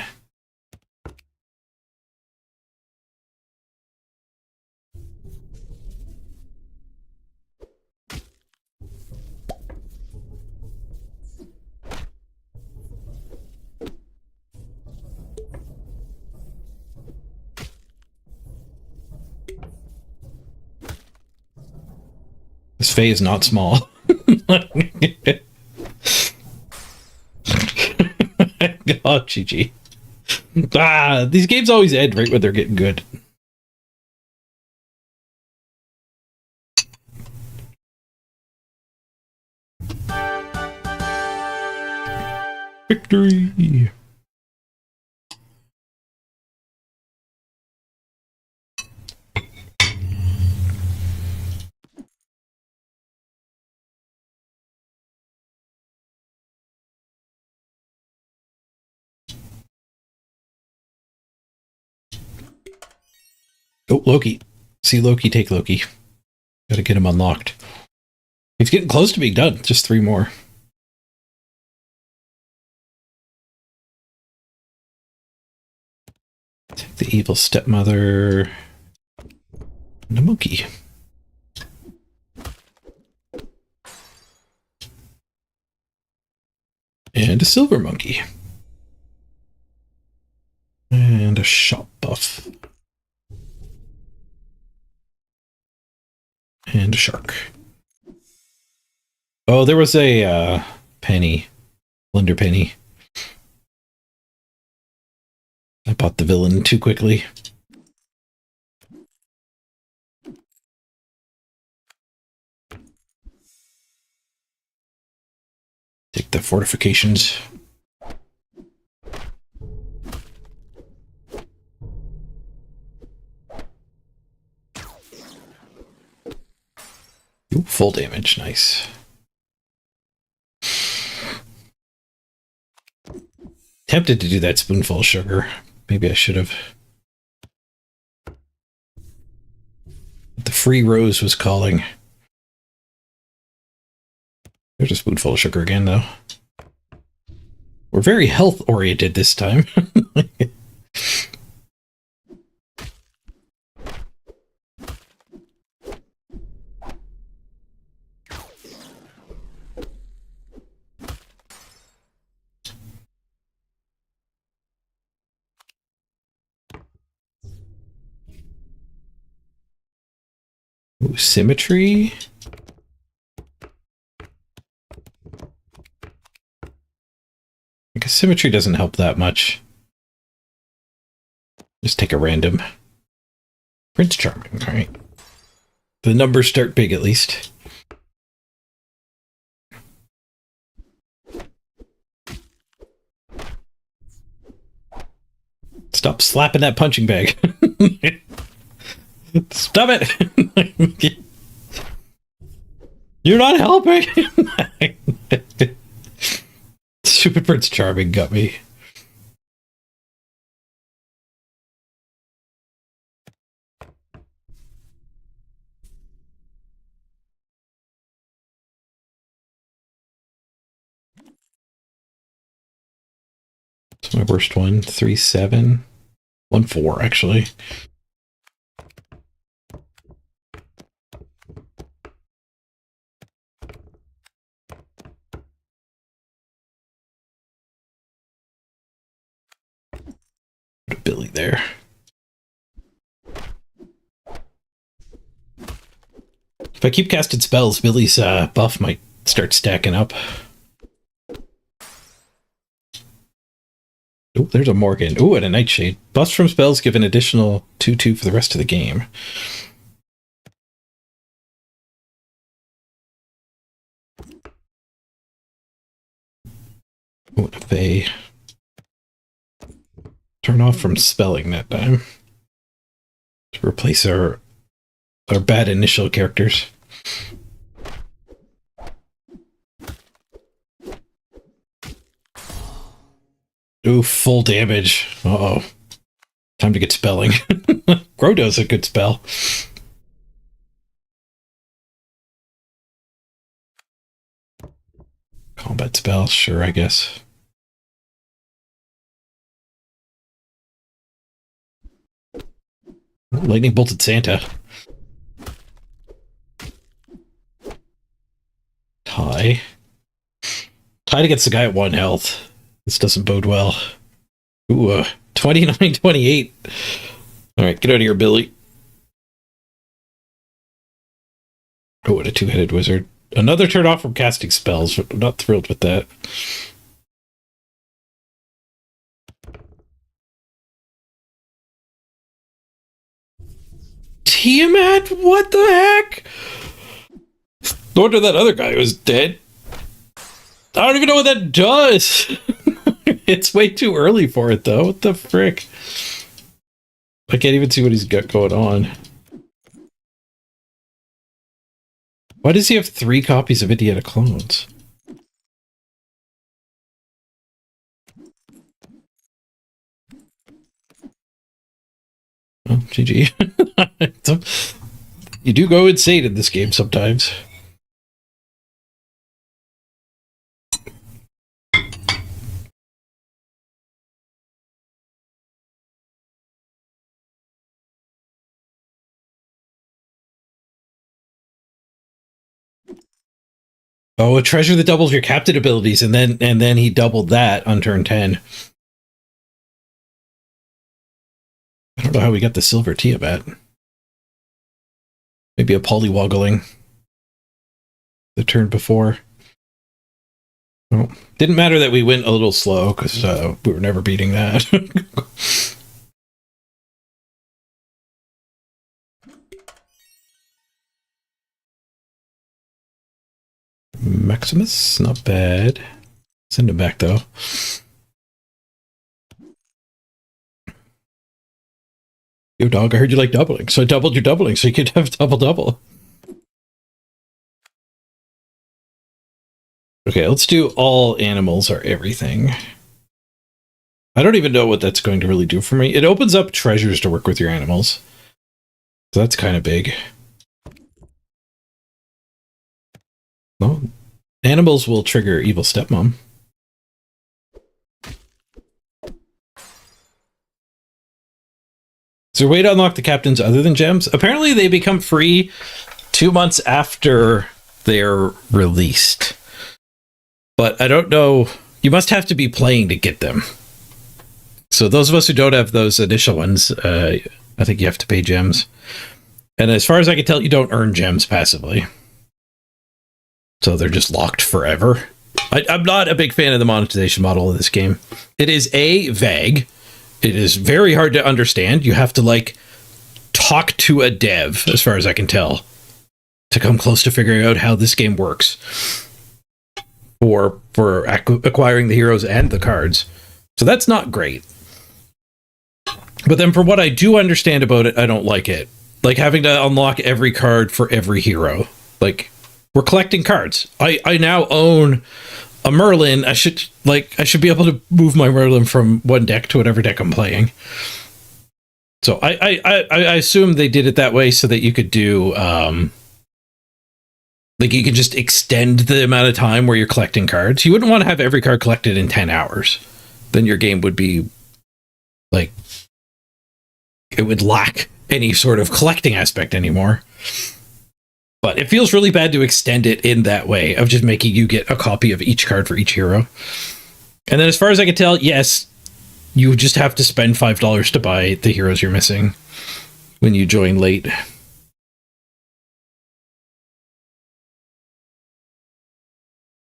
This Fae is not small. Oh, GG. Ah, these games always end right when they're getting good. Victory! Oh, Loki. See Loki, take Loki. Gotta get him unlocked. He's getting close to being done. Just 3 more. Take the evil stepmother. And a monkey. And a silver monkey. And a shop buff. And a shark. Oh, there was a penny. Blender penny. I bought the villain too quickly. the fortifications. Ooh, full damage, nice. Tempted to do that spoonful of sugar. Maybe I should have. The free rose was calling. There's a spoonful of sugar again, though. We're very health-oriented this time. Ooh, symmetry. Because symmetry doesn't help that much. Just take a random. Prince Charming, alright. The numbers start big at least. Stop slapping that punching bag. Stop it! You're not helping! Stupid Prince Charming got me. It's my worst one. 3-7. 1-4, actually. Put a Billy there. If I keep casting spells, Billy's buff might start stacking up. Oh, there's a Morgan. Oh, and a Nightshade. Buffs from spells give an additional 2/2 for the rest of the game. Oh, and a Fae. Turn off from spelling that time. To replace our bad initial characters. Ooh, full damage. Uh-oh. Time to get spelling. Grodo's a good spell. Combat spell, sure, I guess. Lightning bolted Santa. Tie. Tied against the guy at 1 health. This doesn't bode well. Ooh, 29-28. Alright, get out of here, Billy. Oh, and a 2-headed wizard. Another turn off from casting spells. I'm not thrilled with that. Tiamat? What the heck? No wonder that other guy was dead. I don't even know what that does. It's way too early for it, though. What the frick? I can't even see what he's got going on. Why does he have 3 copies of Indiana Clones? Oh, GG. You do go insane in this game sometimes. Oh, a treasure that doubles your captain abilities, and then he doubled that on turn 10. I don't know how we got the silver Tiamat. Maybe a polywoggling the turn before. Oh, didn't matter that we went a little slow, because we were never beating that. Maximus, not bad. Send him back, though. Yo, dog, I heard you like doubling, so I doubled your doubling so you could have double-double. Okay, let's do all animals are everything. I don't even know what that's going to really do for me. It opens up treasures to work with your animals. So that's kind of big. Well, animals will trigger evil stepmom. Is there a way to unlock the captains other than gems? Apparently they become free 2 months after they're released. But I don't know. You must have to be playing to get them. So those of us who don't have those initial ones, I think you have to pay gems. And as far as I can tell, you don't earn gems passively. So they're just locked forever. I'm not a big fan of the monetization model of this game. It is vague. It is very hard to understand. You have to like talk to a dev, as far as I can tell, to come close to figuring out how this game works for acquiring the heroes and the cards. So that's not great. But then for what I do understand about it, I don't like it. Like having to unlock every card for every hero. Like, we're collecting cards. I now own a Merlin. I should be able to move my Merlin from one deck to whatever deck I'm playing. So I assume they did it that way so that you could do like you could just extend the amount of time where you're collecting cards. You wouldn't want to have every card collected in 10 hours. Then your game would be like, it would lack any sort of collecting aspect anymore. But it feels really bad to extend it in that way of just making you get a copy of each card for each hero. And then as far as I can tell, yes, you just have to spend $5 to buy the heroes you're missing when you join late.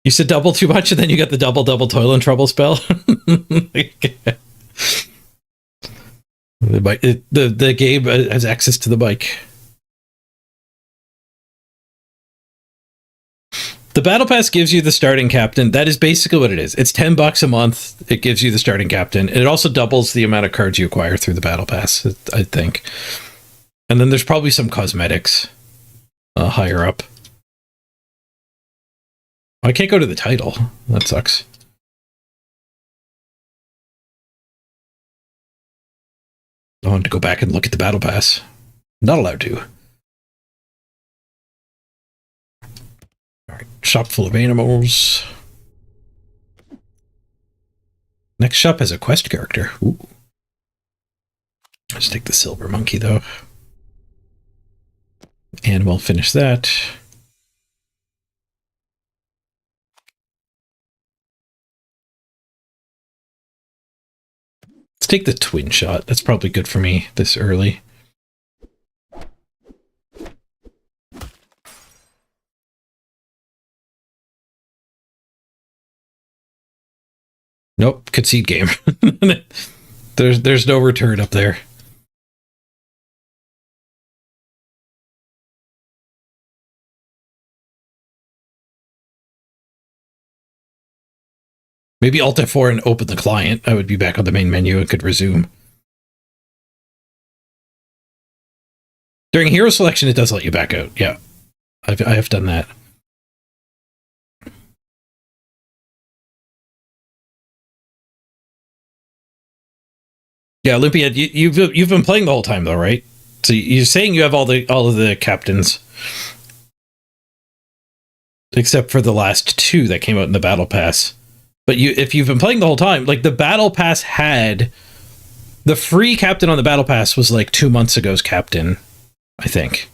You said double too much and then you got the double toil and trouble spell. The game has access to the bike. The Battle Pass gives you the starting captain. That is basically what it is. It's $10 a month. It gives you the starting captain. And it also doubles the amount of cards you acquire through the Battle Pass, I think. And then there's probably some cosmetics higher up. I can't go to the title. That sucks. I want to go back and look at the Battle Pass. Not allowed to. Alright, shop full of animals. Next shop has a quest character. Ooh. Let's take the silver monkey, though. And we'll finish that. Let's take the twin shot. That's probably good for me this early. Nope, concede game. There's no return up there. Maybe Alt F4 and open the client. I would be back on the main menu and could resume. During hero selection, it does let you back out. Yeah, I have done that. Yeah, Olympia, you've been playing the whole time though, right? So you're saying you have all of the captains, except for the last two that came out in the Battle Pass. But if you've been playing the whole time, like the Battle Pass had the free captain on the Battle Pass was like 2 months ago's captain, I think.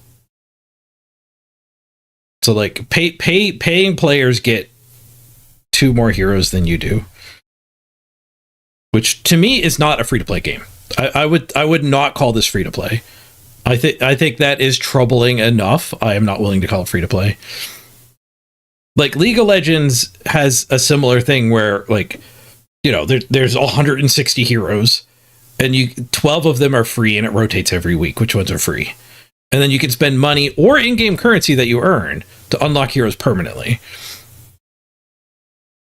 So like paying players get 2 more heroes than you do, which to me is not a free to play game. I would not call this free to play. I think that is troubling enough. I am not willing to call it free to play. Like League of Legends has a similar thing where, like, you know, there's 160 heroes and 12 of them are free and it rotates every week which ones are free. And then you can spend money or in-game currency that you earn to unlock heroes permanently.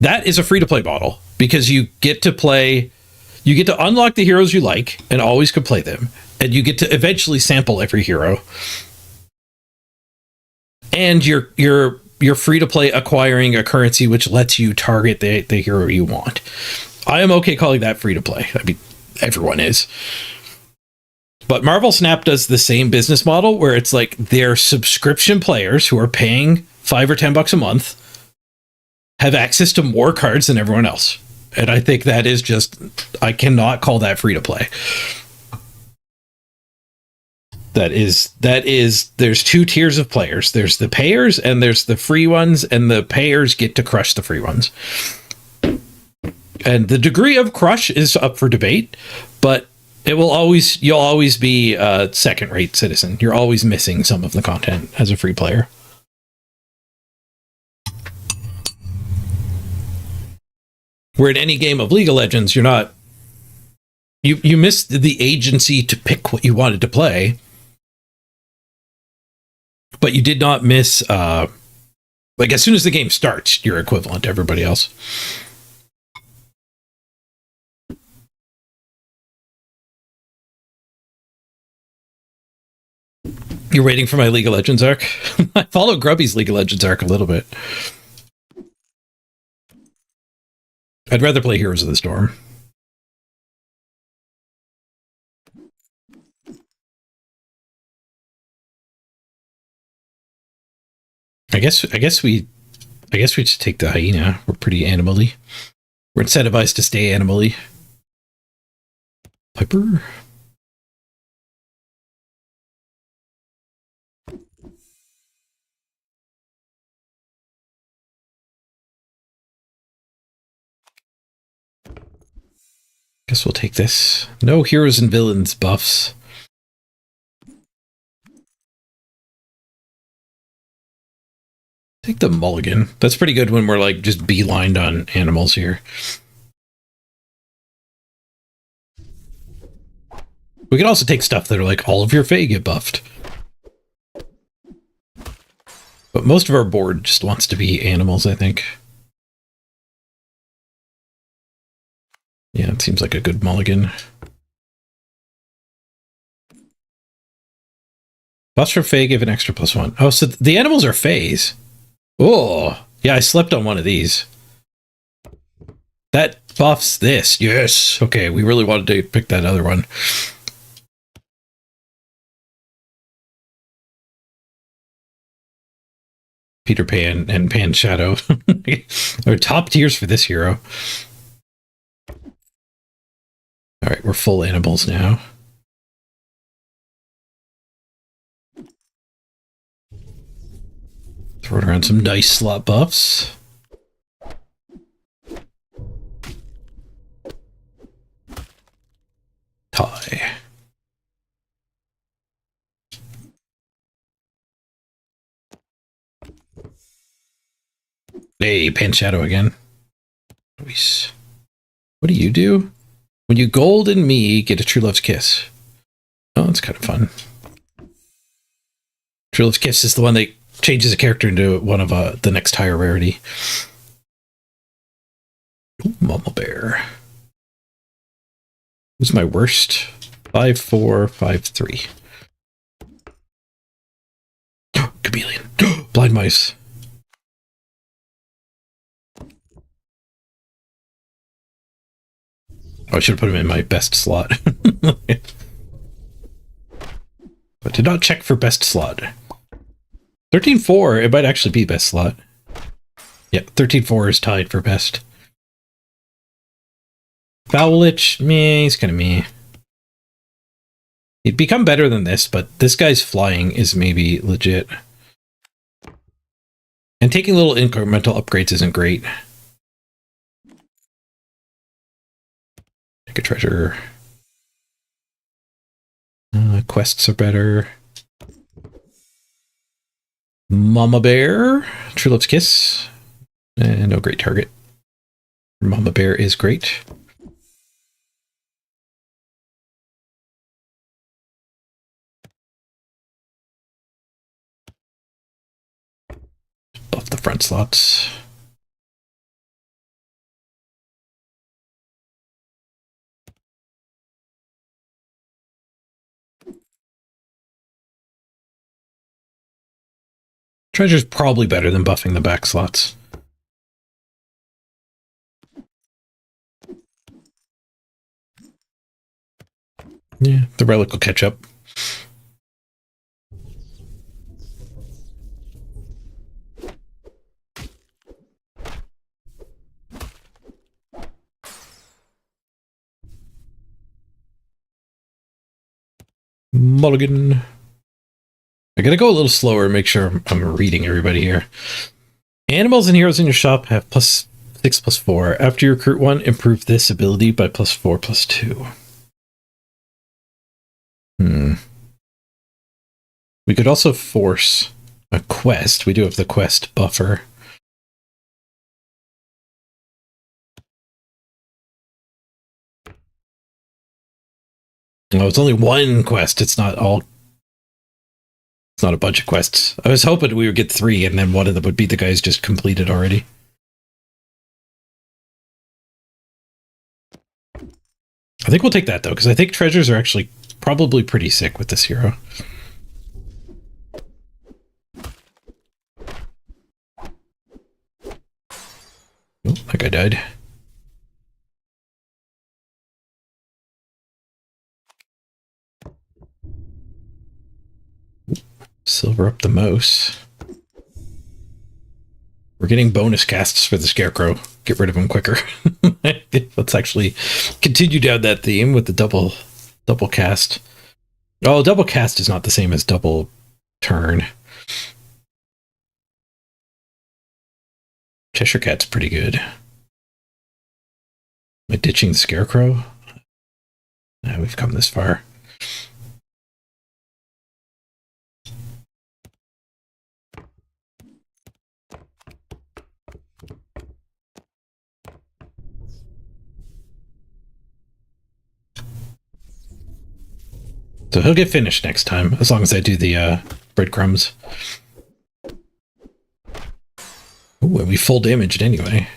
That is a free-to-play model because you get to unlock the heroes you like and always can play them, and you get to eventually sample every hero. And you're free to play acquiring a currency which lets you target the hero you want. I am okay calling that free to play. I mean, everyone is. But Marvel Snap does the same business model where it's like their subscription players who are paying $5 or $10 a month have access to more cards than everyone else. And I think that is just, I cannot call that free to play. That is, there's two tiers of players. There's the payers and there's the free ones, and the payers get to crush the free ones. And the degree of crush is up for debate, but you'll always be a second-rate citizen. You're always missing some of the content as a free player. Where in any game of League of Legends, you're not, you missed the agency to pick what you wanted to play, but you did not miss, like as soon as the game starts, you're equivalent to everybody else. You're waiting for my League of Legends arc? I follow Grubby's League of Legends arc a little bit. I'd rather play Heroes of the Storm. I guess we should take the hyena. We're pretty animal-y. We're incentivized to stay animal-y. Piper. Guess we'll take this. No heroes and villains buffs. Take the mulligan. That's pretty good when we're like just beelined on animals here. We can also take stuff that are like all of your Fae get buffed. But most of our board just wants to be animals, I think. Yeah, it seems like a good mulligan. Buffs for Fae give an extra +1. Oh, so the animals are Faes. Oh, yeah, I slept on one of these. That buffs this. Yes. Okay, we really wanted to pick that other one. Peter Pan and Pan Shadow. They're top tiers for this hero. All right, we're full animals now. Throwing around some dice slot buffs. Tie. Hey, Pan Shadow again. Nice. What do you do? When you gold and me, get a True Love's Kiss. Oh, that's kind of fun. True Love's Kiss is the one that changes a character into one of the next higher rarity. Ooh, Mama Bear. Who's my worst? 5-4, 5-3. Chameleon. Blind Mice. Oh, I should have put him in my best slot. But did not check for best slot. 13-4, it might actually be best slot. Yep, 13-4 is tied for best. Fowlich, meh, he's kind of meh. He'd become better than this, but this guy's flying is maybe legit. And taking little incremental upgrades isn't great. Take a treasure. Quests are better. Mama Bear, True Love's Kiss, and no great target. Mama Bear is great. Buff the front slots. Treasure's probably better than buffing the back slots. Yeah, the relic will catch up. Mulligan. I gotta go a little slower and make sure I'm reading everybody here. Animals and heroes in your shop have +6/+4. After you recruit one, improve this ability by +4/+2. We could also force a quest. We do have the quest buffer. Oh, it's only one quest. It's not all. It's not a bunch of quests. I was hoping we would get 3 and then one of them would be the guys just completed already. I think we'll take that though, because I think treasures are actually probably pretty sick with this hero. Oh, that guy died. Silver up the mouse. We're getting bonus casts for the Scarecrow. Get rid of him quicker. Let's actually continue down that theme with the double cast. Oh, double cast is not the same as double turn. Cheshire Cat's pretty good. Am I ditching the Scarecrow? No, we've come this far. So he'll get finished next time, as long as I do the breadcrumbs. Ooh, and we full damaged anyway.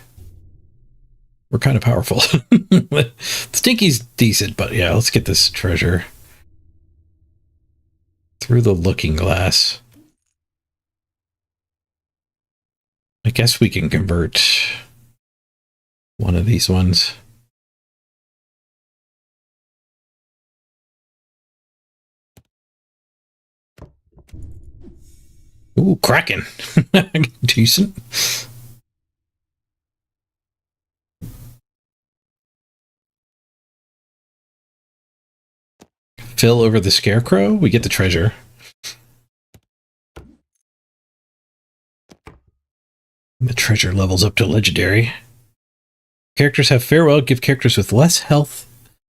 We're kind of powerful. Stinky's decent, but yeah, let's get this treasure. Through the looking glass. I guess we can convert one of these ones. Ooh, Kraken. Decent. Fill over the Scarecrow. We get the treasure. The treasure levels up to legendary. Characters have farewell. Give characters with less health,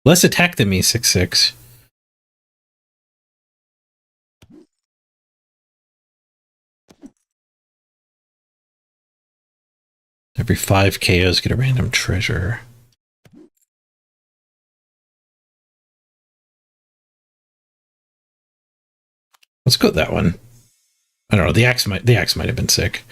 less attack than me 6/6. Every 5 KOs get a random treasure. Let's go with that one. I don't know. The axe might have been sick.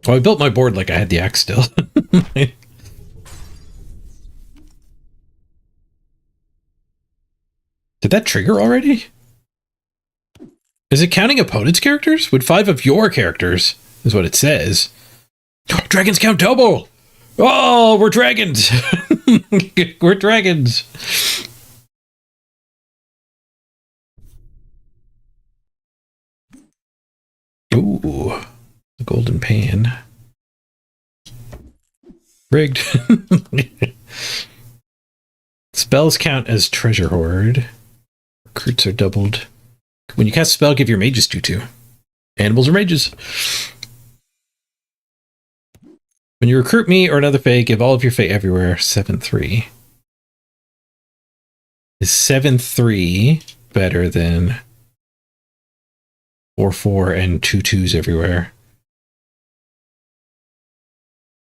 Oh, I built my board like I had the axe still. Did that trigger already? Is it counting opponent's characters? Would 5 of your characters, is what it says. Dragons count double! Oh, we're dragons! We're dragons! Ooh, the golden pan. Rigged. Spells count as treasure hoard. Recruits are doubled. When you cast a spell, give your mages 2/2. Animals are mages. When you recruit me or another Fae, give all of your Fae everywhere 7/3. Is 7/3 better than 4/4 and 2/2s everywhere?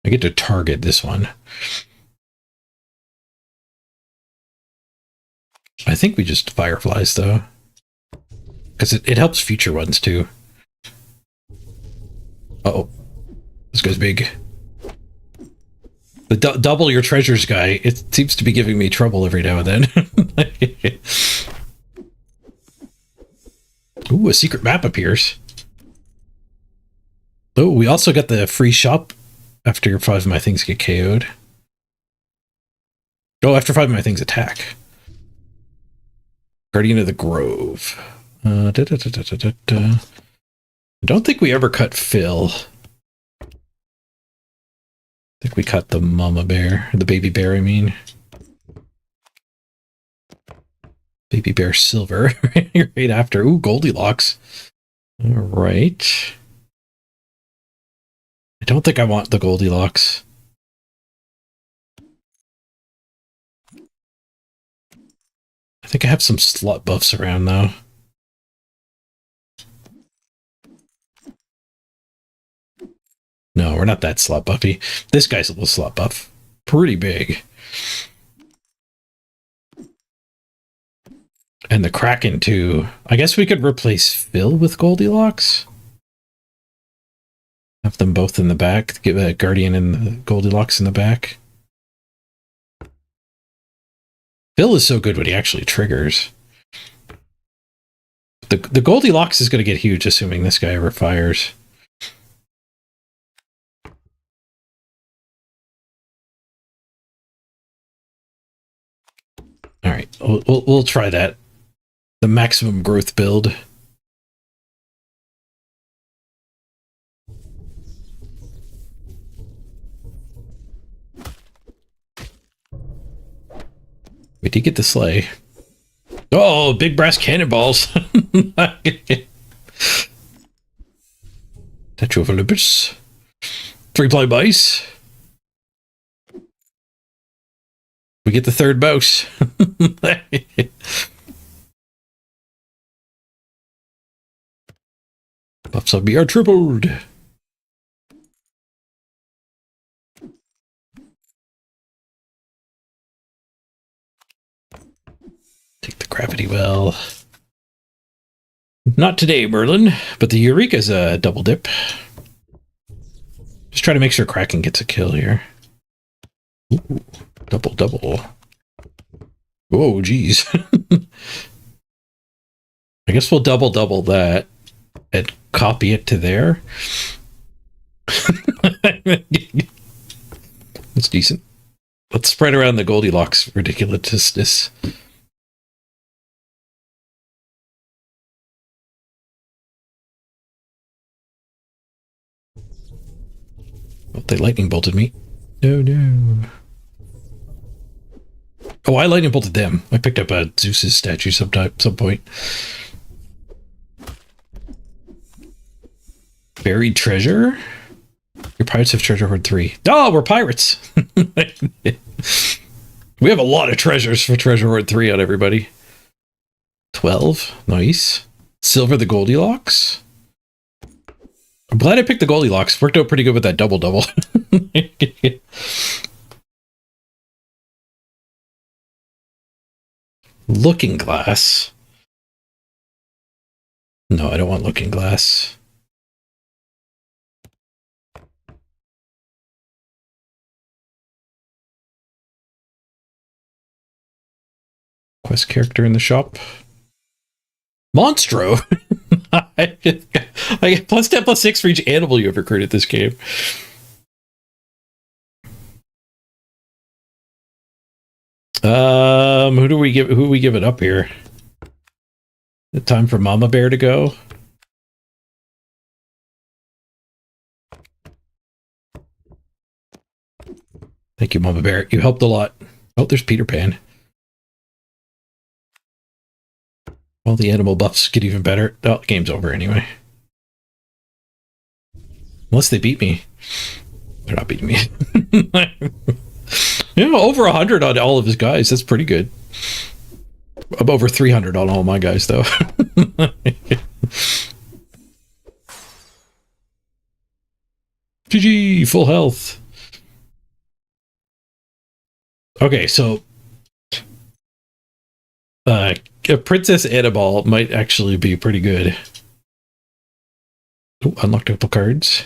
I get to target this one. I think we just fireflies though. Because it helps future ones too. Uh-oh. This guy's big. The double your treasures guy, it seems to be giving me trouble every now and then. Ooh, a secret map appears. Oh, we also got the free shop after 5 of my things get KO'd. Oh, after 5 of my things attack. Guardian of the Grove. I don't think we ever cut Phil. I think we cut the mama bear. The baby bear, I mean. Baby bear silver. Right after. Ooh, Goldilocks. Alright. I don't think I want the Goldilocks. I think I have some slut buffs around, though. No, we're not that slut buffy. This guy's a little slut buff. Pretty big. And the Kraken, too. I guess we could replace Phil with Goldilocks. Have them both in the back. Give a Guardian and the Goldilocks in the back. Phil is so good when he actually triggers. The Goldilocks is going to get huge, assuming this guy ever fires. All right, we'll try that. The maximum growth build. We did get the sleigh. Oh, big brass cannonballs. Statue of Olympus. 3-ply mice. We get the third mouse. Buffs on me are tripled. Take the gravity well. Not today, Merlin, but the Eureka's a double dip. Just try to make sure Kraken gets a kill here. Ooh, double. Whoa, geez. I guess we'll double that and copy it to there. That's decent. Let's spread around the Goldilocks ridiculousness. Oh, they lightning bolted me. No. Oh, I lightning bolted them. I picked up a Zeus's statue some point. Buried treasure? Your pirates have treasure hoard 3. Oh, we're pirates! We have a lot of treasures for treasure hoard 3 on everybody. 12. Nice. Silver the Goldilocks. I'm glad I picked the Goldilocks. Worked out pretty good with that double. Looking glass. No, I don't want looking glass. Quest character in the shop. Monstro! I get +10, +6 for each animal you have recruited this game. Who do we give it up here? Time for Mama Bear to go. Thank you, Mama Bear. You helped a lot. Oh, there's Peter Pan. All the animal buffs get even better. Oh, the game's over anyway. Unless they beat me. They're not beating me. Yeah, over 100 on all of his guys. That's pretty good. I'm over 300 on all my guys, though. GG, full health. Okay, so Princess Annabelle might actually be pretty good. Oh, unlocked a couple cards.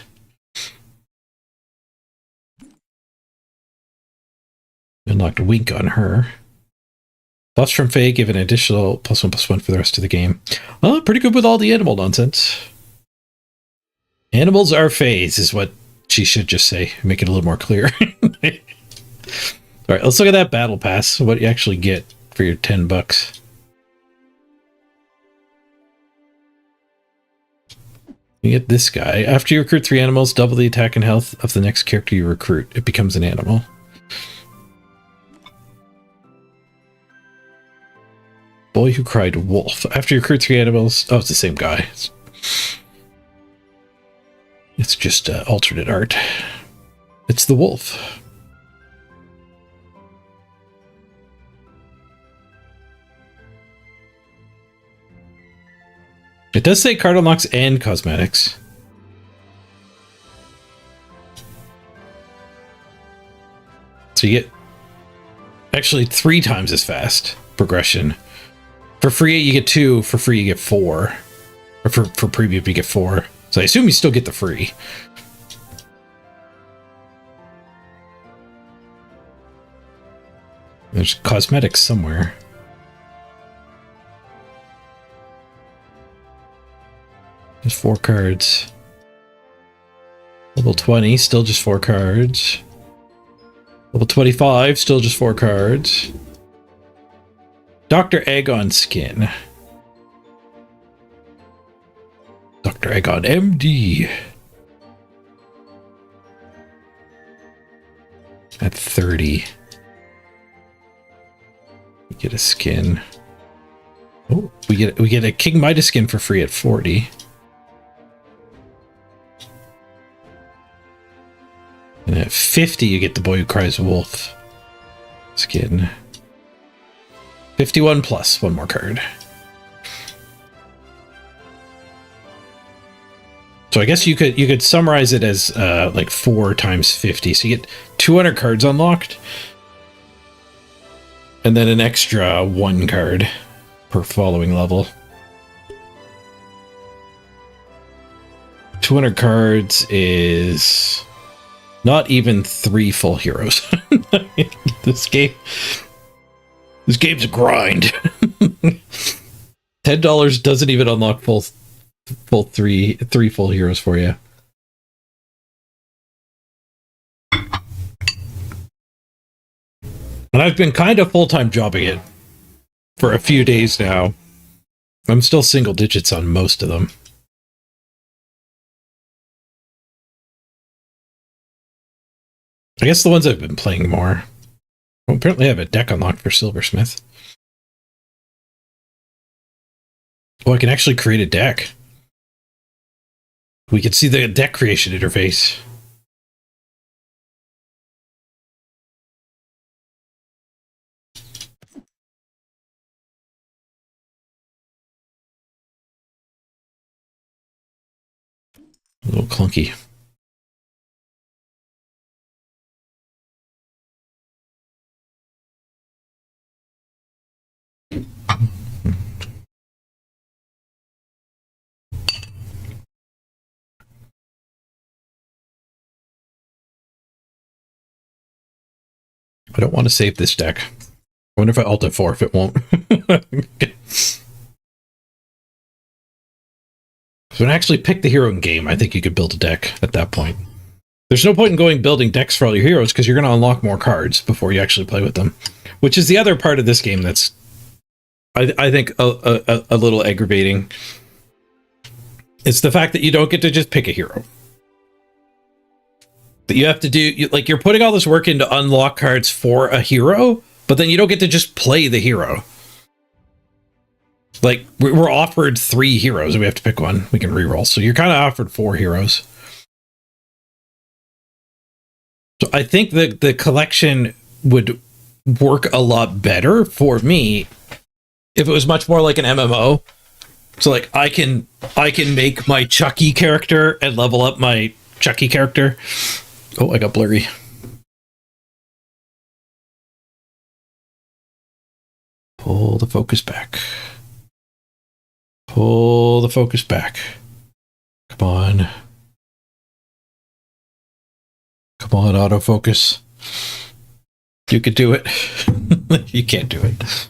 Unlocked Wink on her. Plus from Faye, give an additional +1/+1 for the rest of the game. Oh, pretty good with all the animal nonsense. Animals are Fays, is what she should just say. Make it a little more clear. All right, let's look at that battle pass. What you actually get for your $10. You get this guy. After you recruit 3 animals, double the attack and health of the next character you recruit. It becomes an animal. Boy Who Cried Wolf. After you recruit 3 animals... Oh, it's the same guy. It's just alternate art. It's the wolf. It does say card unlocks and cosmetics. So you get actually 3 times as fast progression. For free, you get 2. For free, you get 4. Or for preview, you get 4. So I assume you still get the free. There's cosmetics somewhere. Just 4 cards. Level 20, still just 4 cards. Level 25, still just 4 cards. Dr. Egg on skin. Dr. Egg on MD. At 30. We get a skin. Oh, we get a King Midas skin for free at 40. And at 50, you get the Boy Who Cries Wolf skin. 51 plus, 1 more card. So I guess you could summarize it as like 4 times 50. So you get 200 cards unlocked. And then an extra 1 card per following level. 200 cards is not even 3 full heroes. This game's a grind. $10 doesn't even unlock full 3 full heroes for you. And I've been kind of full-time jobbing it for a few days now. I'm still single digits on most of them. I guess the ones I've been playing more. Well, apparently I have a deck unlocked for Silversmith. Oh, I can actually create a deck. We can see the deck creation interface. A little clunky. I don't want to save this deck. I wonder if I alt F4 if it won't. So when I actually pick the hero in game, I think you could build a deck at that point. There's no point in building decks for all your heroes because you're going to unlock more cards before you actually play with them. Which is the other part of this game that's, I think, a little aggravating. It's the fact that you don't get to just pick a hero. That you have to do, like, you're putting all this work into unlock cards for a hero, but then you don't get to just play the hero. Like, we're offered 3 heroes, and we have to pick one. We can reroll. So you're kind of offered 4 heroes. So I think that the collection would work a lot better for me if it was much more like an MMO. So, like, I can make my Chucky character and level up my Chucky character. Oh, I got blurry. Pull the focus back. Pull the focus back. Come on. Come on, autofocus. You could do it. You can't do it.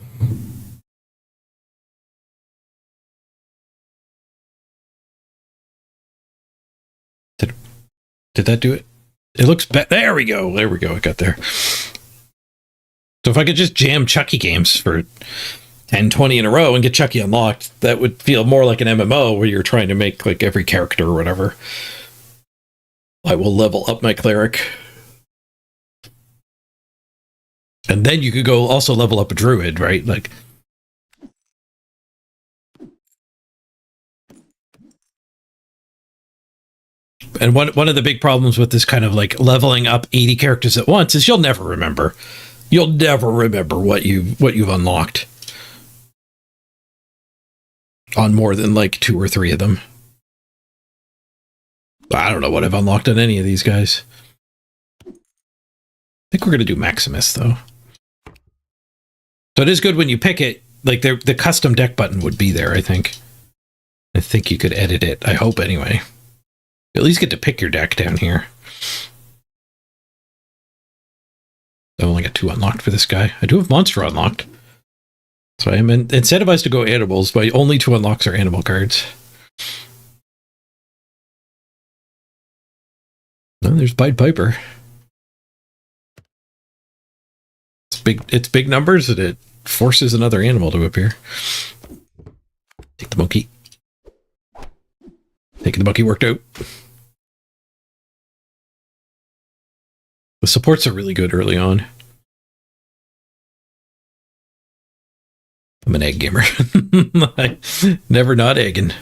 Did that do it? It looks there we go. There we go. It got there. So if I could just jam Chucky games for 10, 20 in a row and get Chucky unlocked, that would feel more like an MMO where you're trying to make like every character or whatever. I will level up my cleric. And then you could go also level up a druid, right? Like, and one of the big problems with this kind of like leveling up 80 characters at once is you'll never remember. You'll never remember what you've unlocked on more than like 2 or 3 of them. I don't know what I've unlocked on any of these guys. I think we're going to do Maximus, though. So it is good when you pick it. Like, the custom deck button would be there, I think. I think you could edit it. I hope, anyway. You at least get to pick your deck down here. I only got 2 unlocked for this guy. I do have Monster unlocked. So I am incentivized to go animals, but only 2 unlocks are animal cards. Oh, there's Pied Piper. It's big numbers, and it forces another animal to appear. Take the monkey. Taking the monkey worked out. The supports are really good early on. I'm an egg gamer. Never not egging.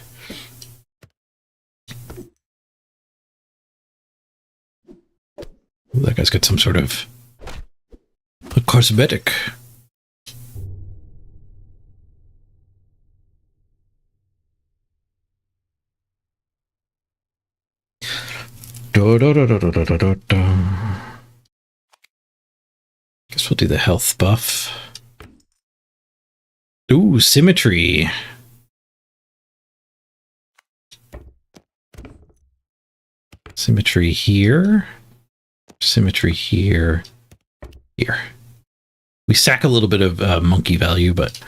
Ooh, that guy's got some sort of a cosmetic. Guess we'll do the health buff. Ooh, symmetry. Symmetry here. Symmetry here. Here. We sack a little bit of monkey value, but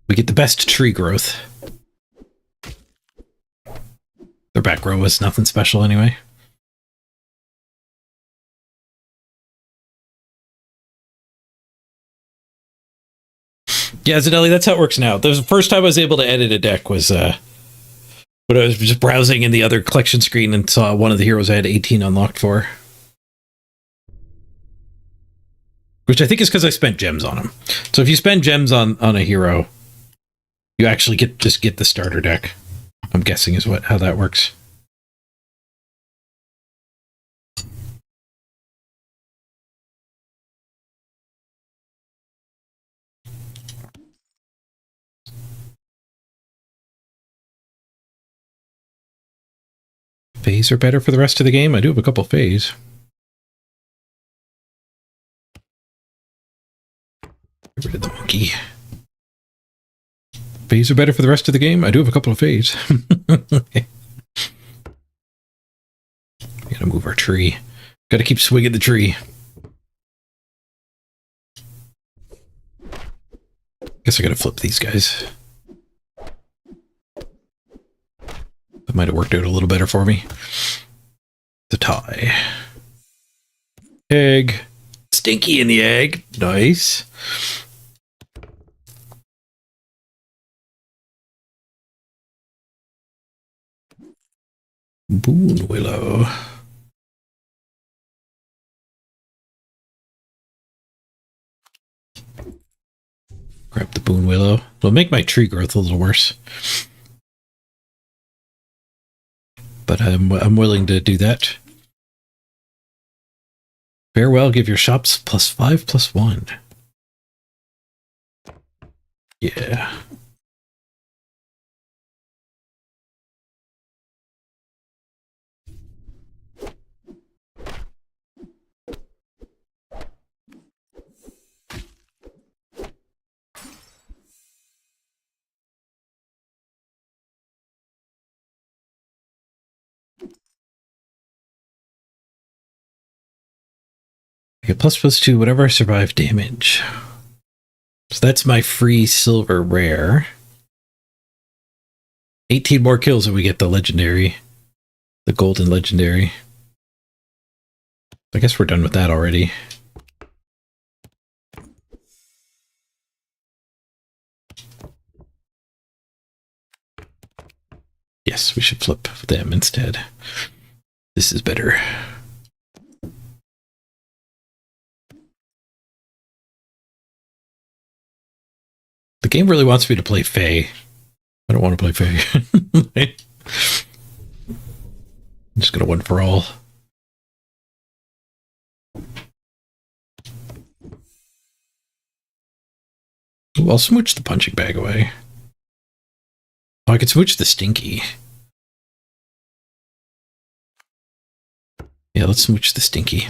we get the best tree growth. Their back row was nothing special anyway. Yeah, Zanelli, that's how it works now. The first time I was able to edit a deck was when I was just browsing in the other collection screen and saw one of the heroes I had 18 unlocked for. Which I think is because I spent gems on him. So if you spend gems on a hero, you actually just get the starter deck. I'm guessing is how that works. Phase are better for the rest of the game. I do have a couple phase. Get rid of the monkey. Phase are better for the rest of the game. I do have a couple of phase. Gotta move our tree. Gotta keep swinging the tree. Guess I gotta flip these guys. That might have worked out a little better for me. The tie. Egg. Stinky in the egg. Nice. Boon Willow. Grab the Boon Willow. It'll make my tree growth a little worse. But I'm willing to do that. Farewell, give your shops +5/+1. Yeah. get ++2, whatever I survive damage. So that's my free silver rare. 18 more kills and we get the legendary. The golden legendary. I guess we're done with that already. Yes, we should flip them instead. This is better. The game really wants me to play Fae. I don't want to play Fae. I'm just gonna one for all. Ooh, I'll smooch the punching bag away. Oh, I could smooch the stinky. Yeah, let's smooch the stinky.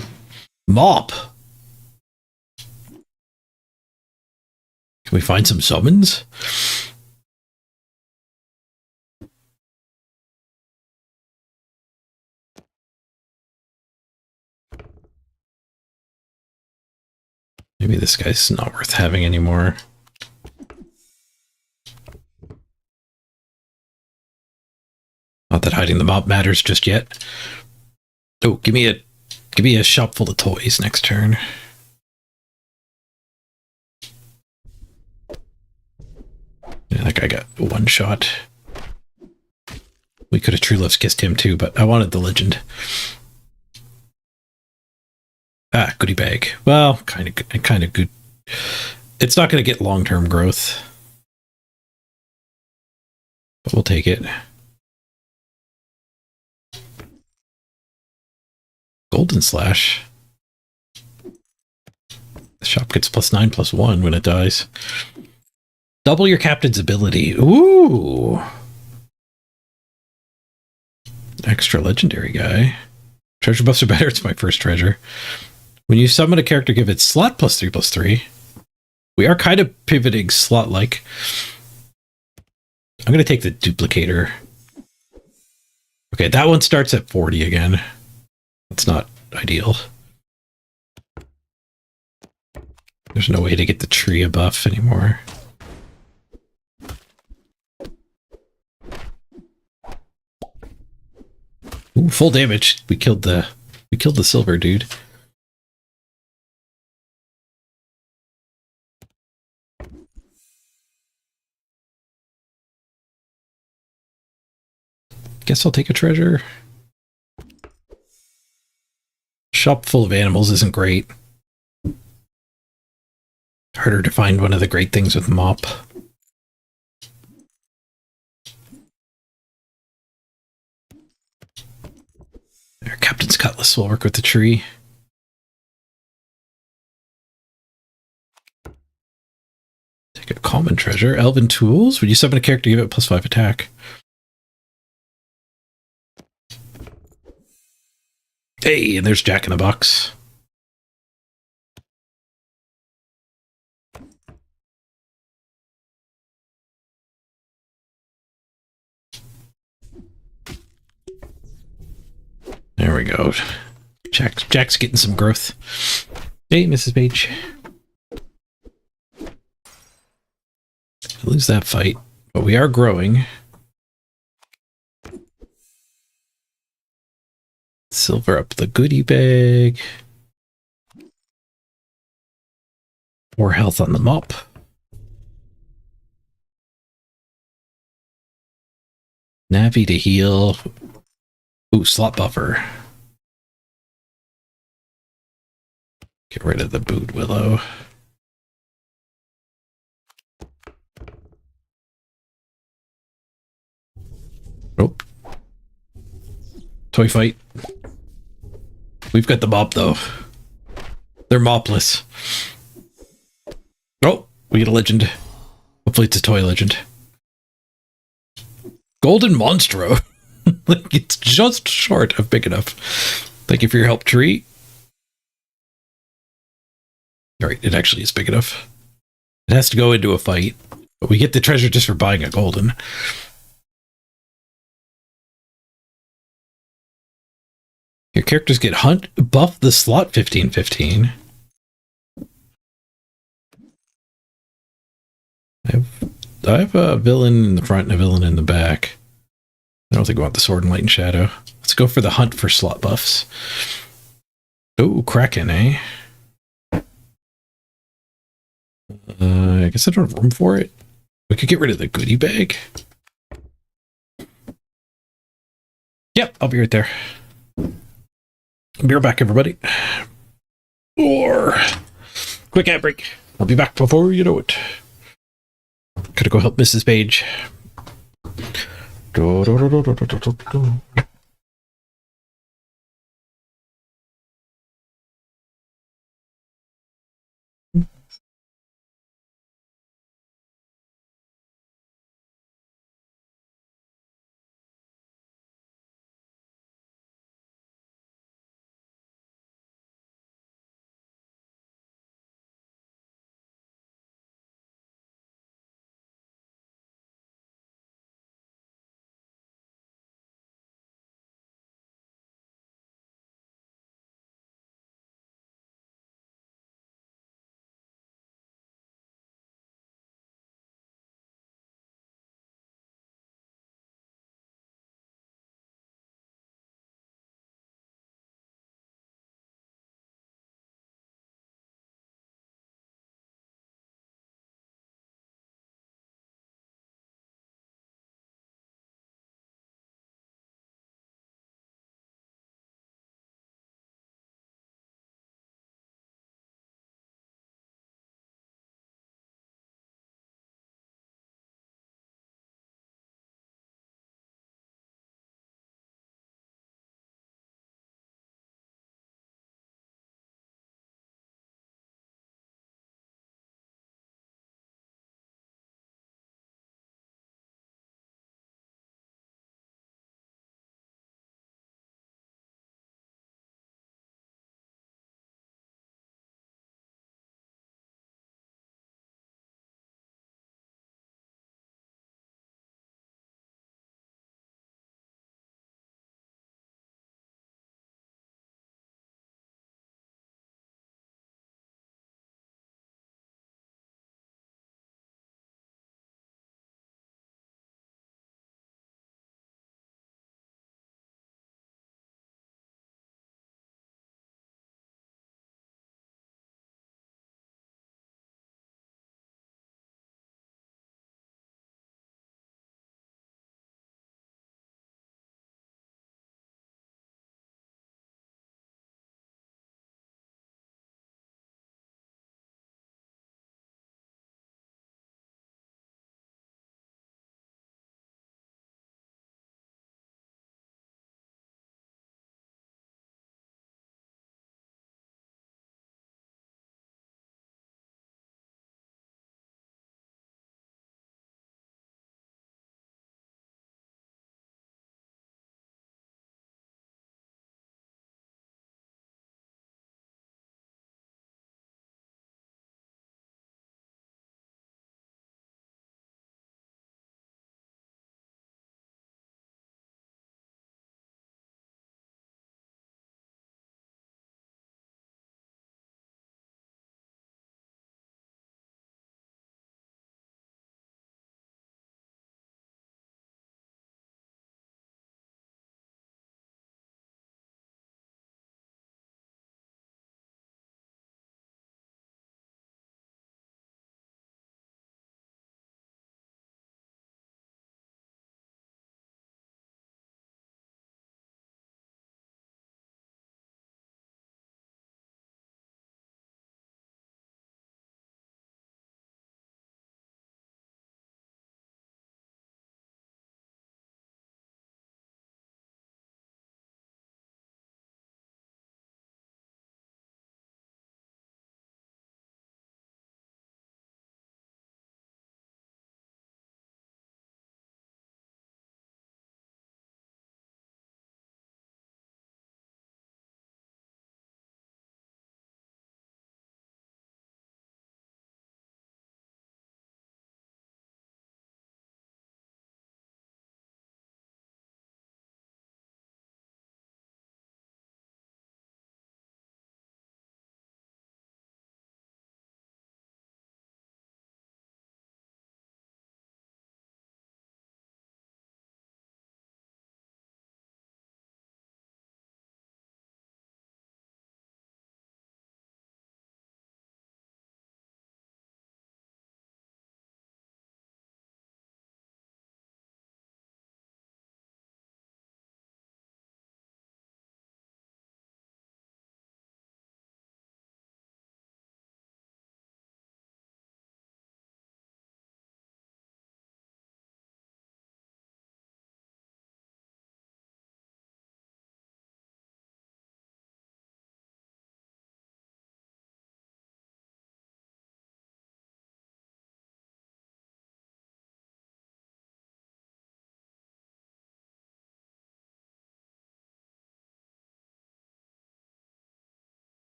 Mop! Can we find some summons? Maybe this guy's not worth having anymore. Not that hiding the mop matters just yet. Oh, give me a shop full of toys next turn. Yeah, that guy got one shot. We could have True Love's kissed him too, but I wanted the legend. Ah, goodie bag. Well, kind of good. It's not going to get long-term growth, but we'll take it. Golden Slash. The shop gets +9/+1 when it dies. Double your captain's ability. Ooh. Extra legendary guy. Treasure buffs are better. It's my first treasure. When you summon a character, give it slot +3/+3. We are kind of pivoting slot-like. I'm going to take the duplicator. Okay, that one starts at 40 again. That's not ideal. There's no way to get the tree a buff anymore. Ooh, full damage. We killed the silver dude. Guess I'll take a treasure. Shop full of animals isn't great. Harder to find one of the great things with mop. Our Captain's Cutlass will work with the tree. Take a common treasure. Elven Tools. When you summon a character, give it +5 attack. Hey, and there's Jack in the Box. There we go. Jack's getting some growth. Hey, Mrs. Page. Lose that fight, but we are growing. Silver up the goodie bag. More health on the mop. Navi to heal. Ooh, slot buffer. Get rid of the Boot Willow. Oh. Toy fight. We've got the mop, though. They're mopless. Oh, we get a legend. Hopefully it's a toy legend. Golden Monstro. Like, it's just short of big enough. Thank you for your help, tree. Alright, it actually is big enough. It has to go into a fight. But we get the treasure just for buying a golden. Your characters get hunt, buff the slot 15/15. I have a villain in the front and a villain in the back. I don't think we want the sword and light and shadow. Let's go for the hunt for slot buffs. Oh, Kraken, eh? I guess I don't have room for it. We could get rid of the goodie bag. Yep, I'll be right there. Be right back, everybody. Or quick ad break. I'll be back before you know it. Gotta go help Mrs. Page.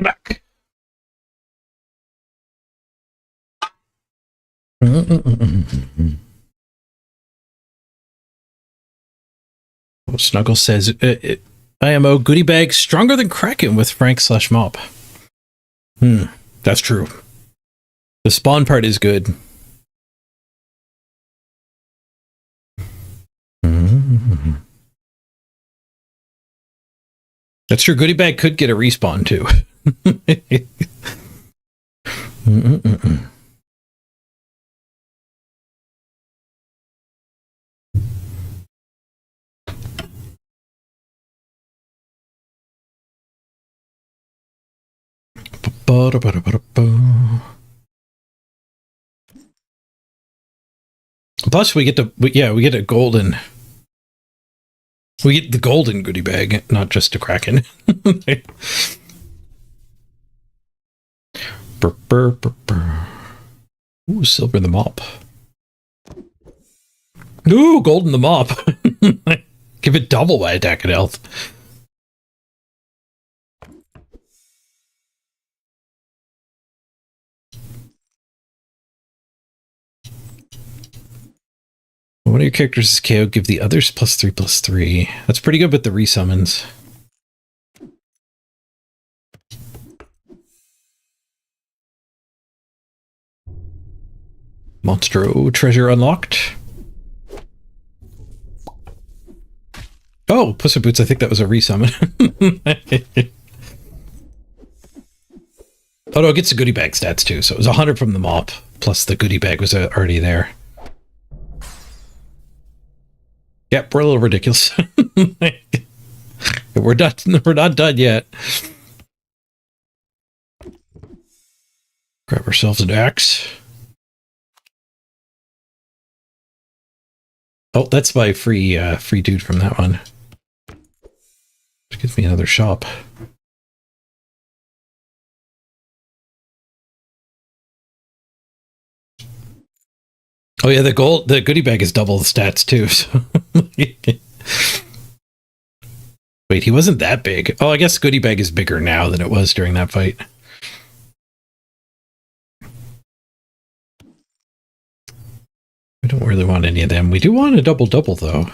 Back. Snuggle says, IMO goodie bag stronger than Kraken with Frank/Mop. That's true. The spawn part is good. That's true. Goodie bag could get a respawn too. Plus, we get a golden. We get the golden goodie bag, not just a Kraken. Ooh, silver the mop. Ooh, golden the mop. Give it double by attack and health. One of your characters is KO, give the others +3/+3. That's pretty good with the resummons. Monstro treasure unlocked. Oh, Puss in Boots, I think that was a resummon. Oh no, it gets the goodie bag stats too, so it was 100 from the mop, plus the goodie bag was already there. Yep, we're a little ridiculous. We're not done yet. Grab ourselves an axe. Oh, that's my free dude from that one. Which gives me another shop. Oh yeah, the goodie bag is double the stats too. So. Wait, he wasn't that big. Oh, I guess goodie bag is bigger now than it was during that fight. We don't really want any of them. We do want a double though.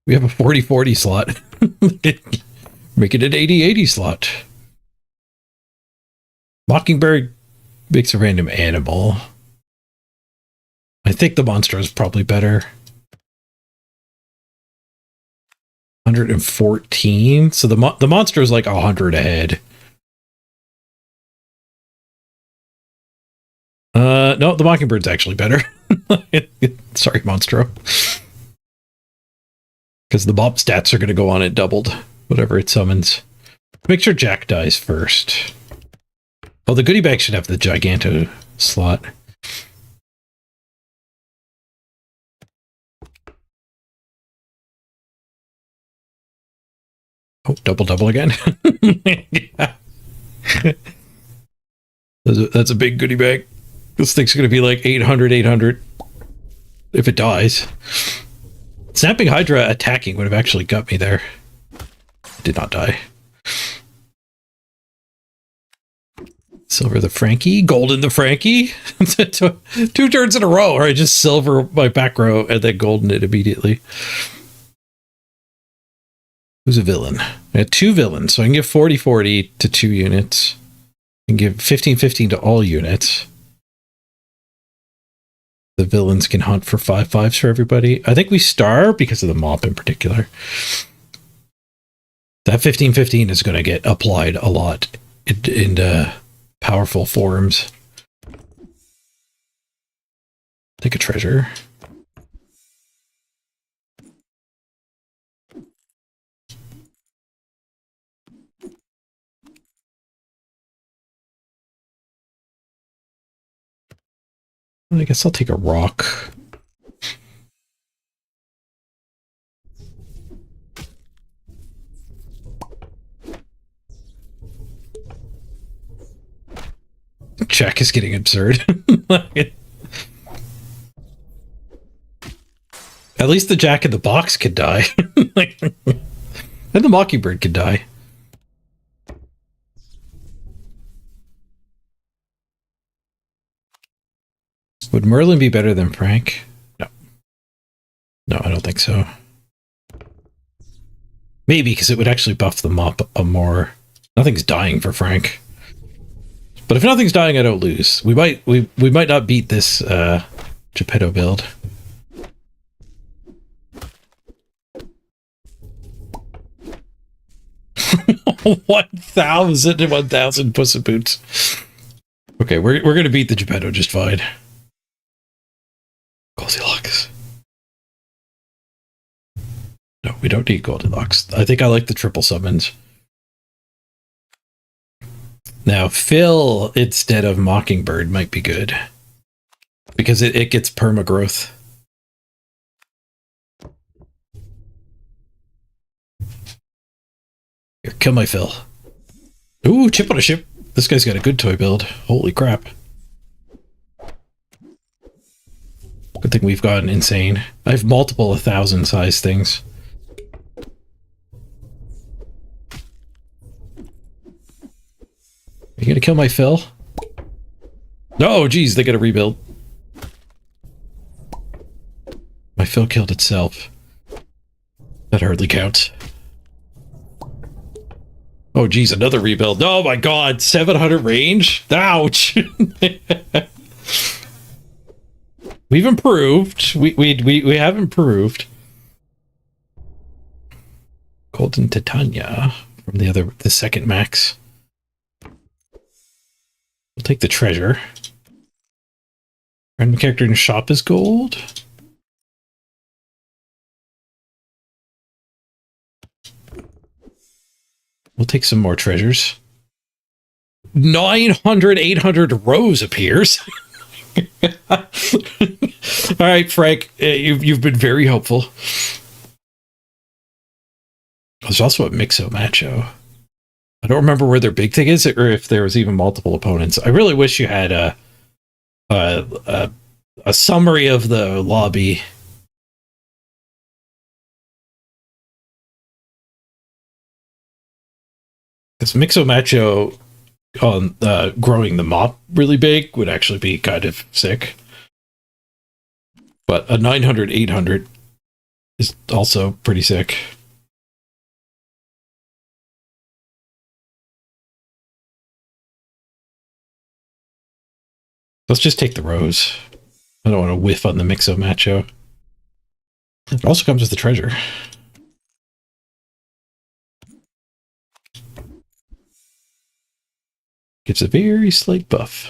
We have a 40/40 slot. Make it an 80/80 slot. Mockingbird makes a random animal. I think the monster is probably better. 114. So the monster is like 100 ahead. No, the Mockingbird's actually better. Sorry, Monstro. Because the mob stats are going to go on it doubled, whatever it summons. Make sure Jack dies first. Oh, the goodie bag should have the Giganto slot. Oh, double again. Yeah. That's a big goodie bag. This thing's going to be like 800 if it dies. Snapping Hydra attacking would have actually got me there. Did not die. Silver the Frankie, golden the Frankie. 2 turns in a row, or I just silver my back row and then golden it immediately. Who's a villain? I had 2 villains, so I can give 40/40 to 2 units. I can give 15/15 to all units. The villains can hunt for 5/5s for everybody. I think we star because of the mop in particular. That 15/15 is going to get applied a lot in powerful forms. Take a treasure. I guess I'll take a rock. Jack is getting absurd. At least the Jack in the box could die. And the Mockingbird could die. Would Merlin be better than Frank? No. No, I don't think so. Maybe, because it would actually buff the mop a more... Nothing's dying for Frank. But if nothing's dying, I don't lose. We might not beat this Geppetto build. 1,000 Puss in Boots. Okay, we're gonna beat the Geppetto just fine. Goldilocks. No, we don't need Goldilocks. I think I like the triple summons. Now, Phil instead of Mockingbird might be good. Because it gets permagrowth. Here, kill my Phil. Ooh, chip on a ship. This guy's got a good toy build. Holy crap. Good thing we've gotten insane. I have multiple 1,000 size things. Are you gonna kill my Phil? No, geez, they gotta rebuild. My Phil killed itself. That hardly counts. Oh, geez, another rebuild. Oh my god, 700 range? Ouch! We've improved. We have improved. Golden Titania from the second max. We'll take the treasure. Random character in shop is gold. We'll take some more treasures. 900, 800 rows appears. All right, Frank, you've been very helpful. There's also a Mixo Macho. I don't remember where their big thing is, or if there was even multiple opponents. I really wish you had a summary of the lobby. Because Mixo Macho on growing the mop really big would actually be kind of sick. But a 900, 800 is also pretty sick. Let's just take the rose. I don't want to whiff on the Mixo Macho. It also comes with the treasure. Gives a very slight buff.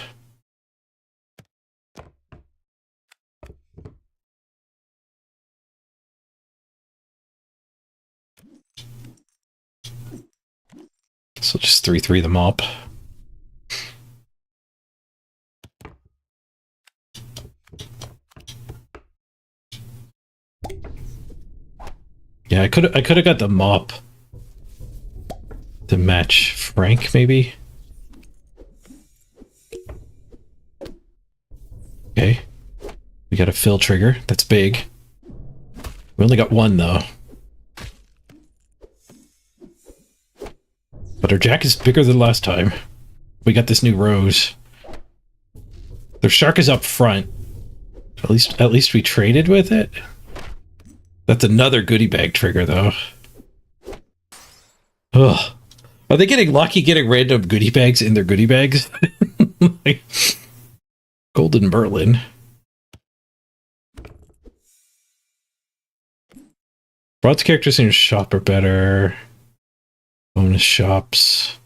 So just 3/3 the mop. Yeah, I could have got the mop to match Frank, maybe. Okay. We got a fill trigger. That's big. We only got one, though. But our jack is bigger than last time. We got this new rose. Their shark is up front. At least we traded with it. That's another goodie bag trigger, though. Ugh. Are they getting lucky getting random goodie bags in their goodie bags? Like, Golden Merlin. Bronze characters in your shop are better. Bonus shops.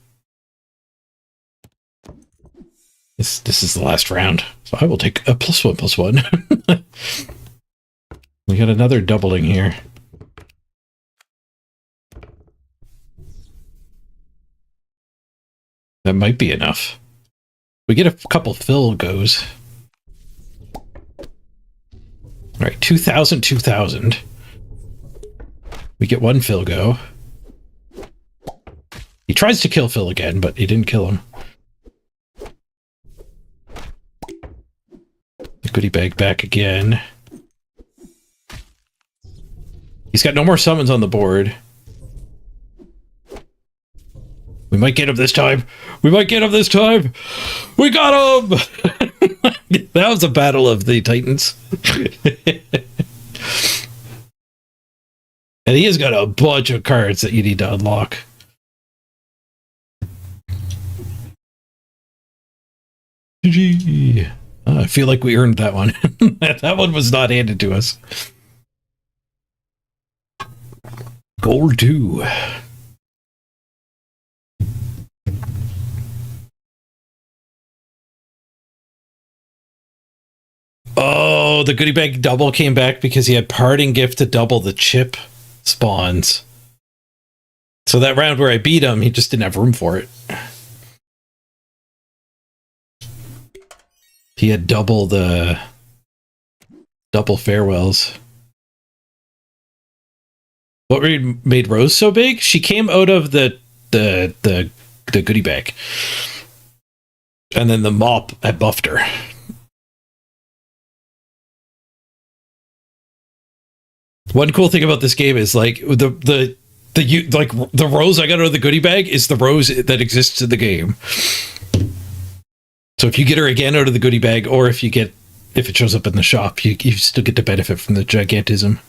This is the last round, so I will take a +1/+1. We got another doubling here. That might be enough. We get a couple fill goes. All right, 2,000, 2,000. We get one fill go. He tries to kill Phil again, but he didn't kill him. The goodie bag back again. He's got no more summons on the board. We might get him this time. We might get him this time. We got him! That was a battle of the Titans. And he has got a bunch of cards that you need to unlock. GG. I feel like we earned that one. That one was not handed to us. Gold 2. Oh, the goodie bag double came back because he had parting gift to double the chip spawns. So that round where I beat him, he just didn't have room for it. He had double farewells. What made Rose so big? She came out of the goodie bag. And then the mop had buffed her. One cool thing about this game is like the rose I got out of the goodie bag is the rose that exists in the game. So if you get her again out of the goodie bag, or if it shows up in the shop, you still get to benefit from the gigantism.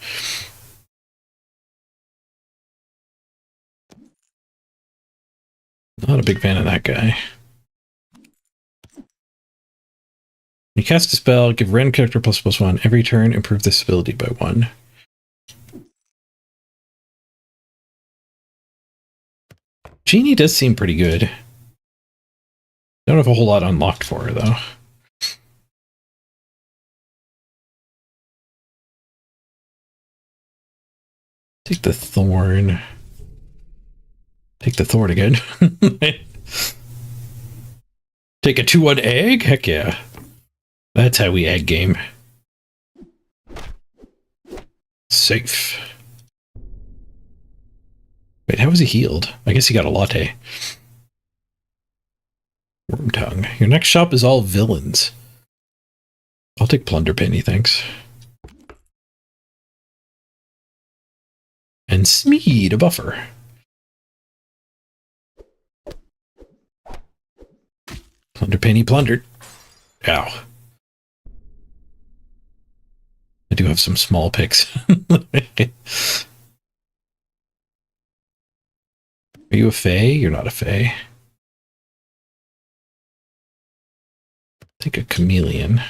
Not a big fan of that guy. You cast a spell, give random character ++1 every turn, improve this ability by 1. Genie does seem pretty good. Don't have a whole lot unlocked for her, though. Take the thorn. Take the thorn again. Take a 2/1 egg? Heck yeah. That's how we egg game. Safe. Wait, how was he healed? I guess he got a latte. Worm tongue. Your next shop is all villains. I'll take plunder penny, thanks. And Smeed, a buffer. Plunder penny plundered. Ow. I do have some small picks. Are you a fae? You're not a fae. Take a chameleon.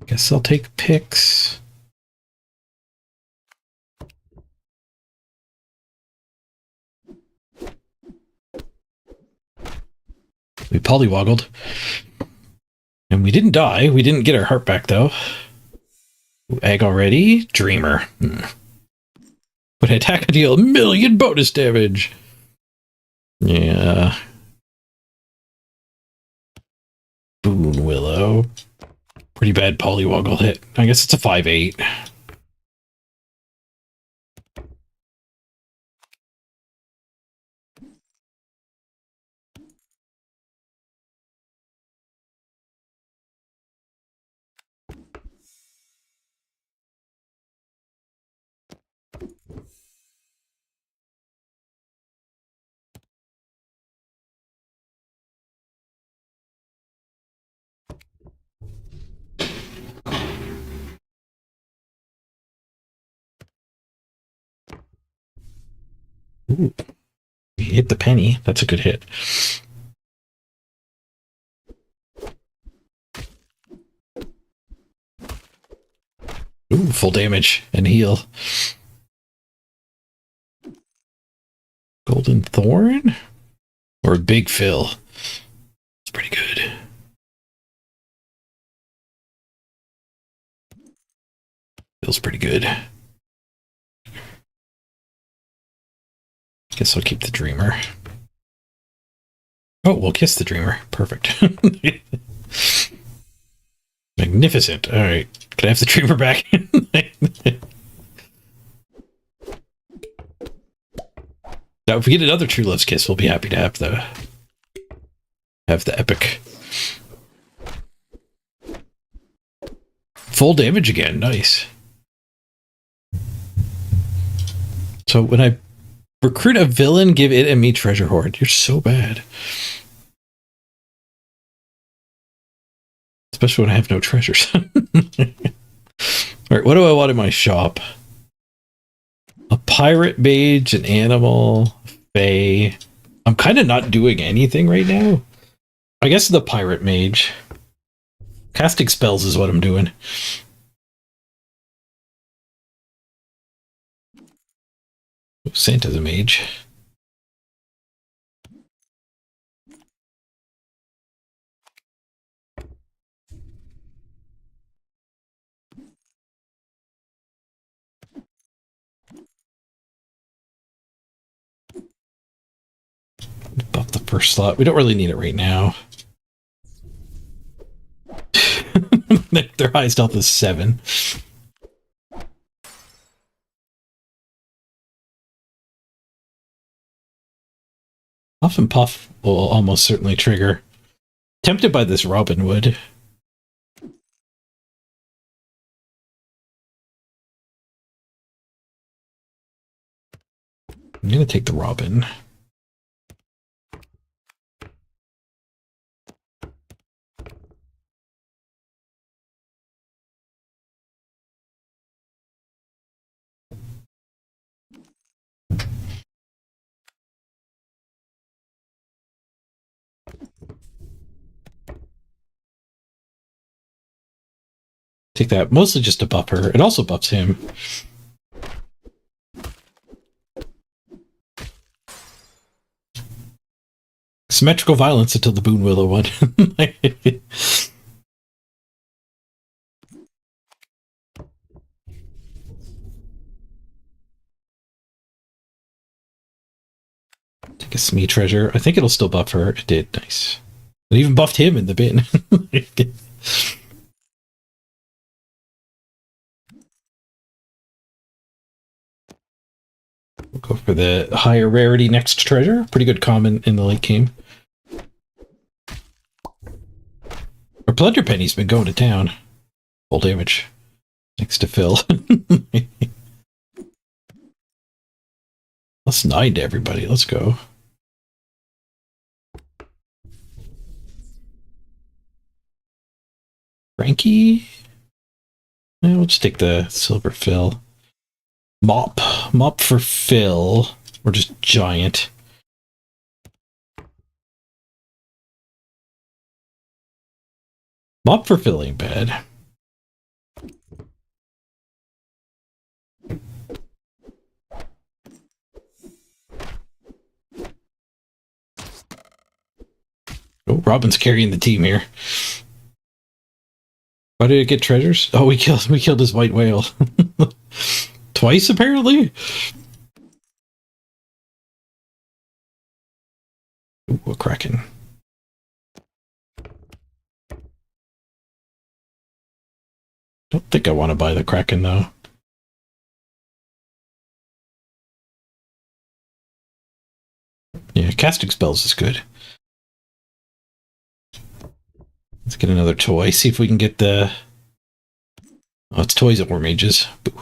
Guess I'll take picks. We pollywoggled. And we didn't die. We didn't get our heart back, though. Egg already? Dreamer. Would attack and deal 1,000,000 bonus damage. Yeah. Boon Willow. Pretty bad pollywoggle hit. I guess it's a 5/8. Ooh. We hit the penny. That's a good hit. Ooh, full damage and heal. Golden Thorn? Or Big Phil? It's pretty good. Feels pretty good. Guess I'll keep the Dreamer. Oh, we'll kiss the Dreamer. Perfect. Magnificent. All right. Can I have the Dreamer back? Now, if we get another True Love's Kiss, we'll be happy to have the epic. Full damage again. Nice. So when I recruit a villain, give it and me treasure hoard. You're so bad. Especially when I have no treasures. Alright, what do I want in my shop? A pirate mage, an animal, fae. I'm kind of not doing anything right now. I guess the pirate mage. Casting spells is what I'm doing. Santa's a mage. Buff the first slot. We don't really need it right now. Their high stealth is 7. Puff and Puff will almost certainly trigger. Tempted by this Robin Hood. I'm going to take the Robin. Take that, mostly just to buff her. It also buffs him. Symmetrical violence until the Boon Willow one. Take a Smee treasure. I think it'll still buff her. It did. Nice. It even buffed him in the bin. We'll go for the higher rarity next treasure. Pretty good common in the late game. Our Plunder Penny's been going to town. Full damage. Next to Phil. Let's 9 to everybody. Let's go. Frankie? Yeah, we'll just take the silver Phil. Mop. Mop for Phil. Or just giant. Mop for Phil ain't bad. Oh, Robin's carrying the team here. Why did it get treasures? Oh, we killed his white whale. Twice, apparently? Ooh, a kraken. Don't think I want to buy the kraken, though. Yeah, casting spells is good. Let's get another toy. See if we can get the... Oh, it's toys or mages. Boo.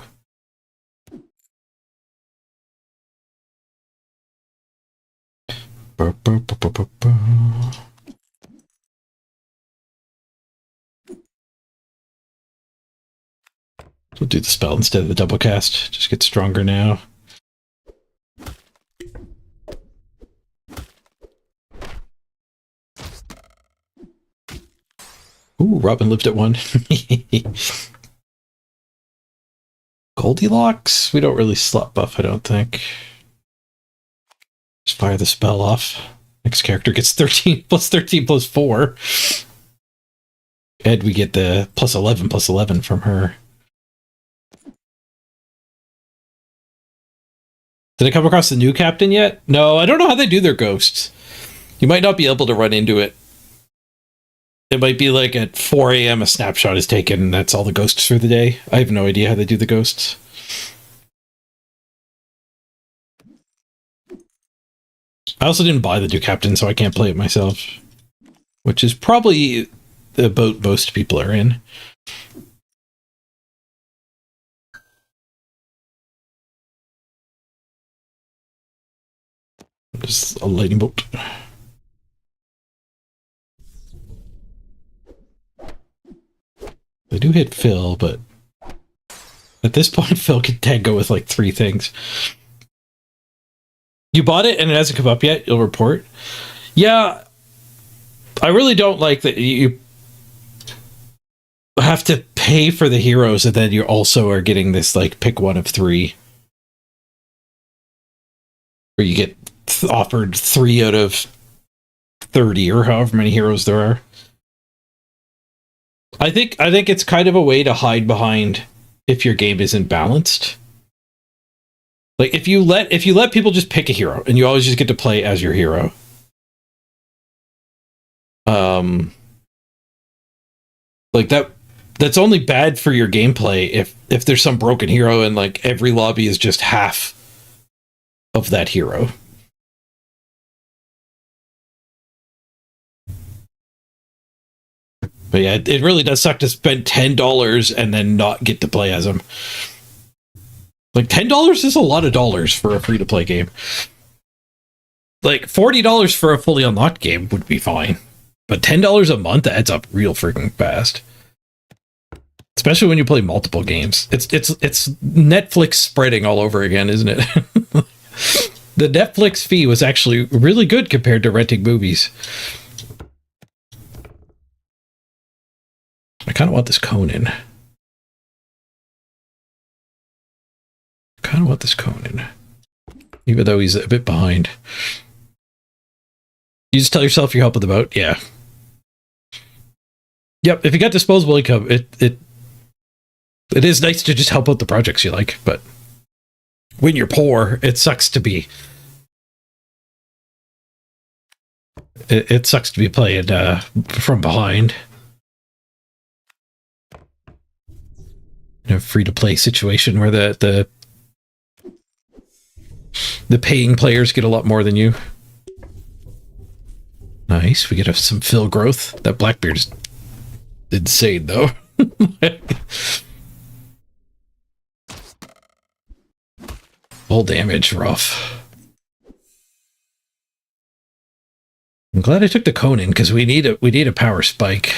We'll do the spell instead of the double cast. Just get stronger now. Ooh, Robin lived at 1. Goldilocks? We don't really slot buff, I don't think. Just fire the spell off. Next character gets 13 plus 13 plus 4. And we get the plus 11 from her. Did I come across the new captain yet? No, I don't know how they do their ghosts. You might not be able to run into it. It might be like at 4 a.m. a snapshot is taken and that's all the ghosts for the day. I have no idea how they do the ghosts. I also didn't buy the new captain, so I can't play it myself. Which is probably the boat most people are in. Just a lightning bolt. They do hit Phil, but at this point, Phil can tango with like 3 things. You bought it and it hasn't come up yet? You'll report? Yeah, I really don't like that you have to pay for the heroes and then you also are getting this like pick one of 3. Where you get offered 3 out of 30 or however many heroes there are. I think it's kind of a way to hide behind if your game isn't balanced. Like if you let people just pick a hero and you always just get to play as your hero. Like that's only bad for your gameplay if there's some broken hero and like every lobby is just half of that hero. But yeah, it really does suck to spend $10 and then not get to play as him. Like $10 is a lot of dollars for a free-to-play game. Like $40 for a fully unlocked game would be fine. But $10 a month adds up real freaking fast. Especially when you play multiple games. It's Netflix spreading all over again, isn't it? The Netflix fee was actually really good compared to renting movies. I kind of want this Conan. Even though he's a bit behind. You just tell yourself you're helping them out? Yeah. Yep, if you got disposable income, it is nice to just help out the projects you like, but when you're poor, it sucks to be... It sucks to be playing from behind. In a free-to-play situation where the paying players get a lot more than you. Nice, we get some fill growth. That Blackbeard is insane, though. Full damage, rough. I'm glad I took the Conan because we need a power spike.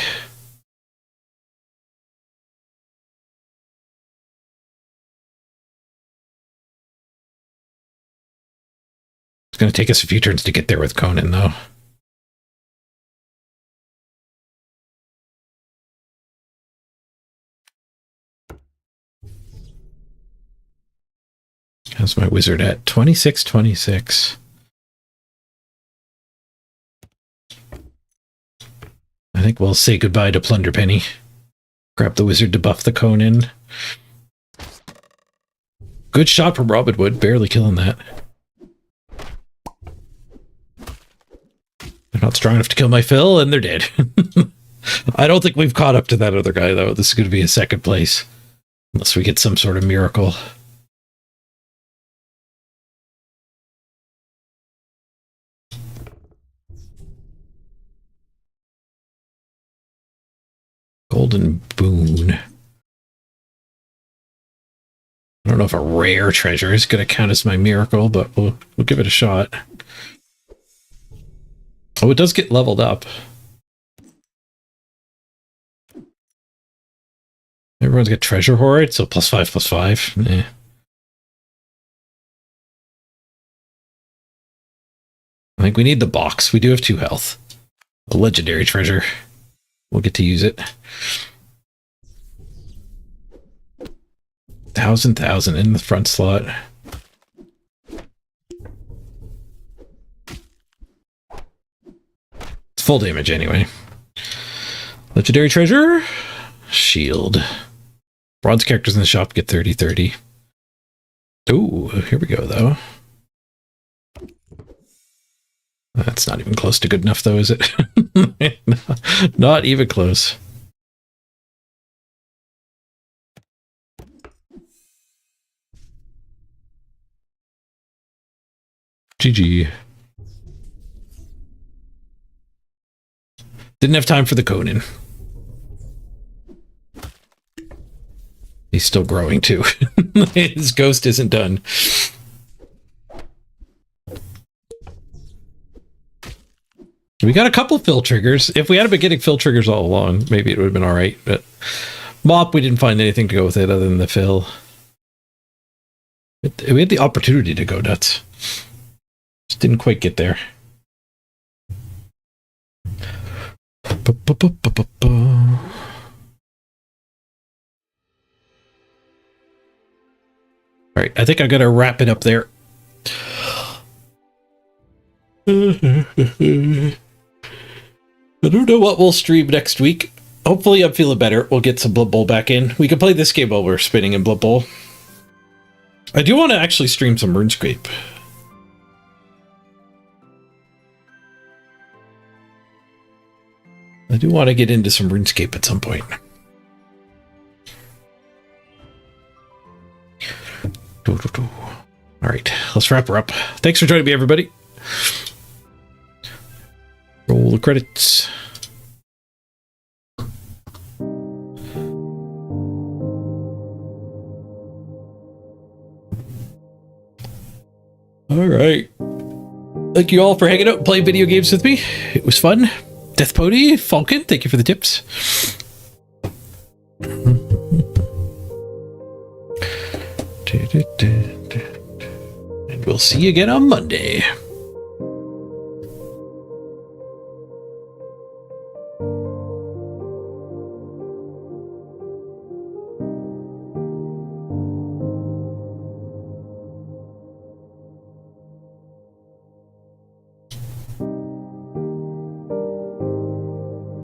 It's going to take us a few turns to get there with Conan, though. How's my wizard at? 26. I think we'll say goodbye to Plunderpenny. Grab the wizard to buff the Conan. Good shot from Robin Hood, barely killing that. They're not strong enough to kill my Phil, and they're dead. I don't think we've caught up to that other guy, though. This is going to be a second place. Unless we get some sort of miracle. Golden Boon. I don't know if a rare treasure is going to count as my miracle, but we'll give it a shot. Oh, it does get leveled up. Everyone's got treasure hoard, so +5/+5. Eh. I think we need the box. We do have 2 health. A legendary treasure. We'll get to use it. 1,000 in the front slot. It's full damage anyway. Legendary treasure. Shield. Bronze characters in the shop get 30/30. Ooh, here we go though. That's not even close to good enough though, is it? Not even close. GG. Didn't have time for the Conan. He's still growing too. His ghost isn't done. We got a couple fill triggers. If we had been getting fill triggers all along, maybe it would have been all right. But mop, we didn't find anything to go with it other than the fill. We had the opportunity to go nuts. Just didn't quite get there. All right, I think I'm going to wrap it up there. I don't know what we'll stream next week. Hopefully I'm feeling better. We'll get some Blood Bowl back in. We can play this game while we're spinning in Blood Bowl. I do want to actually stream some RuneScape. I do want to get into some RuneScape at some point. All right, let's wrap her up. Thanks for joining me, everybody. Roll the credits. All right. Thank you all for hanging out and playing video games with me. It was fun. Death Pony, Falcon, thank you for the tips. And we'll see you again on Monday.